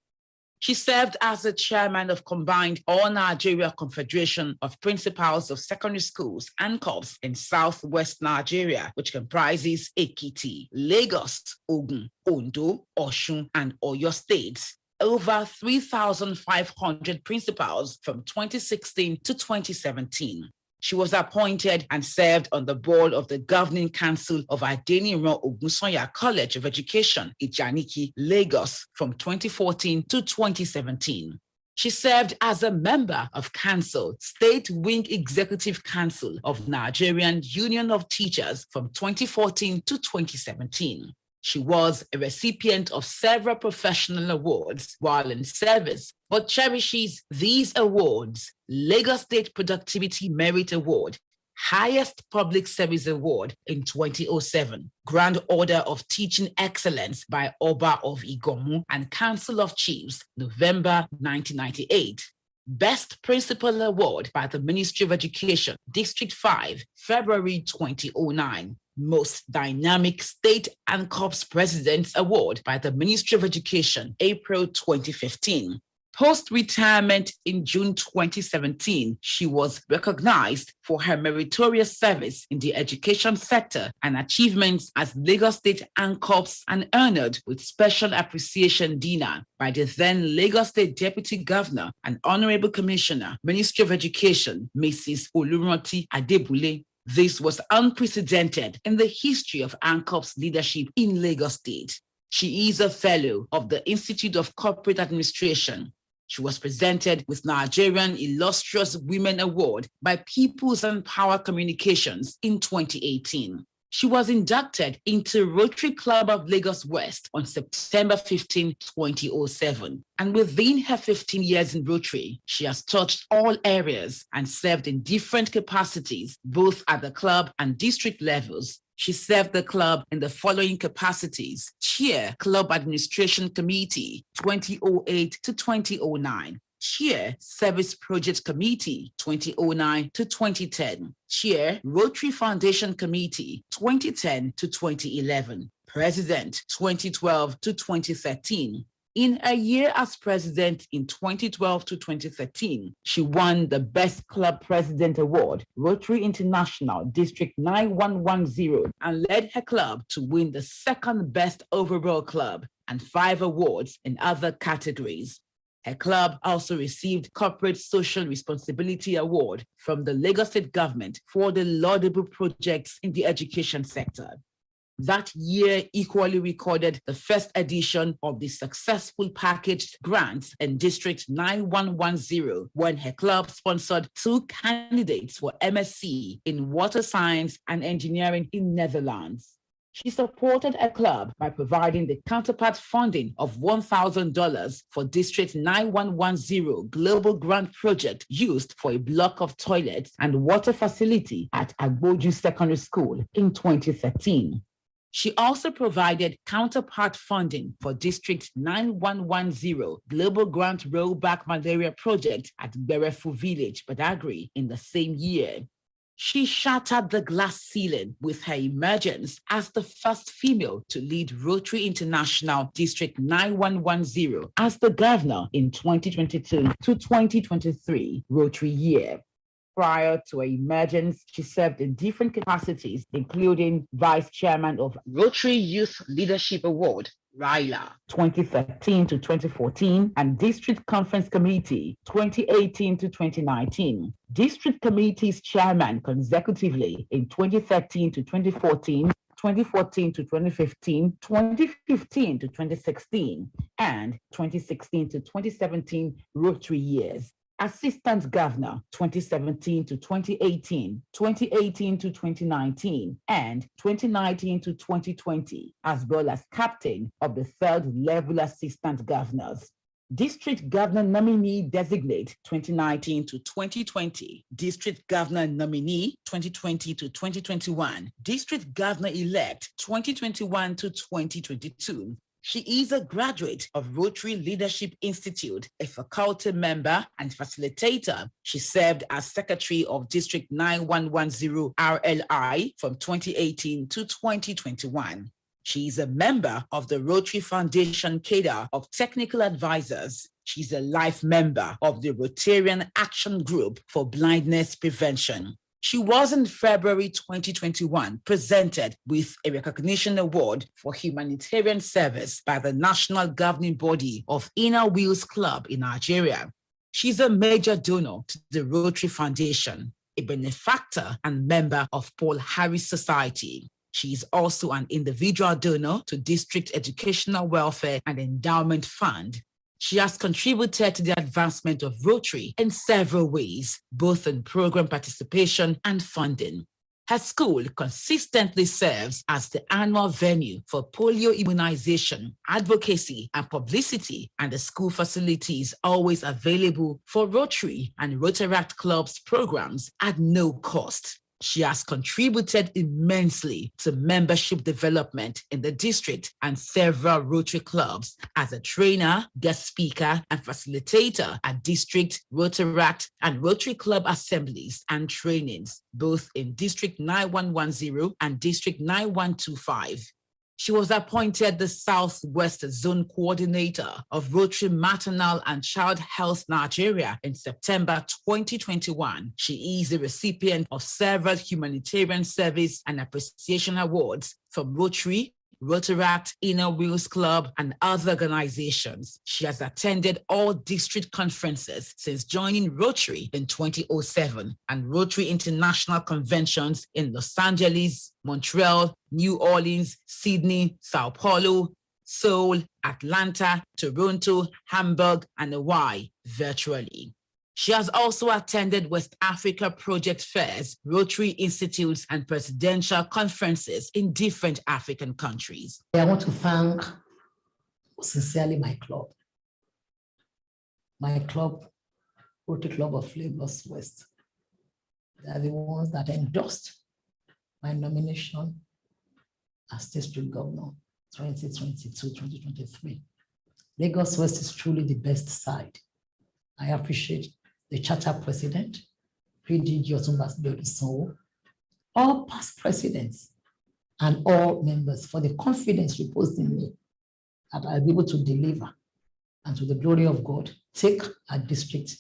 She served as the chairman of combined All Nigeria Confederation of Principals of Secondary Schools ANCOPS in Southwest Nigeria, which comprises Ekiti, Lagos, Ogun, Ondo, Osun, and Oyo states. Over 3,500 principals from 2016 to 2017. She was appointed and served on the board of the Governing Council of Adeniran Ogunsanya College of Education, Ijaniki, Lagos, from 2014 to 2017. She served as a member of Council, State Wing Executive Council of Nigerian Union of Teachers from 2014 to 2017. She was a recipient of several professional awards while in service, but cherishes these awards: Lagos State Productivity Merit Award, highest public service award in 2007, Grand Order of Teaching Excellence by Oba of Igomu and Council of Chiefs, November 1998. Best Principal Award by the Ministry of Education, District 5, February 2009. Most Dynamic State and Corps President's Award by the Ministry of Education, April 2015. Post-retirement in June 2017, she was recognized for her meritorious service in the education sector and achievements as Lagos State ANCOPS and honored with special appreciation dinner by the then Lagos State Deputy Governor and Honorable Commissioner, Ministry of Education, Mrs. Oluranti Adebule. This was unprecedented in the history of ANCOPS leadership in Lagos State. She is a fellow of the Institute of Corporate Administration. She was presented with Nigerian Illustrious Women Award by Peoples and Power Communications in 2018. She was inducted into Rotary Club of Lagos West on September 15, 2007. And within her 15 years in Rotary, she has touched all areas and served in different capacities, both at the club and district levels. She served the club in the following capacities: Chair, Club Administration Committee, 2008 to 2009. Chair, Service Project Committee, 2009 to 2010. Chair, Rotary Foundation Committee, 2010 to 2011. President, 2012 to 2013. In a year as president in 2012 to 2013, she won the Best Club President Award, Rotary International District 9110, and led her club to win the second Best Overall Club and 5 awards in other categories. Her club also received Corporate Social Responsibility Award from the Lagos State government for the laudable projects in the education sector. That year equally recorded the first edition of the successful packaged grants in District 9110 when her club sponsored 2 candidates for MSc in Water Science and Engineering in Netherlands. She supported her club by providing the counterpart funding of $1,000 for District 9110 Global Grant Project used for a block of toilets and water facility at Agboju Secondary School in 2013. She also provided counterpart funding for District 9110 Global Grant Rollback Malaria Project at Berefu Village, Badagry, in the same year. She shattered the glass ceiling with her emergence as the first female to lead Rotary International District 9110 as the governor in 2022 to 2023 Rotary year. Prior to her emergence, she served in different capacities, including Vice Chairman of Rotary Youth Leadership Award, RYLA, 2013 to 2014, and District Conference Committee, 2018 to 2019. District Committee's Chairman consecutively in 2013 to 2014, 2014 to 2015, 2015 to 2016, and 2016 to 2017 Rotary years. Assistant Governor 2017 to 2018, 2018 to 2019, and 2019 to 2020, as well as captain of the 3rd level Assistant Governors. District Governor Nominee Designate 2019 to 2020, District Governor Nominee 2020 to 2021, District Governor Elect 2021 to 2022. She is a graduate of Rotary Leadership Institute, a faculty member and facilitator. She served as Secretary of District 9110 RLI from 2018 to 2021. She is a member of the Rotary Foundation cadre of technical advisors. She's a life member of the Rotarian Action Group for Blindness Prevention. She was in February 2021 presented with a recognition award for humanitarian service by the National Governing Body of Inner Wheels Club in Nigeria. She's a major donor to the Rotary Foundation, a benefactor and member of Paul Harris Society. She is also an individual donor to District Educational Welfare and Endowment Fund. She has contributed to the advancement of Rotary in several ways, both in program participation and funding. Her school consistently serves as the annual venue for polio immunization, advocacy, and publicity, and the school facility is always available for Rotary and Rotaract Club's programs at no cost. She has contributed immensely to membership development in the district and several Rotary clubs as a trainer, guest speaker, and facilitator at district, Rotaract, and Rotary Club assemblies and trainings, both in District 9110 and District 9125. She was appointed the Southwest Zone Coordinator of Rotary Maternal and Child Health Nigeria in September 2021. She is a recipient of several humanitarian service and appreciation awards from Rotary, Rotaract, Inner Wheels Club, and other organizations. She has attended all district conferences since joining Rotary in 2007 and Rotary International Conventions in Los Angeles, Montreal, New Orleans, Sydney, Sao Paulo, Seoul, Atlanta, Toronto, Hamburg, and Hawaii virtually. She has also attended West Africa project fairs, Rotary institutes, and presidential conferences in different African countries. I want to thank sincerely my club, Rotary Club of Lagos West. They are the ones that endorsed my nomination as district governor 2022-2023. Lagos West is truly the best side. I appreciate the charter president, PDG Otumba Sanwo, all past presidents, and all members for the confidence reposed in me that I'll be able to deliver and to the glory of God, take our district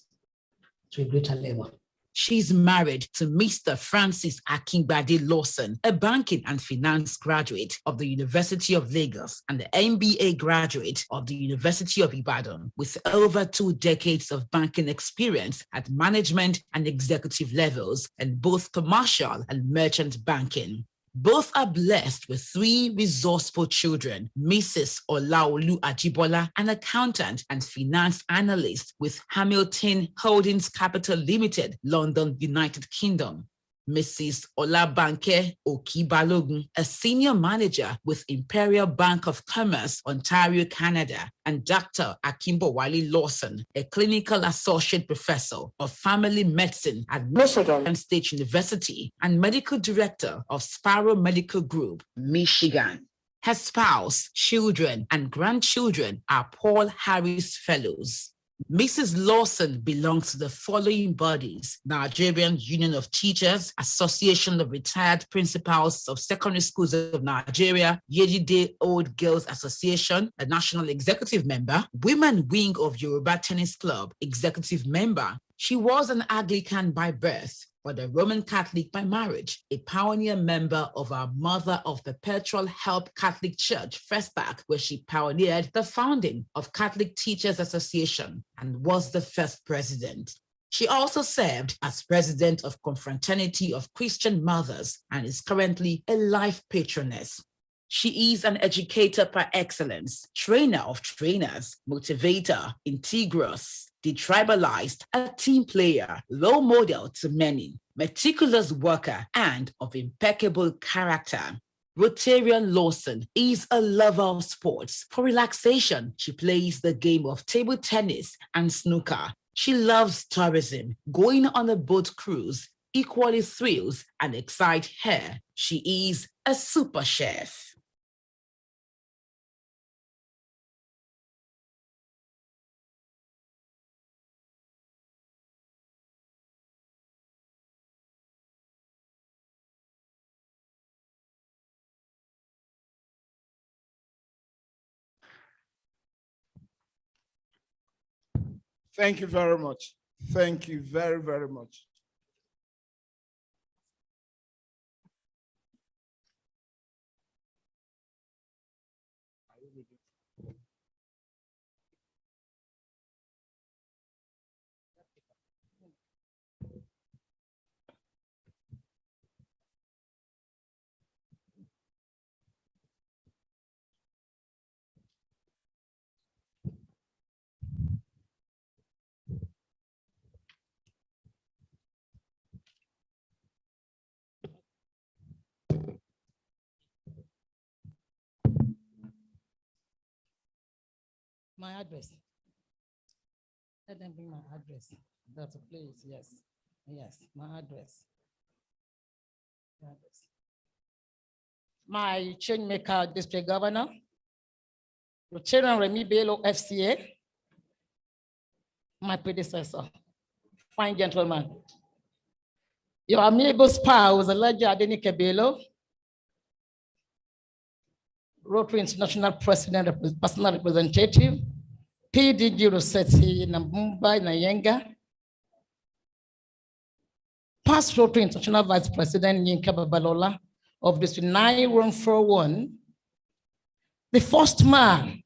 to a greater level. She's married to Mr. Francis Akingbade Lawson, a banking and finance graduate of the University of Lagos and the MBA graduate of the University of Ibadan, with over 2 decades of banking experience at management and executive levels in both commercial and merchant banking. Both are blessed with 3 resourceful children, Mrs. Olaolu Ajibola, an accountant and finance analyst with Hamilton Holdings Capital Limited, London, United Kingdom. Mrs. Olabanke Okibalogun, a senior manager with Imperial Bank of Commerce, Ontario, Canada, and Dr. Akimbowale Lawson, a clinical associate professor of family medicine at Michigan State University and medical director of Sparrow Medical Group, Michigan. Her spouse, children, and grandchildren are Paul Harris Fellows. Mrs. Lawson belongs to the following bodies: Nigerian Union of Teachers, Association of Retired Principals of Secondary Schools of Nigeria, Yejide Old Girls Association, a national executive member, Women Wing of Yoruba Tennis Club, executive member. She was an Anglican by birth, but a Roman Catholic by marriage, a pioneer member of our Mother of Perpetual Help Catholic Church, Festac, where she pioneered the founding of Catholic Teachers Association and was the first president. She also served as president of Confraternity of Christian Mothers and is currently a life patroness. She is an educator par excellence, trainer of trainers, motivator, integrous, detribalized, a team player, role model to many, meticulous worker, and of impeccable character. Rotarian Lawson is a lover of sports. For relaxation, she plays the game of table tennis and snooker. She loves tourism, going on a boat cruise, equally thrills and excite her. She is a super chef. Thank you very much. Thank you very, very much. My address. Let them bring my address. That's a place, yes. Yes, my address. My Changemaker District Governor, Lieutenant Remy Bello, FCA, my predecessor, fine gentleman. Your amiable spouse, Elijah Adenike Bello, Rotary International President, personal representative, PDG Rossetti, Namumba, Nayenga, past Rotary International Vice President, Yinka Babalola, of District 9141, the first man,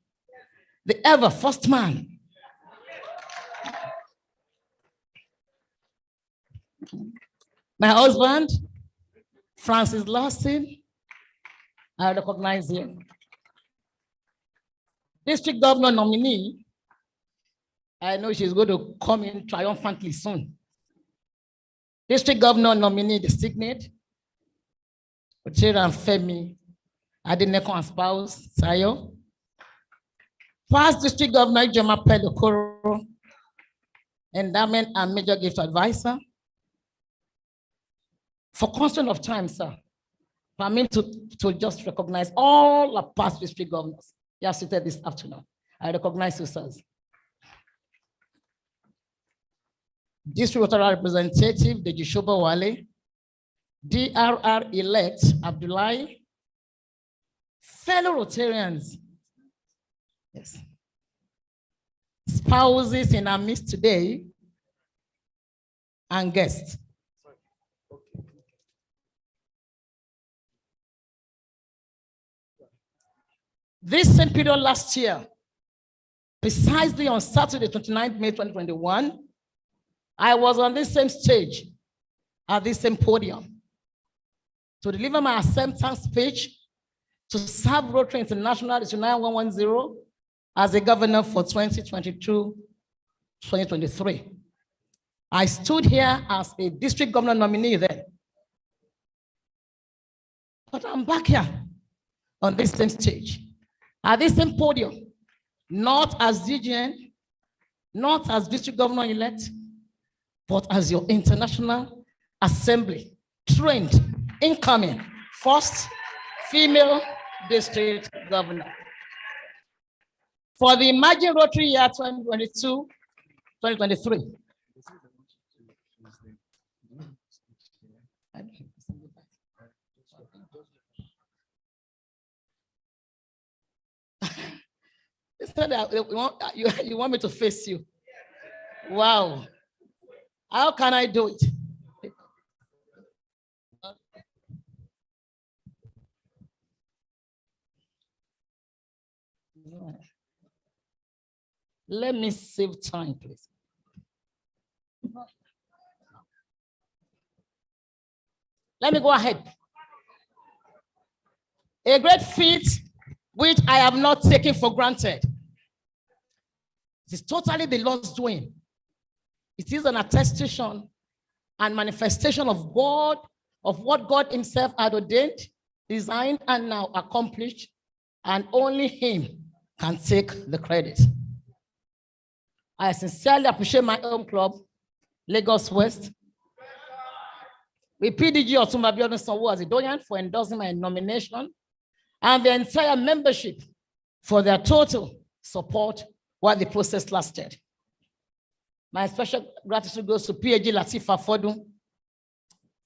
the ever first man, my husband, Francis Lawson, I recognize him. District Governor nominee, I know she's going to come in triumphantly soon. District Governor nominee designate, Ochera Femi Adeneko and spouse, Sayo. Past District Governor Jema Pedokoro, Endowment and Major Gift Advisor. For constant of time, sir, I mean to just recognize all the past district governors. You are seated this afternoon. I recognize you, sirs. District Rotary Representative Deji Shoba Wale, DRR elect Abdullahi, fellow Rotarians, yes, spouses in our midst today, and guests. This same period last year, precisely on Saturday, 29th May 2021, I was on this same stage, at this same podium, to deliver my acceptance speech to serve Rotary International District 9110 as a governor for 2022-2023. I stood here as a district governor nominee then. But I'm back here on this same stage, at this same podium, not as DGN, not as district governor-elect, but as your International Assembly trained, incoming, first female district governor. For the emerging Rotary year 2022-2023. You want me to face you? Wow. How can I do it? Let me save time, please. Let me go ahead. A great feat which I have not taken for granted. It is totally the Lord's doing. It is an attestation and manifestation of God, of what God himself had ordained, designed, and now accomplished, and only him can take the credit. I sincerely appreciate my home club, Lagos West, with PDG Otumba Abiodun Sanwo as a doyen for endorsing my nomination, and the entire membership for their total support while the process lasted. My special gratitude goes to PAG Latifa Fodun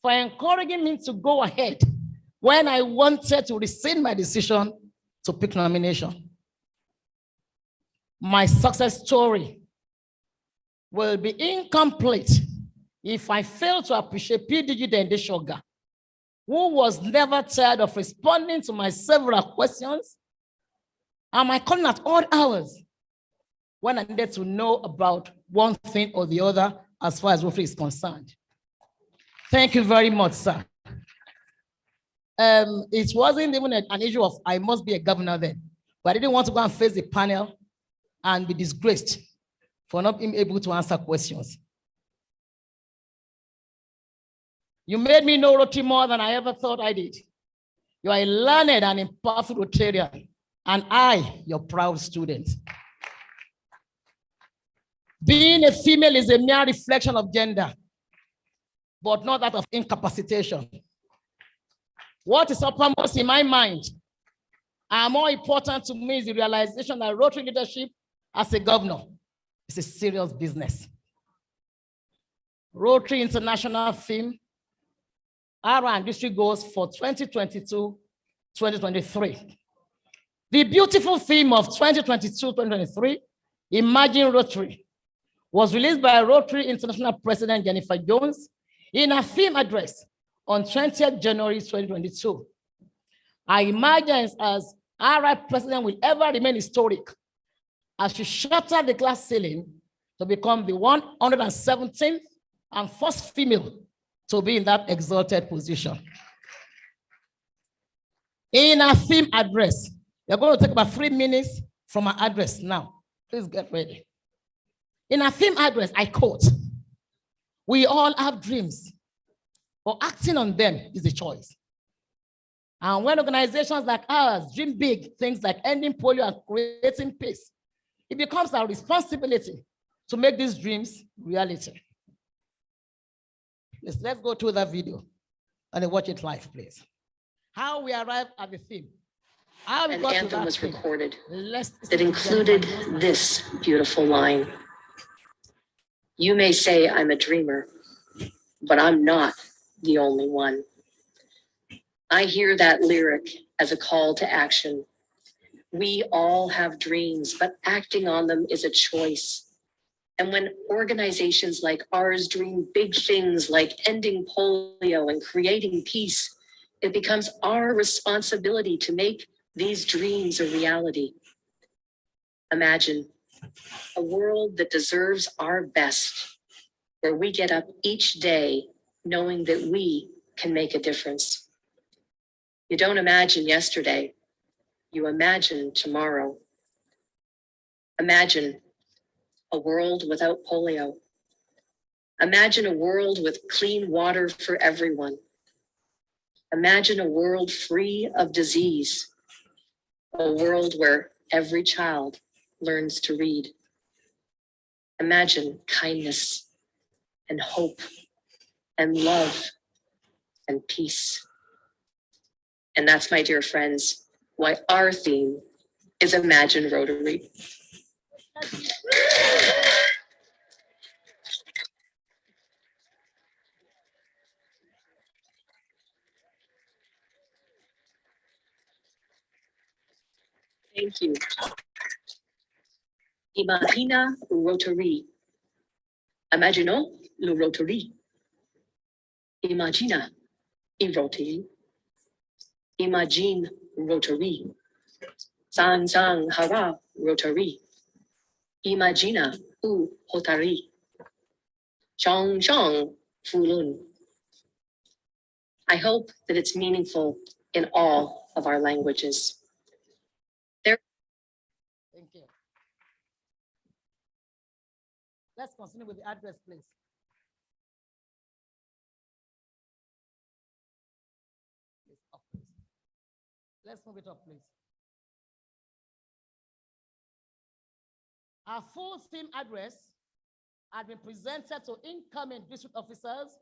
for encouraging me to go ahead when I wanted to rescind my decision to pick nomination. My success story will be incomplete if I fail to appreciate PDG Dende Shoga, who was never tired of responding to my several questions and my calling at odd hours when I needed to know about one thing or the other as far as Rotary is concerned. Thank you very much, sir. It wasn't even an issue of I must be a governor then, but I didn't want to go and face the panel and be disgraced for not being able to answer questions. You made me know Rotary more than I ever thought I did. You are a learned and powerful Rotarian, and I, your proud student. Being a female is a mere reflection of gender, but not that of incapacitation. What is uppermost in my mind and more important to me is the realization that Rotary leadership as a governor is a serious business. Rotary International theme, our district goals for 2022-2023. The beautiful theme of 2022-2023, Imagine Rotary, was released by Rotary International President Jennifer Jones in a theme address on 20th January 2022. I imagine as RI President will ever remain historic as she shattered the glass ceiling to become the 117th and first female to be in that exalted position. In our theme address, we're going to take about 3 minutes from our address now. Please get ready. In our theme address, I quote, "We all have dreams, but acting on them is a choice. And when organizations like ours dream big, things like ending polio and creating peace, it becomes our responsibility to make these dreams reality." Let's go to that video and watch it live, please. How we arrived at the theme. How we An got to anthem that was theme. recorded Let's that included this beautiful line. "You may say I'm a dreamer, but I'm not the only one." I hear that lyric as a call to action. We all have dreams, but acting on them is a choice. And when organizations like ours dream big things like ending polio and creating peace, it becomes our responsibility to make these dreams a reality. Imagine a world that deserves our best, where we get up each day knowing that we can make a difference. You don't imagine yesterday, you imagine tomorrow. Imagine a world without polio. Imagine a world with clean water for everyone. Imagine a world free of disease. A world where every child learns to read. Imagine kindness and hope and love and peace. And that's, my dear friends, why our theme is Imagine Rotary. Thank you. Imagina Rotary. Imaginons le Rotary. Imagina i Rotary. Imagine Rotary. Sang sang hara Rotary. Imagina u Rotary. Shang shang fulun. I hope that it's meaningful in all of our languages. Thank you. Let's continue with the address, please. Let's move it up, please. Our full theme address has been presented to incoming district officers,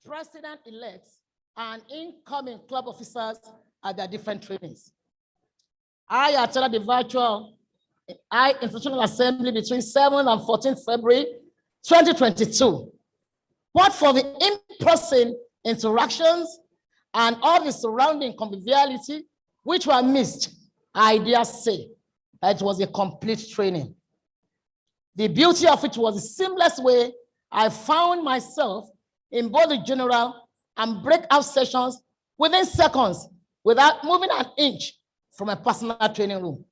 president-elects, and incoming club officers at their different trainings. I attended the virtual Institutional Assembly between 7th and 14th February 2022. But for the in-person interactions and all the surrounding conviviality, which were missed, I dare say it was a complete training. The beauty of it was the seamless way I found myself in both the general and breakout sessions within seconds without moving an inch from a personal training room.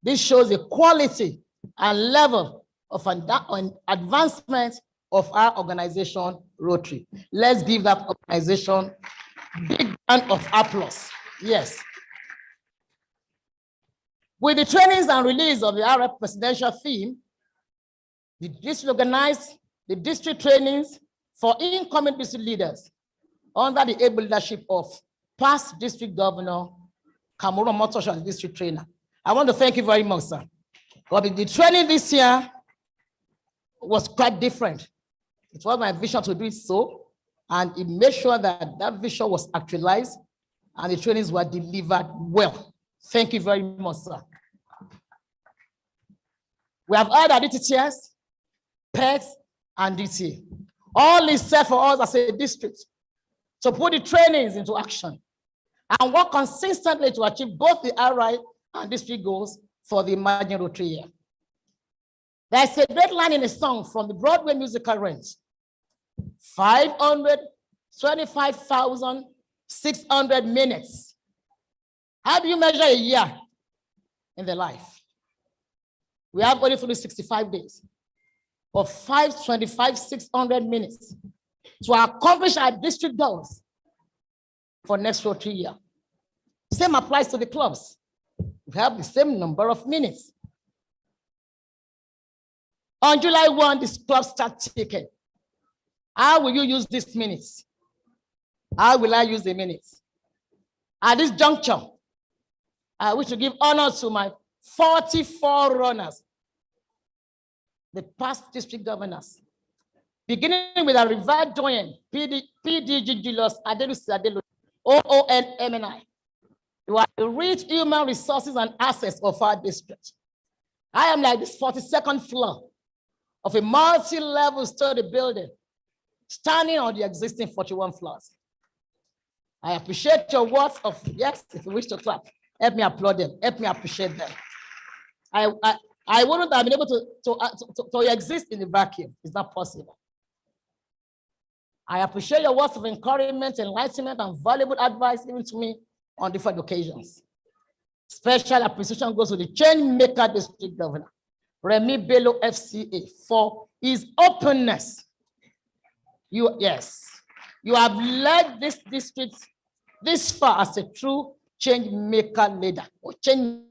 This shows the quality and level of advancement of our organization, Rotary. Let's give that organization a big round of applause. Yes. With the trainings and release of the RF presidential theme, the district organized the district trainings for incoming district leaders under the able leadership of past district governor, Kamuro Motosho, as district trainer. I want to thank you very much, sir. But the training this year was quite different. It was my vision to do it so, and it made sure that that vision was actualized and the trainings were delivered well. Thank you very much, sir. We have heard DTTS, PETS, and DT. All is set for us as a district to put the trainings into action and work consistently to achieve both the RI and district goals for the emerging Rotary year. There's a great line in a song from the Broadway musical range: 525,600 minutes. How do you measure a year in the life? We have only 365 days of 525,600 minutes to accomplish our district goals for next Rotary year. Same applies to the clubs. We have the same number of minutes. On July 1, this club starts ticking. How will you use these minutes? How will I use the minutes? At this juncture, I wish to give honor to my 44 runners, the past district governors, beginning with our revered doyen, PDG Julius Adelusi Adelu, OON-MNI. You are the rich human resources and assets of our district. I am like this 42nd floor of a multi-level study building, standing on the existing 41 floors. I appreciate your words of, yes, if you wish to clap, help me applaud them, help me appreciate them. I wouldn't have been able to exist in the vacuum. It's not possible. I appreciate your words of encouragement, enlightenment, and valuable advice given to me on different occasions. Special appreciation goes to the change maker district governor, Remy Bello FCA, for his openness. You have led this district this far as a true change maker leader or change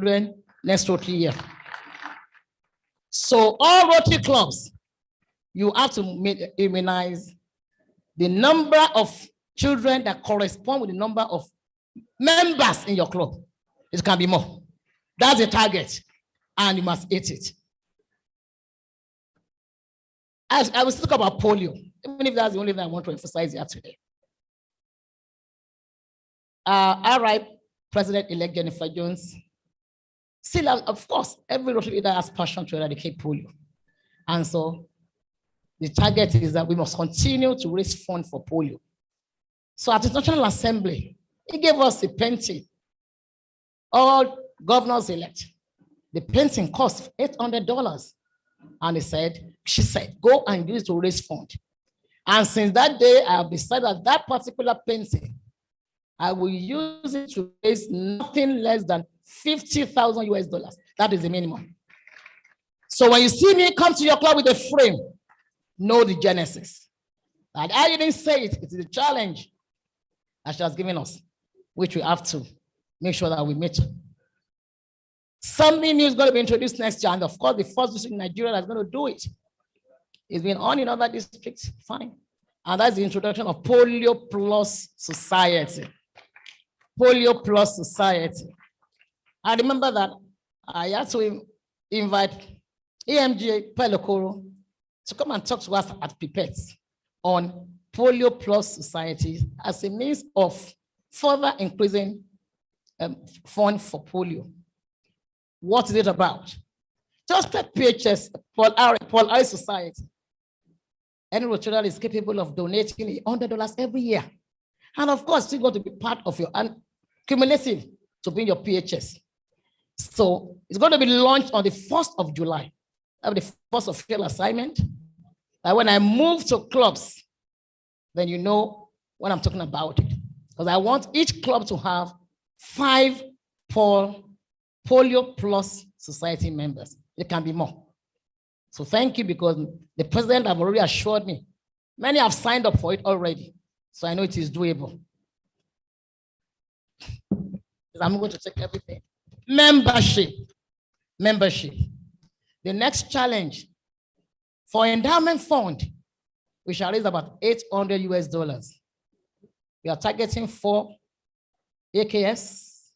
children next Rotary year. So all Rotary clubs, you have to immunize the number of children that correspond with the number of members in your club. It can be more. That's the target, and you must hit it. As I will talk about polio, even if that's the only thing I want to emphasize here today. RI President-elect Jennifer Jones, still, of course, every Rotary leader has passion to eradicate polio. And so the target is that we must continue to raise funds for polio. So at the National Assembly, he gave us a painting. All governors elect. The painting cost $800. And she said, go and use it to raise funds. And since that day, I have decided that particular painting, I will use it to raise nothing less than $50,000 US. That is the minimum. So when you see me come to your club with a frame, know the genesis. And I didn't say it, it is a challenge that she has given us, which we have to make sure that we meet. Something new is going to be introduced next year. And of course, the first district in Nigeria that's going to do it. It's been on in other districts, fine. And that's the introduction of Polio Plus Society. Polio Plus Society. I remember that I had to invite EMGA Pelokoro to come and talk to us at Pipettes on Polio Plus Society as a means of further increasing fund for polio. What is it about? Just like PHS, Paul I Society. Any Rotarian is capable of donating $100 every year. And of course, still going to be part of your cumulative to be in your PHS. So it's going to be launched on the 1st of July. That'll be the first official assignment. And when I move to clubs, then you know what I'm talking about it. Because I want each club to have 5 Polio Plus Society members. It can be more. So thank you, because the president have already assured me. Many have signed up for it already. So I know it is doable. I'm going to take everything. Membership. The next challenge for endowment fund, we shall raise about $800 US. We are targeting 4 AKS,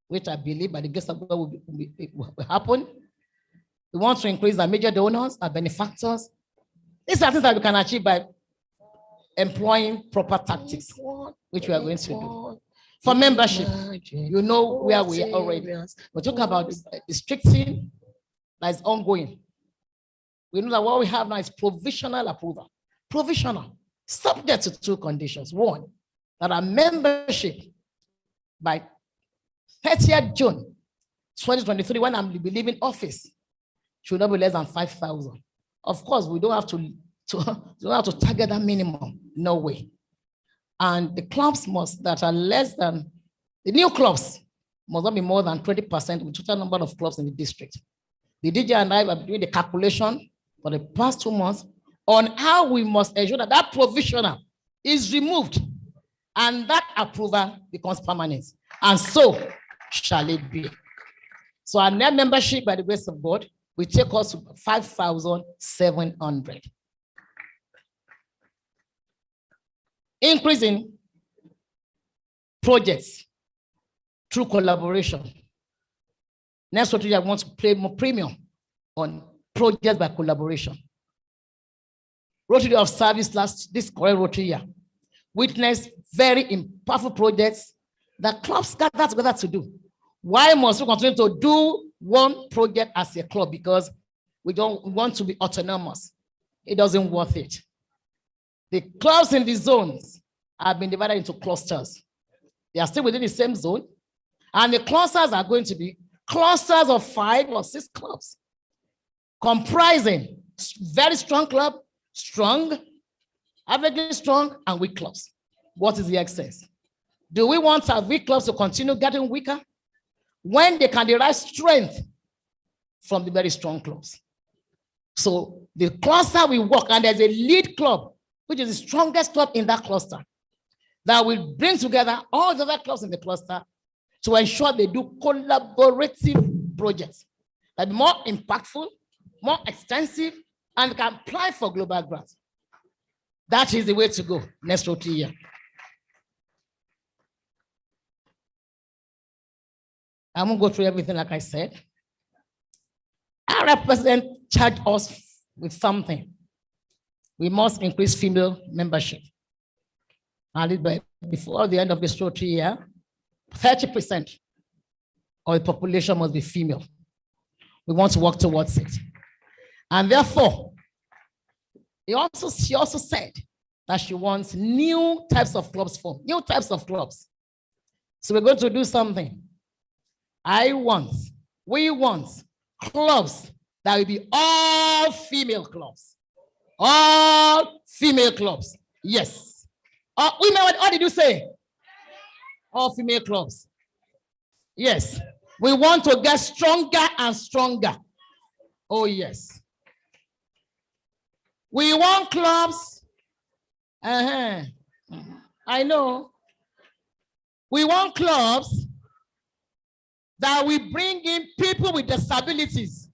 which I believe by the grace of God will happen. We want to increase our major donors, our benefactors. These are things that we can achieve by employing proper tactics, which we are going to do. For membership, you know where we are already. We're talking about restricting that is ongoing. We know that what we have now is provisional approval. Provisional, subject to 2 conditions. 1, that our membership by 30th June 2023, when I'm leaving office, should not be less than 5,000. Of course, we don't have to target that minimum. No way. And the clubs that are less than, the new clubs must not be more than 20% of the total number of clubs in the district. The DJ and I are doing the calculation for the past 2 months on how we must ensure that that provisional is removed and that approval becomes permanent. And so shall it be. So our net membership, by the grace of God, will take us to 5,700. Increasing projects through collaboration. Next Rotary, I want to play more premium on projects by collaboration. Rotary of Service this current Rotary year witnessed very powerful projects that clubs gather together to do. Why must we continue to do one project as a club? Because we don't want to be autonomous. It doesn't worth it. The clubs in the zones have been divided into clusters. They are still within the same zone. And the clusters are going to be clusters of 5 or 6 clubs, comprising very strong club, strong, averagely strong, and weak clubs. What is the excess? Do we want our weak clubs to continue getting weaker when they can derive strength from the very strong clubs? So the cluster will work, and there's a lead club, which is the strongest club in that cluster, that will bring together all the other clubs in the cluster to ensure they do collaborative projects that are more impactful, more extensive, and can apply for global grants. That is the way to go next Rotary year. I won't go through everything like I said. Our president charged us with something. We must increase female membership. And before the end of this Rotary year, 30% of the population must be female. We want to work towards it. And therefore, she also said that she wants new types of clubs formed, new types of clubs. So we're going to do something. We want clubs that will be all female clubs. All female clubs. Yes. Women, what did you say? All female clubs. Yes. We want to get stronger and stronger. Oh, yes. We want clubs. I know. We want clubs that we bring in people with disabilities.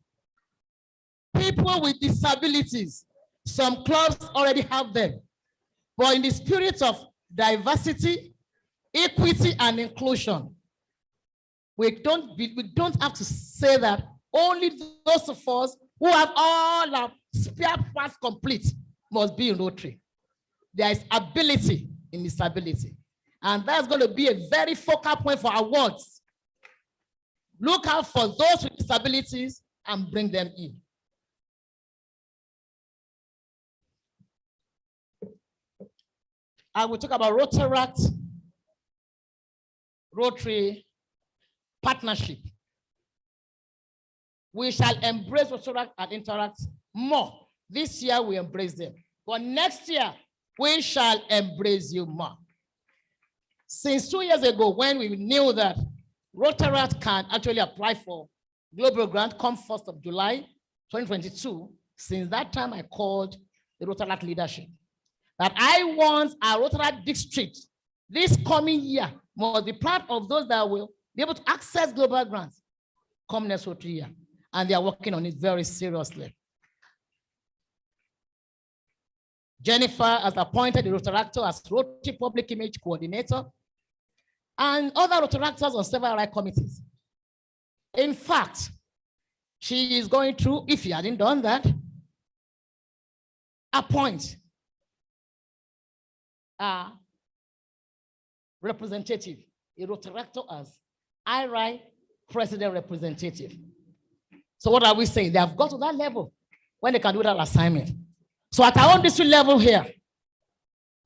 People with disabilities. Some clubs already have them. But in the spirit of diversity, equity, and inclusion, we don't have to say that only those of us who have all our spare parts complete must be in Rotary. There is ability in disability. And that's going to be a very focal point for awards. Look out for those with disabilities and bring them in. I will talk about Rotary partnership. We shall embrace Rotaract and Interact more. This year we embrace them. But next year, we shall embrace you more. Since 2 years ago, when we knew that Rotaract can actually apply for global grant come 1st of July, 2022, since that time I called the Rotaract leadership that I want our Rotaract district this coming year must be part of those that will be able to access global grants come next Rotary year. And they are working on it very seriously. Jennifer has appointed the Rotaractor as Rotary Public Image Coordinator and other Rotaractors on several right committees. In fact, she is going to, if she hadn't done that, appoint a representative, a Rotaractor as IRI president representative. So what are we saying? They have got to that level when they can do that assignment. So at our own district level here,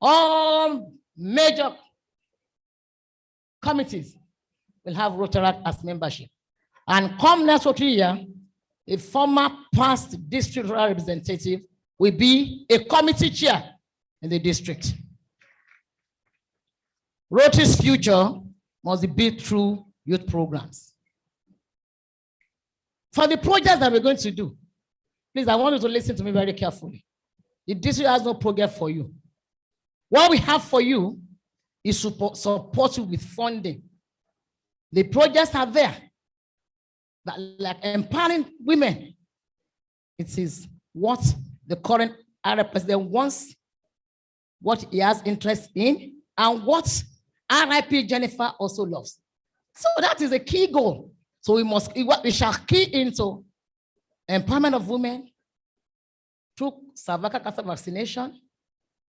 all major committees will have Rotaract as membership. And come next Rotary year, a former past district representative will be a committee chair in the district. Rotary's future must be built through youth programs. For the projects that we're going to do, please, I want you to listen to me very carefully. The district has no program for you. What we have for you is support you with funding. The projects are there, that like empowering women. It is what the current Arab president wants, what he has interest in, and what RIP Jennifer also loves. So that is a key goal. So we shall key into empowerment of women through cervical cancer vaccination,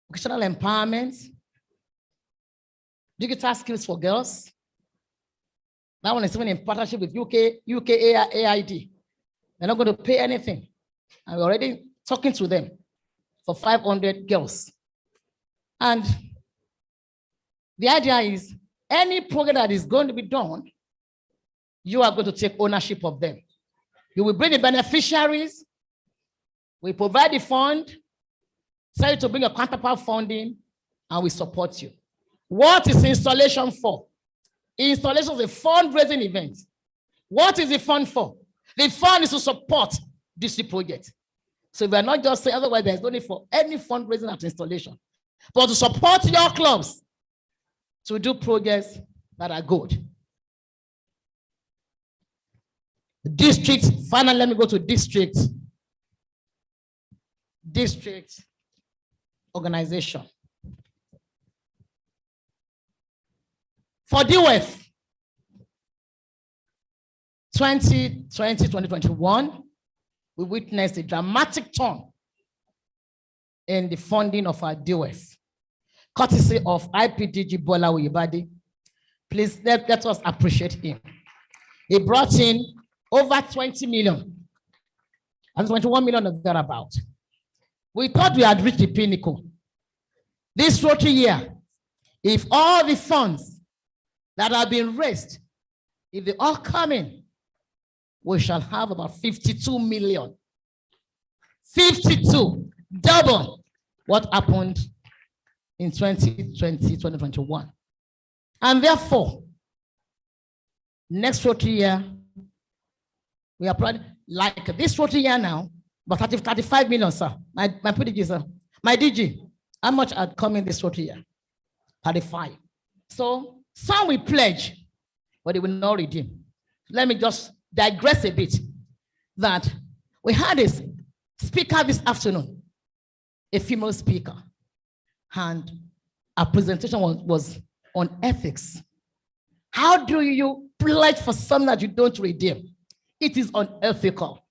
vocational empowerment, digital skills for girls. That one is even in partnership with UK AID. They're not going to pay anything. And we're already talking to them for 500 girls. And the idea is any program that is going to be done, you are going to take ownership of them. You will bring the beneficiaries, we provide the fund, tell you to bring a counterpart funding, and we support you. What is installation for? Installation is a fundraising event. What is the fund for? The fund is to support district projects. So we are not just saying, otherwise there's no need for any fundraising at installation, but to support your clubs to do projects that are good. District, finally, let me go to district. District organization. For DWEF, 2020-2021, we witnessed a dramatic turn in the funding of our DWEF, courtesy of IPDG Bola Oyebade. Please let us appreciate him. He brought in over 20 million, and 21 million of thereabout. We thought we had reached the pinnacle. This Rotary year, if all the funds that have been raised, if they all come in, we shall have about 52 million. 52, double what happened in 2020-2021. And therefore, next Rotary year, we are planning, like this Rotary year now, but 35 million, sir. My PDG, sir. My DG, how much had come in this Rotary year? 35. So some will pledge, but they will not redeem. Let me just digress a bit, that we had a speaker this afternoon, a female speaker, and our presentation was on ethics. How do you pledge for something that you don't redeem? It is unethical.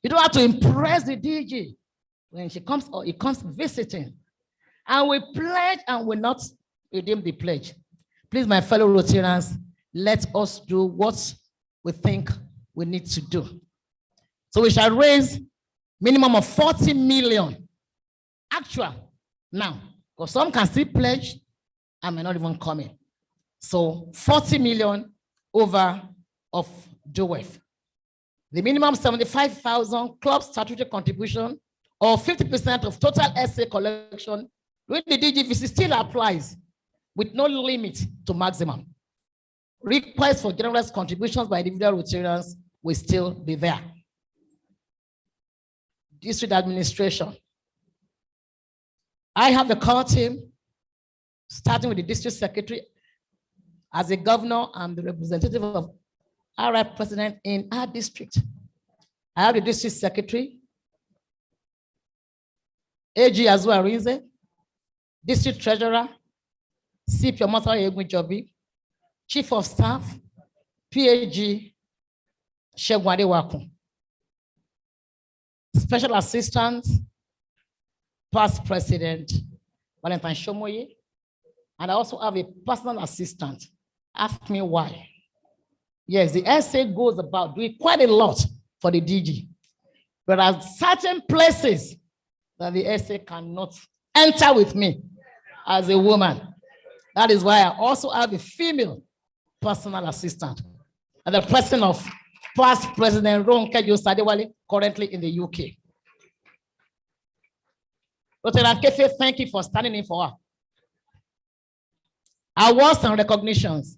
You don't have to impress the DG when she comes or he comes visiting. And we pledge and will not redeem the pledge. Please, my fellow Rotarians, let us do what we think we need to do. So we shall raise minimum of 40 million actual now, because some can still pledge and may not even come in. So 40 million over of DWEF. The minimum 75,000 club statutory contribution or 50% of total SA collection with the DGVC still applies with no limit to maximum. Requests for generous contributions by individual Rotarians will still be there. District administration. I have the core team, starting with the district secretary. As a governor, I'm the representative of our president in our district. I have the district secretary, AG as well, district treasurer, CP Omotaro Egwijobi, chief of staff, PAG, Segun Adewakun, special assistant, past president, Valentine Shomoye, and I also have a personal assistant. Ask me why. Yes, the SA goes about doing quite a lot for the DG. But there are certain places that the SA cannot enter with me as a woman. That is why I also have a female personal assistant. And the person of past President Ronke Josadewale, currently in the UK. Dr. Kefe, thank you for standing in for her. Awards and recognitions.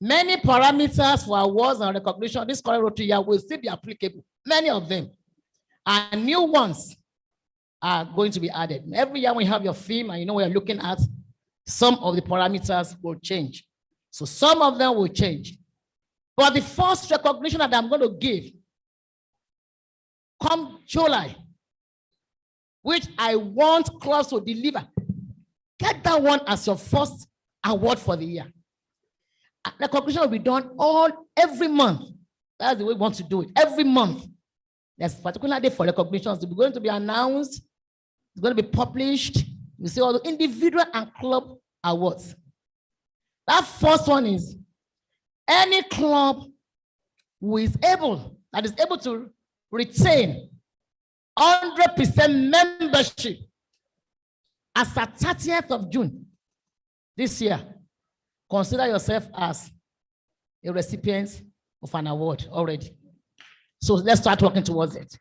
Many parameters for awards and recognition this current Rotary year will still be applicable. Many of them. And new ones are going to be added. Every year we have your theme and you know we are looking at, some of the parameters will change. So some of them will change. But the first recognition that I'm going to give come July, which I want clubs to deliver. Get that one as your first award for the year. Recognition will be done every month. That's the way we want to do it. Every month. There's a particular day for recognitions. It's going to be announced. It's going to be published. You see all the individual and club awards. That first one is any club that is able to retain 100% membership as at 30th of June this year, consider yourself as a recipient of an award already. So let's start working towards it.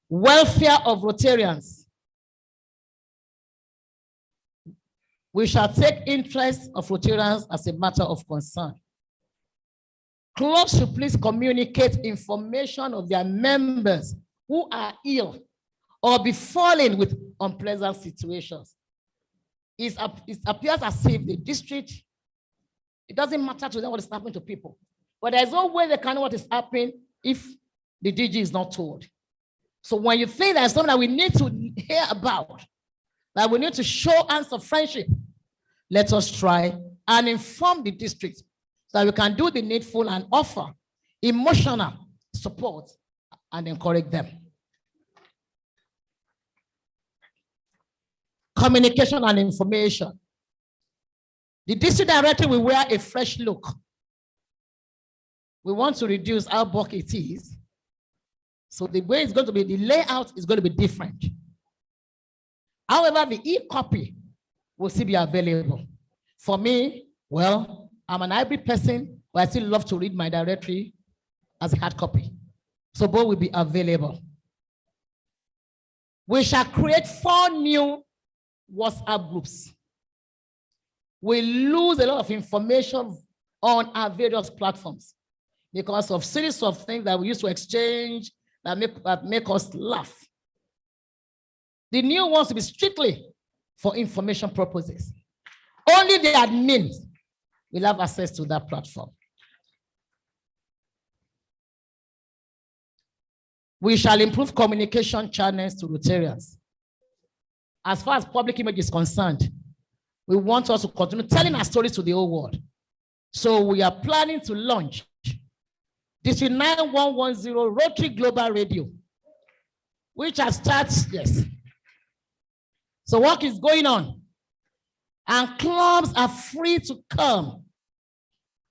Welfare of Rotarians. We shall take interest of Rotarians as a matter of concern. Clubs should please communicate information of their members who are ill or befallen with unpleasant situations. it appears as if the district, it doesn't matter to them what is happening to people. But there's no way they can know what is happening if the DG is not told. So when you think there's something that we need to hear about, that we need to show hands of friendship, let us try and inform the district so that we can do the needful and offer emotional support and encourage them. Communication and information. The district director will wear a fresh look. We want to reduce how bulky it is. So the way it's going to be, the layout is going to be different. However, the e-copy will still be available. For me, well, I'm an hybrid person, but I still love to read my directory as a hard copy. So both will be available. We shall create 4 new WhatsApp groups. We lose a lot of information on our various platforms because of series of things that we used to exchange that make us laugh. The new ones will be strictly for information purposes. Only the admins will have access to that platform. We shall improve communication channels to Rotarians. As far as public image is concerned, we want us to continue telling our stories to the whole world. So we are planning to launch District 9110 Rotary Global Radio, which has started, yes. So work is going on. And clubs are free to come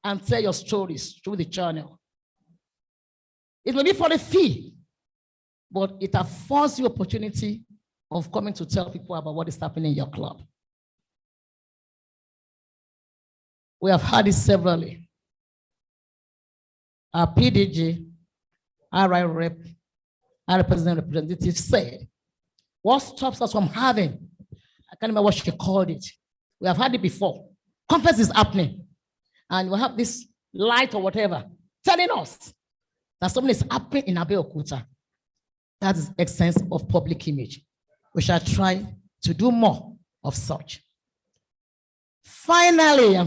and tell your stories through the channel. It may be for a fee, but it affords you opportunity of coming to tell people about what is happening in your club. We have had it severally. Our PDG, RI rep, our representative said, what stops us from having, I can't remember what she called it. We have had it before. Conference is happening. And we have this light or whatever telling us that something is happening in Abeokuta. That is essence of public image. We shall try to do more of such. Finally,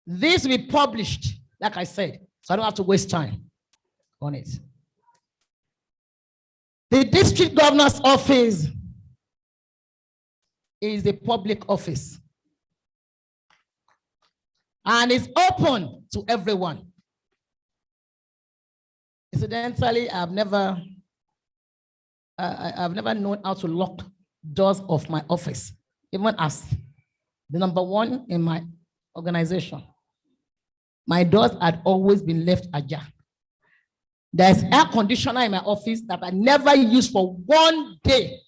this will be published, like I said, so I don't have to waste time on it. The district governor's office is a public office and is open to everyone. Incidentally, I've never known how to lock doors of my office, even as the #1 in my organization. My doors had always been left ajar. There's air conditioner in my office that I never used for 1 day.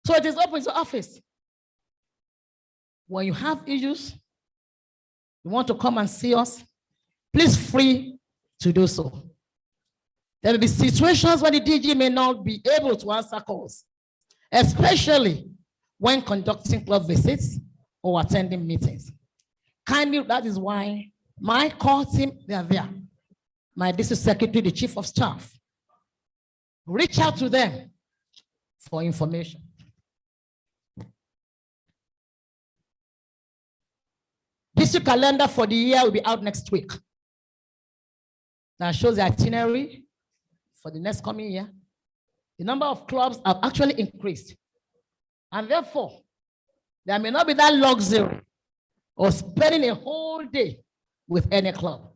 So it is open to office. When you have issues, you want to come and see us, please free to do so. There will be situations where the DG may not be able to answer calls, especially when conducting club visits or attending meetings. Kindly, that is why my core team, they are there. My district secretary, the chief of staff, reach out to them for information. District calendar for the year will be out next week. That shows the itinerary for the next coming year. The number of clubs have actually increased. And therefore, there may not be that luxury of spending a whole day with any club.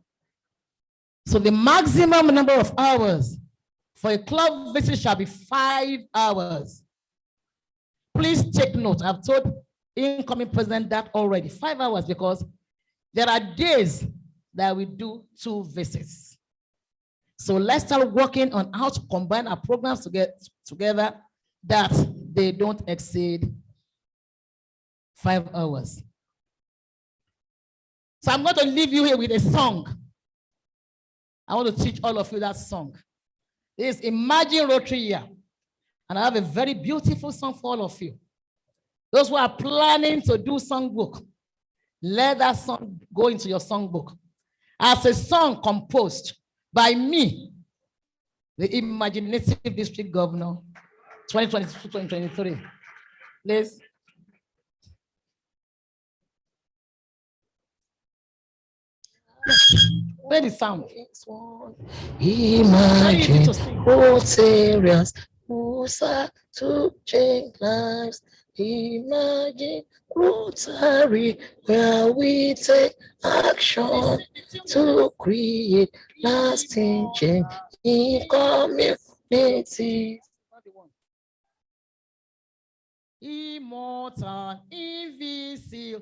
So the maximum number of hours for a club visit shall be 5 hours. Please take note. I've told incoming president that already. 5 hours, because there are days that we do 2 visits. So let's start working on how to combine our programs together that they don't exceed 5 hours. So I'm going to leave you here with a song. I want to teach all of you that song. It's Imagine Rotary Year. And I have a very beautiful song for all of you. Those who are planning to do songbook, let that song go into your songbook as a song composed by me, the imaginative district governor, 2022-2023. Please. Where the sound? Imagine both areas who start to change lives. Imagine Rotary, where we take action to create lasting change in communities. Immortal, invisible,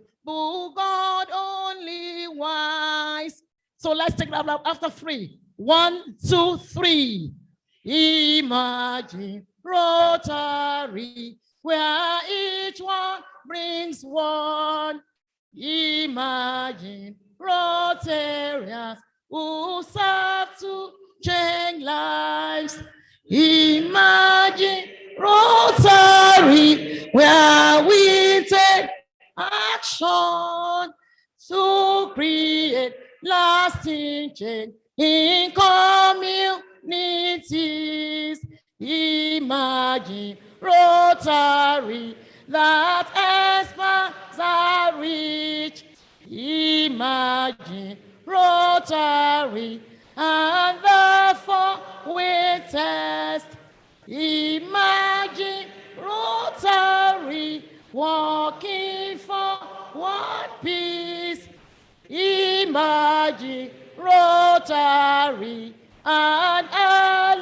God only wise. So let's take that after 3. 1, 2, 3. Imagine Rotary, where each one brings one. Imagine Rotarians who serve to change lives. Imagine Rotary, where we take action to create lasting change in communities. Imagine Rotary that expands our reach. Imagine Rotary, and therefore we test. Imagine Rotary walking for one piece. Imagine Rotary and our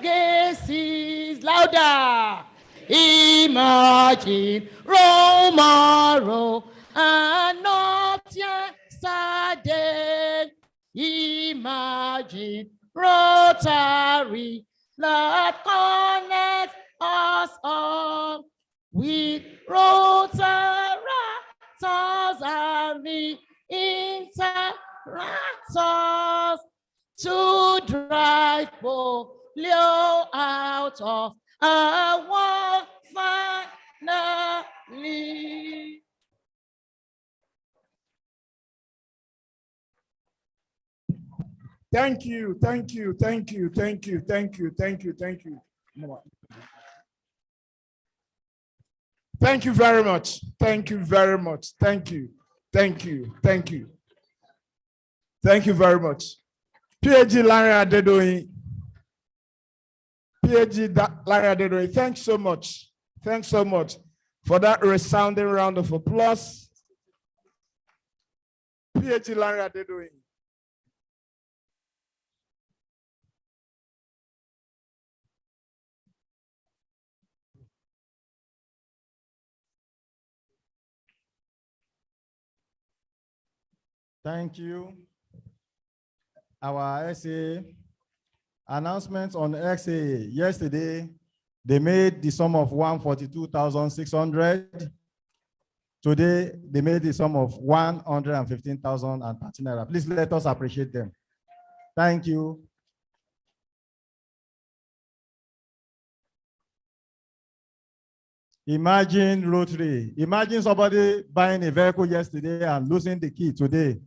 legacies. Louder. Imagine tomorrow and not yesterday. Imagine Rotary that connects us all with Rotaractors and the interactors to drive polio out of our world finally. Thank you, thank you, thank you, thank you, thank you, thank you, thank you. Thank you very much. Thank you very much. Thank you. Thank you. Thank you. Thank you very much. PhD Larry Adedoyin. PhD Larry Adedoyin, thanks so much. Thanks so much for that resounding round of applause. PhD Larry Adedoyin. Thank you. Our SA announcements on XA yesterday, they made the sum of 142,600. Today, they made the sum of 115,013 naira. Please let us appreciate them. Thank you. Imagine Rotary. Imagine somebody buying a vehicle yesterday and losing the key today.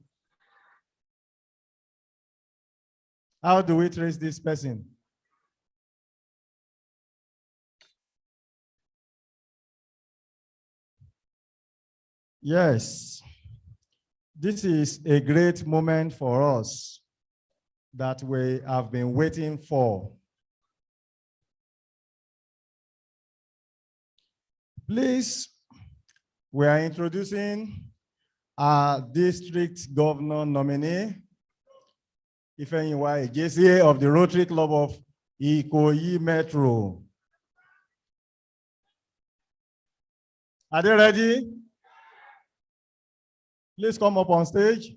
How do we trace this person? Yes, this is a great moment for us that we have been waiting for. Please, we are introducing our district governor nominee, Ifeanyiwa Ejezie of the Rotary Club of Ikoyi Metro. Are they ready? Please come up on stage.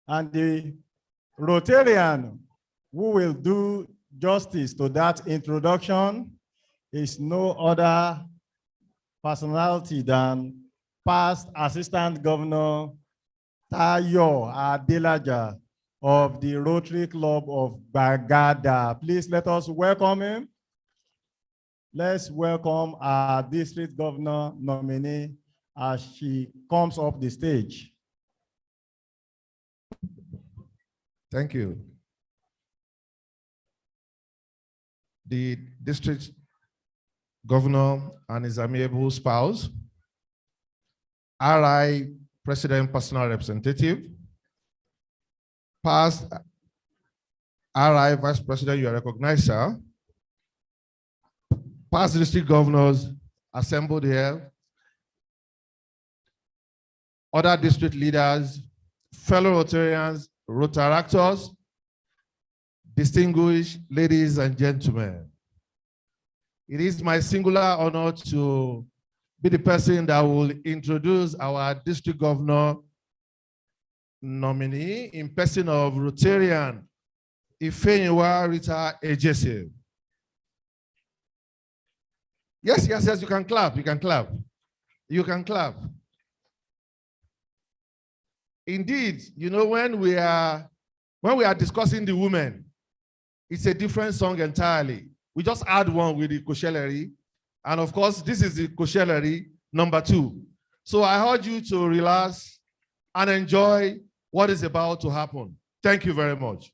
And the Rotarian who will do justice to that introduction is no other personality than past Assistant Governor Tayo Adelaja of the Rotary Club of Bagada. Please let us welcome him. Let's welcome our district governor nominee as she comes up the stage. Thank you. the district governor and his amiable spouse, RI President Personal Representative, past RI Vice President, you are recognized, sir. Past district governors assembled here, other district leaders, fellow Rotarians, Rotaractors, distinguished ladies and gentlemen. It is my singular honor to be the person that will introduce our district governor nominee in person of Rotarian Ifeanyiwa Rita Ejese. Yes, yes, yes, you can clap, you can clap. You can clap. Indeed, you know, when we are discussing the women, it's a different song entirely. We just add one with the Koshelleri. And of course, this is the Koshelleri #2. So I urge you to relax and enjoy what is about to happen. Thank you very much.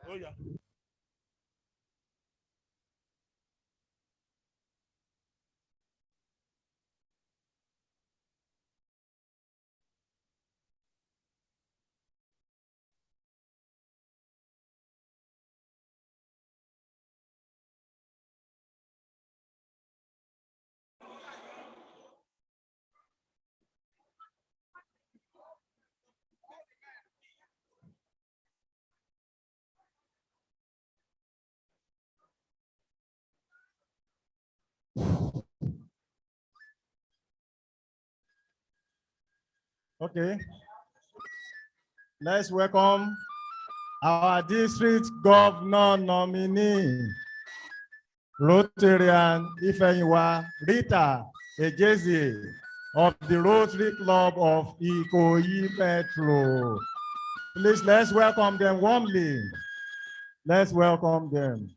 Oh, yeah. Okay. Let's welcome our district governor nominee, Rotarian Ifeanyiwa Rita Ejese of the Rotary Club of Ikoyi Metro. Please, let's welcome them warmly. Let's welcome them.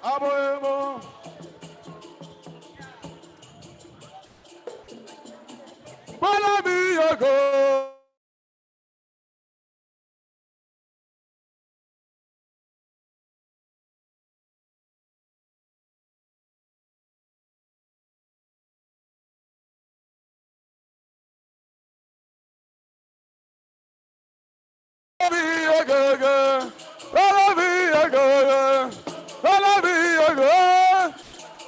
Aboemo. Follow me, you go. Follow me, you go. Follow me, you go. Follow me, you go.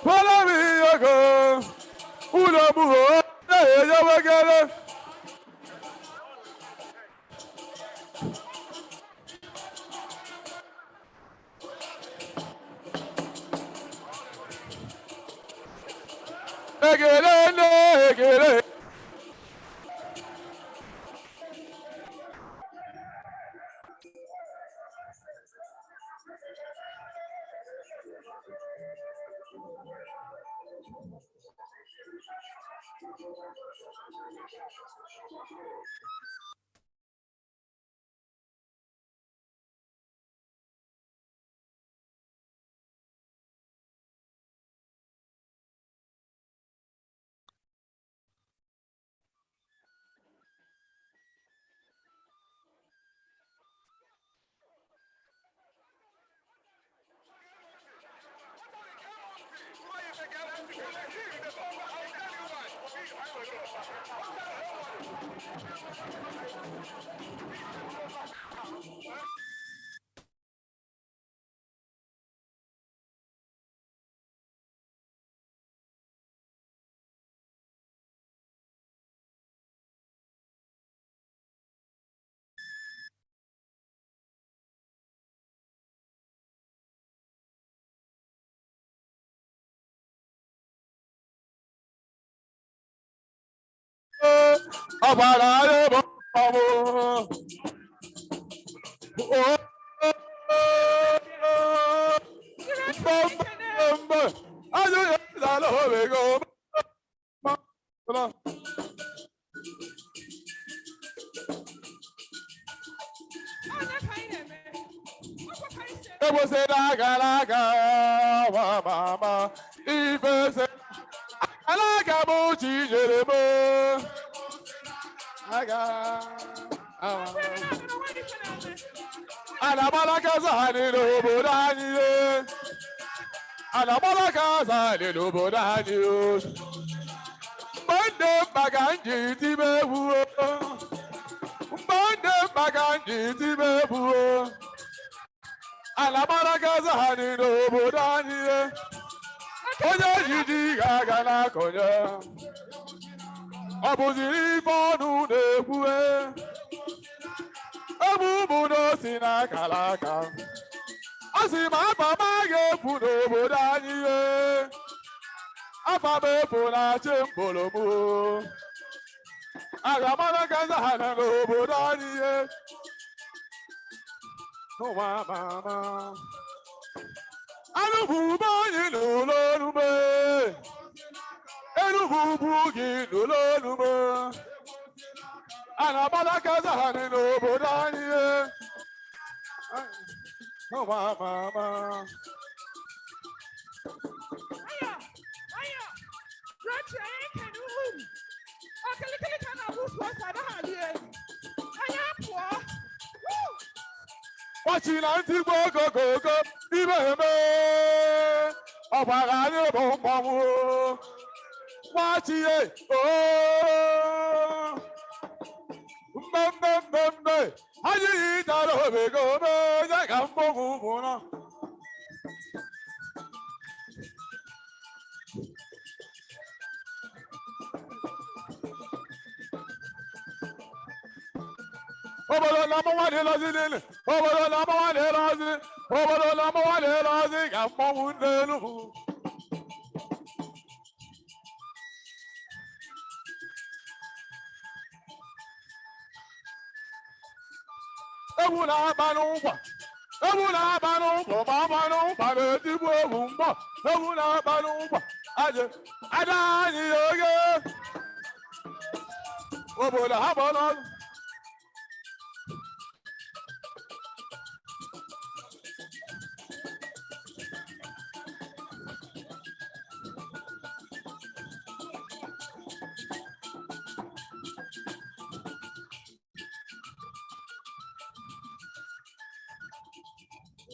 Follow me, you go. Uno muho, hey, you will get it. Get it.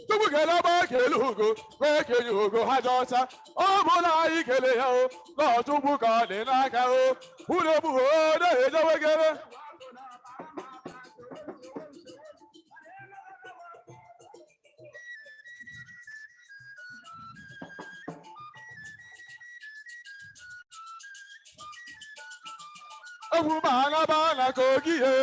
tupu kele ọba kele ugo wee kenye ugo ha dị ọcha ọ bụ na anyị kele ya o n'ọchukwu ka ọ dị n'aka o unu ebughị o na-ejewegere egwu ma aṅaba na ka ogihe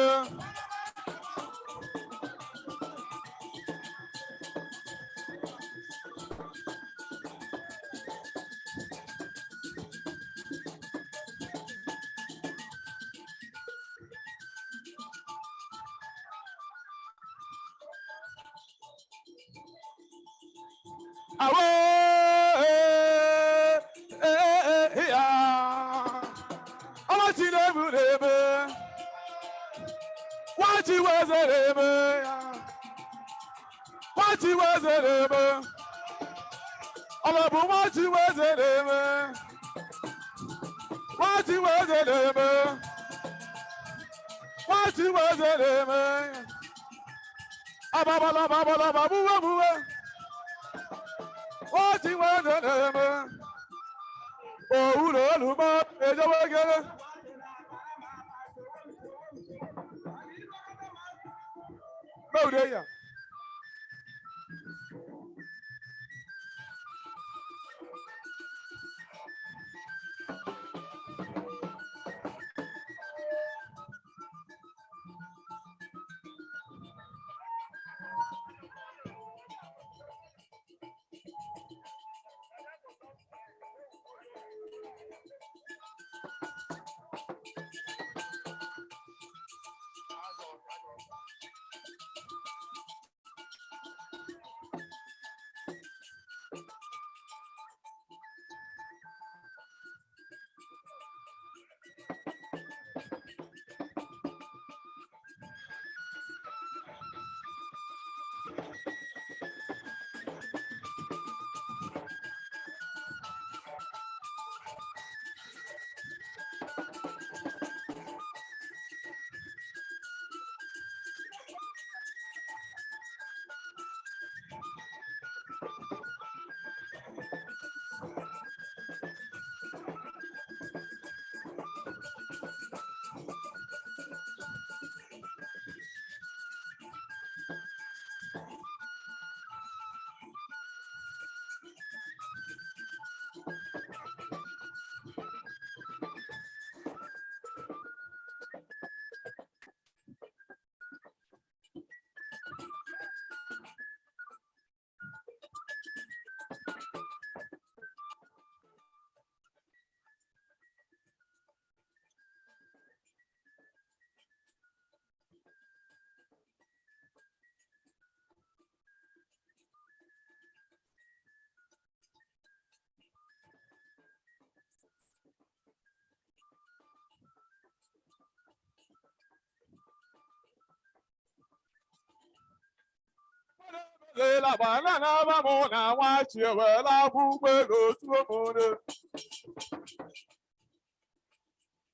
la banana vamos na wachi wela bugbe go tuomone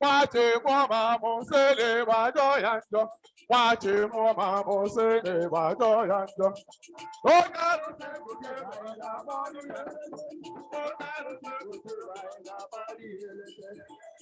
wachi mo mamo se le ba do yando wachi mo mamo se le ba do yando o caro se buke la body o caro se buke la body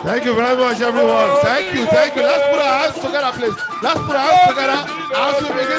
Thank you very much, everyone. Thank you, thank you. Let's put our hands together, please. Let's put our hands together as we begin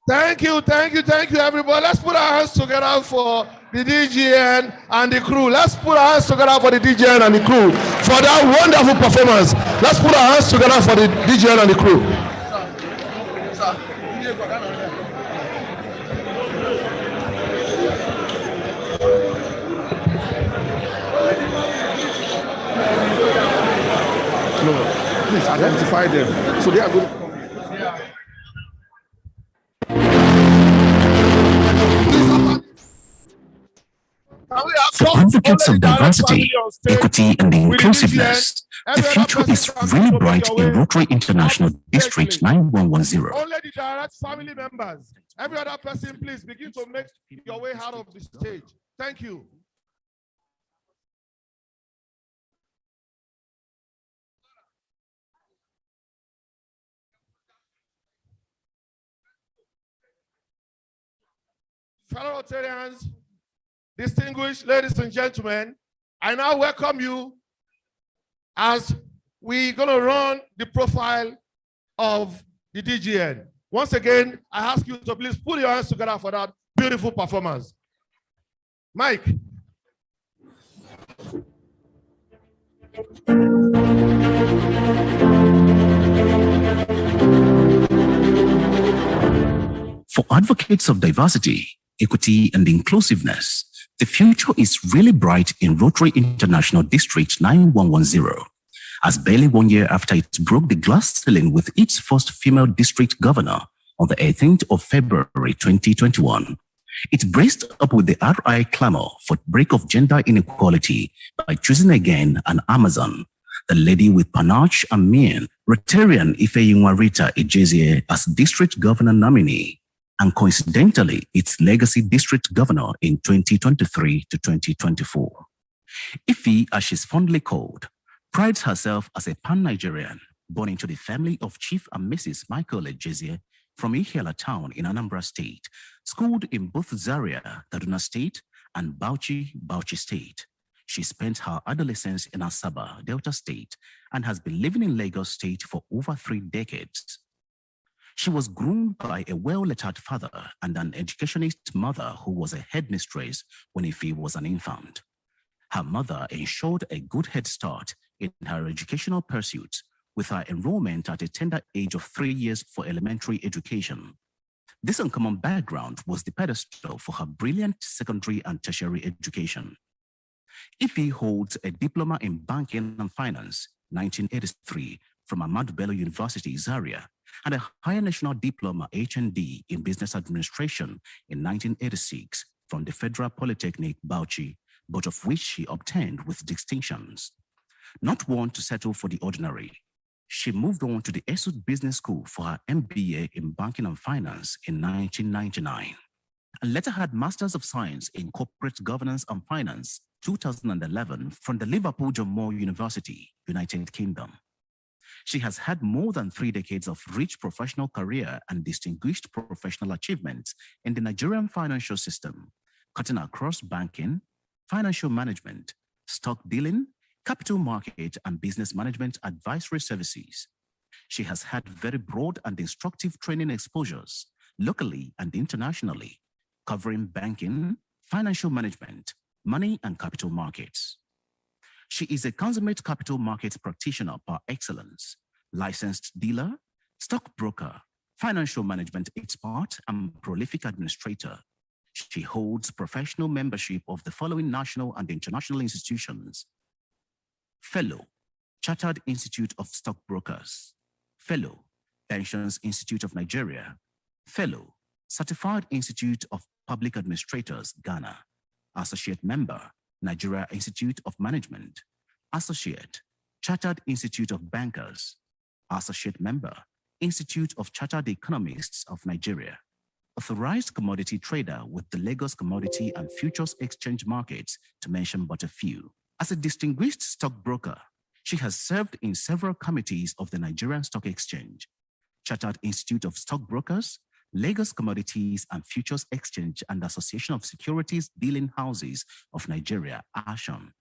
Thank you, everybody. Let's put our hands together for the DGN and the crew. Let's put our hands together for the DGN and the crew for that wonderful performance. Let's put our hands together for the DGN and the crew. No, please identify them. So they are good. For advocates of diversity, equity, and inclusiveness, the future is really bright in Rotary International District 9110. Only the direct family members. Every other person, please begin to make your way out of the stage. Thank you. Fellow Rotarians, distinguished ladies and gentlemen, I now welcome you as we're going to run the profile of the DGN. Once again, I ask you to please put your hands together for that beautiful performance. Mike. For advocates of diversity, equity, and inclusiveness, the future is really bright in Rotary International District 9110. As barely 1 year after it broke the glass ceiling with its first female district governor on the 18th of February 2021, it braced up with the RI clamor for break of gender inequality by choosing again an Amazon, the lady with panache and mien, Rotarian Ifeyinwa Rita Ejezie, as district governor nominee, and coincidentally, its legacy district governor in 2023 to 2024. Ife, as she's fondly called, prides herself as a pan-Nigerian born into the family of Chief and Mrs. Michael Ejezie from Ihiala town in Anambra State, schooled in both Zaria, Kaduna State, and Bauchi, Bauchi State. She spent her adolescence in Asaba, Delta State, and has been living in Lagos State for over 3 decades. She was groomed by a well-lettered father and an educationist mother who was a headmistress when Ife was an infant. Her mother ensured a good head start in her educational pursuits with her enrollment at a tender age of 3 years for elementary education. This uncommon background was the pedestal for her brilliant secondary and tertiary education. Ife holds a diploma in banking and finance, 1983, from Ahmadu Bello University, Zaria, and a higher national diploma HND in business administration in 1986 from the Federal Polytechnic, Bauchi, both of which she obtained with distinctions. Not one to settle for the ordinary, she moved on to the Esut Business School for her MBA in banking and finance in 1999, and later had Masters of Science in Corporate Governance and Finance 2011 from the Liverpool John Moore University, United Kingdom. She has had more than 3 decades of rich professional career and distinguished professional achievements in the Nigerian financial system, cutting across banking, financial management, stock dealing, capital market, and business management advisory services. She has had very broad and instructive training exposures, locally and internationally, covering banking, financial management, money, and capital markets. She is a consummate capital markets practitioner par excellence, licensed dealer, stockbroker, financial management expert, and prolific administrator. She holds professional membership of the following national and international institutions: Fellow, Chartered Institute of Stockbrokers; Fellow, Pensions Institute of Nigeria; Fellow, Certified Institute of Public Administrators, Ghana; Associate Member, Nigeria Institute of Management; Associate, Chartered Institute of Bankers; Associate Member, Institute of Chartered Economists of Nigeria; Authorized Commodity Trader with the Lagos Commodity and Futures Exchange Markets, to mention but a few. As a distinguished stockbroker, she has served in several committees of the Nigerian Stock Exchange, Chartered Institute of Stockbrokers, Lagos Commodities and Futures Exchange, and Association of Securities Dealing Houses of Nigeria, ASHON.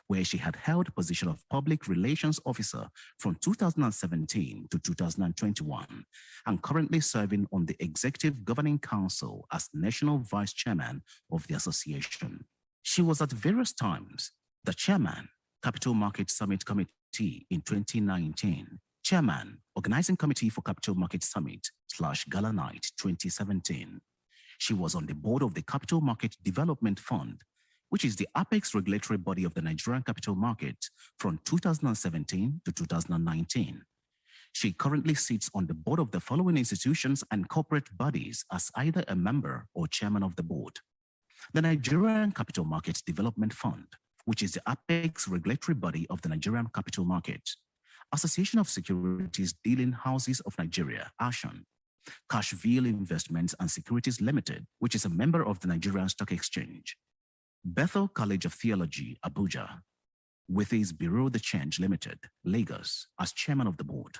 where she had held the position of Public Relations Officer from 2017 to 2021, and currently serving on the Executive Governing Council as National Vice Chairman of the association. She was at various times the Chairman, Capital Market Summit Committee in 2019, Chairman, Organizing Committee for Capital Market Summit / Gala Night 2017. She was on the board of the Capital Market Development Fund, which is the apex regulatory body of the Nigerian capital market from 2017 to 2019. She currently sits on the board of the following institutions and corporate bodies as either a member or chairman of the board: the Nigerian Capital Market Development Fund, which is the apex regulatory body of the Nigerian capital market; Association of Securities Dealing Houses of Nigeria, ASHAN; Cashville Investments and Securities Limited, which is a member of the Nigerian Stock Exchange; Bethel College of Theology, Abuja; Withys Bureau de Change Limited, Lagos, as chairman of the board.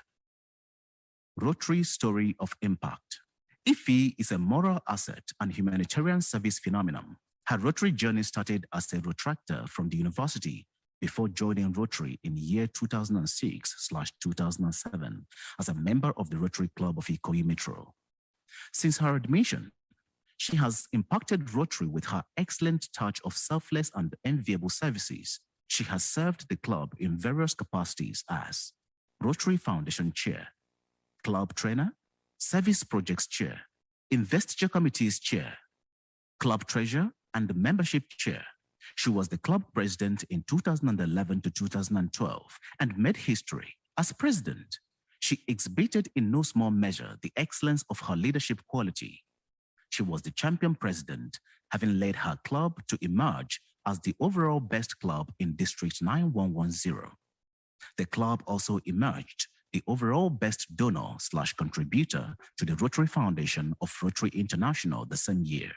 Rotary Story of Impact. Ife is a moral asset and humanitarian service phenomenon. Her Rotary journey started as a Rotractor from the university before joining Rotary in the year 2006/2007 as a member of the Rotary Club of Ikoyi Metro. Since her admission, she has impacted Rotary with her excellent touch of selfless and enviable services. She has served the club in various capacities as Rotary Foundation Chair, Club Trainer, Service Projects Chair, Investiture Committees Chair, Club Treasurer, and the Membership Chair. She was the club president in 2011 to 2012 and made history. As president, she exhibited in no small measure the excellence of her leadership quality. She was the champion president, having led her club to emerge as the overall best club in District 9110. The club also emerged the overall best donor / contributor to the Rotary Foundation of Rotary International the same year.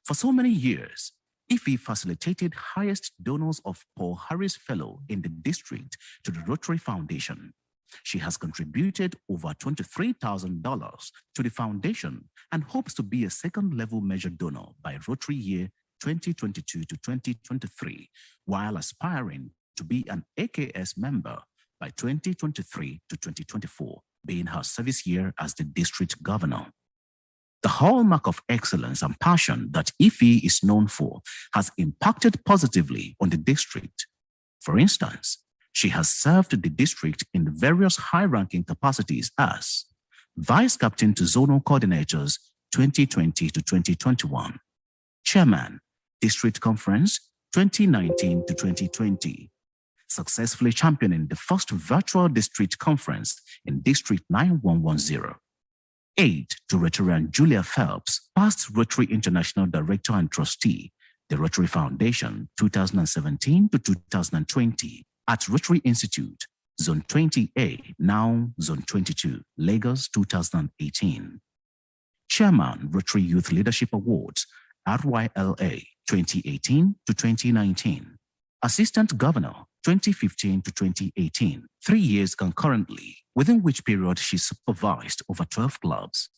For so many years, Ife facilitated highest donors of Paul Harris Fellow in the district to the Rotary Foundation. She has contributed over $23,000 to the foundation and hopes to be a second-level measure donor by Rotary year 2022 to 2023, while aspiring to be an AKS member by 2023 to 2024, being her service year as the district governor. The hallmark of excellence and passion that Ife is known for has impacted positively on the district. For instance, she has served the district in various high-ranking capacities as Vice Captain to Zonal Coordinators 2020 to 2021, Chairman, District Conference 2019 to 2020, successfully championing the first virtual district conference in District 9110. Aide to Rotarian Julia Phelps, past Rotary International Director and Trustee, the Rotary Foundation 2017 to 2020, at Rotary Institute, Zone 20A, now Zone 22, Lagos 2018. Chairman, Rotary Youth Leadership Awards, RYLA 2018 to 2019. Assistant Governor 2015 to 2018, 3 years concurrently, within which period she supervised over 12 clubs.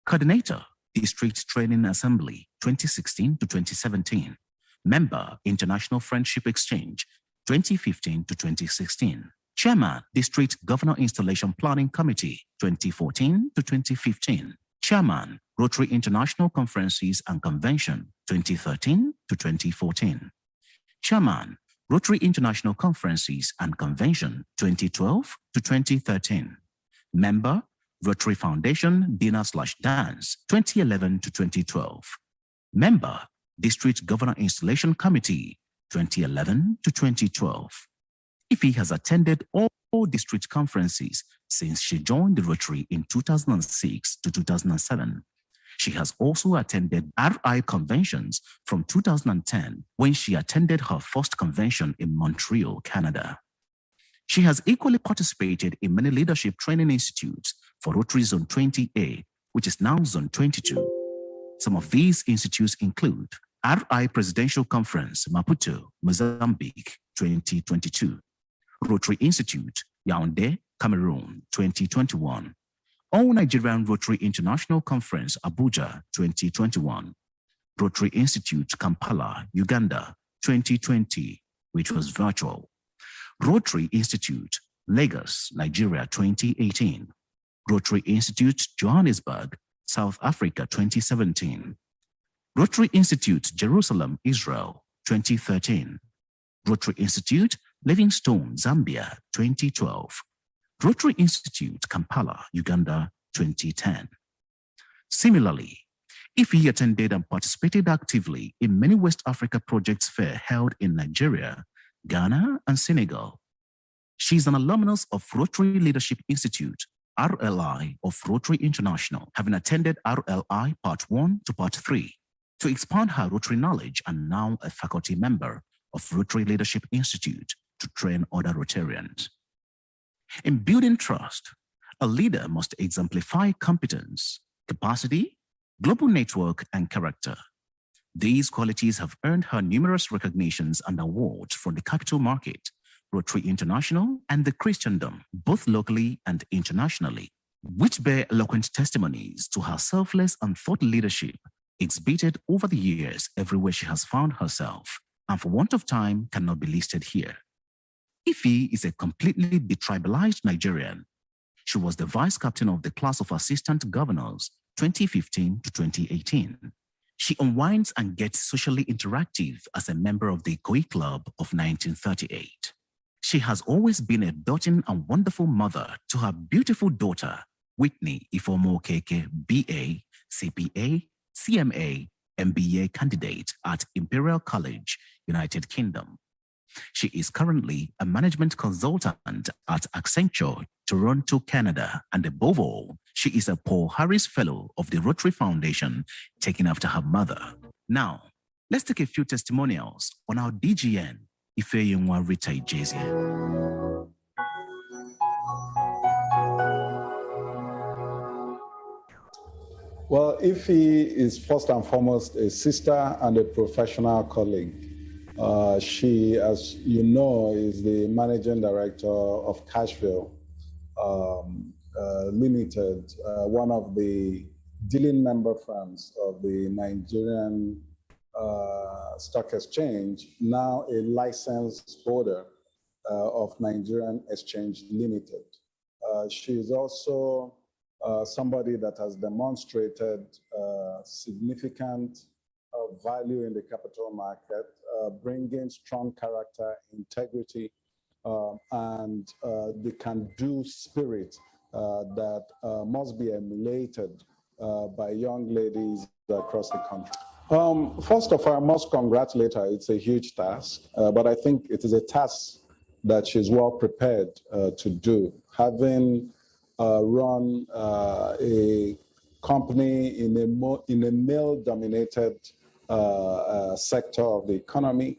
Coordinator, District Training Assembly 2016 to 2017. Member, International Friendship Exchange 2015 to 2016. Chairman, District Governor Installation Planning Committee 2014 to 2015. Chairman, Rotary International Conferences and Convention 2013 to 2014. Chairman, Rotary International Conferences and Convention 2012 to 2013. Member, Rotary Foundation Dinner/Dance 2011 to 2012. Member, District Governor Installation Committee 2011 to 2012. Ife has attended all district conferences since she joined the Rotary in 2006 to 2007. She has also attended RI conventions from 2010 when she attended her first convention in Montreal, Canada. She has equally participated in many leadership training institutes for Rotary Zone 20A, which is now Zone 22. Some of these institutes include RI Presidential Conference, Maputo, Mozambique, 2022. Rotary Institute, Yaoundé, Cameroon, 2021. All Nigerian Rotary International Conference, Abuja, 2021. Rotary Institute, Kampala, Uganda, 2020. which was virtual. Rotary Institute, Lagos, Nigeria, 2018. Rotary Institute, Johannesburg, South Africa, 2017. Rotary Institute, Jerusalem, Israel, 2013. Rotary Institute, Livingstone, Zambia, 2012. Rotary Institute, Kampala, Uganda, 2010. Similarly, Ife attended and participated actively in many West Africa projects fair held in Nigeria, Ghana, and Senegal. She is an alumnus of Rotary Leadership Institute, RLI of Rotary International, having attended RLI Part 1 to Part 3 to expand her Rotary knowledge, and now a faculty member of Rotary Leadership Institute to train other Rotarians. In building trust, a leader must exemplify competence, capacity, global network, and character. These qualities have earned her numerous recognitions and awards from the capital market, Rotary International, and the Christendom, both locally and internationally, which bear eloquent testimonies to her selfless and thought leadership exhibited over the years everywhere she has found herself, and for want of time cannot be listed here. Ife is a completely detribalized Nigerian. She was the vice captain of the class of assistant governors 2015 to 2018. She unwinds and gets socially interactive as a member of the Koi Club of 1938. She has always been a doting and wonderful mother to her beautiful daughter, Whitney Ifomo Keke, BA, CPA, CMA, MBA candidate at Imperial College, United Kingdom. She is currently a management consultant at Accenture, Toronto, Canada, and above all, she is a Paul Harris Fellow of the Rotary Foundation, taken after her mother. Now, let's take a few testimonials on our DGN, Ifeyinwa Rita Ijezie. Well, Ife is first and foremost a sister and a professional colleague. She, as you know, is the managing director of Cashville Limited, one of the dealing member firms of the Nigerian Stock Exchange, now a licensed holder of Nigerian Exchange Limited. She is also somebody that has demonstrated significant value in the capital market, bringing strong character, integrity, and the can-do spirit that must be emulated by young ladies across the country. First of all, I must congratulate her. It's a huge task, but I think it is a task that she's well prepared to do. Having run a company in a male-dominated sector of the economy.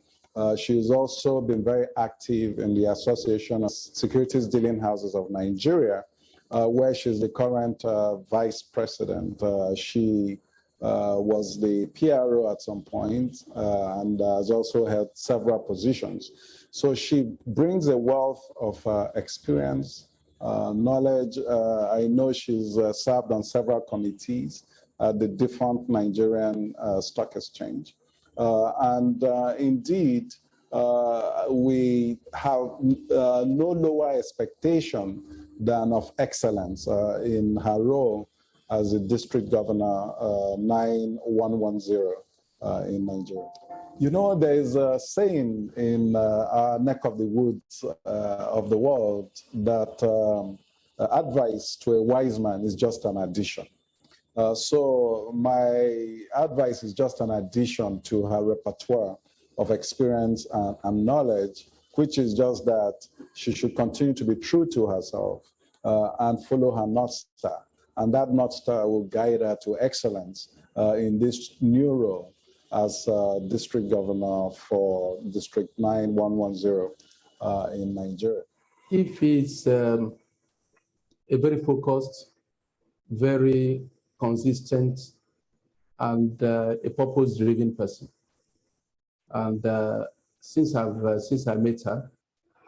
She's also been very active in the Association of Securities Dealing Houses of Nigeria, where she's the current vice president. She was the PRO at some point and has also held several positions. So she brings a wealth of experience, knowledge. I know she's served on several committees at the different Nigerian stock exchange. Indeed, we have no lower expectation than of excellence in her role as a district governor 9110 in Nigeria. You know, there is a saying in our neck of the woods of the world that advice to a wise man is just an addition. So my advice is just an addition to her repertoire of experience and knowledge, which is just that she should continue to be true to herself and follow her North Star. And that North Star will guide her to excellence in this new role as district governor for District 9110 in Nigeria. If it's a very focused, very consistent, and a purpose-driven person. And since I met her,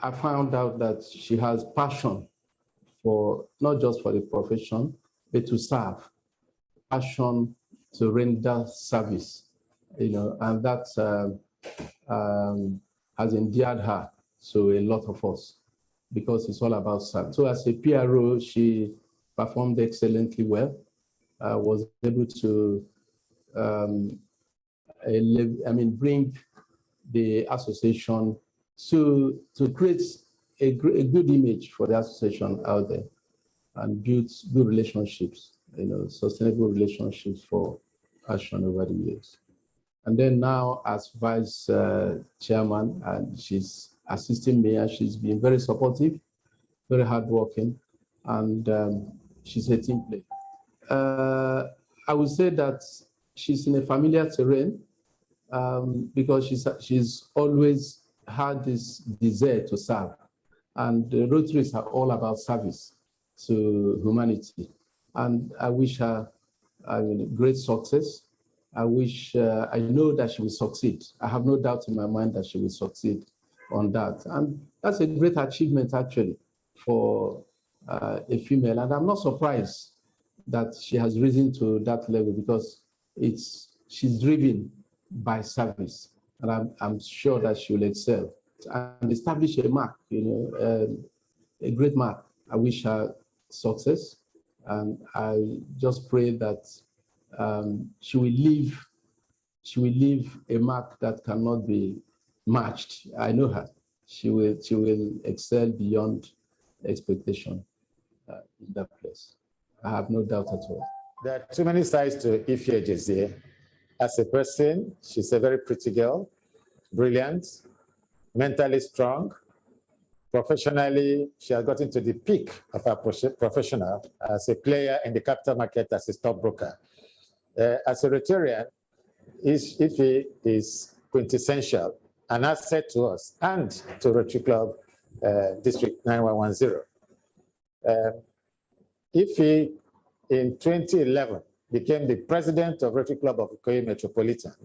I found out that she has passion for not just for the profession, but to serve, passion to render service, you know, and that's has endeared her to a lot of us because it's all about service. So as a PRO, she performed excellently well, was able to bring the association to create a good image for the association out there and build good relationships, sustainable relationships for Action over the years. And then now as vice chairman, and she's assisting me, and she's been very supportive, very hardworking, and she's a team player. I would say that she's in a familiar terrain because she's always had this desire to serve. And the Rotaries are all about service to humanity. And I wish her great success. I know that she will succeed. I have no doubt in my mind that she will succeed on that. And that's a great achievement actually for a female. And I'm not surprised that she has risen to that level because she's driven by service. And I'm sure that she will excel and establish a mark, a great mark. I wish her success. And I just pray that she will leave a mark that cannot be matched. I know her. She will excel beyond expectation in that place. I have no doubt at all. There are too many sides to Ife Ejezie. As a person, she's a very pretty girl, brilliant, mentally strong. Professionally, she has gotten to the peak of her professional as a player in the capital market as a stockbroker. As a Rotarian, Ife is quintessential, an asset to us and to Rotary Club District 9110. Ife in 2011 became the president of Rotary Club of Ikoyi Metropolitan,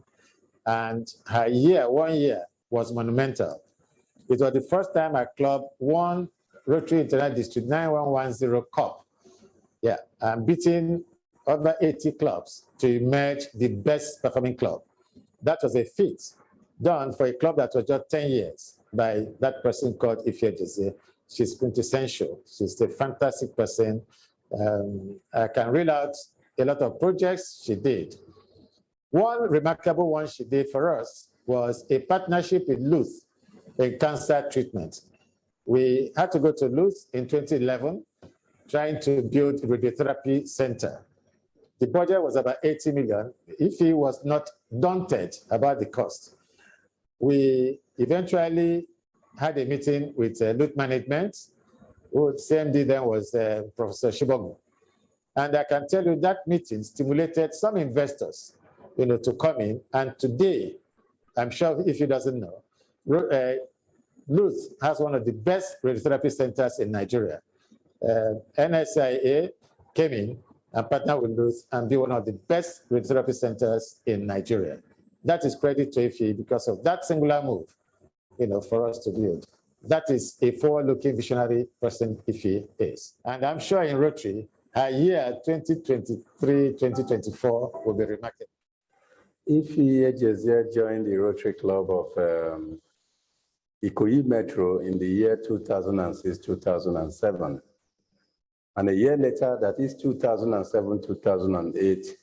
and her 1 year was monumental. It was the first time our club won Rotary International District 9110 Cup. Yeah, and beating over 80 clubs to emerge the best performing club. That was a feat done for a club that was just 10 years by that person called Ife Ejezie. She's quintessential. She's a fantastic person. I can read out a lot of projects she did. One remarkable one she did for us was a partnership with Luth in cancer treatment. We had to go to Luth in 2011, trying to build a radiotherapy center. The budget was about 80 million. Ife was not daunted about the cost. We eventually had a meeting with Luth management, whose CMD then was Professor Shibogu. And I can tell you that meeting stimulated some investors, to come in. And today, I'm sure if you doesn't know, Luth has one of the best radiotherapy centers in Nigeria. NSIA came in and partnered with Luth and be one of the best radiotherapy centers in Nigeria. That is credit to Ife because of that singular move, for us to build. That is a forward-looking visionary person Ife is. And I'm sure in Rotary, her year 2023-2024 will be remarkable. Ife Ejezie joined the Rotary Club of Ikoyi Metro in the year 2006-2007. And a year later, that is 2007-2008,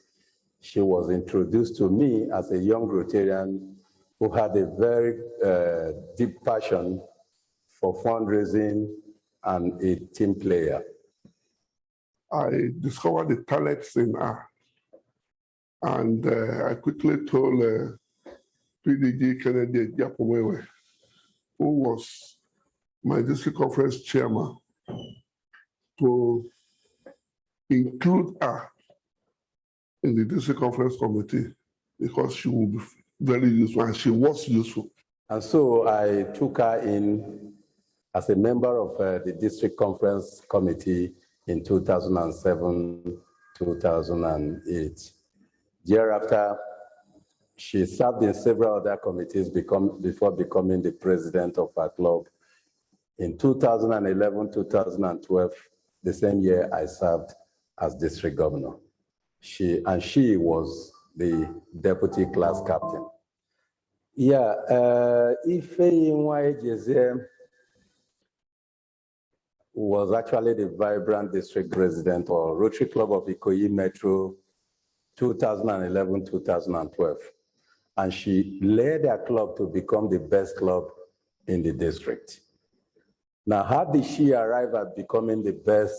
she was introduced to me as a young Rotarian who had a very deep passion for fundraising and a team player. I discovered the talents in her. And I quickly told PDG Kennedy Japomewe, who was my district conference chairman, to include her in the district conference committee because she will be very useful, and she was useful. And so I took her in as a member of the district conference committee in 2007-2008. Thereafter, she served in several other committees before becoming the president of our club. In 2011-2012, the same year I served as district governor. She was the deputy class captain. Yeah, Ife Inwa was actually the vibrant district president or Rotary Club of Ikoyi Metro 2011-2012. And she led her club to become the best club in the district. Now, how did she arrive at becoming the best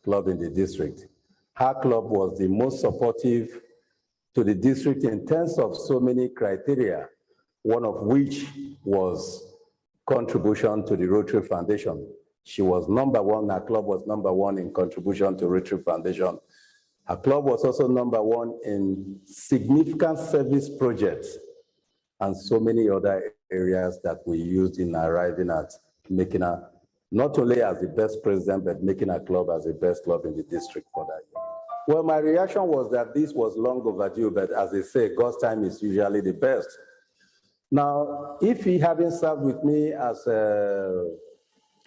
club in the district? Her club was the most supportive to the district in terms of so many criteria, one of which was contribution to the Rotary Foundation. She was number one, her club was number one in contribution to Rotary Foundation. Her club was also number one in significant service projects and so many other areas that we used in arriving at making her, not only as the best president, but making her club as the best club in the district for that year. Well, my reaction was that this was long overdue, but as they say, God's time is usually the best. Now, if he hadn't served with me as a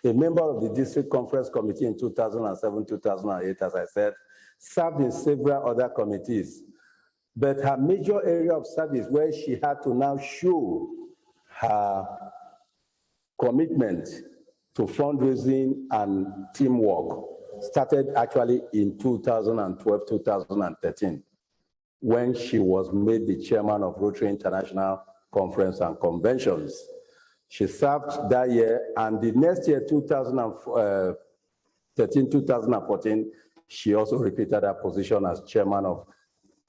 member of the district conference committee in 2007, 2008, as I said, served in several other committees. But her major area of service where she had to now show her commitment to fundraising and teamwork started actually in 2012, 2013, when she was made the chairman of Rotary International Conference and Conventions. She served that year, and the next year, 2013, 2014, she also repeated her position as chairman of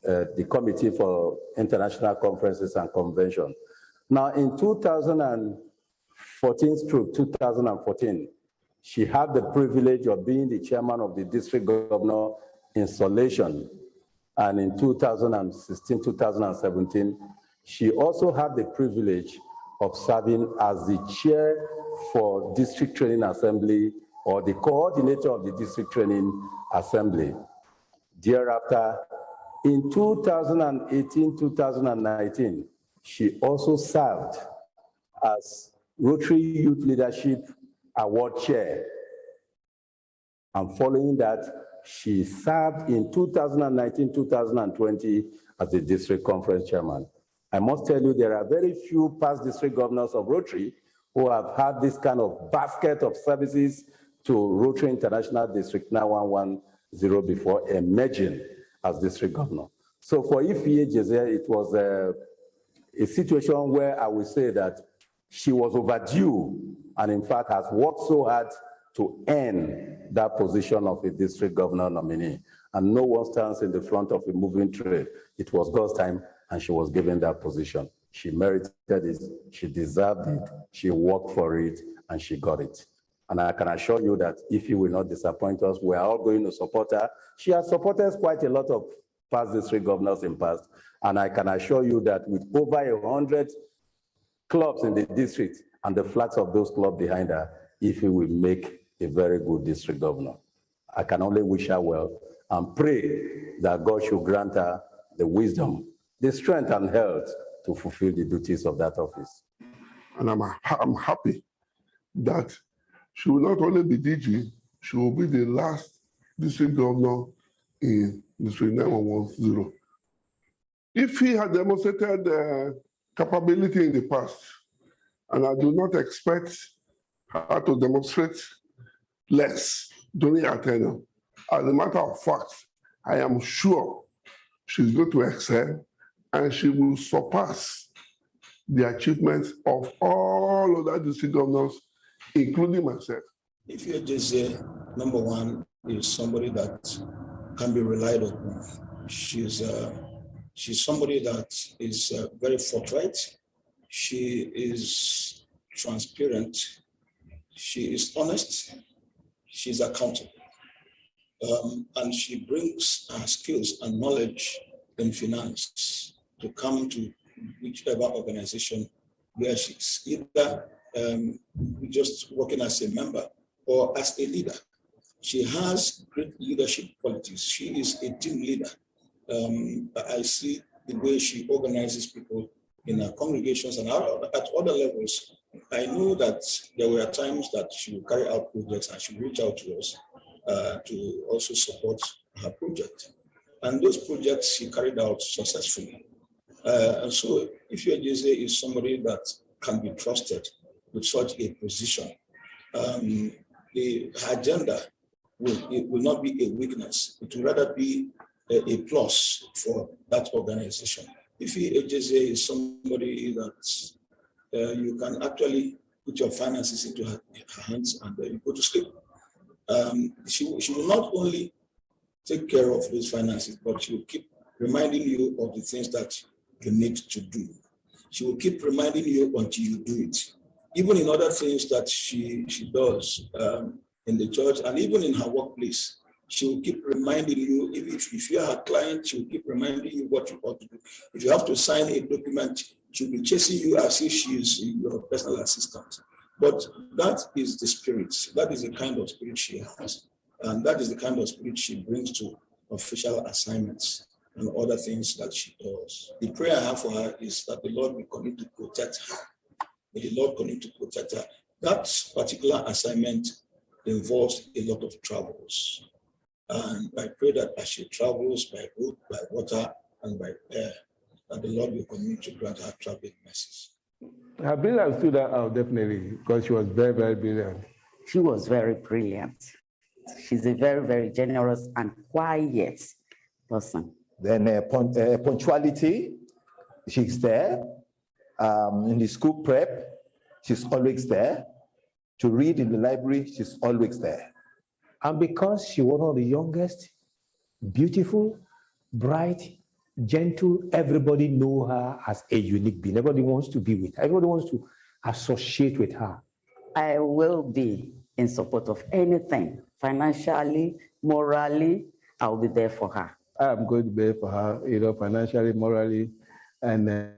the Committee for International Conferences and Convention. Now, in 2014, she had the privilege of being the chairman of the district governor installation. And in 2016, 2017, she also had the privilege of serving as the chair for district training assembly or the coordinator of the district training assembly. Thereafter, in 2018, 2019, she also served as Rotary Youth Leadership Award Chair. And following that, she served in 2019, 2020 as the district conference chairman. I must tell you, there are very few past district governors of Rotary who have had this kind of basket of services to Rotary International District 9110 before emerging as district governor. So for Ife Jeze, it was a situation where I would say that she was overdue and in fact has worked so hard to earn that position of a district governor nominee. And no one stands in the front of a moving train. It was God's time and she was given that position. She merited it, she deserved it, she worked for it, and she got it. And I can assure you that if you will not disappoint us, we are all going to support her. She has supported quite a lot of past district governors in past. And I can assure you that with over 100 clubs in the district and the flags of those clubs behind her, if we will make a very good district governor. I can only wish her well and pray that God should grant her the wisdom, the strength and health to fulfill the duties of that office. And I'm happy that she will not only be DG, she will be the last district governor in District 9110. If he had demonstrated capability in the past, and I do not expect her to demonstrate less during her tenure, as a matter of fact, I am sure she's going to excel and she will surpass the achievements of all other district governors, including myself. If you're just number one is somebody that can be relied upon. She's somebody that is very forthright. She is transparent. She is honest. She's accountable. And she brings her skills and knowledge in finance to come to whichever organization where she's either just working as a member or as a leader. She has great leadership qualities. She is a team leader. I see the way she organizes people in her congregations and at other levels. I know that there were times that she will carry out projects and she will reach out to us to also support her project. And those projects she carried out successfully. And so if your JJ is somebody that can be trusted with such a position, the agenda will not be a weakness. It will rather be a plus for that organization. If AJJ is somebody that you can actually put your finances into her hands and you go to sleep, she will not only take care of those finances, but she will keep reminding you of the things that you need to do. She will keep reminding you until you do it. Even in other things that she does in the church and even in her workplace, she will keep reminding you. If you are a client, she will keep reminding you what you ought to do. If you have to sign a document, she'll be chasing you as if she is your personal assistant. But that is the spirit. That is the kind of spirit she has. And that is the kind of spirit she brings to official assignments and other things that she does. The prayer I have for her is that the Lord will continue to protect her. May the Lord continue to protect her. That particular assignment involves a lot of travels. And I pray that as she travels by road, by water, and by air, that the Lord will continue to grant her traveling mercies. Her brilliance stood out definitely because she was very, very brilliant. She was very brilliant. She's a very, very generous and quiet person. Then punctuality, she's there. In the school prep, she's always there. To read in the library, she's always there. And because she was one of the youngest, beautiful, bright, gentle, everybody know her as a unique being. Everybody wants to be with her. Everybody wants to associate with her. I will be in support of anything, financially, morally, I'll be there for her. I'm going to be there for her, financially, morally, and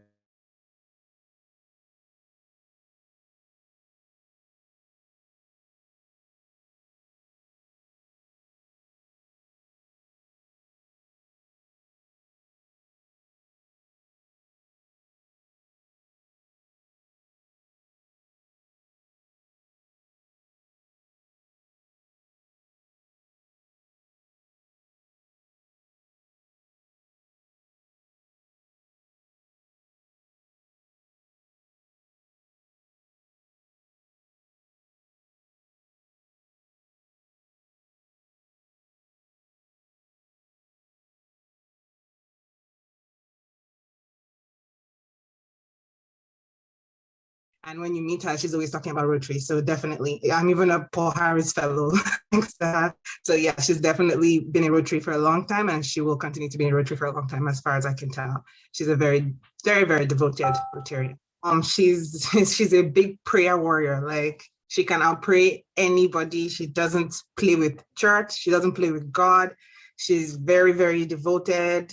And when you meet her, she's always talking about Rotary. So definitely, I'm even a Paul Harris fellow. Thanks to her. So yeah, she's definitely been in Rotary for a long time, and she will continue to be in Rotary for a long time, as far as I can tell. She's a very, very, very devoted Rotarian. She's a big prayer warrior. Like, she can outpray anybody. She doesn't play with church. She doesn't play with God. She's very, very devoted.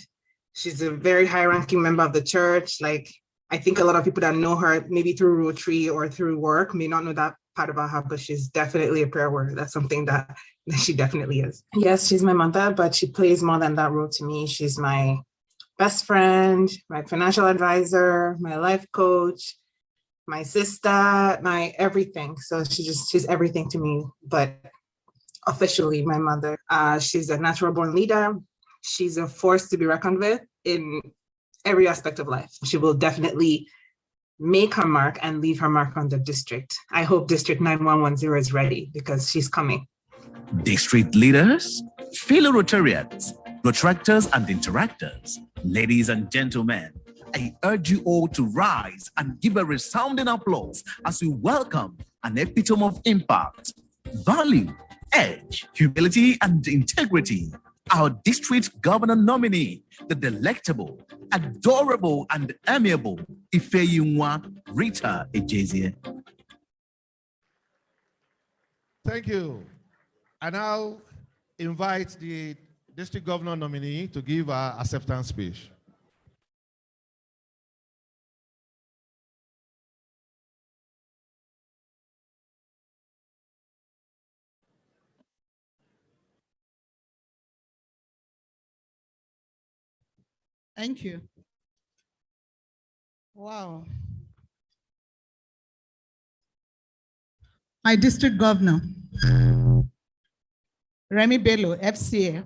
She's a very high-ranking member of the church. Like, I think a lot of people that know her, maybe through Rotary or through work, may not know that part about her, but she's definitely a prayer warrior. That's something that she definitely is. Yes, she's my mother, but she plays more than that role to me. She's my best friend, my financial advisor, my life coach, my sister, my everything. So she's everything to me, but officially my mother. She's a natural born leader. She's a force to be reckoned with in every aspect of life. She will definitely make her mark and leave her mark on the district. I hope District 9110 is ready, because she's coming. District leaders, fellow Rotarians, protractors and interactors, ladies and gentlemen, I urge you all to rise and give a resounding applause as we welcome an epitome of impact, value, edge, humility, and integrity. Our district governor nominee, the delectable, adorable, and amiable Ifeyinwa Rita Ejezie. Thank you. I now invite the district governor nominee to give our acceptance speech. Thank you. Wow. My district governor, Remy Bello, FCA.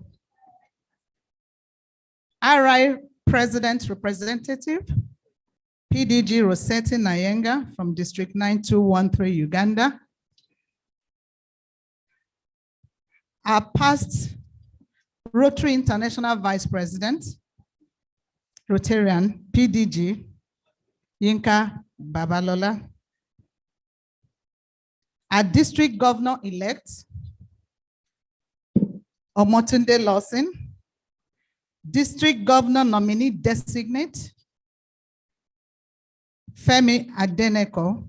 RI President Representative, PDG Rossetti Nayenga from District 9213, Uganda. Our past Rotary International Vice President, Rotarian, PDG, Yinka Babalola. Our District Governor-elect, Omotunde Lawson. District Governor nominee designate, Femi Adeneko.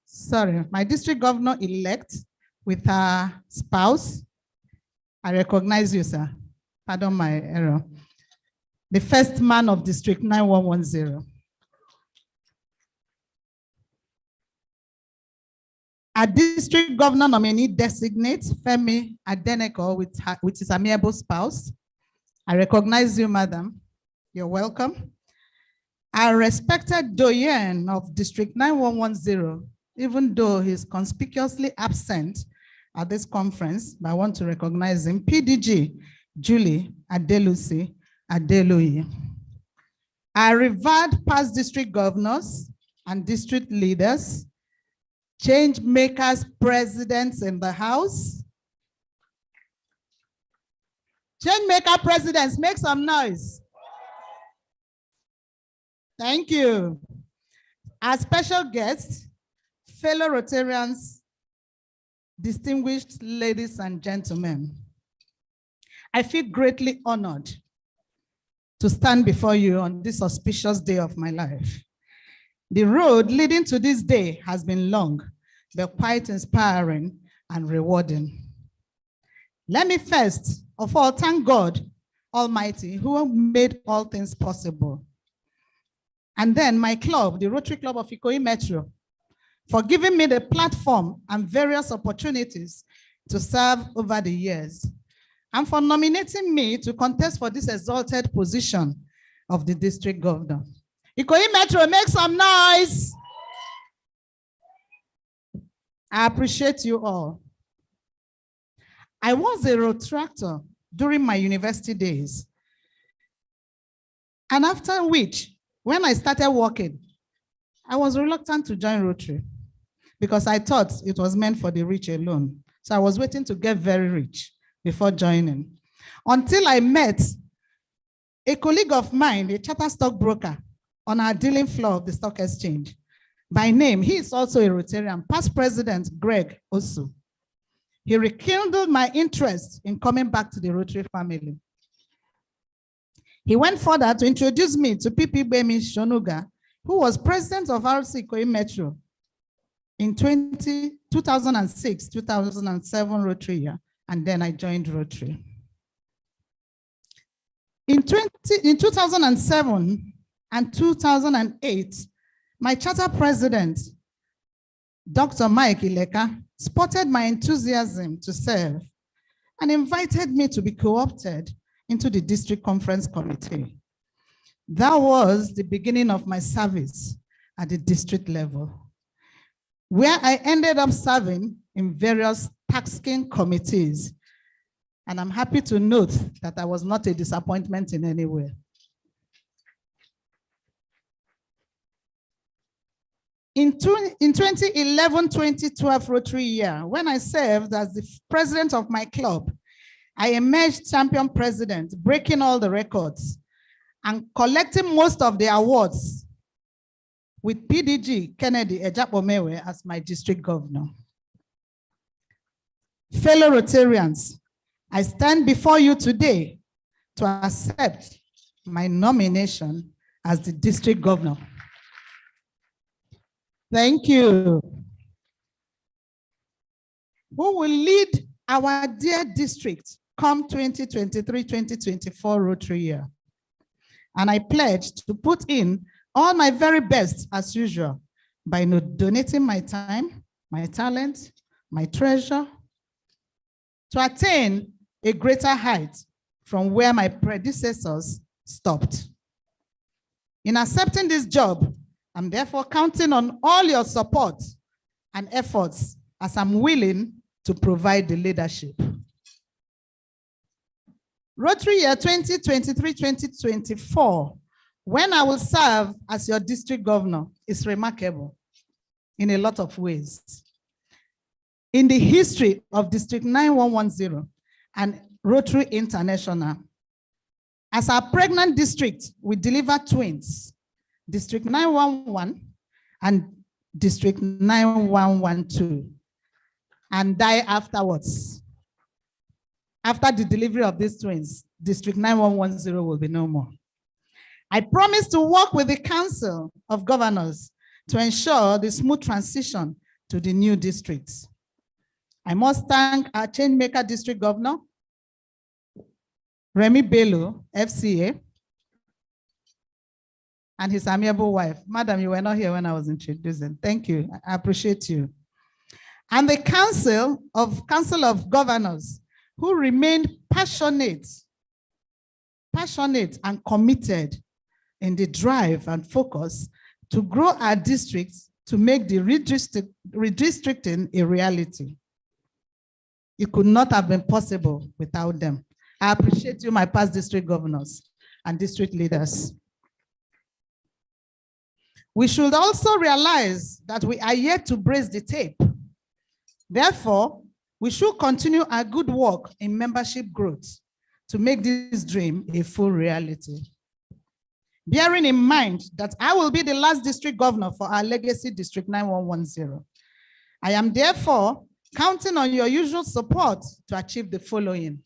Sorry, my District Governor-elect with her spouse. I recognize you, sir. Pardon my error. The first man of District 9110. Our District Governor nominee designate, Femi Adeneko with his amiable spouse. I recognize you, madam. You're welcome. Our respected doyen of District 9110, even though he's conspicuously absent at this conference, but I want to recognize him, PDG Julie Adelusi Adeluyi. Our revered past district governors and district leaders, change makers, presidents in the house. Change maker presidents, make some noise. Thank you. Our special guests, fellow Rotarians, distinguished ladies and gentlemen, I feel greatly honored to stand before you on this auspicious day of my life. The road leading to this day has been long, but quite inspiring and rewarding. Let me first of all thank God Almighty who made all things possible. And then my club, the Rotary Club of Ikoyi Metro, for giving me the platform and various opportunities to serve over the years, and for nominating me to contest for this exalted position of the district governor. Ikoyi Metro, make some noise. I appreciate you all. I was a Rotractor during my university days. And after which, when I started working, I was reluctant to join Rotary because I thought it was meant for the rich alone. So I was waiting to get very rich before joining. Until I met a colleague of mine, a charter stockbroker, on our dealing floor of the stock exchange. By name, he is also a Rotarian, past president Greg Osu. He rekindled my interest in coming back to the Rotary family. He went further to introduce me to PP Bemi Shonuga, who was president of RC Ikoyi Metro in 2006, 2007 Rotary year, and then I joined Rotary. In 2007 and 2008, my charter president, Dr. Mike Ileka, spotted my enthusiasm to serve and invited me to be co-opted into the district conference committee. That was the beginning of my service at the district level, where I ended up serving in various taxing committees. And I'm happy to note that I was not a disappointment in any way. In 2011-2012 Rotary year, when I served as the president of my club, I emerged champion president, breaking all the records and collecting most of the awards with PDG Kennedy Ejapomewe as my district governor. Fellow Rotarians, I stand before you today to accept my nomination as the district governor. Thank you. Who will lead our dear district come 2023-2024 Rotary year? And I pledge to put in all my very best as usual by donating my time, my talent, my treasure to attain a greater height from where my predecessors stopped. In accepting this job, I'm therefore counting on all your support and efforts as I'm willing to provide the leadership. Rotary year 2023-2024, when I will serve as your district governor, is remarkable in a lot of ways. In the history of District 9110 and Rotary International, as our pregnant district, we deliver twins, District 911 and District 9112, and die afterwards. After the delivery of these twins, District 9110 will be no more. I promise to work with the Council of Governors to ensure the smooth transition to the new districts. I must thank our Changemaker District Governor, Remy Bello, FCA, and his amiable wife. Madam, you were not here when I was introducing. Thank you. I appreciate you. And the Council of Governors, who remained passionate and committed in the drive and focus to grow our districts to make the redistricting a reality. It could not have been possible without them. I appreciate you, my past district governors and district leaders. We should also realize that we are yet to brace the tape. Therefore, we should continue our good work in membership growth to make this dream a full reality. Bearing in mind that I will be the last district governor for our legacy District 9110, I am therefore counting on your usual support to achieve the following: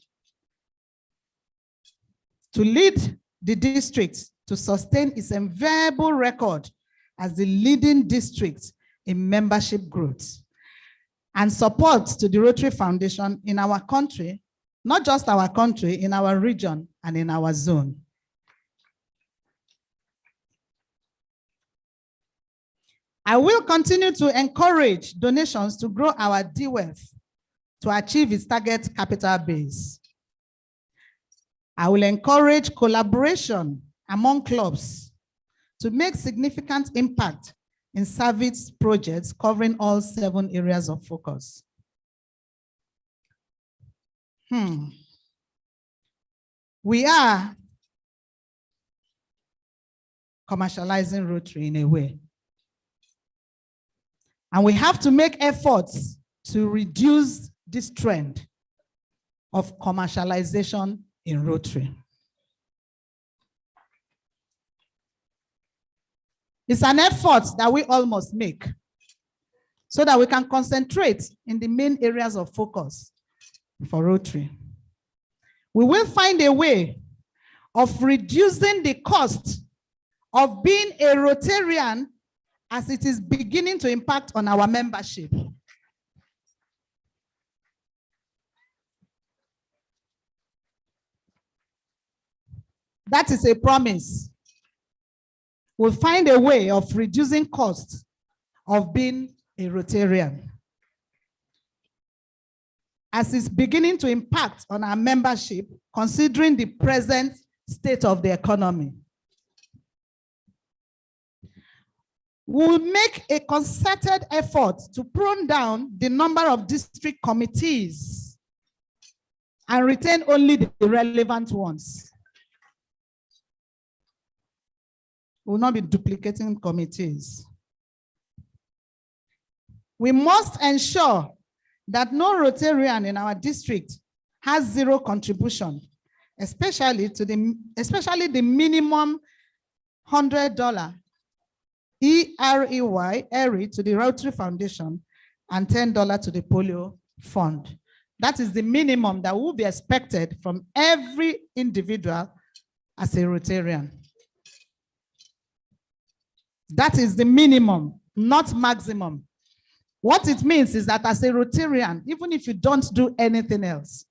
to lead the district to sustain its enviable record as the leading district in membership growth, and support to the Rotary Foundation in our country, not just our country, in our region and in our zone. I will continue to encourage donations to grow our DWEF to achieve its target capital base. I will encourage collaboration among clubs to make significant impact in service projects covering all 7 areas of focus. We are commercializing Rotary in a way. And we have to make efforts to reduce this trend of commercialization in Rotary. It's an effort that we all must make so that we can concentrate in the main areas of focus for Rotary. We will find a way of reducing the cost of being a Rotarian as it is beginning to impact on our membership. That is a promise. We'll find a way of reducing costs of being a Rotarian as it's beginning to impact on our membership, considering the present state of the economy. We'll make a concerted effort to prune down the number of district committees and retain only the relevant ones. We'll not be duplicating committees. We must ensure that no Rotarian in our district has zero contribution, especially the minimum $100 EREY to the Rotary Foundation and $10 to the Polio Fund. That is the minimum that will be expected from every individual as a Rotarian. That is the minimum, not maximum. What it means is that as a Rotarian, even if you don't do anything else,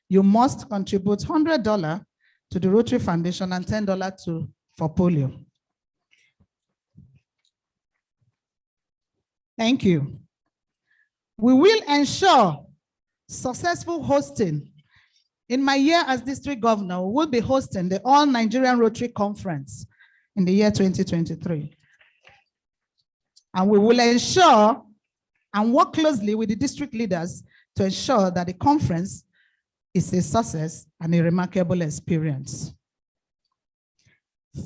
you must contribute $100 to the Rotary Foundation and $10 for polio. Thank you. We will ensure successful hosting. In my year as district governor, we will be hosting the All Nigerian Rotary Conference in the year 2023. And we will ensure and work closely with the district leaders to ensure that the conference is a success and a remarkable experience.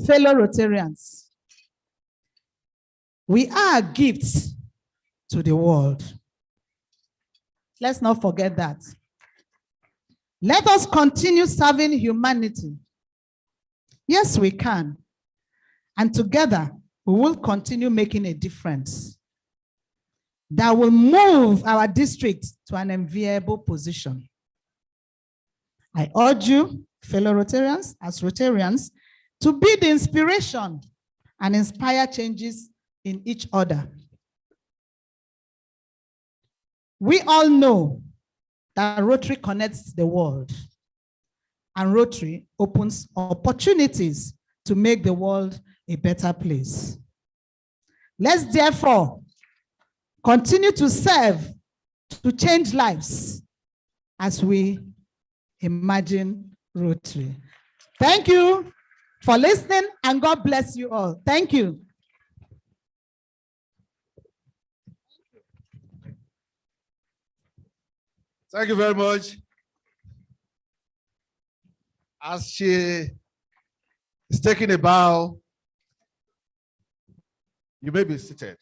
Fellow Rotarians, we are gifts to the world. Let's not forget that. Let us continue serving humanity. Yes, we can. And together, we will continue making a difference that will move our district to an enviable position. I urge you, fellow Rotarians, as Rotarians, to be the inspiration and inspire changes in each other. We all know that Rotary connects the world, and Rotary opens opportunities to make the world a better place. Let's therefore continue to serve, to change lives as we imagine Rotary. Thank you for listening, and God bless you all. Thank you. Thank you very much. As she is taking a bow, you may be seated.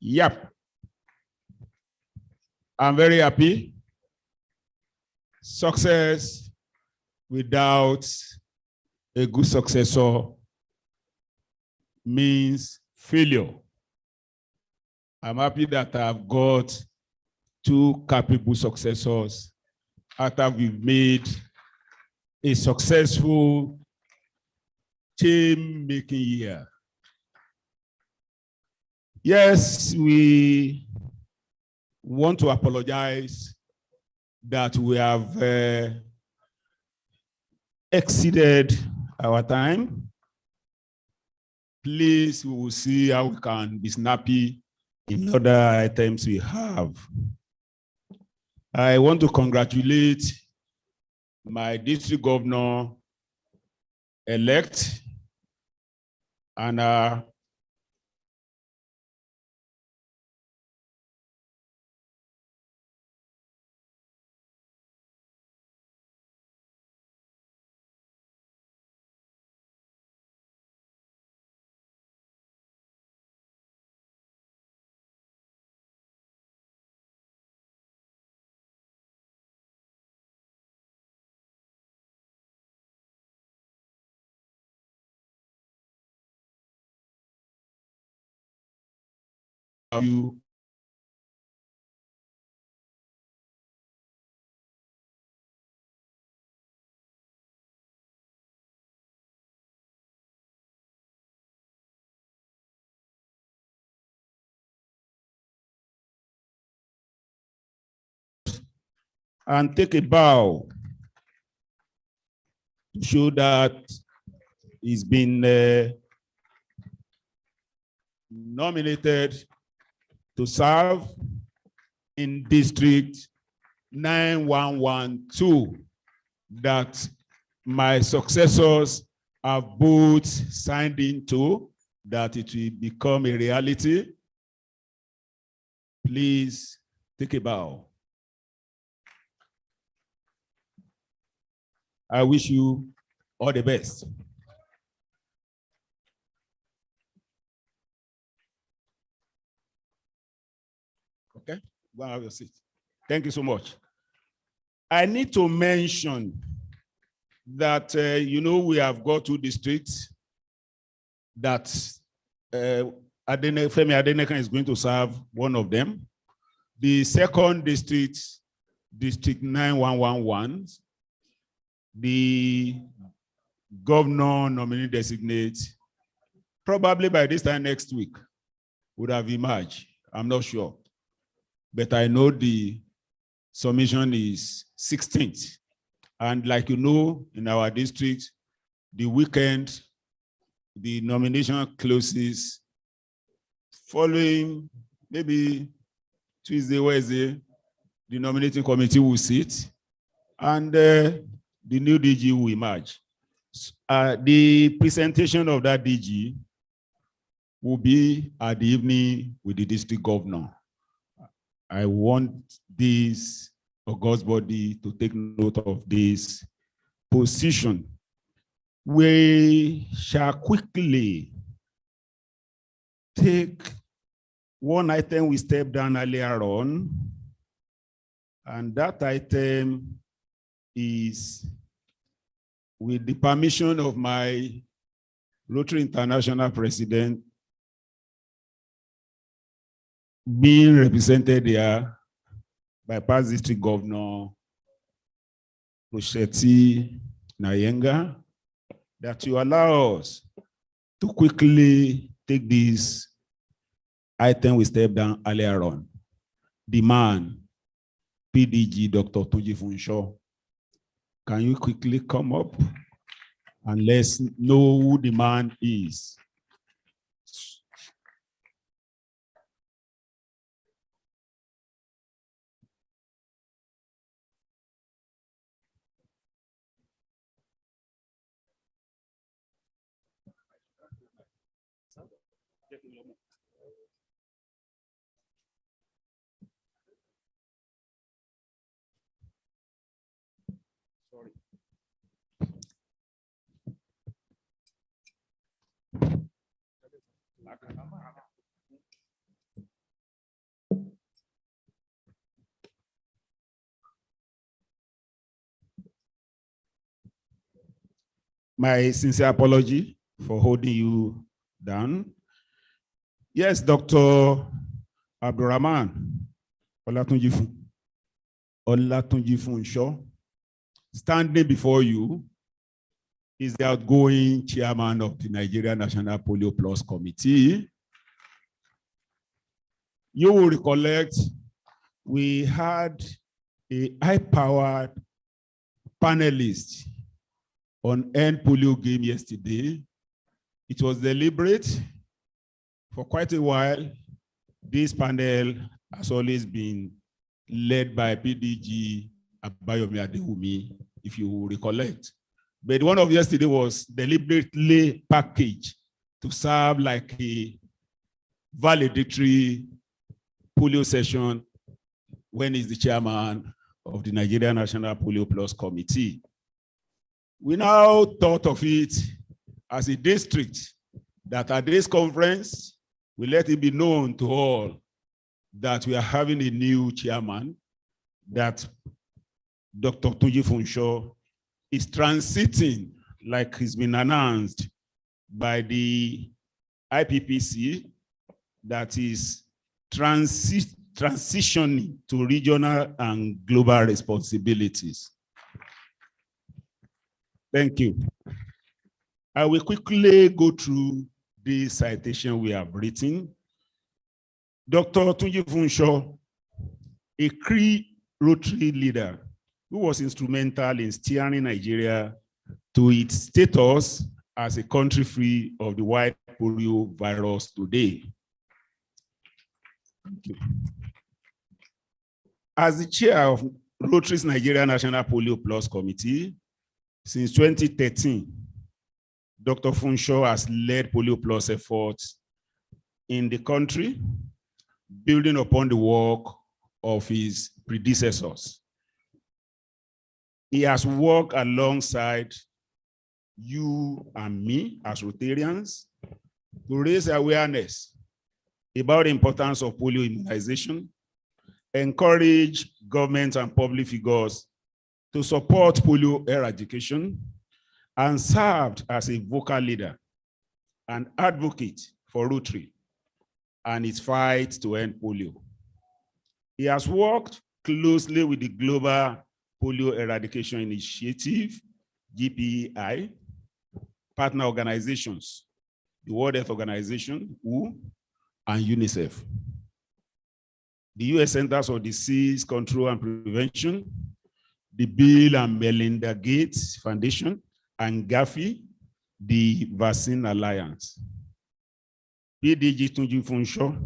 Yep. I'm very happy. Success without a good successor means failure. I'm happy that I've got two capable successors after we've made a successful team-making year. Yes, we want to apologize that we have exceeded our time. Please, we will see how we can be snappy in other items we have. I want to congratulate my district governor-elect and you and take a bow to show that he's been nominated to serve in District 9112, that my successors have both signed into, that it will become a reality. Please take a bow. I wish you all the best. Okay, go and have your seat. Thank you so much. I need to mention that, we have got two districts that Femi Adeneka is going to serve one of them. The second district, District 9111, the governor nominee designate, probably by this time next week, would have emerged. I'm not sure. But I know the submission is 16th, And like you know, in our district, the weekend, the nomination closes. Following maybe Tuesday, Wednesday, the nominating committee will sit and the new DG will emerge. The presentation of that DG will be at the evening with the district governor. I want this august body to take note of this position. We shall quickly take one item we stepped down earlier on, and that item is, with the permission of my Rotary International president, being represented here by past district governor Rochetti Nayenga, that you allow us to quickly take this item we stepped down earlier on. The man, PDG Dr. Tunji Funsho. Can you quickly come up and let's know who the man is? My sincere apology for holding you down. Yes, Dr. Abdurrahman Olatunji Funsho, standing before you is the outgoing chairman of the Nigeria National Polio Plus Committee. You will recollect we had a high-powered panelist on End Polio Game yesterday. It was deliberate. For quite a while, this panel has always been led by PDG Abayomi Adewumi, if you will recollect. But the one of yesterday was deliberately packaged to serve like a valedictory polio session when he's the chairman of the Nigeria National Polio Plus Committee. We now thought of it as a district that at this conference, we let it be known to all that we are having a new chairman, that Dr. Tunji Funsho is transiting, like has been announced by the IPPC, that is transitioning to regional and global responsibilities. Thank you. I will quickly go through the citation we have written. Dr. Tunji Funsho, a Cree Rotary leader who was instrumental in steering Nigeria to its status as a country free of the white polio virus today. Thank you. As the chair of Rotary's Nigeria National Polio Plus Committee, since 2013, Dr. Funsho has led Polio Plus efforts in the country, building upon the work of his predecessors. He has worked alongside you and me as Rotarians to raise awareness about the importance of polio immunization, encourage government and public figures to support polio eradication, and served as a vocal leader and advocate for Rotary and its fight to end polio. He has worked closely with the Global Polio Eradication Initiative, GPEI, partner organizations, the World Health Organization, WHO, and UNICEF. The US Centers for Disease Control and Prevention, the Bill and Melinda Gates Foundation, and Gavi, the Vaccine Alliance. PDG Tunji Funsho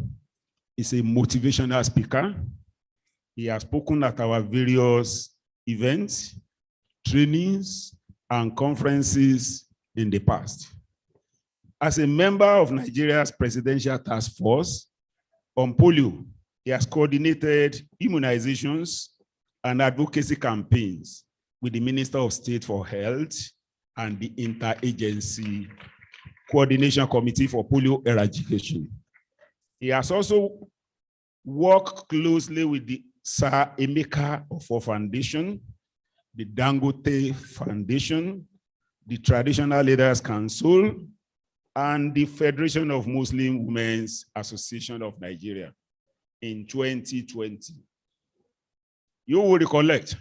is a motivational speaker. He has spoken at our various events, trainings, and conferences in the past. As a member of Nigeria's Presidential Task Force on polio, he has coordinated immunizations and advocacy campaigns with the Minister of State for Health and the Interagency Coordination Committee for Polio Eradication. He has also worked closely with the Sir Emeka Ofo Foundation, the Dangote Foundation, the Traditional Leaders Council, and the Federation of Muslim Women's Association of Nigeria in 2020. You will recollect,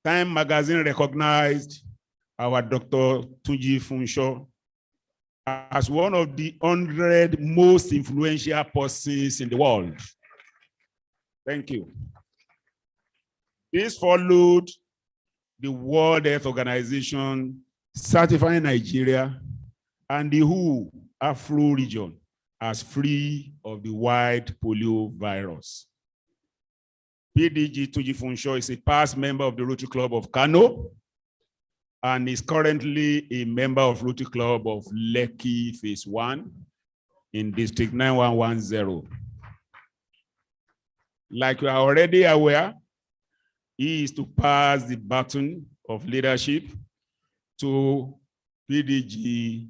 Time Magazine recognized our Dr. Tunji Funsho as one of the 100 most influential persons in the world. Thank you. This followed the World Health Organization certifying Nigeria and the WHO Afro region as free of the wild polio virus. PDG Tunji Funsho is a past member of the Rotary Club of Kano and is currently a member of Rotary Club of Lekki Phase 1 in District 9110. Like you are already aware, he is to pass the baton of leadership to PDG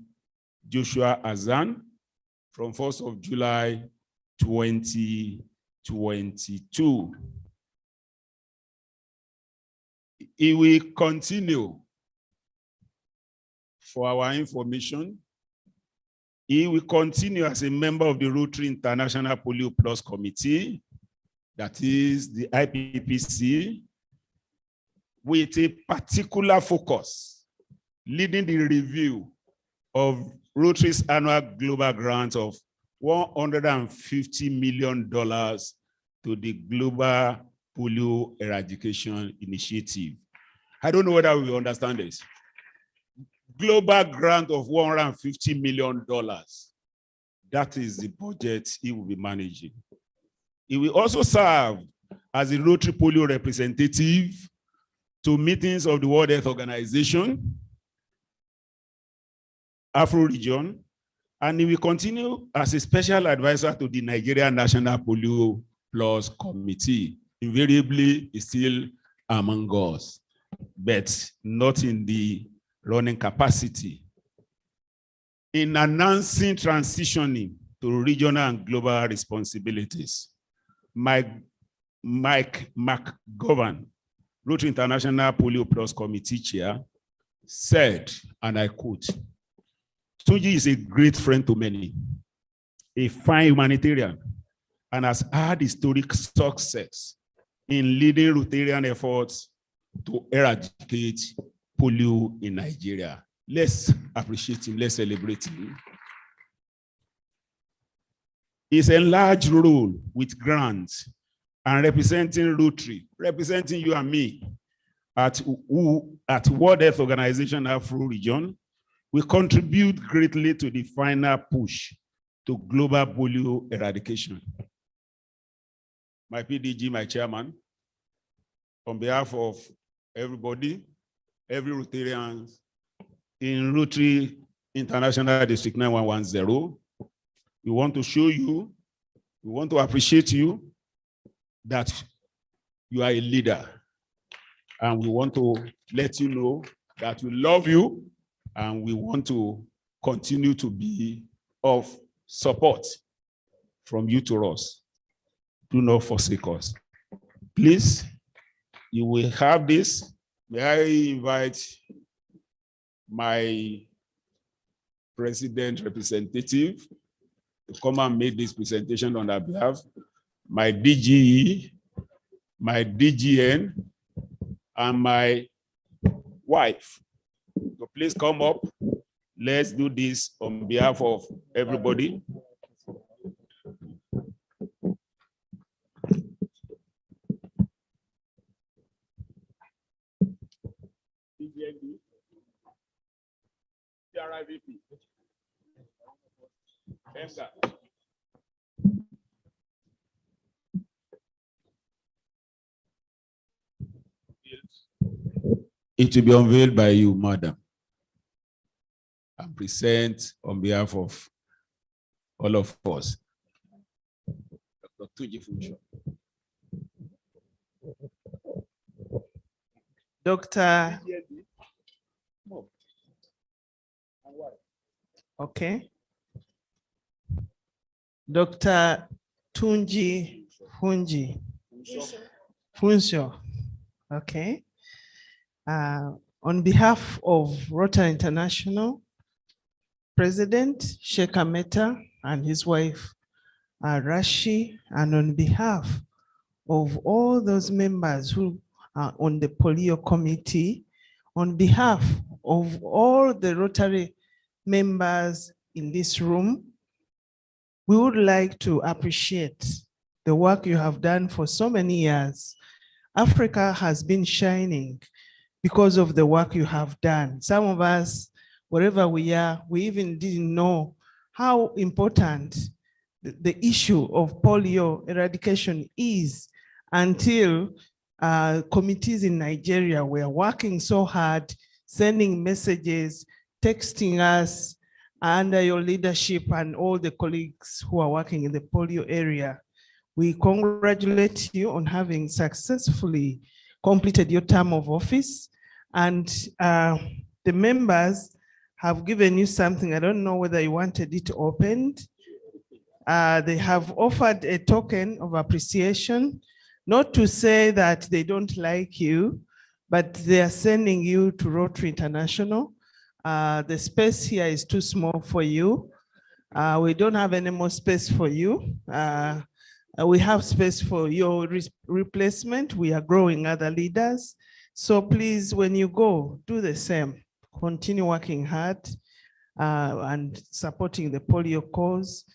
Joshua Azan from 1st of July 2022. He will continue, for our information, he will continue as a member of the Rotary International Polio Plus Committee, that is the IPPC, with a particular focus, leading the review of Rotary's annual global grant of $150 million to the Global Polio Eradication Initiative. I don't know whether we understand this. Global grant of $150 million. That is the budget he will be managing. He will also serve as a Rotary Polio representative to meetings of the World Health Organization, Afro region, and he will continue as a special advisor to the Nigeria National Polio Plus Committee. Invariably, is still among us, but not in the running capacity. In announcing transitioning to regional and global responsibilities, Mike McGovern, Rotary International Polio Plus Committee Chair, said, and I quote, "Tunji is a great friend to many, a fine humanitarian, and has had historic success in leading Rotarian efforts to eradicate polio in Nigeria." Let's appreciate him, let's celebrate him. His enlarged role with grants and representing Rotary, representing you and me at World Health Organization Afro region, will contribute greatly to the final push to global polio eradication. My PDG, my chairman, on behalf of everybody, every Rotarian in Rotary International District 9110, we want to show you, we want to appreciate you that you are a leader. And we want to let you know that we love you and we want to continue to be of support from you to us. Do not forsake us. Please, you will have this. May I invite my president representative to come and make this presentation on our behalf. My DGE, my DGN, and my wife. So please come up. Let's do this on behalf of everybody. PDND, CRIVP, MGA. It will be unveiled by you, madam. I present on behalf of all of us. Dr. Tunji Funsho. Dr. Okay. Dr. Tunji Funsho. Okay. On behalf of Rotary International, President Sheikh Ameta and his wife, Rashi, and on behalf of all those members who are on the polio committee, on behalf of all the Rotary members in this room, we would like to appreciate the work you have done for so many years. Africa has been shining because of the work you have done. Some of us, wherever we are, we even didn't know how important the issue of polio eradication is until committees in Nigeria were working so hard, sending messages, texting us under your leadership and all the colleagues who are working in the polio area. We congratulate you on having successfully completed your term of office, and the members have given you something. I don't know whether you wanted it opened. They have offered a token of appreciation, not to say that they don't like you, but they are sending you to Rotary International. The space here is too small for you. We don't have any more space for you. We have space for your replacement. We are growing other leaders. So please, when you go, do the same. Continue working hard and supporting the polio cause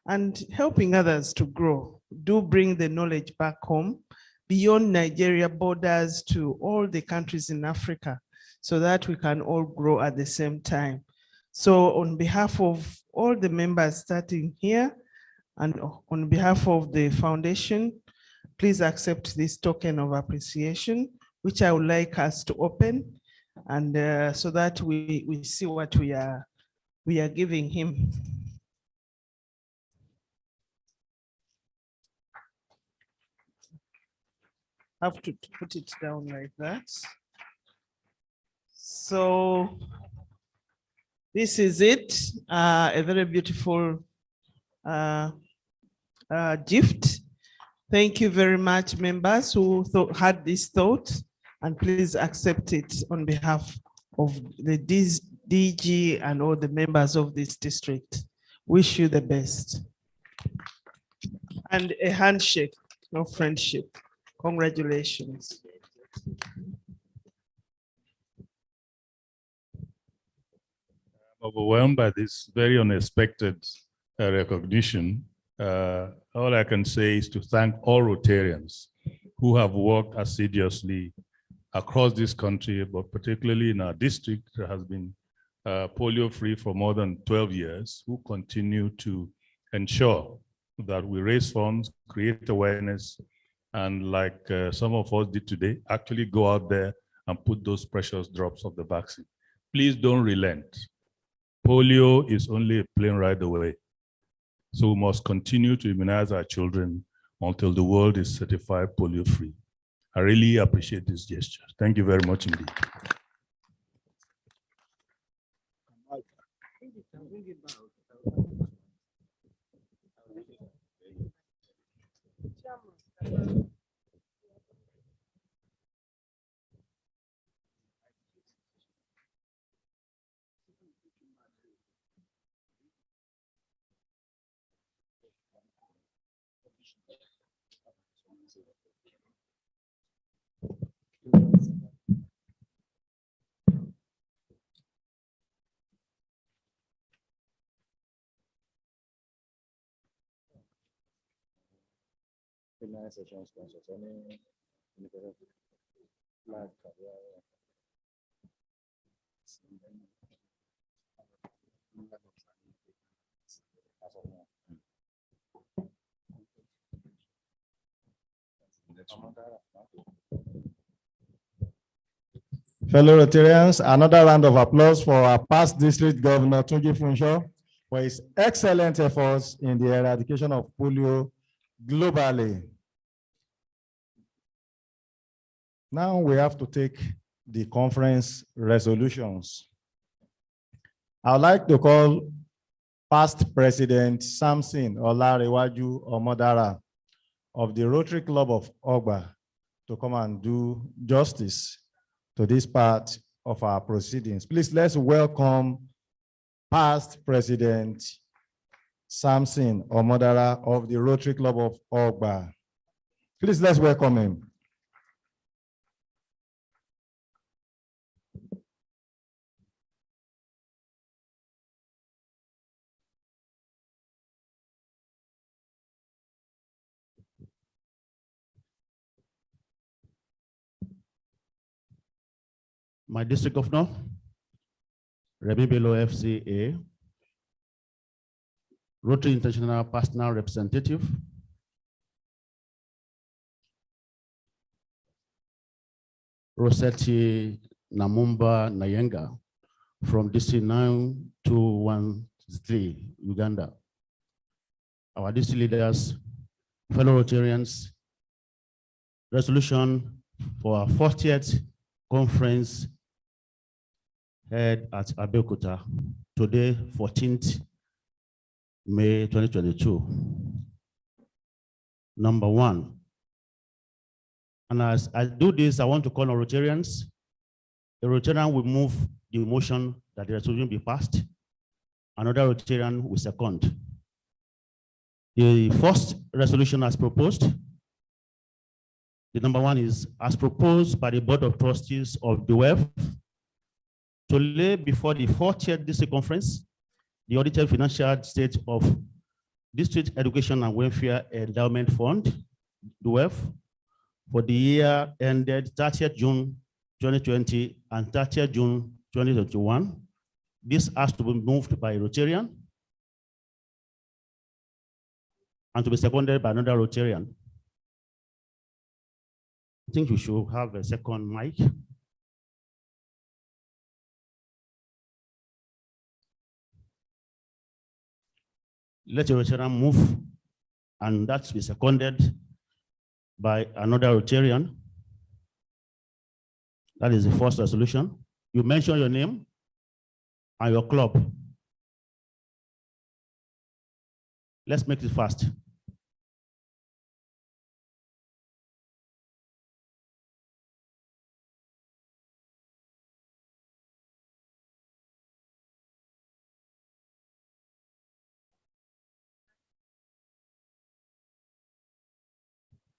and helping others to grow. Do bring the knowledge back home, beyond Nigeria borders, to all the countries in Africa, so that we can all grow at the same time. So on behalf of all the members starting here, and on behalf of the foundation, please accept this token of appreciation, which I would like us to open, and so that we see what we are giving him. Have to put it down like that. So this is it, a very beautiful gift. Thank you very much, members who had this thought, and please accept it on behalf of the DG and all the members of this district. Wish you the best. And a handshake, no friendship. Congratulations. I'm overwhelmed by this very unexpected recognition. All I can say is to thank all Rotarians who have worked assiduously across this country, but particularly in our district that has been polio-free for more than 12 years, who continue to ensure that we raise funds, create awareness, and like some of us did today, actually go out there and put those precious drops of the vaccine. Please don't relent. Polio is only a plane ride away. So we must continue to immunize our children until the world is certified polio-free. I really appreciate this gesture. Thank you very much indeed. Fellow Rotarians, another round of applause for our past district governor, Tunji Funsho, for his excellent efforts in the eradication of polio globally. Now we have to take the conference resolutions. I would like to call past President Samson Olarewaju Omodara of the Rotary Club of Ogba to come and do justice to this part of our proceedings. Please, let's welcome past President Samson Omodara of the Rotary Club of Ogba. Please, let's welcome him. My district governor, Remi Bello FCA, Rotary International Personal Representative, Rossetti Namumba Nayenga from District 9213, Uganda. Our district leaders, fellow Rotarians, resolution for our 40th conference held at Abeokuta today, 14th May 2022. Number one, and as I do this, I want to call on Rotarians. The Rotarian will move the motion that the resolution be passed. Another Rotarian will second. The first resolution as proposed, the number one is as proposed by the Board of Trustees of the WEF to lay before the 40th District Conference the audited financial state of District Education and Welfare Endowment Fund, the WEF, for the year ended 30th June 2020 and 30th June 2021. This has to be moved by a Rotarian and to be seconded by another Rotarian. I think we should have a second mic. Let a Rotarian move, and that's be seconded by another Rotarian. That is the first resolution. You mention your name and your club. Let's make it fast.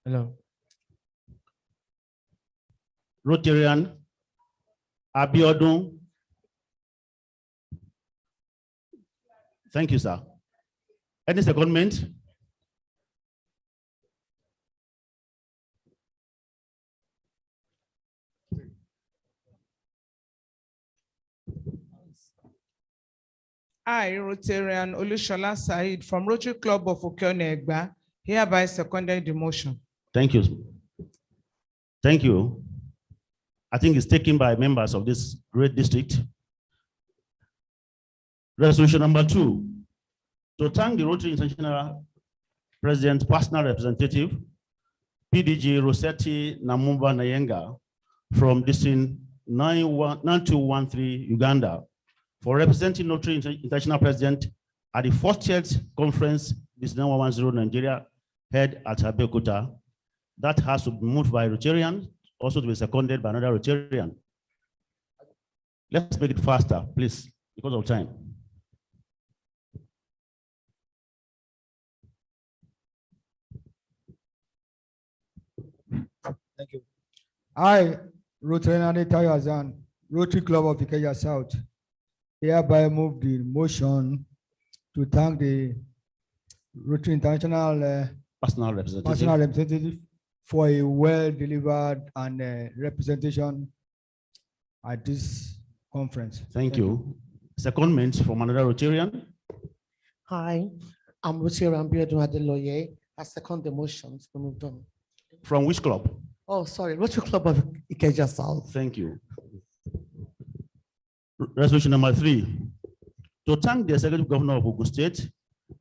Hello. Rotarian Abiodun. Thank you, sir. Any secondment? I, Rotarian Olushola Said from Rotary Club of Okeone-Egba, hereby seconded the motion. Thank you. Thank you. I think it's taken by members of this great district. Resolution number 2, to thank the Rotary International President, personal representative, PDG Rossetti Namumba Nayenga from District 9213, Uganda, for representing Rotary International President at the 40th conference, District 9110 Nigeria, held at Abeokuta. That has to be moved by a Rotarian, also to be seconded by another Rotarian. Let's make it faster, please, because of time. Thank you. I, Rotarian Adetayo Azan, Rotary Club of Ikeja South, hereby move the motion to thank the Rotary International personal representative for a well-delivered and representation at this conference. Thank you. Secondment from another Rotarian. Hi, I'm Rotarian Biodun Adeloye. I second the motion to be moved on. From which club? Oh, sorry, Rotary Club of Ikeja South. Thank you. Resolution number 3, to thank the Executive Governor of Ogun State,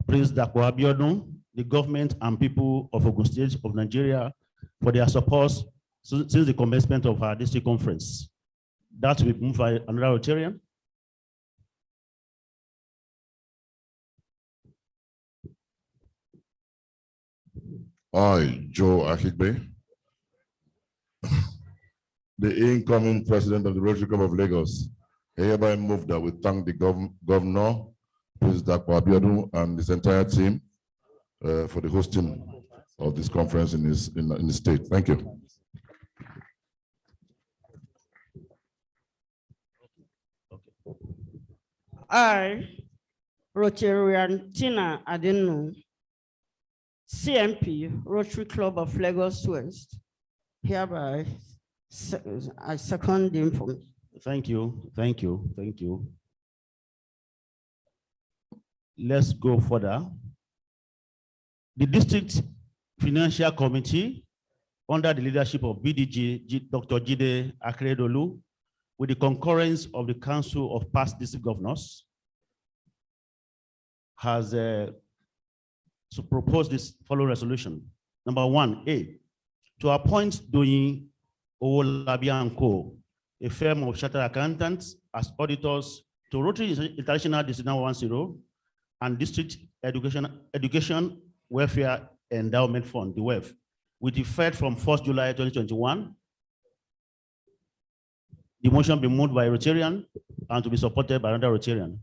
Prince Dapo Abiodun, the government and people of Ogun State of Nigeria for their support since the commencement of our district conference. That will be moved by another Rotarian. I, Joe Akigbe, the incoming president of the Rotary Club of Lagos, hereby move that we thank the governor, Prince Dapo Abiodun, and his entire team for the hosting of this conference in the state. Thank you. I, Rotarian Tina Adenu, CMP, Rotary Club of Lagos West, hereby I second the information. Thank you, thank you, thank you. Let's go further. The District Financial Committee, under the leadership of BDG, Dr. Jide Akredolu, with the concurrence of the Council of Past District Governors, has proposed this following resolution. Number 1A, to appoint Doyin Owolabi & Co., a firm of chartered accountants, as auditors to Rotary International District 910 and District Education Welfare Endowment Fund, the WEF, with effect from 1st July 2021. The motion be moved by a Rotarian and to be supported by another Rotarian.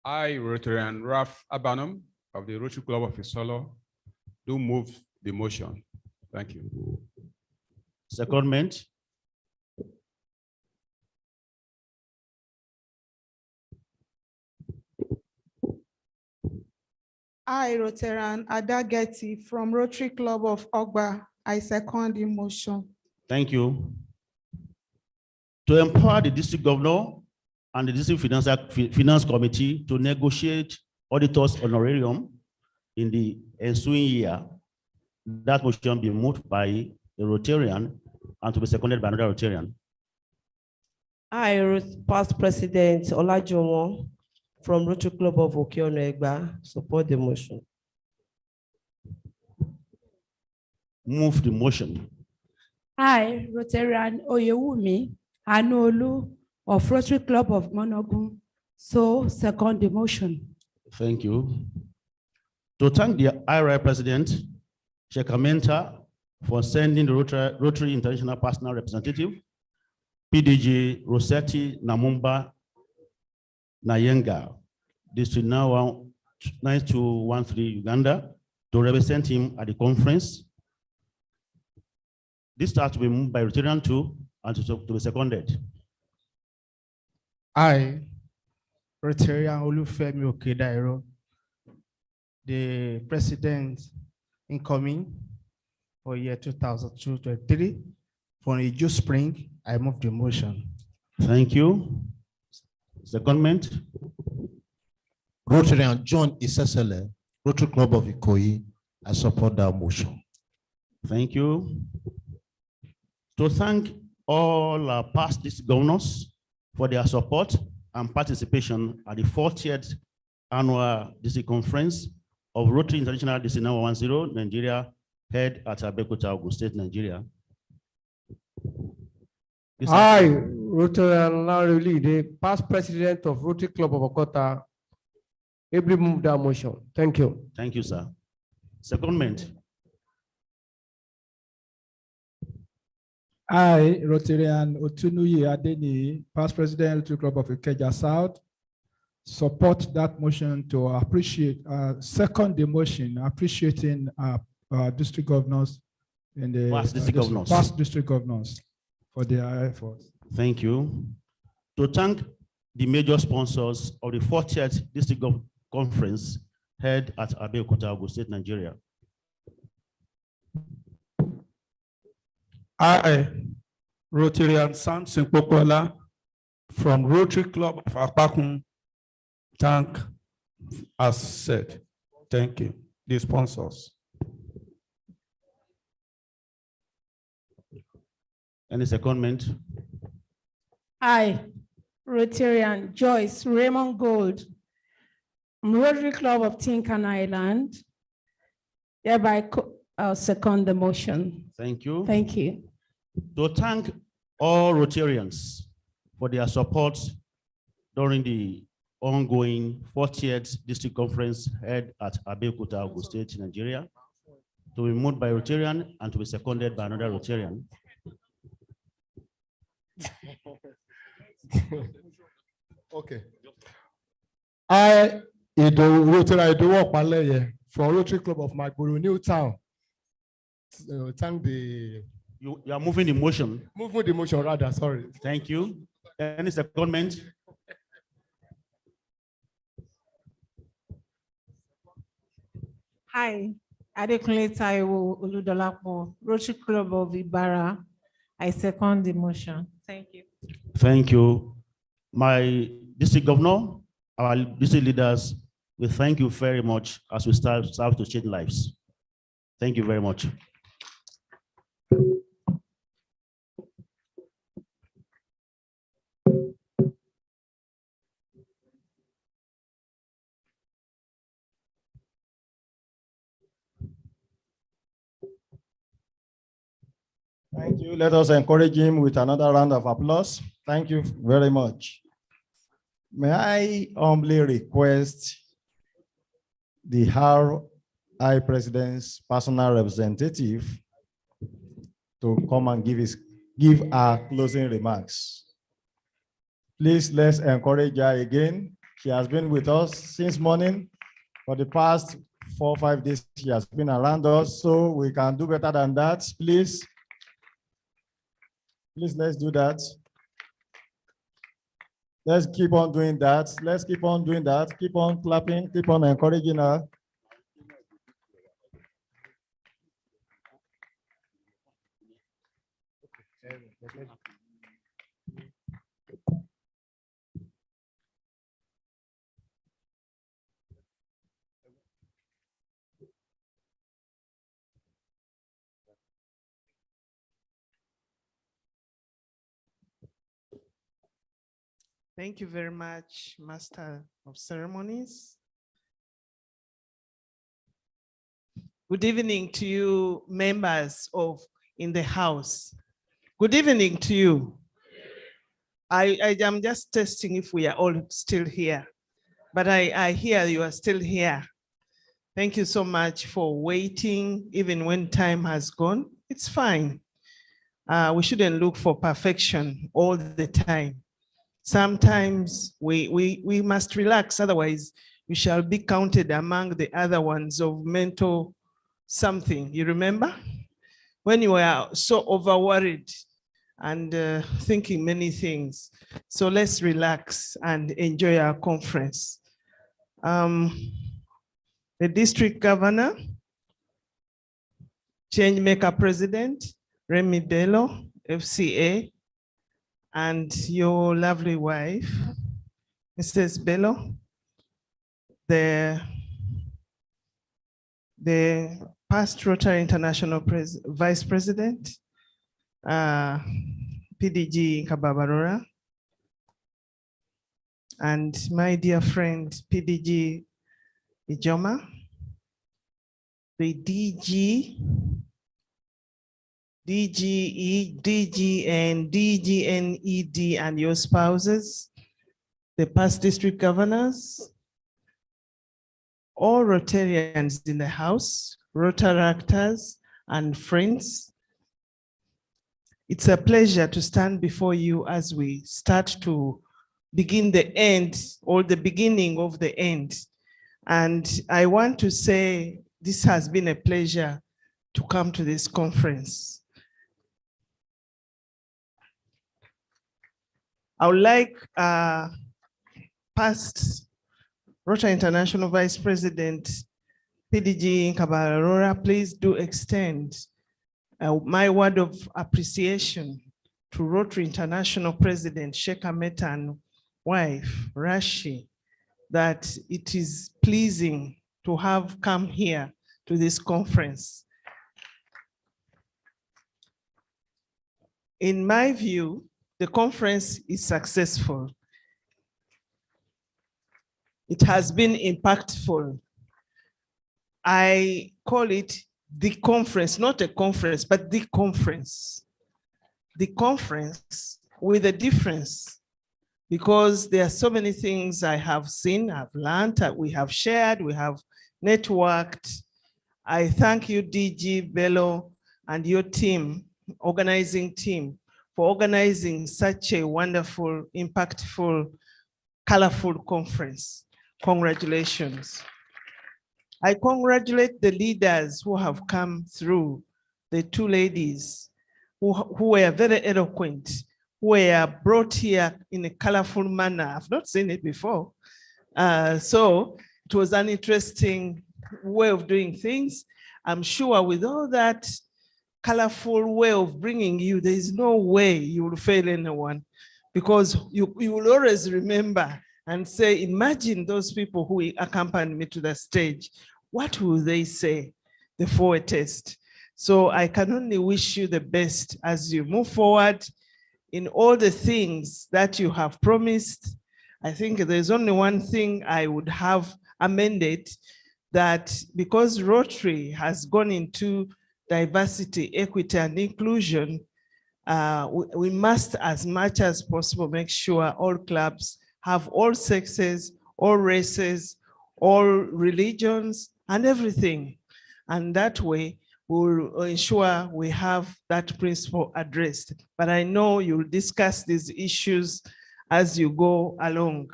I, Rotarian Raf Abanom of the Rotary Club of Isolo, do move the motion. Thank you. Secondment. I, Rotarian Adageti from Rotary Club of Ogba, I second the motion. Thank you. To empower the district governor and the district finance committee to negotiate auditors honorarium in the ensuing year, that motion be moved by a Rotarian and to be seconded by another Rotarian. I, past President Olajuwon from Rotary Club of Okeono-Egba, support the motion. Move the motion. I, Rotarian Oyewumi Anuolu of Rotary Club of Monogun, so second the motion. Thank you. To thank the IRI President, Sheikh Menta, for sending the Rotary International Personal Representative, PDG Rossetti Namumba Nayenga, District 9213 Uganda, to represent him at the conference. This starts to be moved by Rotarian 2 and to be seconded. I, Rotarian Olufemi Okedairo, the president incoming for year 2022-23 for Ijo Spring, I move the motion. Thank you. Secondment. Rotarian John Isesele, Rotary Club of Ikoyi, I support that motion. Thank you. To thank all our past district governors for their support and participation at the 40th annual district conference of Rotary International District 910 Nigeria, held at Abeokuta, Ogun State, Nigeria. I, Rotarian Larry, the past president of Rotary Club of Okota, ably move that motion. Thank you. Thank you, sir. Secondment. I, Rotarian Otunuyi Adeni, past president Rotary Club of Ikeja South, support that motion to appreciate, second the motion, appreciating district governors and the past district governors for their efforts. Thank you. To thank the major sponsors of the 40th district conference held at Abeokuta, Ogun State, Nigeria. I, Rotarian Samson Pokola, from Rotary Club of Apakun thank, as said, thank you, the sponsors. Any secondment? I, Rotarian Joyce Raymond Gold, Rotary Club of Tinkan Island, hereby second the motion. Thank you. Thank you. To thank all Rotarians for their support during the ongoing 40th District Conference held at Abeokuta, Ogun State, Nigeria, to be moved by Rotarian and to be seconded by another Rotarian. Okay. I, Rotary Paleye from Rotary Club of Magboro, Newtown. Thank the. You are moving the motion. Moving the motion, rather, sorry. Thank you. Any secondment? Hi, Adekunle Taiwo Oludolapo, Rotary Club of Ibara. I second the motion. Thank you. Thank you. My district governor, our district leaders, we thank you very much as we serve to change lives. Thank you very much. Thank you. Let us encourage him with another round of applause. Thank you very much. May I humbly request the RI President's personal representative to come and give our closing remarks. Please, let's encourage her again. She has been with us since morning. For the past 4 or 5 days, she has been around us, so we can do better than that. Please. Please, let's do that. Let's keep on doing that. Let's keep on doing that. Keep on clapping, keep on encouraging her. Thank you very much, Master of Ceremonies. Good evening to you, members in the house. Good evening to you. I am just testing if we are all still here, but I hear you are still here. Thank you so much for waiting, even when time has gone. It's fine. We shouldn't look for perfection all the time. Sometimes we must relax, otherwise we shall be counted among the other ones of mental something. You remember? When you were so overworried and thinking many things. So let's relax and enjoy our conference. The district governor, Changemaker President, Remy Bello, FCA, and your lovely wife, Mrs. Bello, the past Rotary International Vice President, PDG Kababarora, and my dear friend, PDG Ijoma, the DG, DGE, DGN, DGNED, and your spouses, the past district governors, all Rotarians in the house, Rotaractors and friends. It's a pleasure to stand before you as we start to begin the end or the beginning of the end. And I want to say this has been a pleasure to come to this conference. I would like past Rotary International Vice President PDG Kabarora, please do extend my word of appreciation to Rotary International President Sheikha Mehta and wife Rashi that it is pleasing to have come here to this conference. In my view, the conference is successful. It has been impactful. I call it the conference, not a conference, but the conference. The conference with a difference, because there are so many things I have seen, I've learned, we have shared, we have networked. I thank you, DG Bello, and your team, organizing team, for organizing such a wonderful, impactful, colorful conference. Congratulations. I congratulate the leaders who have come through, the two ladies who were very eloquent, who were brought here in a colorful manner. I've not seen it before. So it was an interesting way of doing things. I'm sure with all that colorful way of bringing you, there is no way you will fail anyone, because you will always remember and say, imagine those people who accompanied me to the stage. What will they say? The forward test. So I can only wish you the best as you move forward in all the things that you have promised. I think there's only one thing I would have amended, that because Rotary has gone into diversity, equity, and inclusion, we must, as much as possible, make sure all clubs have all sexes, all races, all religions, and everything. And that way, we'll ensure we have that principle addressed. But I know you'll discuss these issues as you go along.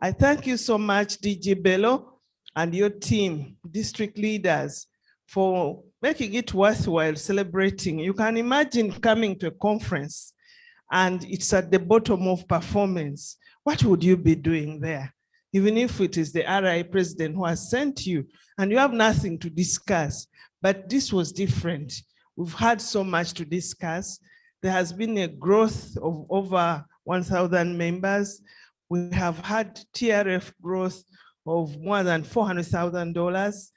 I thank you so much, DG Bello, and your team, district leaders, for making it worthwhile celebrating. You can imagine coming to a conference and it's at the bottom of performance. What would you be doing there? Even if it is the RI president who has sent you and you have nothing to discuss, but this was different. We've had so much to discuss. There has been a growth of over 1,000 members. We have had TRF growth of more than $400,000.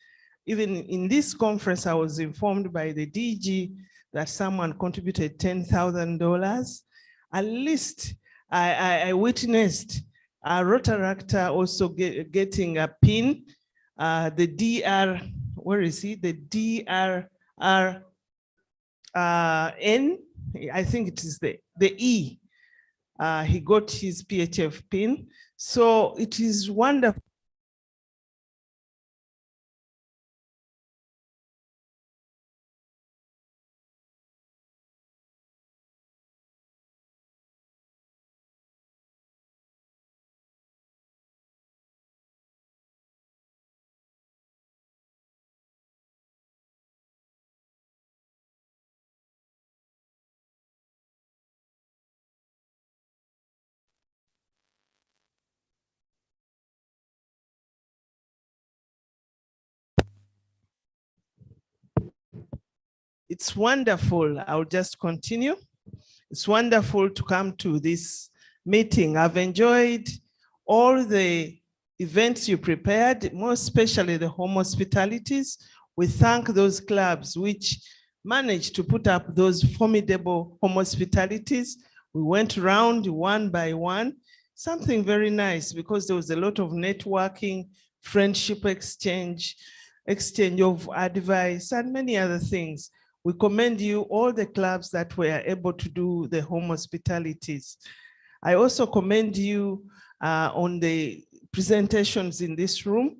Even in this conference, I was informed by the DG that someone contributed $10,000. At least I witnessed a Rotaractor also getting a pin. The DR, where is he? The DRRN, I think it is the E. He got his PHF pin. So it is wonderful. It's wonderful. I'll just continue. It's wonderful to come to this meeting. I've enjoyed all the events you prepared, most especially the home hospitalities. We thank those clubs which managed to put up those formidable home hospitalities. We went around one by one, something very nice because there was a lot of networking, friendship exchange of advice, and many other things. We commend you, all the clubs that were able to do the home hospitalities. I also commend you on the presentations in this room.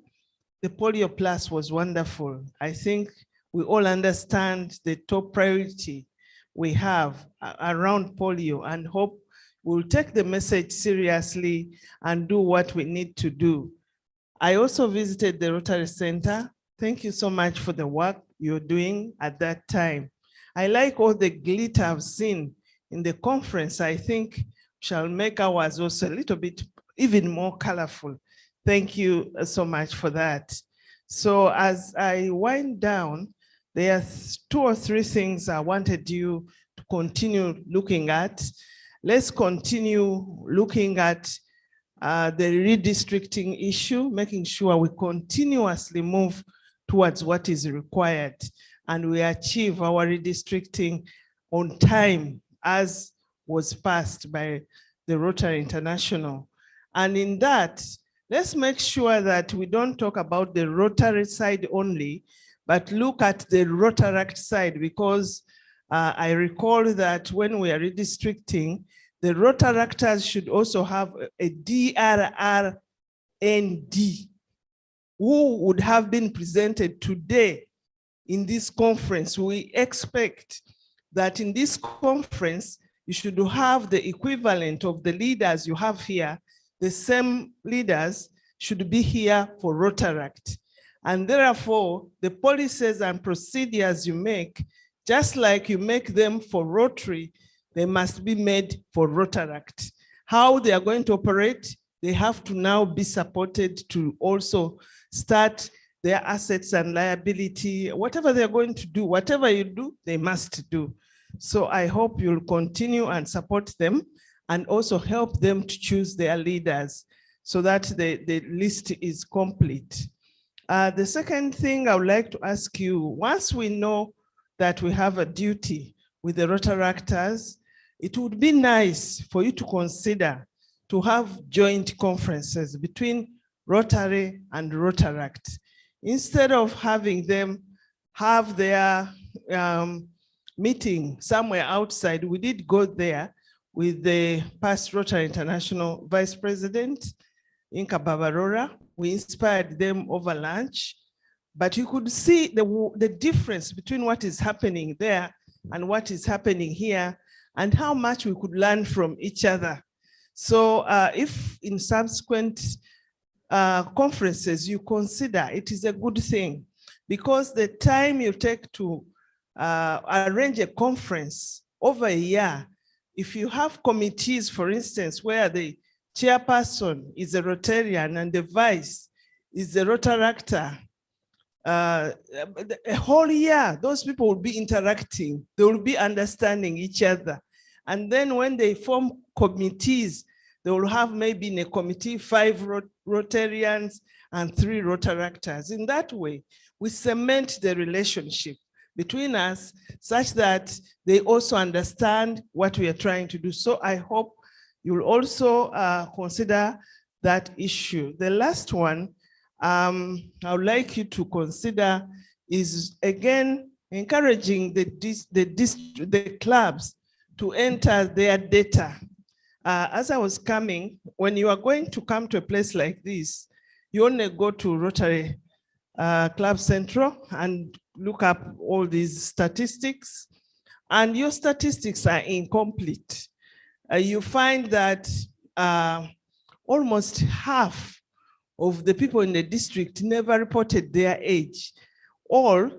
The Polio Plus was wonderful. I think we all understand the top priority we have around polio and hope we'll take the message seriously and do what we need to do. I also visited the Rotary Center. Thank you so much for the work you're doing at that time. I like all the glitter I've seen in the conference. I think shall make ours also a little bit even more colorful. Thank you so much for that. So as I wind down, there are 2 or 3 things I wanted you to continue looking at. Let's continue looking at the redistricting issue, making sure we continuously move towards what is required and we achieve our redistricting on time as was passed by the Rotary International. And in that, let's make sure that we don't talk about the Rotary side only, but look at the Rotaract side, because I recall that when we are redistricting, the Rotaractors should also have a DRRND who would have been presented today in this conference. We expect that in this conference, you should have the equivalent of the leaders you have here. The same leaders should be here for Rotaract. And therefore, the policies and procedures you make, just like you make them for Rotary, they must be made for Rotaract. How they are going to operate, they have to now be supported to also start their assets and liability. Whatever they're going to do, whatever you do, they must do. So I hope you'll continue and support them and also help them to choose their leaders so that the list is complete. The second thing I would like to ask you, once we know that we have a duty with the Rotaractors, it would be nice for you to consider to have joint conferences between Rotary and Rotaract. Instead of having them have their meeting somewhere outside, we did go there with the past Rotary International Vice President, Inka Babarora. We inspired them over lunch, but you could see the difference between what is happening there and what is happening here and how much we could learn from each other. So if in subsequent conferences you consider, it is a good thing, because the time you take to arrange a conference over a year, if you have committees, for instance, where the chairperson is a Rotarian and the vice is a Rotaractor, a whole year, those people will be interacting, they will be understanding each other. And then when they form committees, they will have maybe in a committee 5 Rotarians and 3 Rotaractors. In that way, we cement the relationship between us such that they also understand what we are trying to do. So I hope you'll also consider that issue. The last one I would like you to consider is, again, encouraging the clubs to enter their data. As I was coming, when you are going to come to a place like this, you only go to Rotary Club Central and look up all these statistics, and your statistics are incomplete. You find that almost half of the people in the district never reported their age, or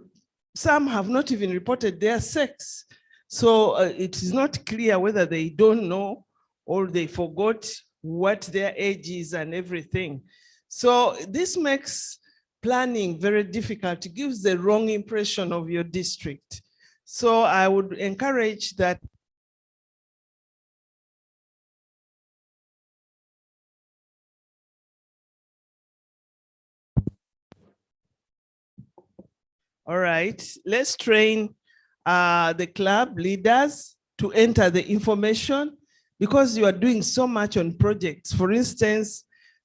some have not even reported their sex. So it is not clear whether they don't know or they forgot what their age is and everything. So this makes planning very difficult. It gives the wrong impression of your district. So I would encourage that. All right, let's train the club leaders to enter the information, because you are doing so much on projects. For instance,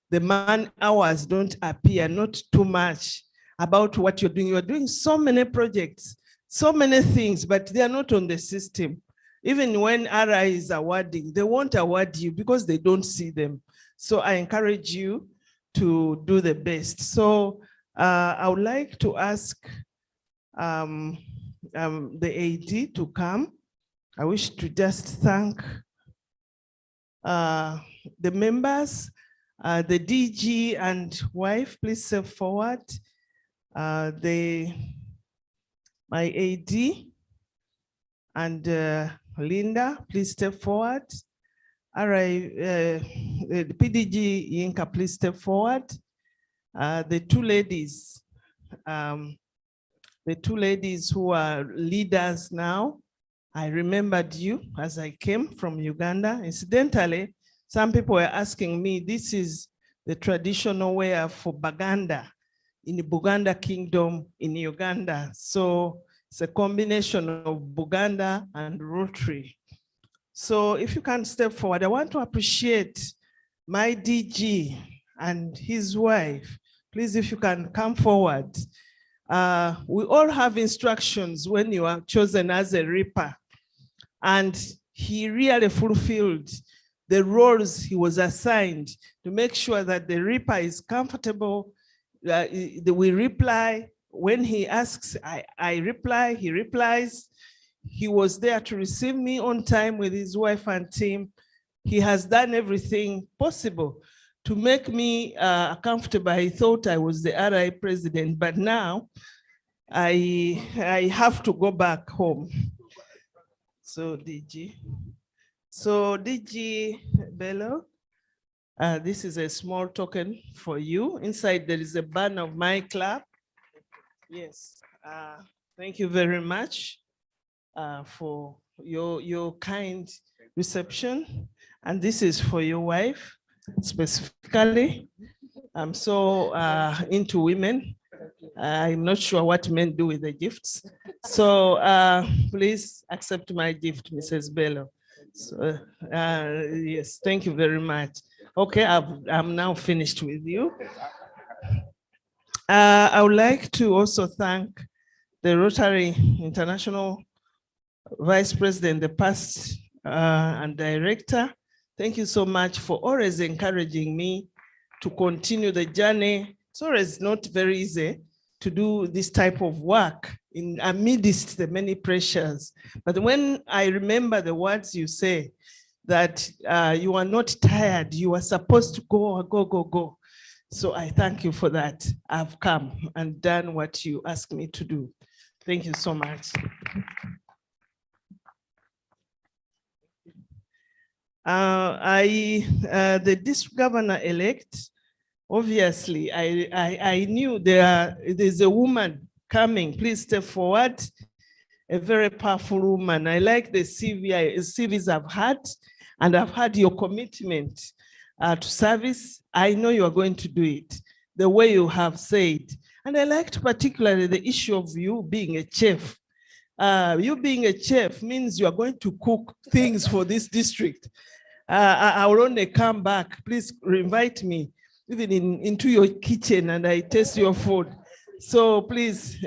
the man hours don't appear, not too much about what you're doing. You're doing so many projects, so many things, but they are not on the system. Even when RI is awarding, they won't award you because they don't see them. So I encourage you to do the best. So I would like to ask the AD to come. I wish to just thank the members, the DG and wife, please step forward. My AD and Linda, please step forward. All right, the PDG Yinka, please step forward. The two ladies who are leaders now, I remembered you as I came from Uganda. Incidentally, some people were asking me, this is the traditional wear for Baganda in the Buganda Kingdom in Uganda. So it's a combination of Buganda and Rotary. So if you can step forward, I want to appreciate my DG and his wife. Please, if you can come forward. We all have instructions when you are chosen as a reaper, and he really fulfilled the roles he was assigned to make sure that the reaper is comfortable. We reply. When he asks, I reply, he replies. He was there to receive me on time with his wife and team. He has done everything possible to make me comfortable. I thought I was the RI president, but now I have to go back home. So DG. So DG Bello, this is a small token for you. Inside there is a banner of my club. Yes, thank you very much for your kind reception. And this is for your wife specifically. I'm so into women. I'm not sure what men do with the gifts. So please accept my gift, Mrs. Bello. So, yes, thank you very much. Okay, I'm now finished with you. I would like to also thank the Rotary International Vice President, the past and director. Thank you so much for always encouraging me to continue the journey. It's always not very easy to do this type of work amidst the many pressures. But when I remember the words you say, that you are not tired, you are supposed to go, go, go, go. So I thank you for that. I've come and done what you asked me to do. Thank you so much. The district governor-elect, obviously, I knew there's a woman coming. Please step forward. A very powerful woman. I like the CVs I've had, and I've had your commitment to service. I know you are going to do it the way you have said. And I liked particularly the issue of you being a chef. You being a chef means you are going to cook things for this district. I will only come back. Please invite me even into your kitchen and I taste your food. So please,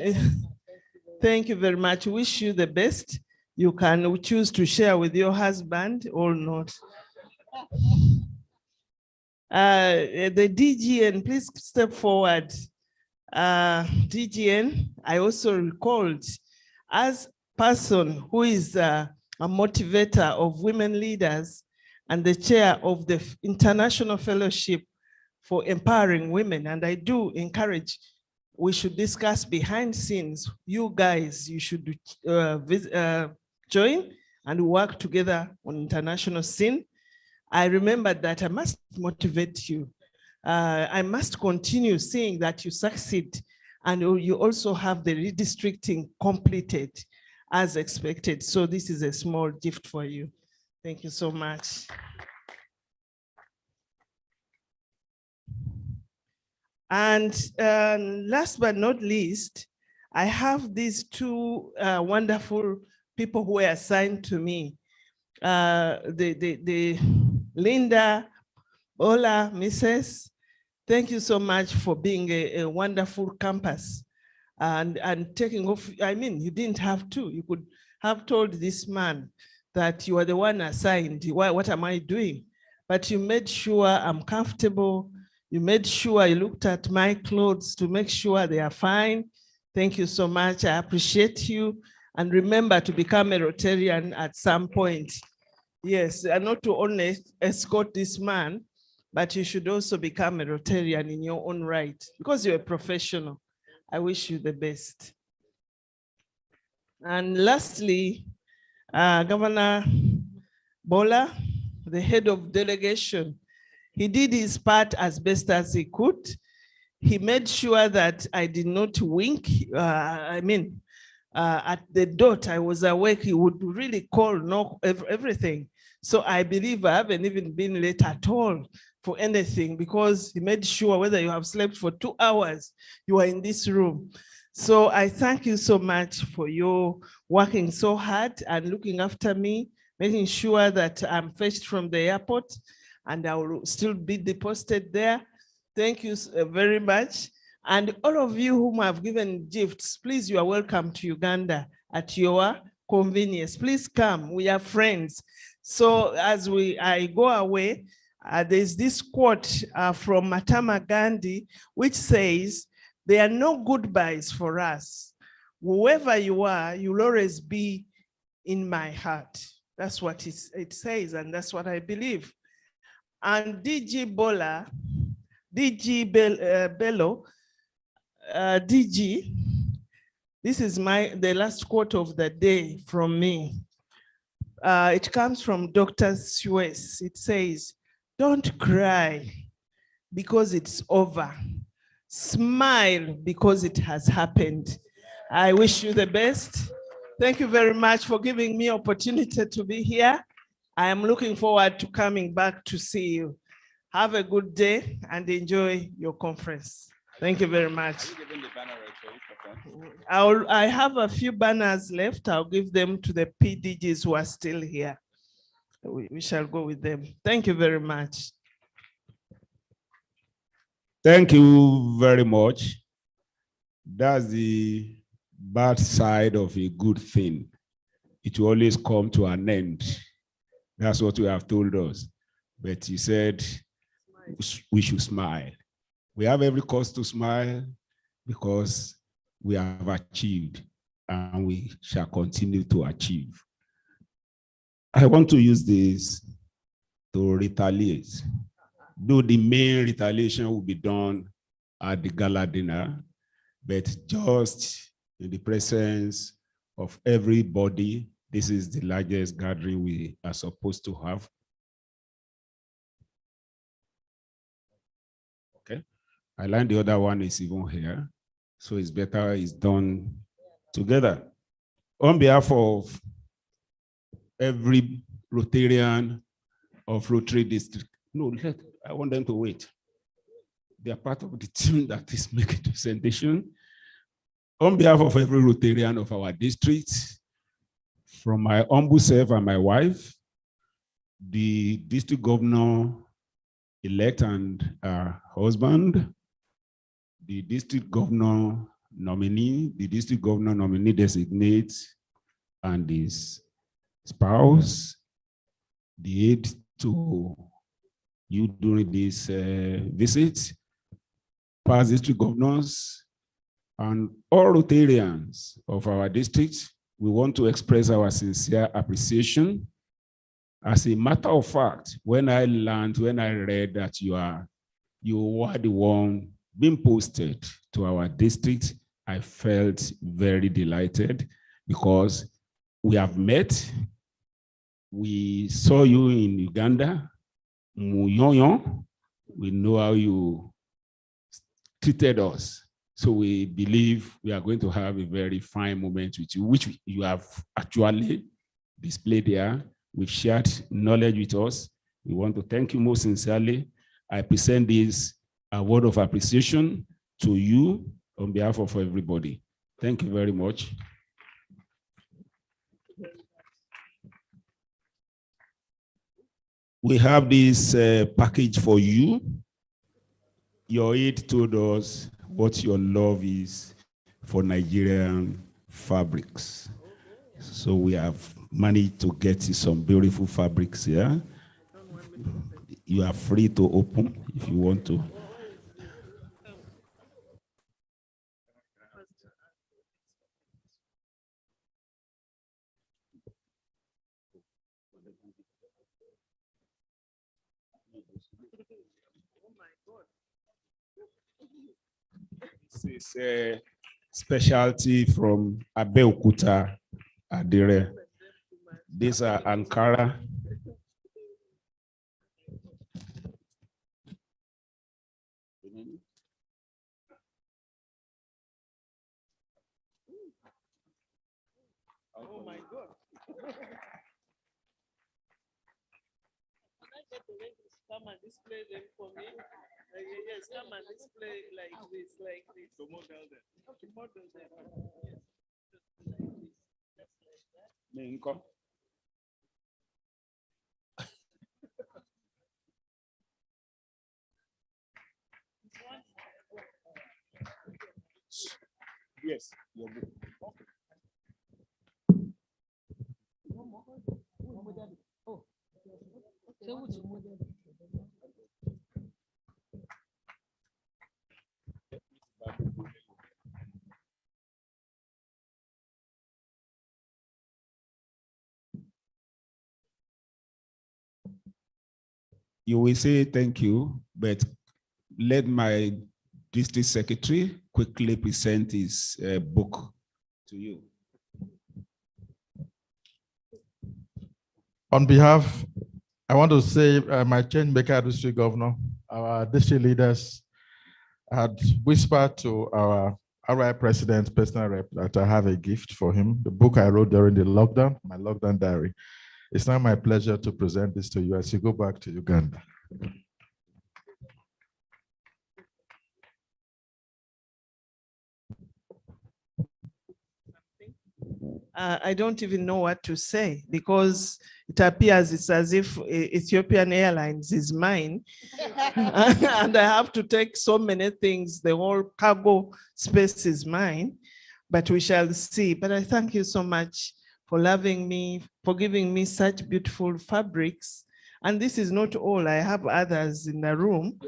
thank you very much. Wish you the best. You can choose to share with your husband or not. The DGN, please step forward. DGN, I also recalled as person who is a motivator of women leaders and the chair of the International Fellowship for Empowering Women. And I do encourage, we should discuss behind scenes. You guys, you should join and work together on international scene. I remember that I must motivate you. I must continue seeing that you succeed and you also have the redistricting completed as expected. So this is a small gift for you. Thank you so much. And last but not least, I have these two wonderful people who were assigned to me. The Linda, Ola, Mrs. Thank you so much for being a wonderful campus and taking off. I mean, you didn't have to. You could have told this man that you are the one assigned. What am I doing? But you made sure I'm comfortable. You made sure you looked at my clothes to make sure they are fine. Thank you so much. I appreciate you. And remember to become a Rotarian at some point. Yes, and not to only escort this man, but you should also become a Rotarian in your own right because you're a professional. I wish you the best. And lastly, Governor Bola, the head of delegation, he did his part as best as he could. He made sure that I did not wink. at the dot I was awake, he would really call, knock everything. So I believe I haven't even been late at all for anything, because he made sure whether you have slept for 2 hours, you are in this room. So I thank you so much for your working so hard and looking after me, making sure that I'm fetched from the airport and I will still be deposited there. Thank you very much. And all of you whom have given gifts, please, you are welcome to Uganda at your convenience. Please come, we are friends. So as I go away, there's this quote from Mahatma Gandhi, which says, there are no goodbyes for us. Whoever you are, you'll always be in my heart. That's what it says, and that's what I believe. And DG Bola, DG Bello, DG, this is the last quote of the day from me. It comes from Dr. Suez. It says, don't cry because it's over. Smile because it has happened. I wish you the best. Thank you very much for giving me opportunity to be here. I am looking forward to coming back to see you. Have a good day and enjoy your conference. Thank you very much. I have a few banners left. I'll give them to the PDGs who are still here. We shall go with them. Thank you very much. Thank you very much. That's the bad side of a good thing. It will always come to an end. That's what you have told us. But he said we should smile. We have every cause to smile because we have achieved and we shall continue to achieve. I want to use this to retaliate. Though the main retaliation will be done at the gala dinner, but just in the presence of everybody, this is the largest gathering we are supposed to have. Okay, I learned the other one is even here, so it's better it's done together. On behalf of every Rotarian of Rotary District, I want them to wait. They are part of the team that is making the presentation. On behalf of every Rotarian of our district, from my humble self and my wife, the district governor-elect and her husband, the district governor nominee, the district governor nominee designate, and his spouse, the aide to you during this visit, past district governors, and all Rotarians of our district. We want to express our sincere appreciation. As a matter of fact, when I read that you were the one being posted to our district, I felt very delighted because we have met. We saw you in Uganda, Muyoyo. We know how you treated us. So we believe we are going to have a very fine moment with you, which you have actually displayed there. We've shared knowledge with us. We want to thank you most sincerely. I present this award of appreciation to you on behalf of everybody. Thank you very much. We have this package for you. Your aide told us what your love is for Nigerian fabrics. So we have managed to get you some beautiful fabrics here. You are free to open if you want to. This is a specialty from Abeokuta, Adire. These are Ankara. Oh my God. Come and display them for me. Yes, come and display like this, like this. To model them. To model them. Yes. Just like that. Menko. Yes, you're good. You will say thank you, but let my district secretary quickly present his book to you. On behalf, I want to say my change maker district governor, our district leaders had whispered to our RI president, personal rep, that I have a gift for him, the book I wrote during the lockdown, my lockdown diary. It's now my pleasure to present this to you as you go back to Uganda. I don't even know what to say because it appears it's as if Ethiopian Airlines is mine. And I have to take so many things. The whole cargo space is mine, but we shall see. But I thank you so much for loving me, for giving me such beautiful fabrics. And this is not all. I have others in the room.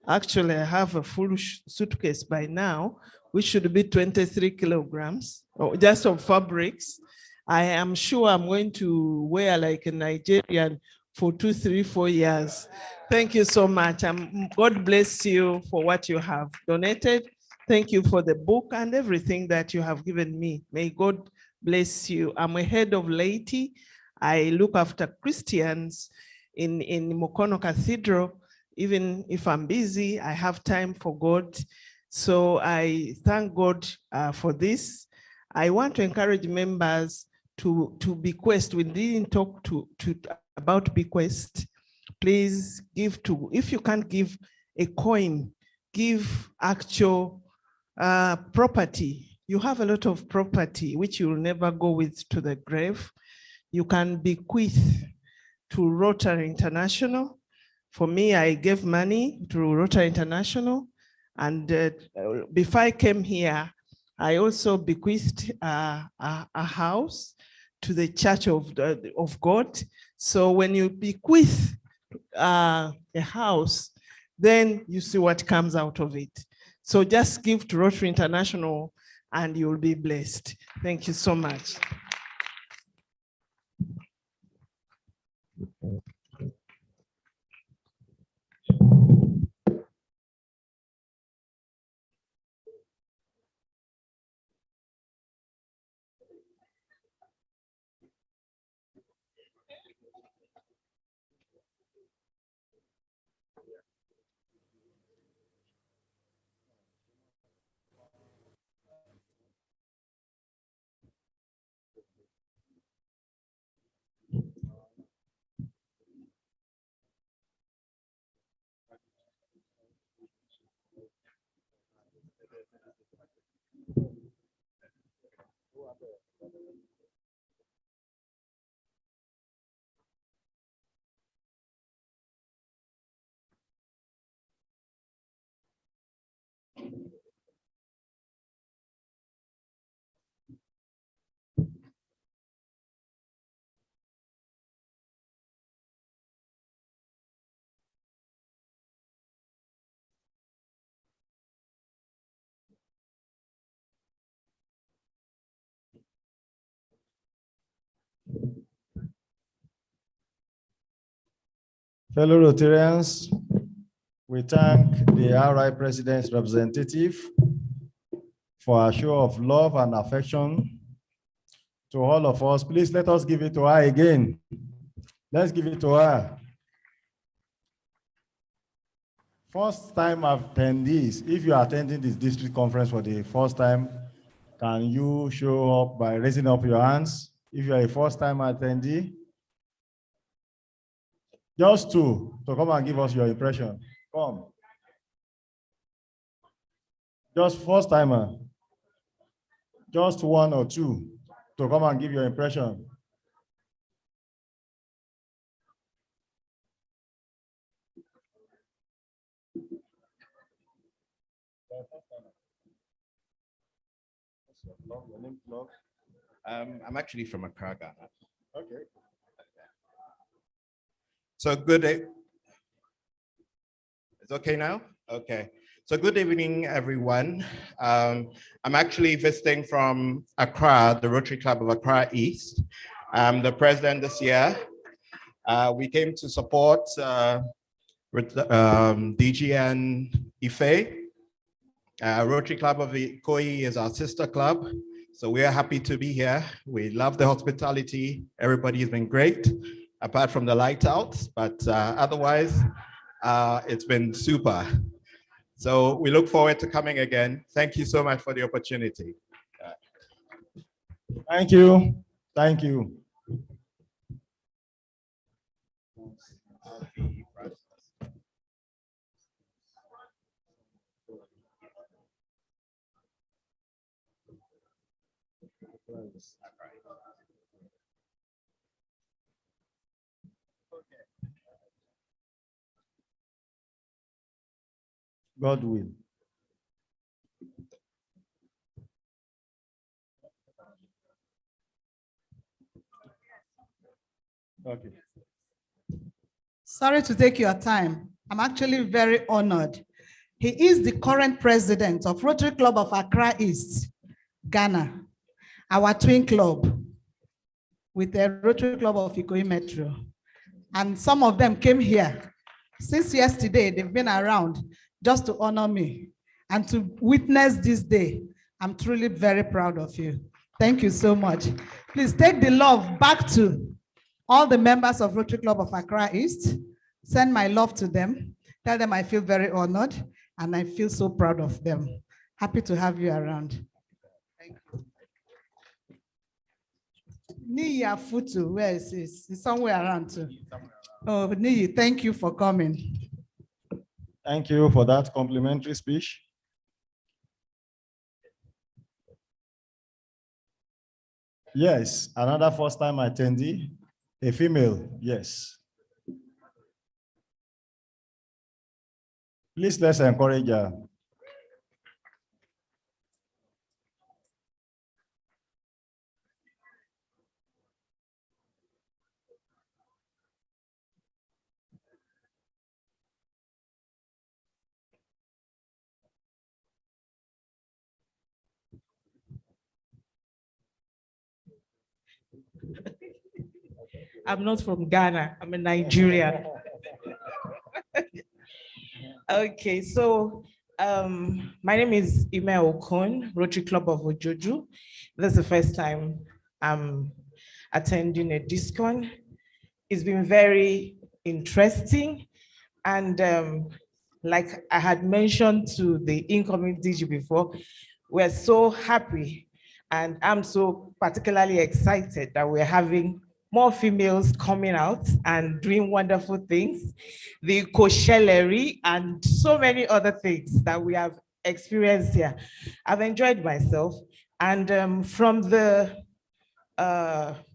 Actually, I have a full suitcase by now, which should be 23 kilograms, just of fabrics. I am sure I'm going to wear like a Nigerian for 2, 3, 4 years. Thank you so much. God bless you for what you have donated. Thank you for the book and everything that you have given me. May God bless you. I'm a head of laity. I look after Christians in Mukono Cathedral. Even if I'm busy, I have time for God. So I thank God for this. I want to encourage members to bequest. We didn't talk about bequest. Please give to, if you can't give a coin, give actual property. You have a lot of property which you will never go with to the grave. You can bequeath to Rotary International. For me, I gave money to Rotary International. And before I came here, I also bequeathed a house to the Church of God. So when you bequeath a house, then you see what comes out of it. So just give to Rotary International and you'll be blessed. Thank you so much. Fellow Rotarians, we thank the RI President's representative for a show of love and affection to all of us. Please let us give it to her again. Let's give it to her. First time attendees, if you are attending this district conference for the first time, can you show up by raising up your hands? If you are a first-time attendee, just two to come and give us your impression. Come. Just first-timer. Just one or two to come and give your impression. I'm actually from Accra, Ghana. Okay. So good day. It's okay now? Okay. So good evening, everyone. I'm actually visiting from Accra, the Rotary Club of Accra East. I'm the president this year. We came to support DG and Ife. Rotary Club of Ikoyi is our sister club. So we are happy to be here. We love the hospitality. Everybody has been great, apart from the light outs, but otherwise, it's been super. So we look forward to coming again. Thank you so much for the opportunity. Thank you. Thank you. God will. Okay. Sorry to take your time. I'm actually very honored. He is the current president of Rotary Club of Accra East, Ghana, our twin club with the Rotary Club of Ikoyi Metro. And some of them came here. Since yesterday, they've been around just to honor me and to witness this day. I'm truly very proud of you. Thank you so much. Please take the love back to all the members of Rotary Club of Accra East. Send my love to them. Tell them I feel very honored and I feel so proud of them. Happy to have you around. Thank you. Niya Futu, where is this? It's somewhere around too. Oh, Niyi, thank you for coming. Thank you for that complimentary speech. Yes, another first-time attendee, a female, yes. Please let's encourage her. I'm not from Ghana, I'm a Nigerian. Okay, so my name is Ime Okon, Rotary Club of Ojoju. This is the first time I'm attending a DISCON. It's been very interesting. And like I had mentioned to the incoming DG before, we're so happy. And I'm so particularly excited that we're having more females coming out and doing wonderful things, the Koshellery and so many other things that we have experienced here. I've enjoyed myself. And from the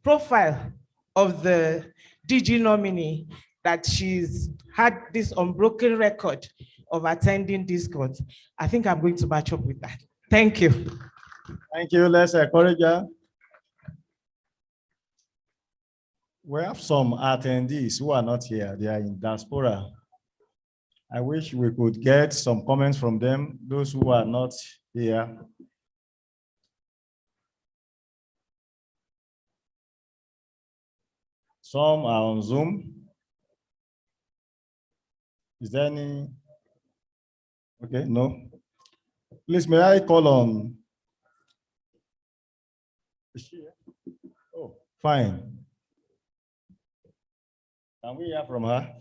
profile of the DG nominee, that she's had this unbroken record of attending DISCONs, I think I'm going to match up with that. Thank you. Thank you. Let's encourage her. We have some attendees who are not here. They are in diaspora. I wish we could get some comments from them, those who are not here. Some are on Zoom. Is there any? Okay, no. Please, may I call on? Is she here? Oh, fine. Can we hear from her?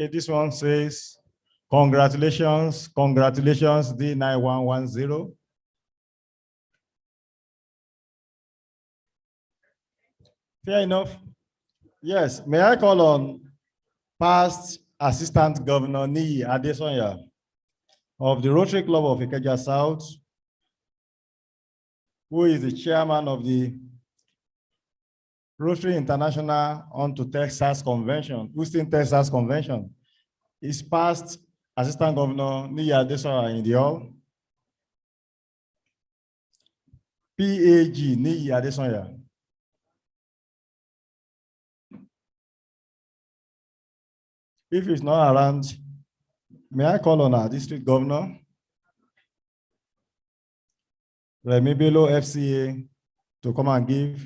Okay, this one says, congratulations, congratulations, D9110. Fair enough. Yes, may I call on past Assistant Governor Niyi Adesanya of the Rotary Club of Ikeja South, who is the chairman of the Rotary International onto Texas Convention, Houston, Texas Convention. Is past Assistant Governor Niyi Adesanya in the hall? PAG Niyi Adesanya. If he's not around, may I call on our district governor, Remi Bello FCA, to come and give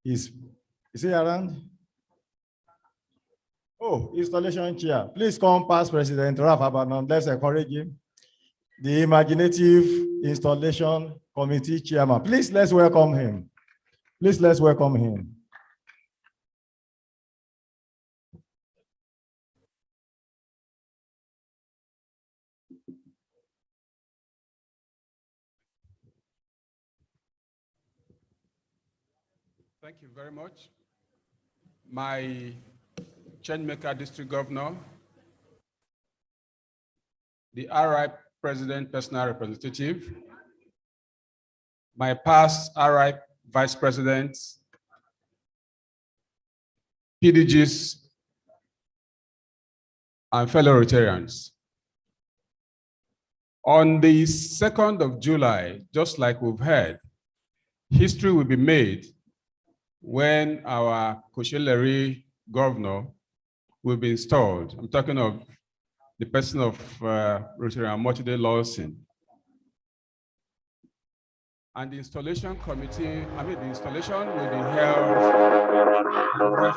his, is he around? Oh, installation chair. Please come past President Ralph Abanom. Let's encourage him. The imaginative installation committee chairman. Please, let's welcome him. Please, let's welcome him. Thank you very much. My Changemaker District Governor, the RI President Personal Representative, my past RI Vice Presidents, PDGs, and fellow Rotarians. On the 2nd of July, just like we've heard, history will be made when our Koshelleri governor will be installed. I'm talking of the person of Rotarian Mochide Lawson. And the installation committee, the installation will be held.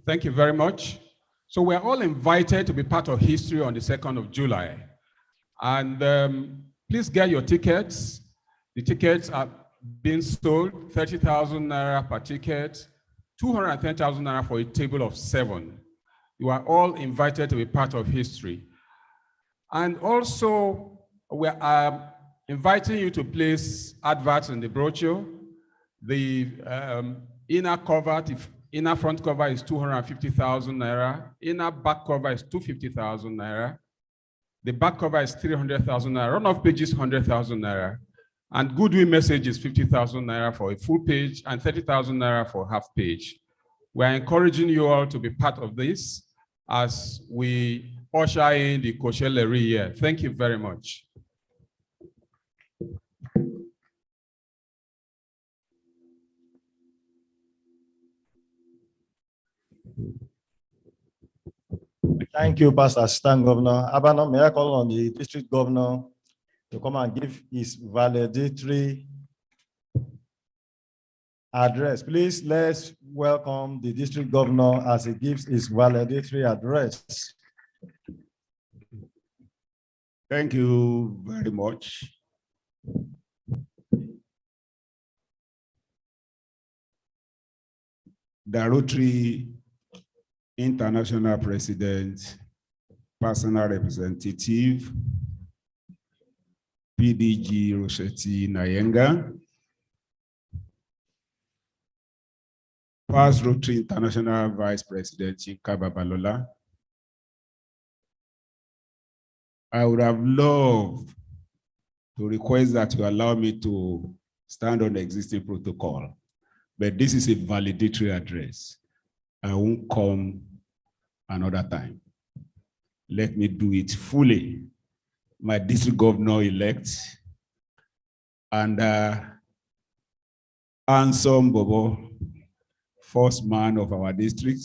Thank you very much. So we're all invited to be part of history on the 2nd of July. And please get your tickets. The tickets are being sold, 30,000 Naira per ticket, 210,000 Naira for a table of 7. You are all invited to be part of history. And also, we are inviting you to place adverts in the brochure. The inner cover, inner front cover is 250,000 Naira. Inner back cover is 250,000 Naira. The back cover is 300,000 Naira. Run-off page is 100,000 Naira. And goodwill message is 50,000 Naira for a full page and 30,000 Naira for half page. We're encouraging you all to be part of this as we usher in the Koshelleri year. Thank you very much. Thank you, Pastor Assistant Governor. Abanom, may I call on the district governor to come and give his valedictory address. Please, let's welcome the district governor as he gives his valedictory address. Thank you very much. The Rotary International President, Personal Representative, PDG Rosetti Nayenga, past Rotary International Vice President Yinka Babalola. I would have loved to request that you allow me to stand on the existing protocol, but this is a valedictory address. I won't come another time. Let me do it fully. My district governor-elect and handsome Bobo, first man of our district,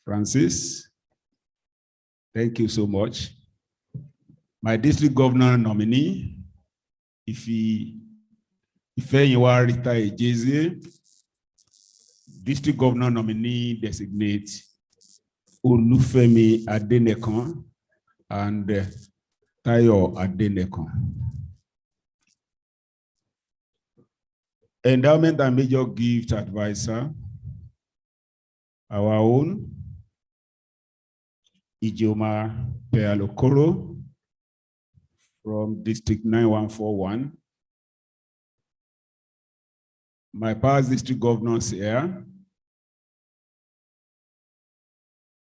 Francis. Thank you so much. My district governor nominee, Ifeyiwa Rita Ejeze, district governor nominee designate Olufemi Adenekan and Tayo Adenekan. Endowment and major gift advisor, our own, Ijoma Pealokoro from District 9141. My past district governors here,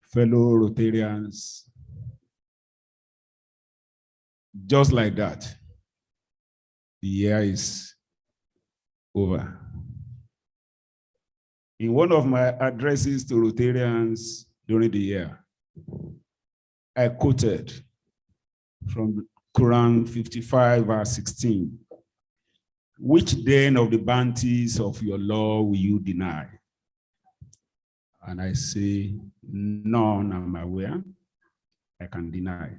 fellow Rotarians, just like that, the year is over. In one of my addresses to Rotarians during the year, I quoted from Quran 55 verse 16, which then of the bounties of your law will you deny? And I say, none am aware I can deny.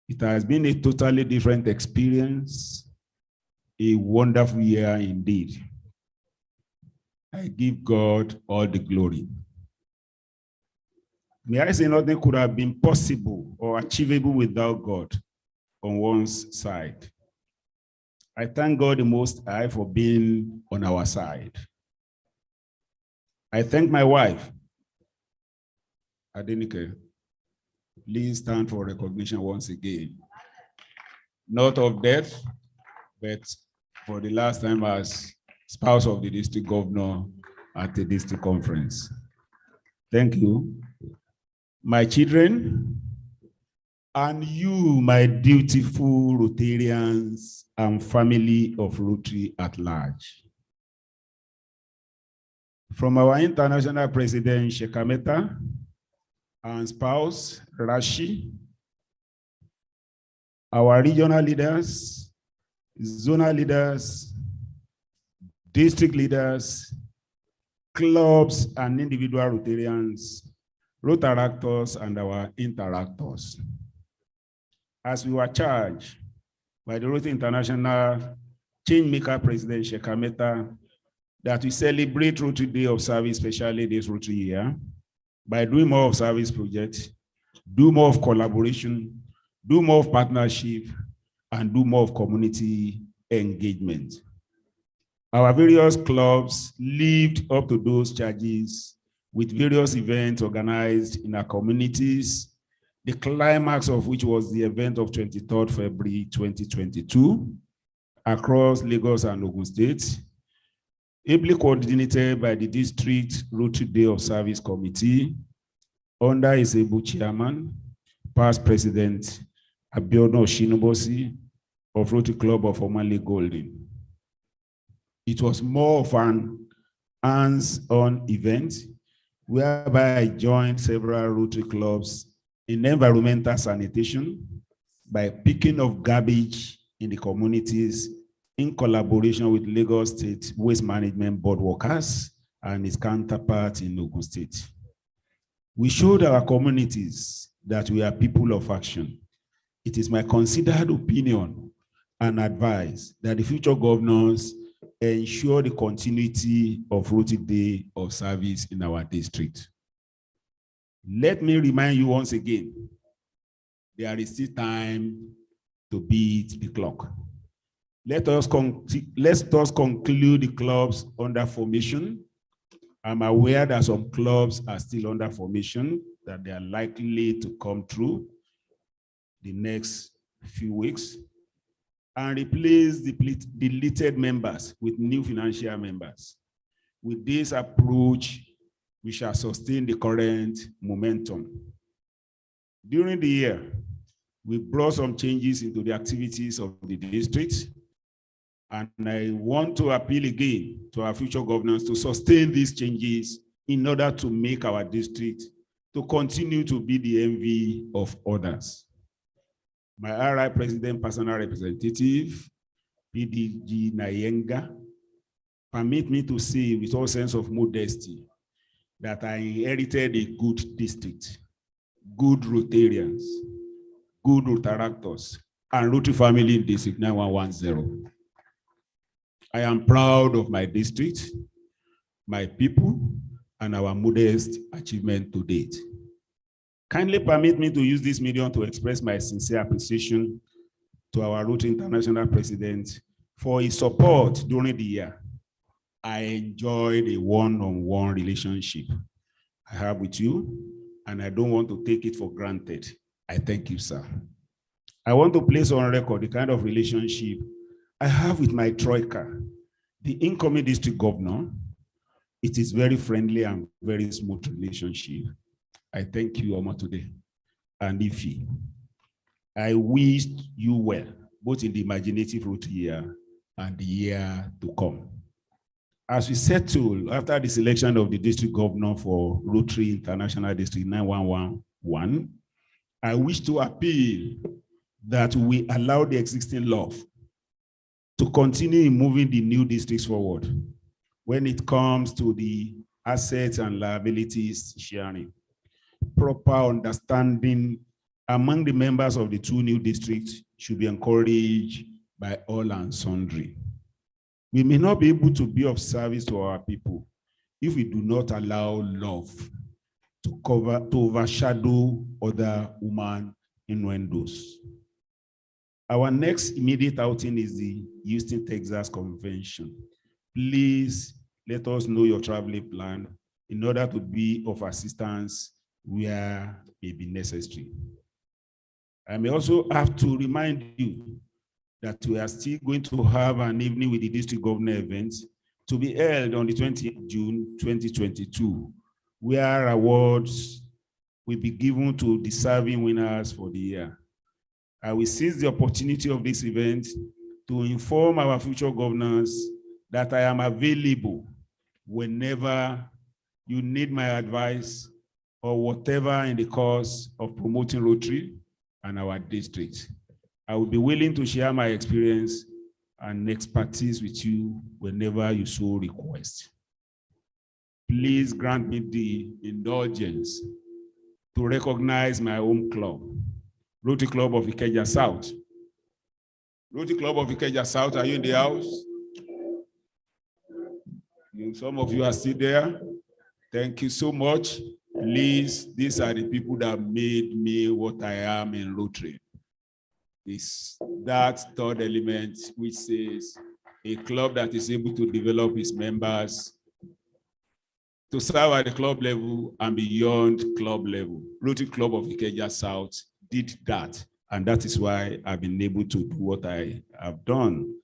It has been a totally different experience, a wonderful year indeed. I give God all the glory. May I say nothing could have been possible or achievable without God on one's side. I thank God the Most High for being on our side. I thank my wife, Adenike. Please stand for recognition once again. Not of death, but for the last time as spouse of the district governor at the district conference. Thank you. My children, and you, my dutiful Rotarians and family of Rotary at large. From our international president, Sheka Metta, and spouse, Rashi, our regional leaders, zonal leaders, district leaders, clubs and individual Rotarians, Rotaractors and our interactors. As we were charged by the Rotary International Changemaker President Sheka Metta that we celebrate Rotary Day of Service, especially this Rotary year, by doing more of service projects, do more of collaboration, do more of partnership, and do more of community engagement. Our various clubs lived up to those charges with various events organized in our communities, the climax of which was the event of 23rd February 2022 across Lagos and Ogun State, ably coordinated by the District Rotary Day of Service Committee under his able chairman, past President Abiodun Oshinobosi of Rotary Club of Omale Golden. It was more of an hands-on event whereby I joined several Rotary clubs in environmental sanitation by picking up garbage in the communities in collaboration with Lagos State Waste Management Board workers and its counterpart in Ogun State. We showed our communities that we are people of action. It is my considered opinion and advice that the future governors ensure the continuity of Rotary Day of Service in our district. Let me remind you once again, there is still time to beat the clock. Let us conclude the clubs under formation. I'm aware that some clubs are still under formation, that they are likely to come through the next few weeks and replace the deleted members with new financial members. With this approach, we shall sustain the current momentum. During the year, we brought some changes into the activities of the district, and I want to appeal again to our future governors to sustain these changes in order to make our district to continue to be the envy of others. My RI President Personal Representative, PDG Nayenga, permit me to say with all sense of modesty that I inherited a good district, good Rotarians, good Rotaractors, and Rotary family in District 9110. I am proud of my district, my people, and our modest achievement to date. Kindly permit me to use this medium to express my sincere appreciation to our Rotary International President for his support during the year. I enjoyed a one-on-one relationship I have with you, and I don't want to take it for granted. I thank you, sir. I want to place on record the kind of relationship I have with my Troika, the incoming district governor. It is very friendly and very smooth relationship. I thank you, Oma, today. And Ifi, I wish you well, both in the imaginative route year and the year to come. As we settle after the selection of the district governor for Rotary International District 9111, I wish to appeal that we allow the existing law to continue in moving the new districts forward when it comes to the assets and liabilities sharing. Proper understanding among the members of the two new districts should be encouraged by all and sundry. We may not be able to be of service to our people if we do not allow love to overshadow other human innuendos. Our next immediate outing is the Houston, Texas Convention. Please let us know your traveling plan in order to be of assistance where may be necessary. I may also have to remind you that we are still going to have an evening with the district governor event to be held on the 20th June 2022, where awards will be given to deserving winners for the year. I will seize the opportunity of this event to inform our future governors that I am available whenever you need my advice or whatever in the course of promoting Rotary and our district. I will be willing to share my experience and expertise with you whenever you so request. Please grant me the indulgence to recognize my home club, Rotary Club of Ikeja South. Rotary Club of Ikeja South, are you in the house? Some of you are still there. Thank you so much. Please, these are the people that made me what I am in Rotary. Is that third element, which says a club that is able to develop its members to serve at the club level and beyond club level. Rotary Club of Ikeja South did that, and that is why I've been able to do what I have done.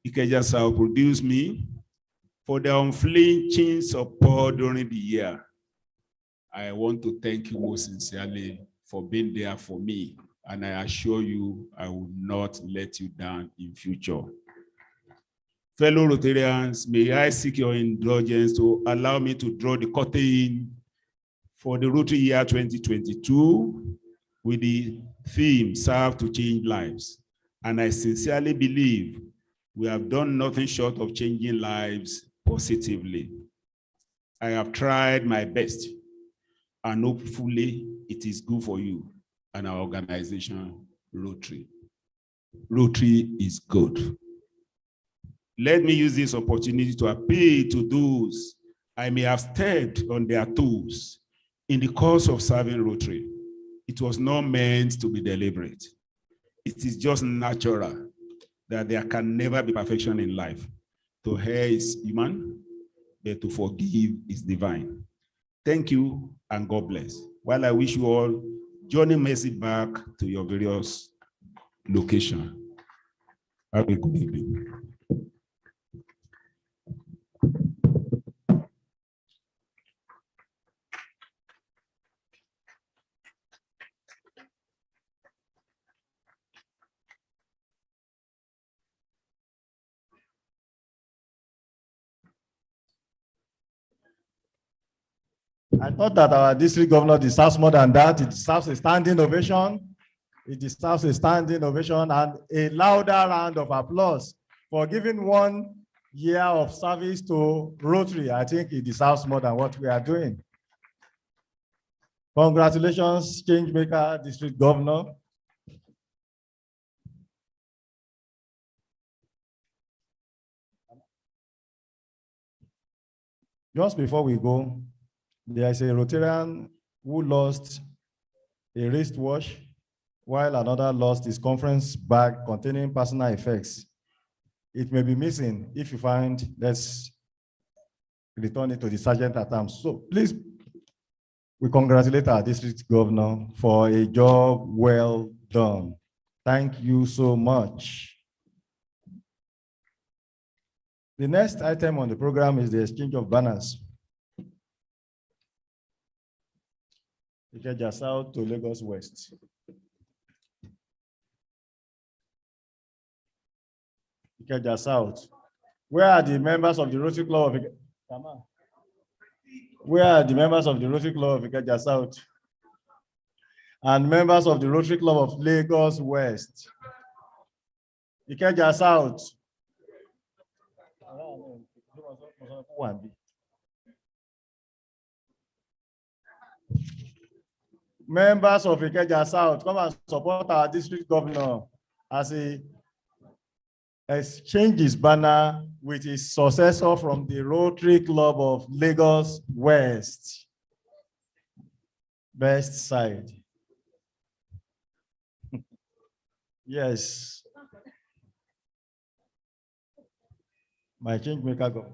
Ikeja South produced me for the unflinching support during the year. I want to thank you most sincerely for being there for me. And I assure you, I will not let you down in future. Fellow Rotarians, may I seek your indulgence to allow me to draw the curtain for the Rotary year 2022 with the theme, Serve to Change Lives. And I sincerely believe we have done nothing short of changing lives positively. I have tried my best, and hopefully it is good for you and our organization, Rotary. Rotary is good. Let me use this opportunity to appeal to those I may have stepped on their toes in the course of serving Rotary. It was not meant to be deliberate. It is just natural that there can never be perfection in life. To err is human, but to forgive is divine. Thank you and God bless. While I wish you all journey mercy back to your various locations. Have a good evening. I thought that our district governor deserves more than that. It deserves a standing ovation. It deserves a standing ovation and a louder round of applause for giving 1 year of service to Rotary. I think it deserves more than what we are doing. Congratulations, Changemaker District Governor. Just before we go, there is a Rotarian who lost a wristwatch while another lost his conference bag containing personal effects. It may be missing. If you find, let's return it to the sergeant at arms. So please, we congratulate our district governor for a job well done. Thank you so much. The next item on the program is the exchange of banners. Ikeja South to Lagos West. Ikeja South. Where are the members of the Rotary Club of Ikeja? Where are the members of the Rotary Club of Ikeja South? And members of the Rotary Club of Lagos West? Ikeja South. Members of Ikeja South, come and support our district governor as he exchanges banner with his successor from the Rotary Club of Lagos West. Best side. Yes. My change maker go.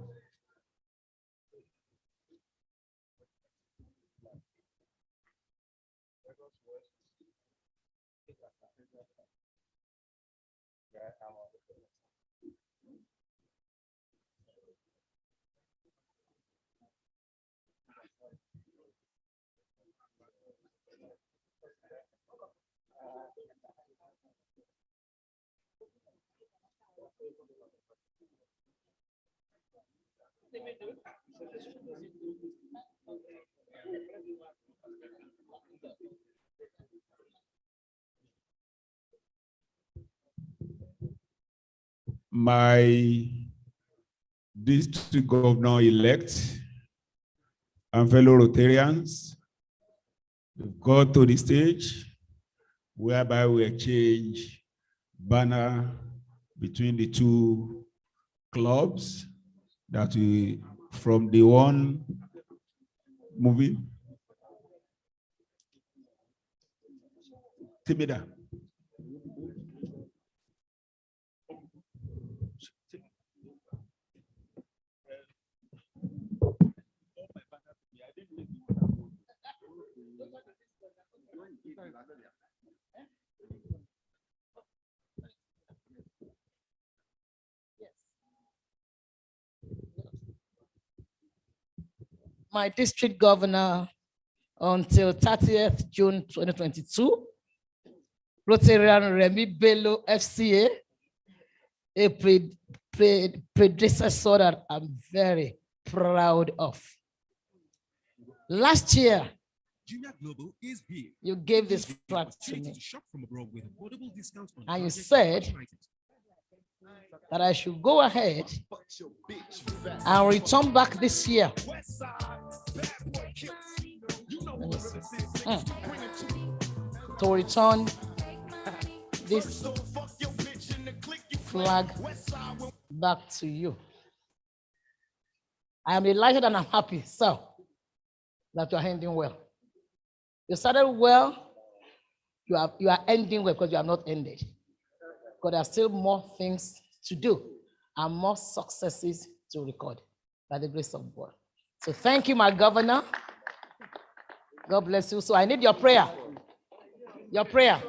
My district governor-elect and fellow Rotarians, we've got to the stage whereby we exchange banner between the two clubs that we, from the one moving. Timida. My district governor until 30th June 2022, Rotarian Remy Bello FCA, a predecessor that I'm very proud of. Last year, you gave this flag to me, and you said that I should go ahead and return back this year. To return this flag back to you. I am delighted and I'm happy, sir, that you are ending well. You started well, you are ending well because you have not ended. Because there are still more things to do and more successes to record by the grace of God. So thank you, my governor. God bless you. So I need your prayer. Your prayer.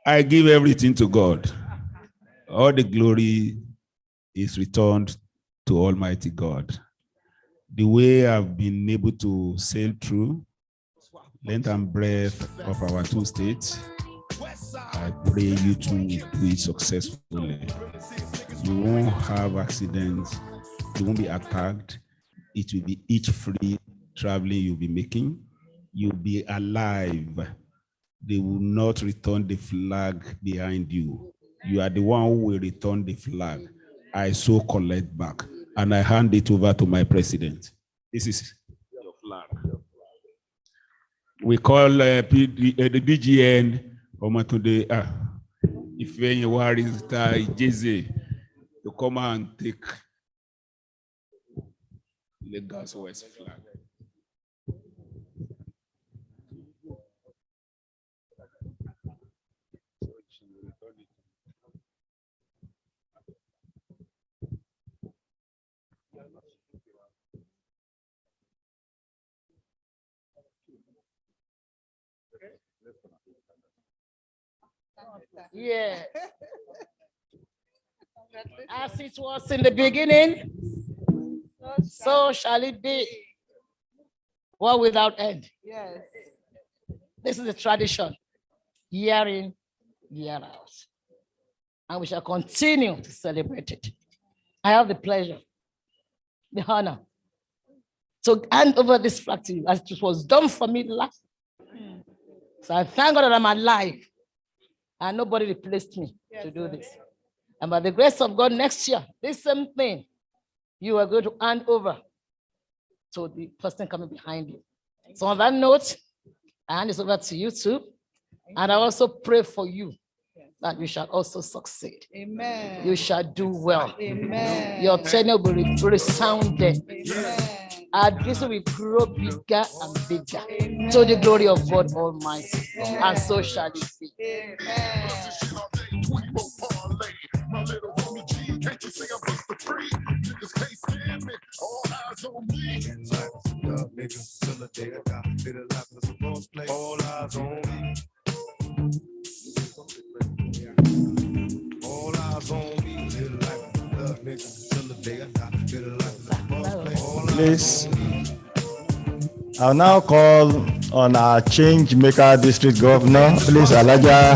I give everything to God. All the glory is returned to Almighty God. The way I've been able to sail through length and breadth of our two states, I pray you too will do it successfully. You won't have accidents It won't be attacked. It will be each free traveling you'll be making. You'll be alive. They will not return the flag behind you. You are the one who will return the flag. I so collect back and I hand it over to my president. This is your flag. We call the BGN Omatunde Ifeanyi Warista Ijeze to come and take Lagos West flag. Yeah. As it was in the beginning, so shall it be. World without end. Yes. This is a tradition, year in, year out. And we shall continue to celebrate it. I have the pleasure, the honor to hand over this flag to you as it was done for me last. So I thank God that I'm alive and nobody replaced me to do this. And by the grace of God, next year, this same thing, you are going to hand over to the person coming behind you. So on that note, I hand this over to you too. And I also pray for you that you shall also succeed. Amen. You shall do well. Amen. Your tenure will be resounded. Amen. And this will grow bigger and bigger to the glory of God Almighty. And so shall it be. My little homie G, can't you see I'm supposed to free? Niggas can't stand me, all eyes on me. Niggas till the day I die, fit a lot of the boss play, all eyes on me. All eyes on me, little like love niggas till the day I die, fit a lot of the boss play, all eyes on me. I'll now call on our change maker district governor. Please, Alaja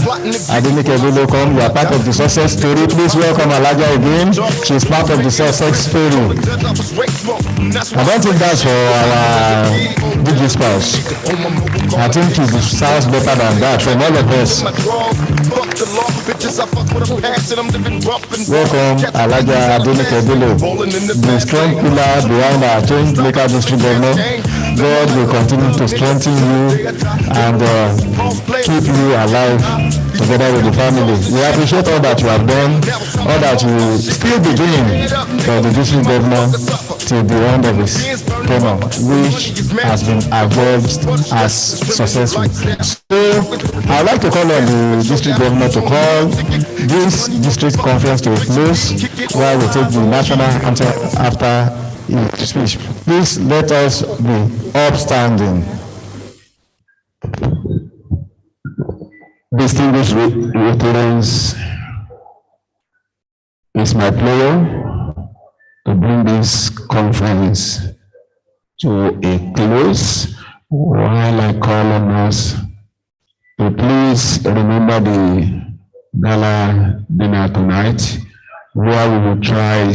Adenike Bilokom, you are part of the success story. Please welcome Alaja again. She's part of the success story. I don't think that's for our big spouse. I think it sounds better than that from all of us. Welcome, Alaja Adenike Bilokom, the strong pillar behind our change maker district governor. God will continue to strengthen you and keep you alive together with the family. We appreciate all that you have done, all that you will still be doing for the district governor till the end of his tenure, which has been adjudged as successful. So I'd like to call on the district governor to call this district conference to a close while we take the national anthem after his speech. Please let us be upstanding. Distinguished Rotarians, it's my pleasure to bring this conference to a close while I call on us to please remember the gala dinner tonight, where we will try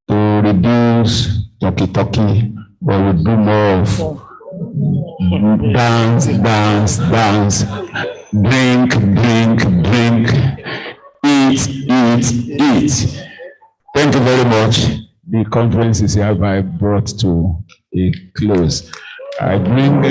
to reduce talkie, but we do more of dance, drink, eat. Thank you very much. The conference is hereby brought to a close. I bring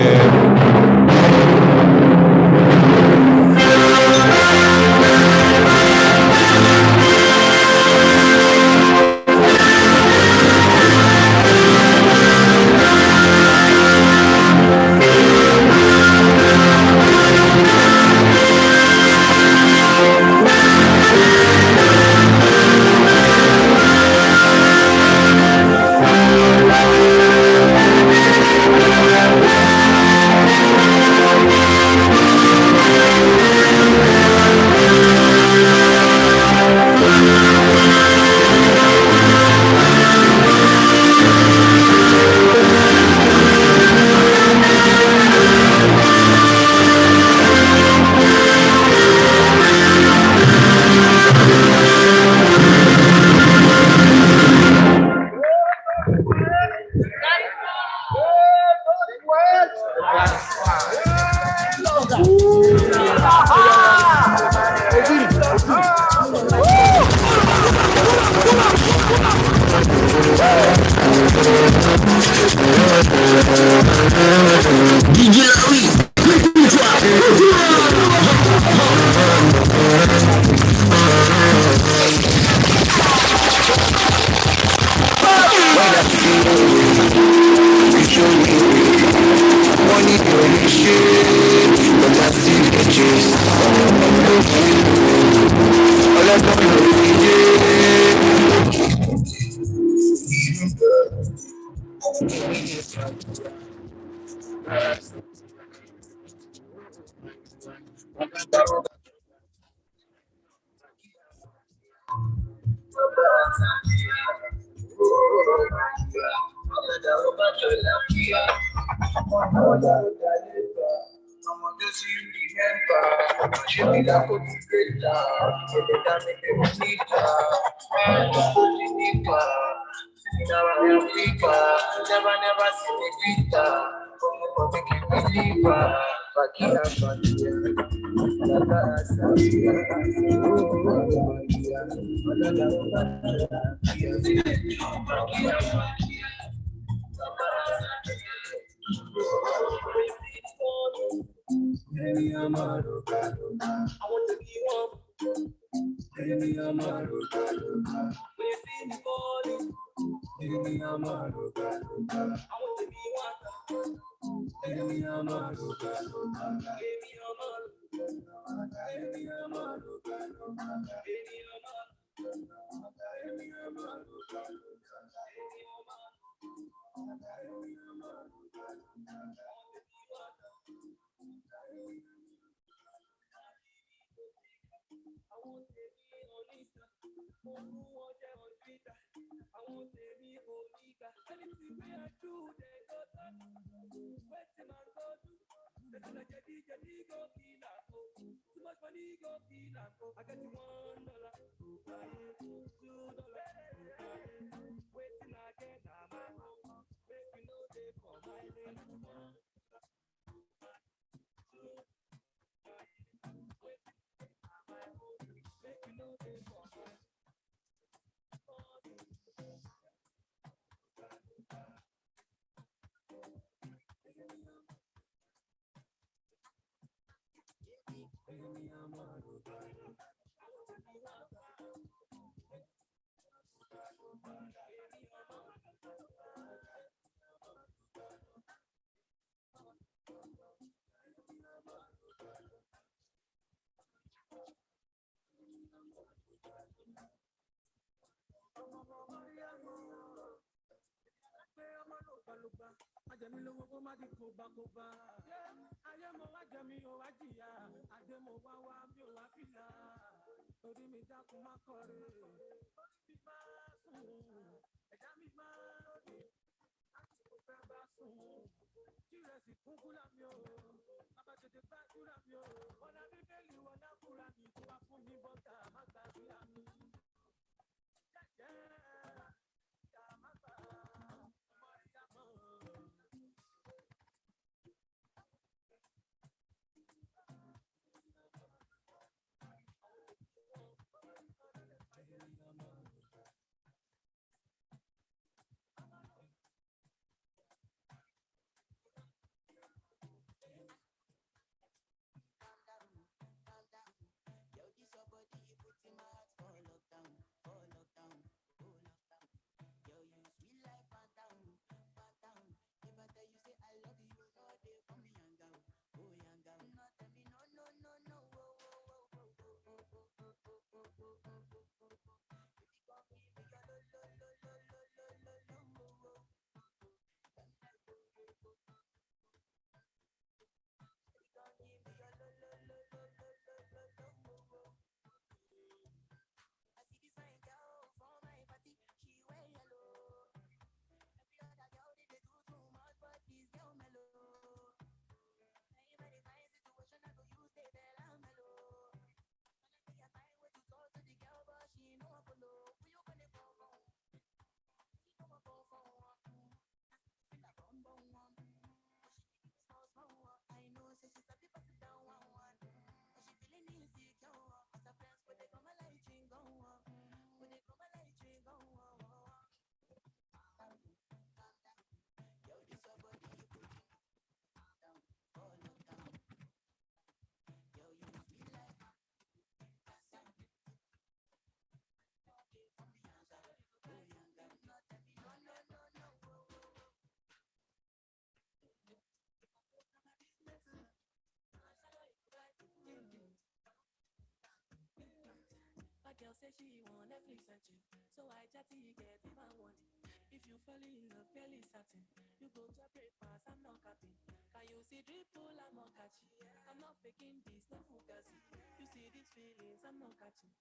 say she want Netflix and chill. So I chatty get if I want it. If you fall in love, fairly certain. You go to breakfast, I'm not capping. Can you see dripple, I'm not catching. I'm not faking this, no fugazi. You see these feelings, I'm not catching.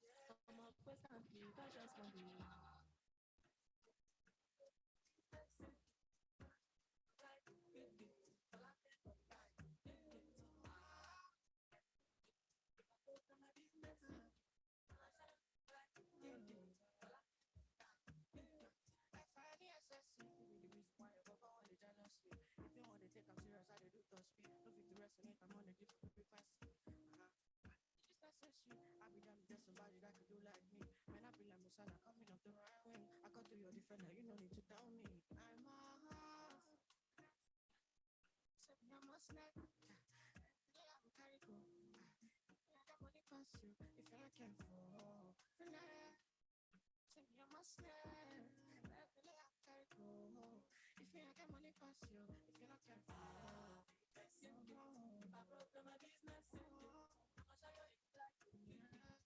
I'm a quest and feel, I just want you. Somebody that could do like me. Man, I feel like Musala coming off the right wing. I got to your defender, you don't need to down me. I'm a house. Set me on my snack. Yeah, I'm carry go. I got money past you. If I can fall. Set me on my snack. I'm carry go. If I get money past you. If I can fall. I broke down my business. I'll show you if you like it.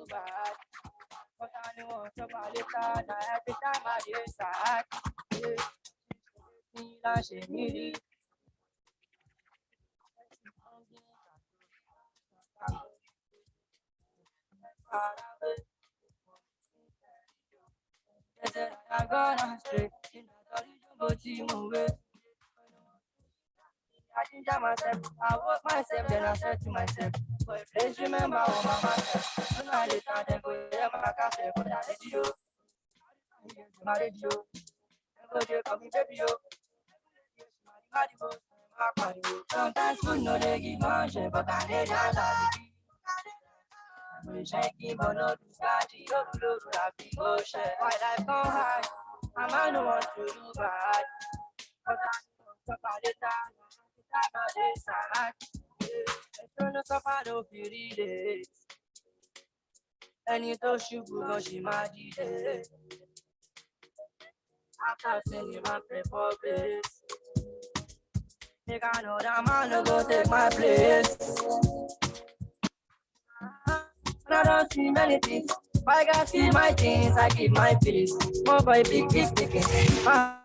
Bad, but I don't want somebody to die every time I hear sad. I'm gonna stay in the I think I myself, I work myself, then I said to myself, but please remember what mama said. So now they can't take away my cafe for that radio. My radio, go to come baby yo. Sometimes food no they give much, but I need a lot. I'm shaking, but not to start it. You look like a ocean. My life gone high, I don't want to do bad, but I don't somebody time. And you thought she would she might did. After singing my play for place, think I know that man will go take my place. I don't see many things. I got see my things, I keep my peace. Small boy, big, big, big.